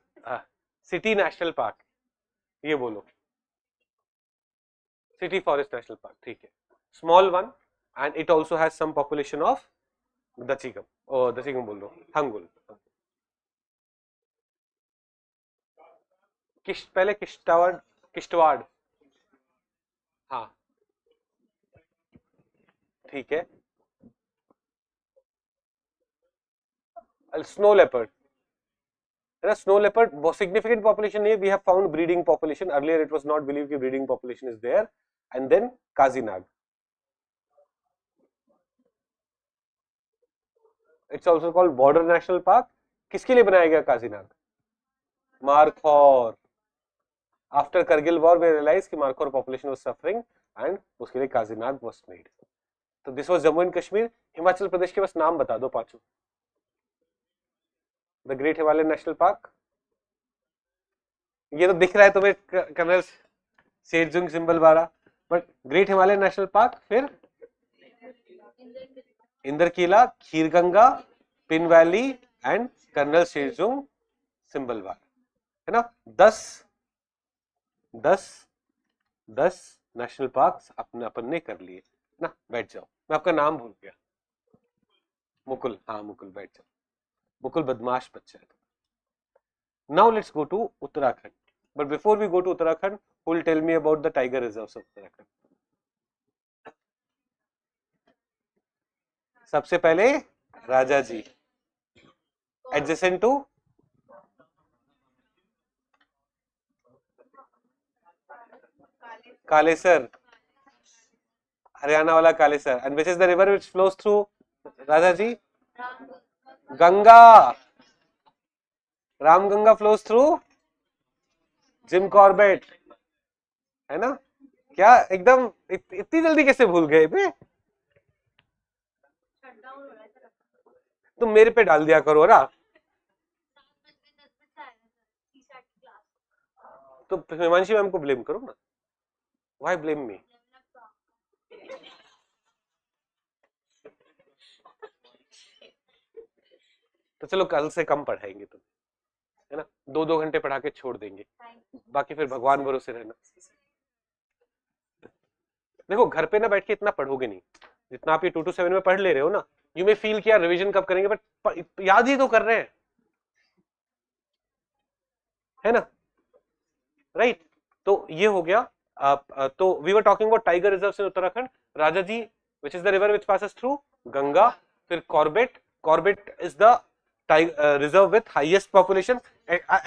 सिटी नेशनल पार्क, ये बोलो, सिटी फॉरेस्ट नेशनल पार्क, ठीक है, small one and it also has some population of Dachigam, और दचीगम बोल दो, हंगुल। पहले किश्तवाड़, किश्तवाड़, हाँ, ठीक है। स्नो लेपर्ड, स्नो लेपर्ड बहुत सिग्निफिकेंट पॉपुलेशन नहीं है, we have found breeding population, earlier it was not believe कि breeding population is there. And then Kazinag, it's also called border national park, किसके लिए बनाया गया Kazinag? Markhor. After Kargil war we realize कि markhor population was suffering and उसके लिए Kazinag was made. तो this was Jammu and Kashmir. Himachal Pradesh के बस नाम बता दो पांचों। The great Himalayan national park, ये तो दिख रहा है तुम्हें, colonel Sherjung Simbalwara, but great Himalayan national park, फिर Indrakila, Kheerganga, Pin valley and colonel Sherjung Simbalwara, है ना। 10 नेशनल पार्क्स अपन ने कर लिए ना। बैठ जाओ, मैं आपका नाम भूल गया। मुकुल, हाँ मुकुल, बैठ जाओ। मुकुल बदमाश बच्चा है। Now let's go to Uttarakhand, but before we go to Uttarakhand, who will tell me about the tiger reserves of Uttarakhand? सबसे पहले राजा जी, adjacent to कालेसर, हरियाणा वाला Kalesar, and which is the river which flows through Rajaji? Ganga, Ramganga flows through Jim Corbett, है ना। क्या एकदम इतनी जल्दी कैसे भूल गए बे? तुम मेरे पे डाल दिया करो ना। तो हिमांशी मैम को ब्लेम करो ना। Why blame me? तो चलो कल से कम पढ़ाएंगे तुम, है ना। 2-2 घंटे पढ़ा के छोड़ देंगे, बाकी फिर भगवान भरोसे रहना। देखो घर पे ना बैठ के इतना पढ़ोगे नहीं जितना आप ये 2 to 7 में पढ़ ले रहे हो ना। यू मे फील किया रिवीजन कब करेंगे, बट याद ही तो कर रहे हैं, है ना, राइट। तो ये हो गया। तो we were talking about tiger reserves in Uttarakhand. Rajaji, which is the river which passes through Ganga. फिर Corbett, Corbett is the reserve with highest population.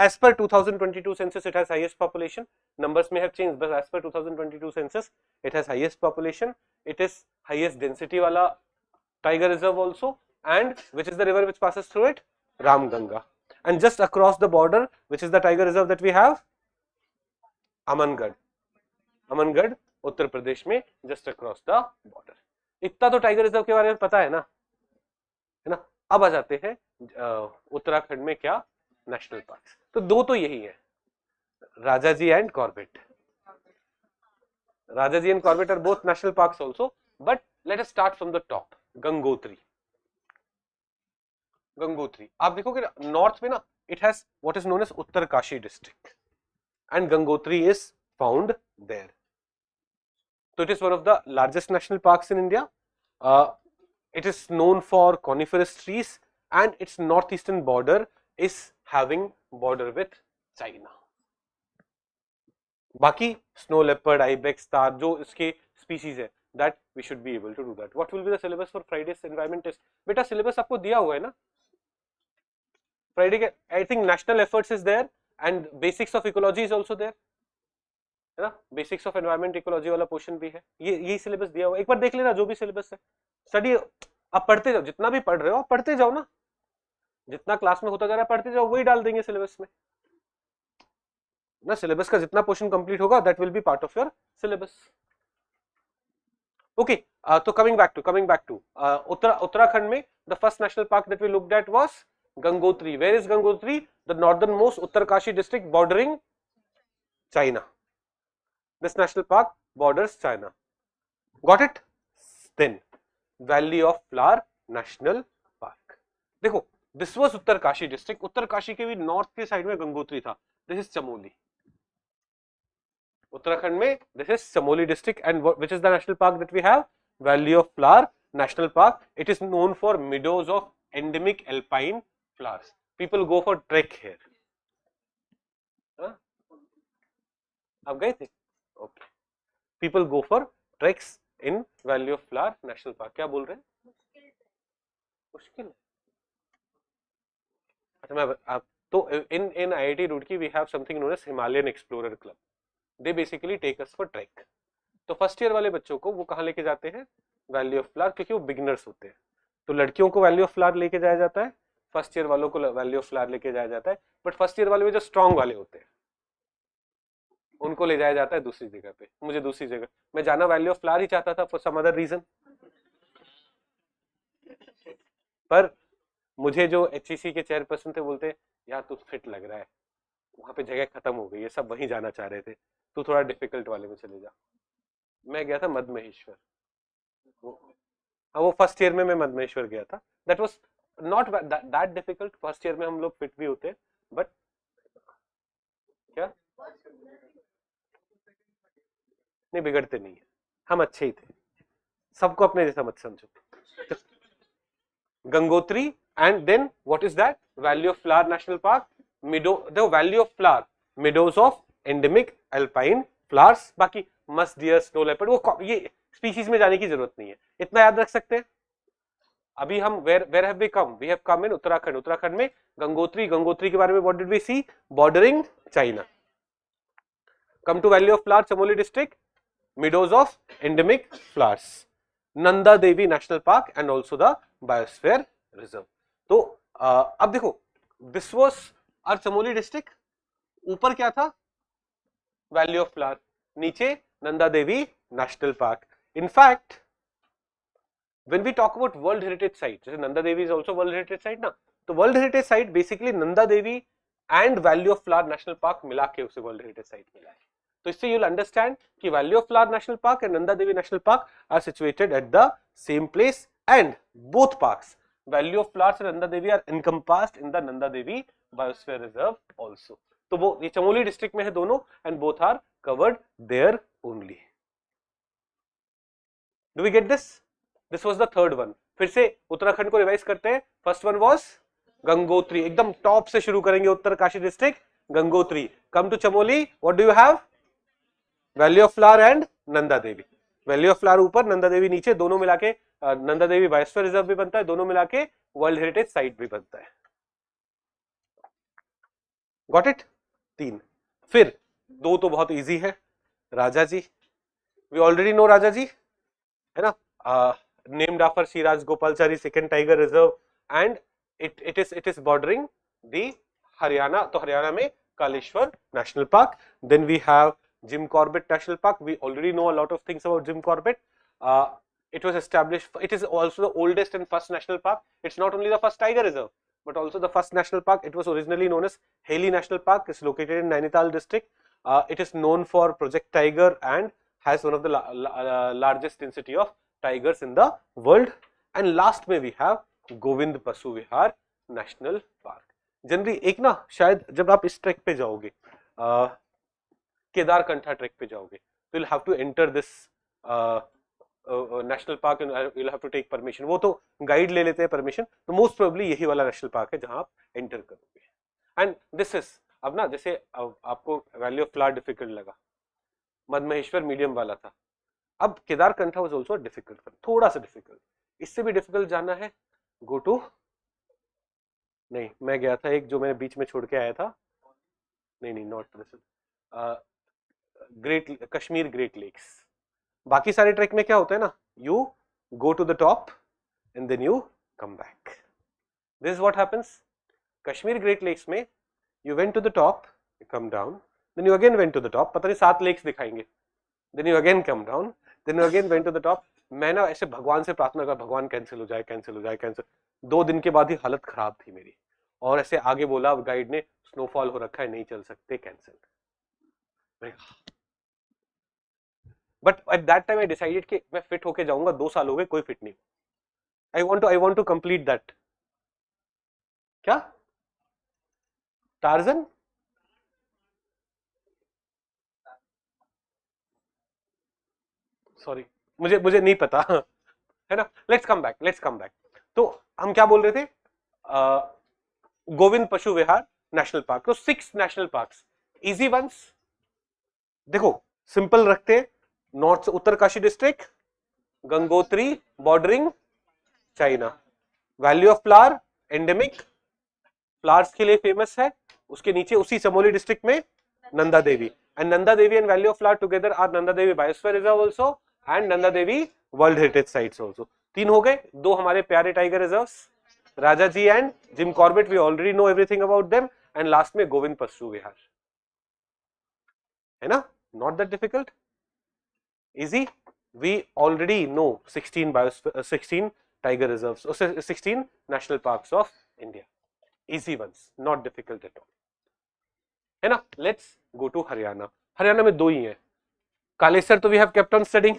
As per 2022 census, it has highest population. Numbers may have changed, but as per 2022 census, it has highest population. It is highest density wala tiger reserve also. And which is the river which passes through it? Ramganga. And just across the border, which is the tiger reserve that we have? Amangarh, Amangarh Uttar Pradesh में, just across the border. इतना तो tiger reserve के बारे में पता है ना, है ना। अब आ जाते हैं उत्तराखंड में क्या नेशनल पार्क। तो दो तो यही है, Rajaji and Corbett. Rajaji and Corbett are both national parks also, but let us start from the top. Gangotri, Gangotri आप देखोगे नॉर्थ में ना, it has what is known as Uttarkashi district, and Gangotri is found there. So it is one of the largest national parks in India. It is known for coniferous trees, and its northeastern border is having border with China. बाकी snow leopard, ibex, तार जो इसके species है, that we should be able to do that. What will be the syllabus for Friday's environment test? बेटा syllabus आपको दिया हुआ है ना Friday के? I think national efforts is there. And basics of ecology is also there, है ना। Basics of environment ecology वाला पोर्शन भी है, ये यही सिलेबस दिया हुआ, एक बार देख लेना जो भी सिलेबस है। स्टडी आप पढ़ते जाओ, जितना भी पढ़ रहे हो आप पढ़ते जाओ ना, जितना क्लास में होता जा रहा है पढ़ते जाओ, वही डाल देंगे सिलेबस में ना। सिलेबस का जितना पोर्शन कंप्लीट होगा that will be part of your syllabus. Okay, तो कमिंग बैक टू उत्तराखंड में the first national park that we looked at was Gangotri. Where is Gangotri? The northernmost Uttarkashi district bordering China. This national park borders China. Got it? Then Valley of Flower National Park. देखो, this was Uttarkashi district. Uttarkashi के भी north के side में गंगोत्री था. This is Chamoli. Uttarakhand में this is Chamoli district, and which is the national park that we have? Valley of Flower National Park. It is known for meadows of endemic alpine flowers. People go for trek here. आप गए थे? Okay. People go for treks in Valley of Flower National Park. क्या बोल रहे हैं? मुश्किल है। अच्छा मैं आप तो in IIT Roorkee we have something known as Himalayan Explorer Club. They basically take us for trek. तो फर्स्ट ईयर वाले बच्चों को वो कहाँ लेके जाते हैं? वैली ऑफ फ्लावर, क्योंकि वो बिगिनर्स होते हैं। तो लड़कियों को वैली ऑफ फ्लावर लेके जाया जाता है, फर्स्ट ईयर वालों को वैल्यू ऑफ फ्लावर लेके जाया जाता है, बट फर्स्ट ईयर वाले में जो स्ट्रॉन्ग वाले होते हैं उनको ले जाया जाता है दूसरी जगह पे। मुझे दूसरी जगह, मैं जाना वैल्यू ऑफ फ्लावर ही चाहता था फॉर सम अदर रीजन, पर मुझे जो HEC के चेयरपर्सन थे बोलते यार तू फिट लग रहा है, वहां पे जगह खत्म हो गई है, सब वहीं जाना चाह रहे थे, तू थोड़ा डिफिकल्ट वाले में चले जा। मैं गया था मध्य महेश्वर, हाँ वो फर्स्ट ईयर में मैं मध्य महेश्वर गया था। That was not that difficult, first year में हम लोग फिट भी होते हैं, बट क्या नहीं बिगड़ते नहीं है, हम अच्छे ही थे, सबको अपने जैसा मत समझो। Gangotri and then what is that, valley of flower national park, meadow the valley of flower, meadows of endemic alpine flowers, बाकी मस्ट डियर स्नो लेपर्ड, वो ये स्पीशीज में जाने की जरूरत नहीं है, इतना याद रख सकते हैं। अभी हम where have we come, we have come in Uttarakhand, Uttarakhand में गंगोत्री, गंगोत्री के बारे में what did we see, bordering China. Come to valley of flower, Chamoli district, meadows of endemic flowers, Nanda Devi National Park and also the Biosphere Reserve। तो अब देखो this was our Chamoli district, ऊपर क्या था वैली ऑफ फ्लावर, नीचे Nanda Devi national park. In fact when we talk about world heritage site, जैसे Nanda Devi is also world heritage site ना, तो world heritage site basically Nanda Devi and valley of flower national park मिला के उसे वर्ल्ड हेरिटेज साइट मिला है। तो इससे यू विल अंडरस्टैंड कि valley of flower national park and Nanda Devi national park are situated at the same place and both parks, valley of flowers and Nanda Devi are encompassed in the Nanda Devi biosphere reserve also. तो वो ये चमोली district में है दोनों, and both are covered there only. Do we get this? This was the third one. फिर से उत्तराखंड को रिवाइज करते हैं। फर्स्ट वन वाज गंगोत्री, एकदम टॉप से शुरू करेंगे, Uttarkashi district Gangotri. Come to Chamoli, what do you have, valley of flower and Nanda Devi. Valley of flower ऊपर, नंदा देवी नीचे, दोनों मिला के नंदा देवी बायोस्फीयर रिजर्व भी बनता है, दोनों मिला के वर्ल्ड हेरिटेज साइट भी बनता है। Got it? तीन। फिर दो तो बहुत इजी है, Rajaji, we already know Rajaji है ना, named after Shri Rajagopalachari second tiger reserve and it is bordering the Haryana, तो हरियाणा में Kaleshwar national park. Then we have Jim Corbett National Park. We already know a lot of things about Jim Corbett. It was established, it is also the oldest and first national park. It's not only the first tiger reserve, but also the first national park. It was originally known as 𝐂𝐨 National Park. It's located in Nainital district. It is known for Project Tiger and has one of the largest density of tigers in the world. And last में we have Govind Pashu Vihar national park. Generally एक ना, शायद जब आप इस track पे जाओगे, Kedarkantha track पे जाओगे, तो you'll have to enter this national park and you'll have to take permission। वो तो गाइड ले लेते हैं परमिशन, तो मोस्ट प्रोबेबली यही वाला नेशनल पार्क है जहां आप एंटर करोगे। एंड दिस इज, अब ना जैसे आपको वैली ऑफ फ्लावर डिफिकल्ट लगा, मध्य महेश्वर मीडियम वाला था, अब केदारकंठा वाज आल्सो डिफिकल्ट, थोड़ा सा डिफिकल्ट। इससे भी डिफिकल्ट जानना है, गो टू, नहीं मैं गया था एक जो मैंने बीच में छोड़ के आया था, नहीं not this, great Kashmir great lakes. बाकी सारे ट्रैक में क्या होता है ना, you go to the top and then you come back. This is what happens. Kashmir great lakes में you went to the top, you come down, then you again went to the top, पता नहीं 7 lakes दिखाएंगे, then you again come down, then you again went to the top. मैं ना ऐसे भगवान से प्रार्थना कर, भगवान कैंसिल हो जाए, कैंसिल हो जाए, कैंसिल। 2 दिन के बाद ही हालत खराब थी मेरी, और ऐसे आगे बोला गाइड ने, स्नोफॉल हो रखा है, नहीं चल सकते, cancel. But at that time I decided कि मैं फिट होके जाऊंगा, 2 साल हो गए कोई फिट नहीं, I want to complete that. क्या टार्जन? सॉरी, मुझे नहीं पता है ना। Let's come back. तो हम क्या बोल रहे थे, गोविंद पशु विहार नेशनल पार्क। तो 6 नेशनल पार्क्स, इजी वंस, देखो सिंपल रखते हैं। North Uttarkashi district, Gangotri bordering China, valley of flower endemic flowers के लिए फेमस है, उसके नीचे उसी चमोली डिस्ट्रिक्ट में Nanda Devi, and Nanda Devi and valley of flower together are Nanda Devi biosphere reserve also and Nanda Devi world heritage sites also. 3 हो गए, 2 हमारे प्यारे tiger reserves, Rajaji and Jim Corbett, we already know everything about them, and last में गोविंद पशु विहार, है ना, not that difficult, easy, we already know 16 tiger reserves, 16 national parks of India, easy once, not difficult at all, है ना। Let's go to Haryana. Haryana में दो ही है, कालेसर तो we have kept on studying,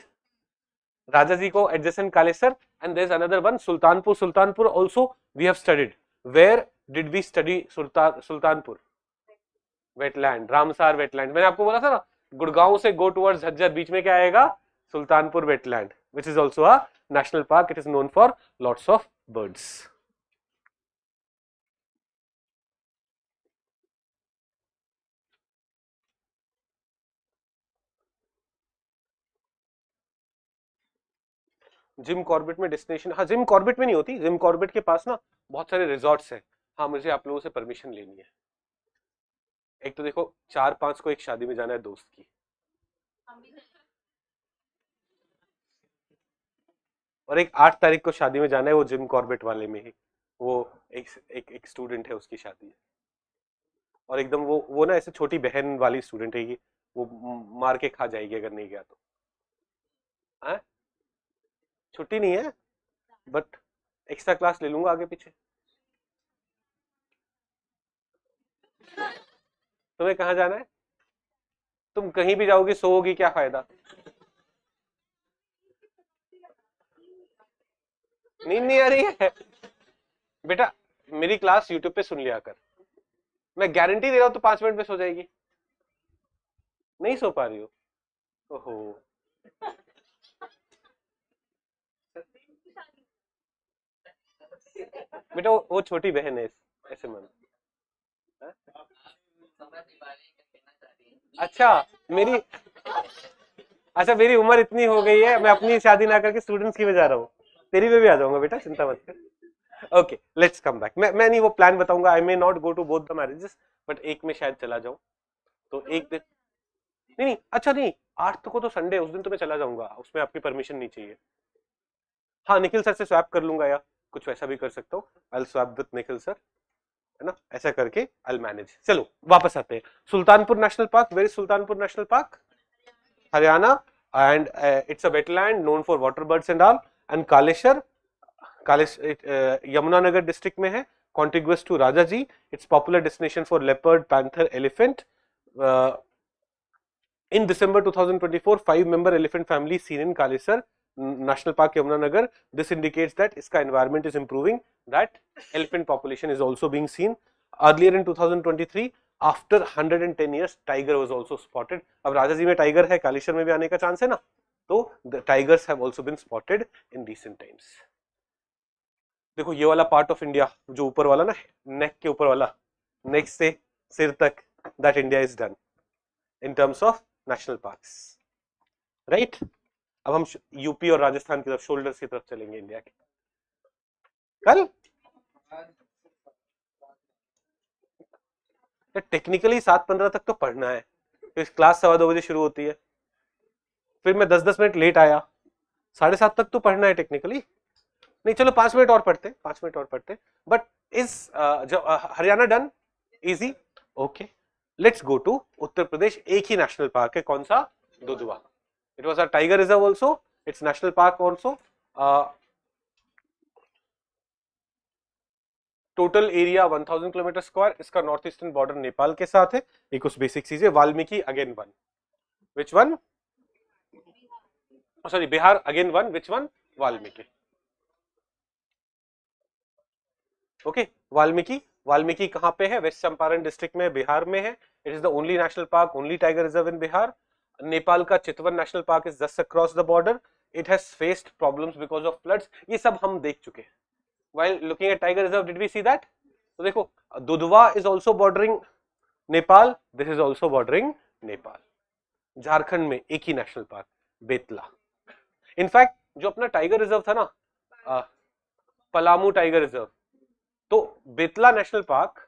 Rajaji को adjacent Kalesar, and there is another one Sultanpur, Sultanpur also we have studied, where did we study Sultanpur? Wetland, Ramsar wetland, मैंने आपको बोला था ना, गुड़गांव से गो टुवर्ड्स झज्जर, बीच में क्या आएगा? Sultanpur wetland, which is also a national park, it is known for lots of birds. Jim Corbett में डेस्टिनेशन, हाँ जिम कॉर्बेट में नहीं होती, जिम कॉर्बेट के पास ना बहुत सारे रिजॉर्ट्स हैं, हाँ मुझे आप लोगों से परमिशन लेनी है। एक तो देखो 4-5 को एक शादी में जाना है दोस्त की, और एक 8 तारीख को शादी में जाना है, वो जिम कॉर्बेट वाले में ही, वो एक स्टूडेंट है, उसकी शादी है, और एकदम वो ना ऐसे छोटी बहन वाली स्टूडेंट है, कि वो मार के खा जाएगी अगर नहीं गया तो। हाँ छुट्टी नहीं है, बट एक्स्ट्रा क्लास ले लूंगा आगे पीछे। तुम्हें कहाँ जाना है? तुम कहीं भी जाओगी सोओगी, क्या फायदा? नींद नहीं आ रही है बेटा, मेरी क्लास यूट्यूब पे सुन लिया कर, मैं गारंटी दे रहा हूं तो 5 मिनट में सो जाएगी। नहीं सो पा रही हो? ओहो, बेटा वो छोटी बहन है, ऐसे मन। अच्छा मेरी अच्छा मेरी उम्र इतनी हो गई है, मैं अपनी शादी ना करके स्टूडेंट्स की में जा रहा हूँ, तेरी में भी आ जाऊंगा बेटा, चिंता मत कर। ओके लेट्स कम बैक, मैं नहीं वो प्लान बताऊंगा, I may not go to both the marriages, but एक में शायद चला जाऊं, तो एक दिन नहीं नहीं, अच्छा नहीं, 8 को तो संडे, उस दिन तो मैं चला जाऊंगा, उसमें आपकी परमिशन नहीं चाहिए। हाँ निखिल सर से स्वैप कर लूंगा, या कुछ वैसा भी कर सकता हूँ, I will swap with Nikhil sir, है ना, ऐसा करके आई विल मैनेज। चलो वापस आते हैं, Sultanpur national park, where is Sultanpur national park? Haryana, and it's a wetland known for water birds and all, and Kaleshar, Yamunanagar district में है, contiguous to Rajaji, it's popular destination for leopard, panther, elephant. In December 2024, 5-member elephant family seen in Kaleshar National Park, Yamunanagar. This indicates that इसका environment is improving, that elephant population is also being seen. Earlier in 2023, after 110 years, tiger was also spotted. अब राजाजी में tiger है, कालेश्वर में भी आने का chance है ना, तो the tigers have also been spotted in recent times. देखो ये वाला पार्ट ऑफ इंडिया, जो ऊपर वाला ना, नेक के ऊपर वाला, नेक से सिर तक, that India is done in terms of national parks, right? अब हम यूपी और राजस्थान की तरफ, शोल्डर्स की तरफ चलेंगे इंडिया के। कल टेक्निकली 7:15 तक तो पढ़ना है, तो इस क्लास 2:15 बजे शुरू होती है, फिर मैं 10-10 मिनट लेट आया, 7:30 तक तो पढ़ना है टेक्निकली। नहीं चलो 5 मिनट और पढ़ते, 5 मिनट और पढ़ते, बट इस Haryana done, easy, okay. Let's go to Uttar Pradesh, एक ही नेशनल पार्क है, कौन सा? Dudhwa. It was a tiger reserve also, it's national park also. Total area 1000 kilometre square, इसका नॉर्थ ईस्टर्न बॉर्डर नेपाल के साथ है। एक उस बेसिक चीज है, Valmiki again one, which one? Sorry Bihar again one, which one? Valmiki, okay. Valmiki कहां पे है? वेस्ट चंपारण डिस्ट्रिक्ट में, बिहार में है। It is the only national park, only tiger reserve in Bihar. Nepal का Chitwan national park is just across the border, it has faced problems because of floods, ये सब हम देख चुके हैं while looking at tiger reserve. Did we see that? तो देखो Dudhwa is also bordering Nepal, this is also bordering Nepal. Jharkhand में एक ही नेशनल पार्क, बेतला। इनफैक्ट जो अपना टाइगर रिजर्व था ना, पलामू टाइगर रिजर्व, तो बेतला नेशनल पार्क,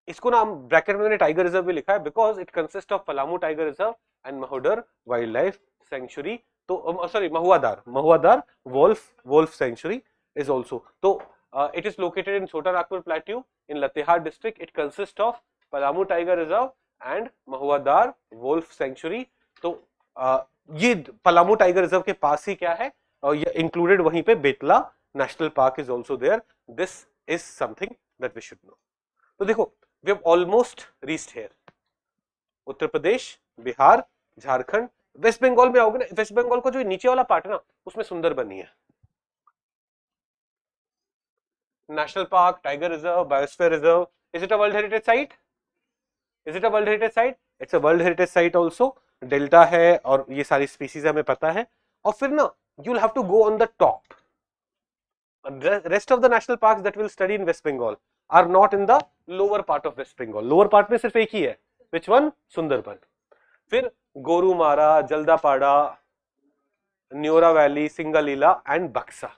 इसको ना हम ब्रैकेट में मैंने टाइगर रिजर्व भी लिखा है, because it consist of Palamu tiger reserve and Mahodar wildlife sanctuary. तो sorry Mahuadanr wolf sanctuary is also, तो It is located in Chota Nagpur Plateau in Latehar district. It consists of Palamu Tiger Reserve and Mahua Dar Wolf Sanctuary. तो ये Palamu tiger reserve के पास ही क्या है, और ये included वहीं पे Betla national park is also there. This is something that we should know. तो देखो we have almost reached here. Uttar Pradesh, Bihar, Jharkhand, West Bengal में आओगे ना, वेस्ट बंगाल का जो नीचे वाला पार्ट है ना उसमें सुंदरबन ही है. National park, tiger reserve, biosphere reserve. Is it a world heritage site? Is it a world heritage site? It's a world heritage site also. Delta है और ये सारी स्पीसीज हमें पता है. और फिर ना you will have to go on the top. Rest of the national parks that will study in West Bengal are not in the lower part of West Bengal. Lower part में सिर्फ एक ही है. Which one? सुंदरबन. फिर गोरुमारा, जल्दापाड़ा, न्योरा वैली, सिंगलीला एंड बक्सा.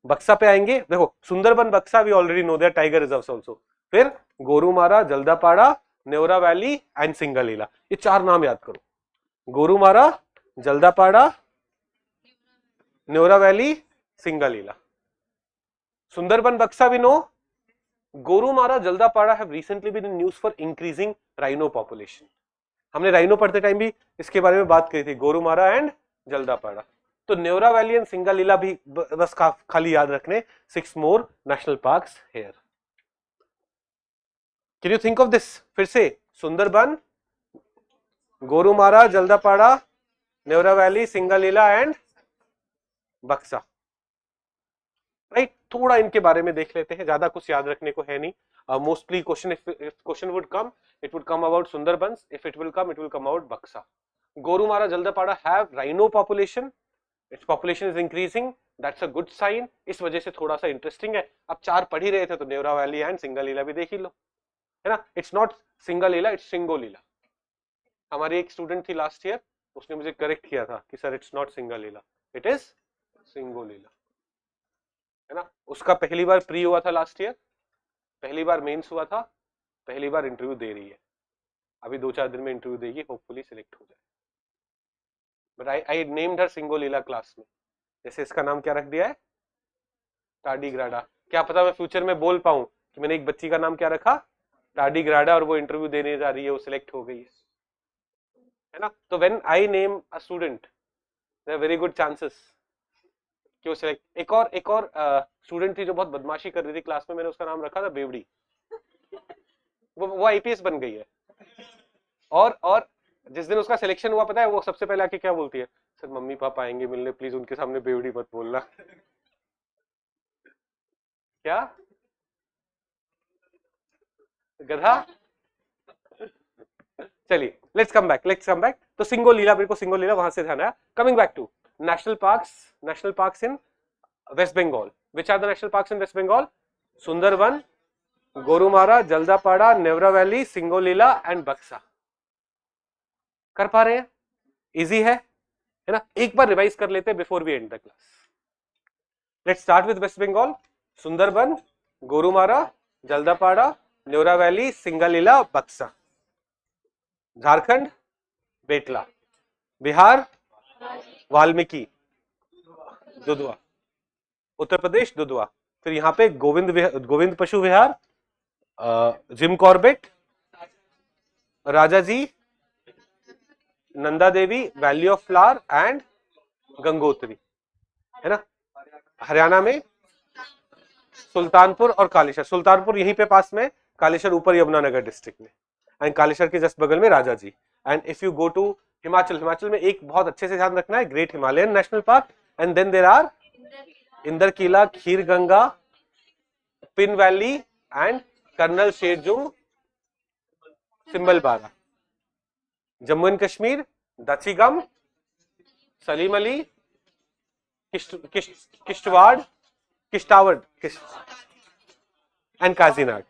बक्सा पे आएंगे. देखो Sundarban, Buxa we already know there tiger reserves also. फिर गोरुमारा, जल्दापाड़ा, न्योरा वैली एंड सिंगलीला. ये चार नाम याद करो. Gorumara, Jaldapara, Neora Valley, Singalila. Sundarban, Buxa we know. Gorumara, Jaldapara have recently been in news for increasing rhino population. हमने राइनो पढ़ते टाइम भी इसके बारे में बात करी थी, गोरुमारा एंड जल्दापाड़ा. तो न्योरा वैली एंड सिंगलीला भी बस खाली याद रखने. 6 more national parks here. Can you think of this? फिर से सुंदरबन, गोरुमारा, जल्दापाड़ा, न्योरा वैली, सिंगलीला एंड बक्सा. राइट. थोड़ा इनके बारे में देख लेते हैं, ज्यादा कुछ याद रखने को है नहीं. Mostly question, if question would come, it would come about Sundarbans. If it will come about Baksa. Gorumara, Jaldapada have rhino population. Its population is increasing. That's a good sign. इस वजह से थोड़ा सा इंटरेस्टिंग है. अब चार पढ़ ही रहे थे तो न्योरा वैली एंड सिंगलीला भी देख ही लो, है ना. It's not Singalila, it's Singolila. हमारी एक स्टूडेंट थी लास्ट ईयर, उसने मुझे करेक्ट किया था कि sir it's not Singalila, it is Singolila, है ना. उसका पहली बार प्री हुआ था लास्ट ईयर, पहली बार मेंस हुआ था, पहली बार इंटरव्यू दे रही है. अभी 2-4 दिन में इंटरव्यू देगी, होपफुली सिलेक्ट हो जाए. But I named her Singolila class में. जैसे इसका नाम क्या रख दिया है? टार्डिग्राडा. क्या पता मैं फ्यूचर में बोल पाऊं कि मैंने एक बच्ची का नाम क्या रखा? टार्डिग्राडा, और वो इंटरव्यू देने जा रही है, वो सिलेक्ट हो गई है ना. तो when I name a student there are very good chances कि वो सिलेक्ट. एक और स्टूडेंट थी जो बहुत बदमाशी कर रही थी क्लास में, मैंने उसका नाम रखा था बेवड़ी. वो आईपीएस बन गई है. और जिस दिन उसका सिलेक्शन हुआ, पता है वो सबसे पहले आके क्या बोलती है? सर मम्मी पापा आएंगे मिलने, प्लीज उनके सामने बेवड़ी मत बोलना. क्या गधा? चलिए लेट्स कम बैक. तो सिंगोलीला, मेरे को सिंगोलीला वहां से ध्यान आया. Coming back to national parks in West Bengal. Which are the national parks in West Bengal? Sundarban, Gorumara, Jaldapara, Neora Valley, Singolila and Buxa. कर पा रहे हैं? इजी है ना. एक बार रिवाइज कर लेते हैं before we end the class. Let's start with West Bengal. Sundarban, Gorumara, Jaldapara, Neora Valley, Singalila, Buxa. Jharkhand, Betla. Bihar, Valmiki, Dudhwa. Uttar Pradesh, Dudhwa. फिर यहाँ पे Govind Pashu Vihar, Jim Corbett, Rajaji, Nanda Devi, valley of flower and Gangotri, है ना. हरियाणा में सुल्तानपुर और कालेश्वर. सुल्तानपुर यहीं पे पास में, कालेश्वर ऊपर यमुनानगर डिस्ट्रिक्ट में, एंड कालेश्वर के जस्ट बगल में Rajaji. And if you go to Himachal में एक बहुत अच्छे से ध्यान रखना है, great Himalayan national park. And then there are Inderkilla, Khir Ganga, Pin valley and colonel Sherjung, Simbalbara. Jammu and Kashmir, Dachigam, Salim Ali, Kishtwar and Kazinag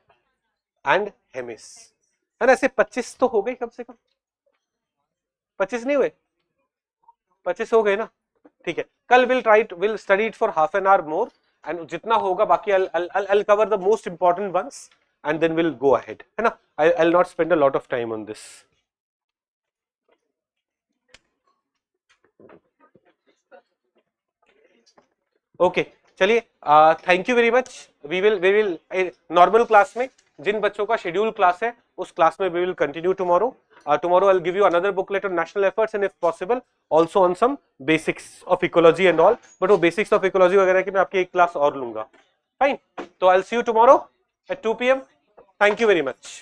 and Hemis. है ना. ऐसे 25 तो हो गए कम से कम. 25 नहीं हुए? 25 हो गए ना. ठीक है. कल will study it for half an hour more, and जितना होगा बाकी I'll cover the most important ones and then we'll go ahead, है ना. I'll not spend a lot of time on this. Okay, चलिए thank you very much. We will normal class में जिन बच्चों का शेड्यूल क्लास है उस class में we will continue tomorrow. Tomorrow I'll give you another booklet on national efforts and if possible also on some basics of ecology and all. But वो basics of ecology वगैरह की मैं आपकी एक class और लूंगा. Fine. तो I'll see you tomorrow at 2 PM. Thank you very much.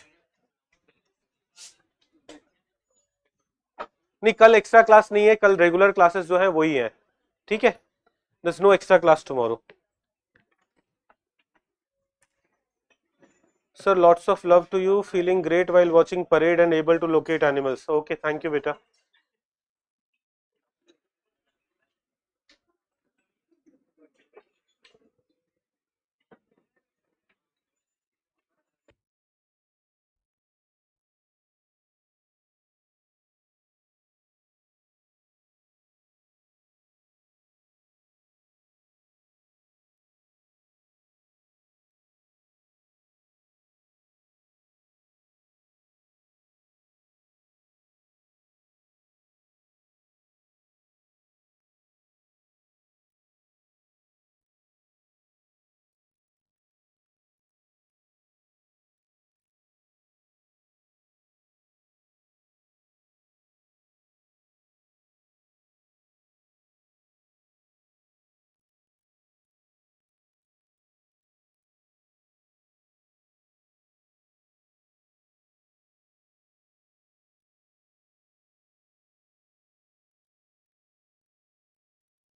नहीं कल एक्स्ट्रा क्लास नहीं है, कल रेगुलर क्लासेस जो है वही है. ठीक है. There's no extra class tomorrow. Sir, lots of love to you. Feeling great while watching parade and able to locate animals. Okay, thank you, beta.